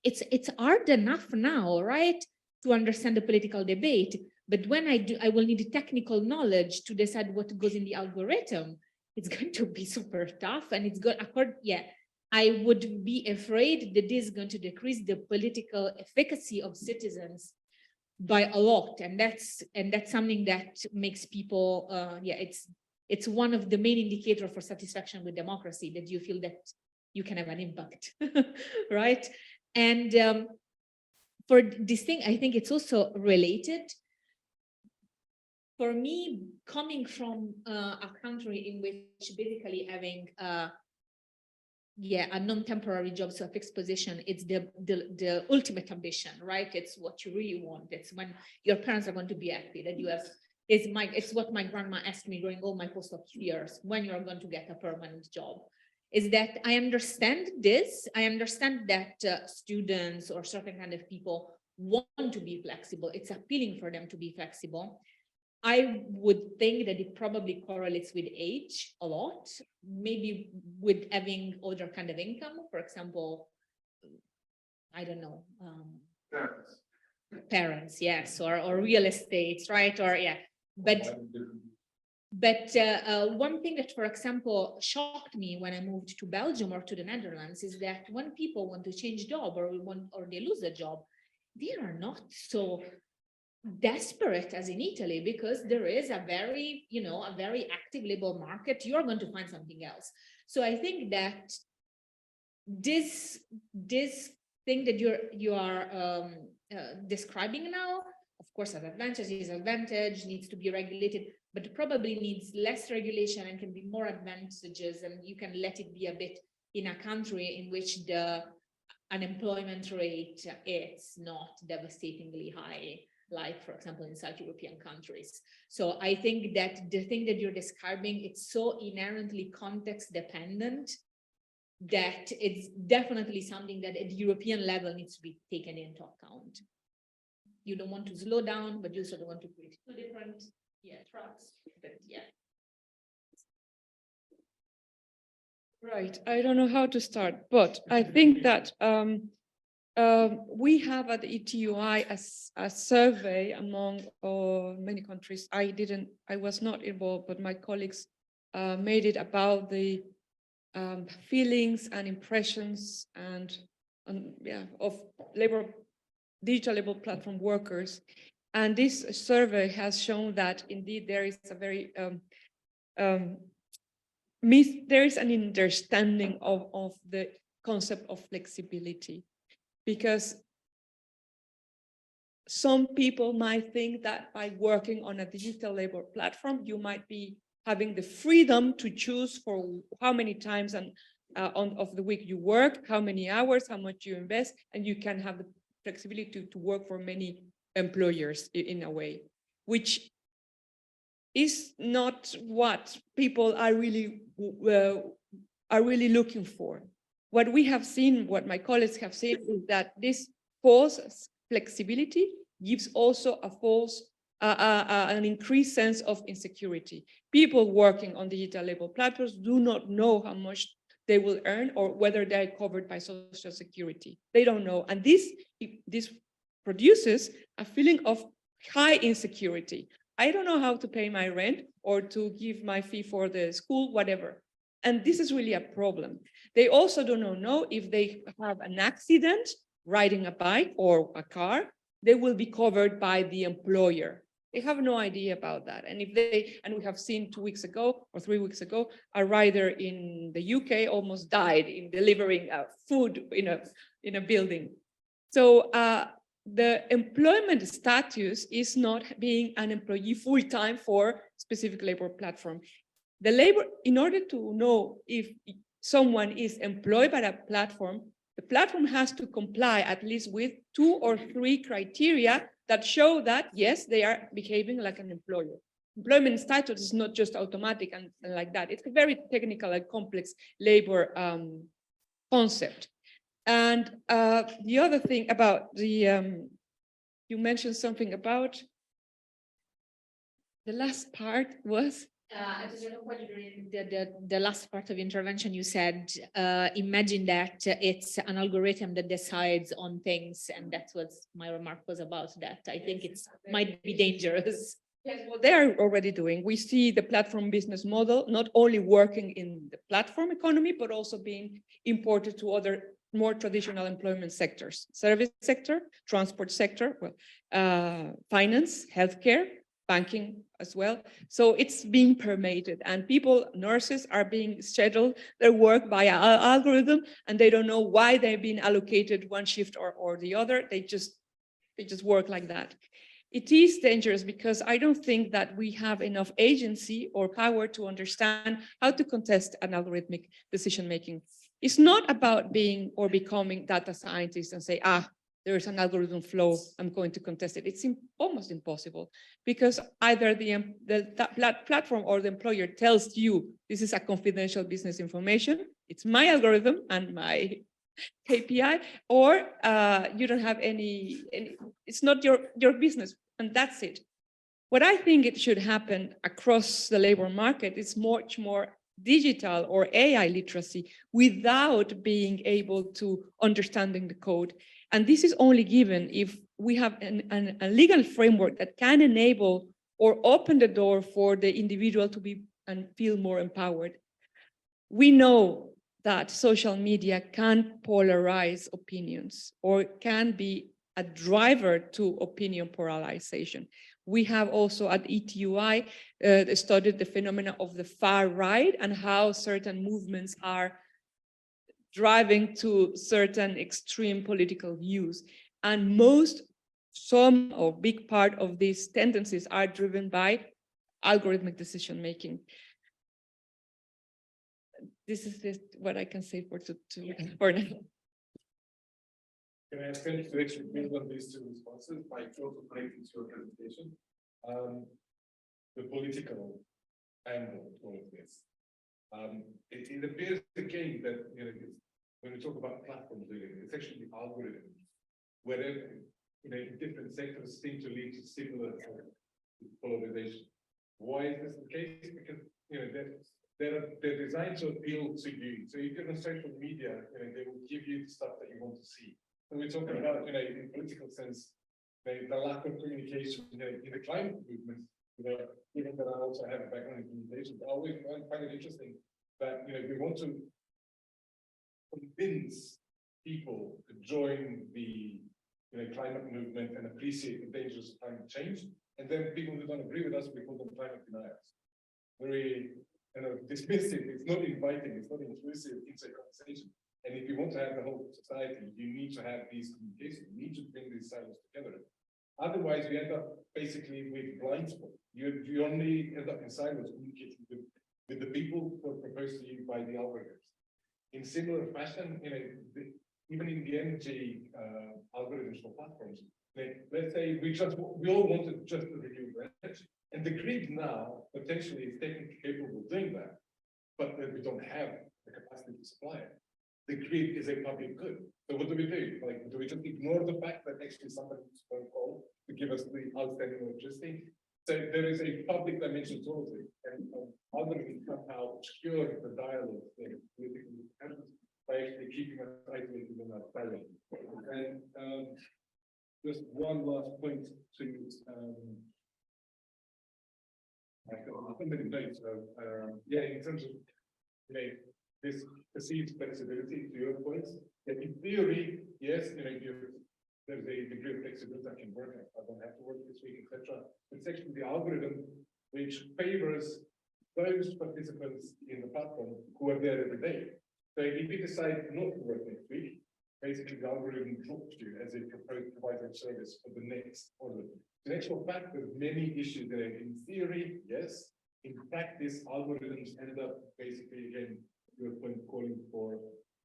it's hard enough now, right, to understand the political debate. But when I will need technical knowledge to decide what goes in the algorithm, it's going to be super tough, and it's good. I would be afraid that this is going to decrease the political efficacy of citizens by a lot, and that's something that makes people, it's one of the main indicators for satisfaction with democracy, that you feel that you can have an impact, right? And for this thing, I think it's also related. For me, coming from a country in which basically having a non-temporary job, so a fixed position, it's the ultimate ambition, right? It's what you really want. It's when your parents are going to be happy that you have. It's what my grandma asked me during all my postdoc years: when you're going to get a permanent job. is that I understand this. I understand that students or certain kind of people want to be flexible. It's appealing for them to be flexible. I would think that it probably correlates with age a lot, maybe with having other kind of income, for example, I don't know, parents, yes, or real estate, right? Or yeah, but one thing that, for example, shocked me when I moved to Belgium or to the Netherlands is that when people want to change job or they lose a job, they are not so desperate as in Italy, because there is a very, a very active labor market. You're going to find something else. So I think that this thing that you are describing now, of course, has advantages, disadvantage, needs to be regulated, but probably needs less regulation and can be more advantages, and you can let it be a bit in a country in which the unemployment rate is not devastatingly high, like, for example, in South European countries. So I think that the thing that you're describing, it's so inherently context dependent that it's definitely something that at the European level needs to be taken into account. You don't want to slow down, but you also don't want to create two different tracks. But yeah. Right. I don't know how to start, but I think that we have at the ETUI a survey among many countries. I was not involved, but my colleagues made it about the feelings and impressions and of digital labor platform workers. And this survey has shown that indeed there is a very there is an understanding of the concept of flexibility, because some people might think that by working on a digital labor platform, you might be having the freedom to choose for how many times of the week you work, how many hours, how much you invest, and you can have the flexibility to work for many employers in a way, which is not what people are really looking for. What we have seen, what my colleagues have seen, is that this false flexibility gives also a false, an increased sense of insecurity. People working on digital labor platforms do not know how much they will earn or whether they're covered by Social Security. They don't know. And this produces a feeling of high insecurity. I don't know how to pay my rent or to give my fee for the school, whatever. And this is really a problem. They also do not know if they have an accident riding a bike or a car, they will be covered by the employer. They have no idea about that. And we have seen 2 weeks ago or 3 weeks ago, a rider in the UK almost died in delivering food in a building. So the employment status is not being an employee full-time for specific labor platform. In order to know if someone is employed by a platform, the platform has to comply at least with 2 or 3 criteria that show that, yes, they are behaving like an employer. Employment status is not just automatic and like that. It's a very technical and complex labor concept. And the other thing about the, you mentioned something about, the last part was? I just don't know what the last part of intervention you said, imagine that it's an algorithm that decides on things, and that's what my remark was about, that I think it might be dangerous. Yes, well, they are already doing. We see the platform business model not only working in the platform economy, but also being imported to other more traditional employment sectors, service sector, transport sector, finance, healthcare, banking as well. So it's being permeated, and people, nurses are being scheduled their work by an algorithm, and they don't know why they've been allocated one shift or the other. They just work like that. It is dangerous because I don't think that we have enough agency or power to understand how to contest an algorithmic decision-making. It's not about being or becoming data scientists and say, there is an algorithm flow, I'm going to contest it. It's almost impossible because either the platform or the employer tells you this is a confidential business information, it's my algorithm and my KPI, or you don't have any it's not your business, and that's it. What I think it should happen across the labor market is much more digital or AI literacy without being able to understanding the code. And this is only given if we have a legal framework that can enable or open the door for the individual to be and feel more empowered. We know that social media can polarize opinions or can be a driver to opinion polarization. We have also at ETUI studied the phenomena of the far right and how certain movements are driving to certain extreme political views. And some or big part of these tendencies are driven by algorithmic decision making. This is just what I can say for now. Can I ask you to actually build on these two responses by also connecting to your presentation? The political angle of this. It appears again that when we talk about platforms, it's actually the algorithm, wherever different sectors seem to lead to similar polarization. Why is this the case? Because they're designed to appeal to you. So you give them social media, they will give you the stuff that you want to see. And we're talking about, in political sense, the lack of communication in the climate movement. Even that I also have a background in communications, I always find it interesting that we want to convince people to join the climate movement and appreciate the dangers of climate change, and then people who don't agree with us, we call them climate deniers. Very dismissive. It's not inviting. It's not inclusive. It's a conversation. And if you want to have the whole society, you need to have these communications. You need to bring these silos together. Otherwise, you end up basically with blind spots. You only end up in silos communicating with the people who are proposed to you by the algorithms. In similar fashion, even in the energy algorithms for platforms, let's say we all wanted just the renewable energy, and the grid now potentially is technically capable of doing that, but we don't have the capacity to supply it. The grid is a public good. So what do we do? Do we just ignore the fact that actually somebody is going to call to give us the outstanding electricity? So there is a public dimension to it, and algorithms somehow obscure the dialogue by actually keeping us isolated in that dialogue. And just one last point to in terms of this perceived flexibility to your points. In theory, yes, there's a degree of flexibility that can work. I don't have to work this week, etc. It's actually the algorithm which favors those participants in the platform who are there every day. So if you decide not to work next week, basically the algorithm drops you as a proposed provider of service for the next order. In actual fact, there's many issues there. In theory, yes. In practice, algorithms end up basically, again, your point calling for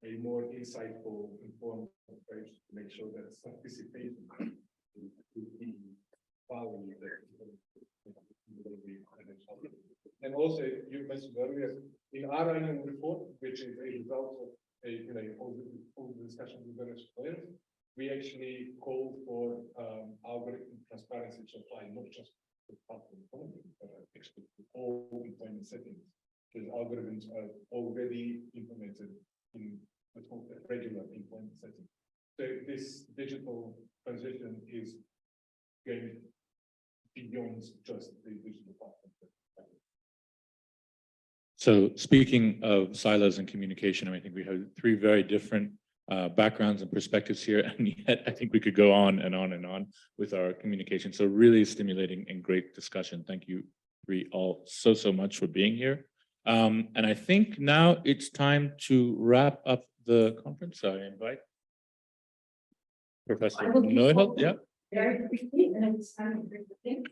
a more insightful, informed approach to make sure that participation is the value there. And also, you mentioned earlier, in our annual report, which is a result of all the discussions with various players, we actually call for algorithm transparency to apply not just to platform economy, but actually to all employment settings, because algorithms are already implemented in what's called a regular employment setting. So this digital transition is going beyond just the digital platform. So speaking of silos and communication, I think we have three very different backgrounds and perspectives here, and yet I think we could go on and on and on with our communication. So really stimulating and great discussion. Thank you three all so much for being here. And I think now it's time to wrap up the conference. So I invite Professor Neuhold. Yeah. Very quickly, and it's time to break the thing.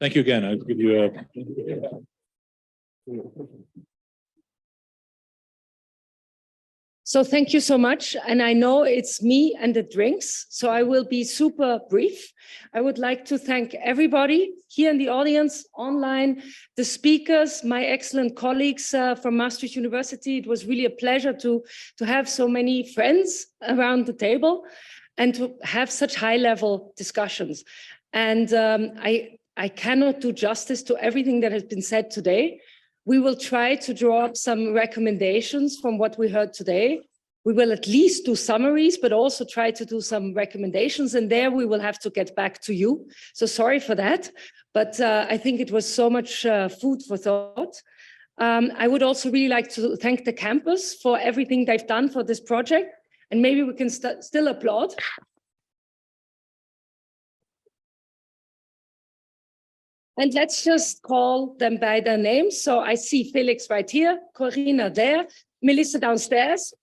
Thank you again. I'll give you a. So thank you so much. And I know it's me and the drinks, so I will be super brief. I would like to thank everybody here in the audience, online, the speakers, my excellent colleagues from Maastricht University. It was really a pleasure to have so many friends around the table and to have such high-level discussions. And I cannot do justice to everything that has been said today. We will try to draw up some recommendations from what we heard today. We will at least do summaries, but also try to do some recommendations. And there we will have to get back to you. So sorry for that. But I think it was so much food for thought. I would also really like to thank the campus for everything they've done for this project. And maybe we can still applaud. And let's just call them by their names. So I see Felix right here, Corina there, Melissa downstairs.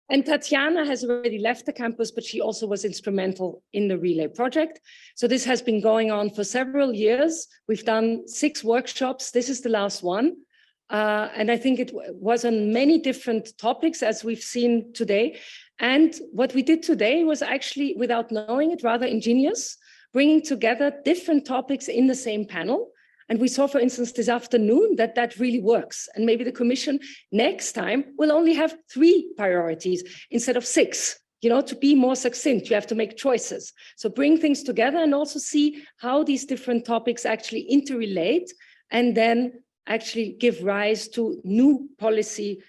And Tatiana has already left the campus, but she also was instrumental in the Relay project. So this has been going on for several years. We've done 6 workshops. This is the last one. And I think it was on many different topics, as we've seen today. And what we did today was actually, without knowing it, rather ingenious, bringing together different topics in the same panel. And we saw, for instance, this afternoon that that really works. And maybe the Commission next time will only have 3 priorities instead of 6. You know, to be more succinct, you have to make choices. So bring things together and also see how these different topics actually interrelate and then actually give rise to new policy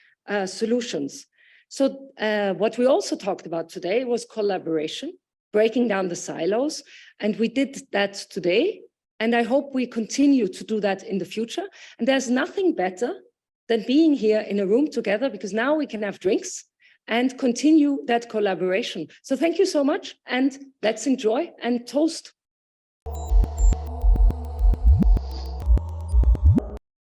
solutions. So what we also talked about today was collaboration, breaking down the silos. And we did that today. And I hope we continue to do that in the future. And there's nothing better than being here in a room together, because now we can have drinks and continue that collaboration. So thank you so much, and let's enjoy and toast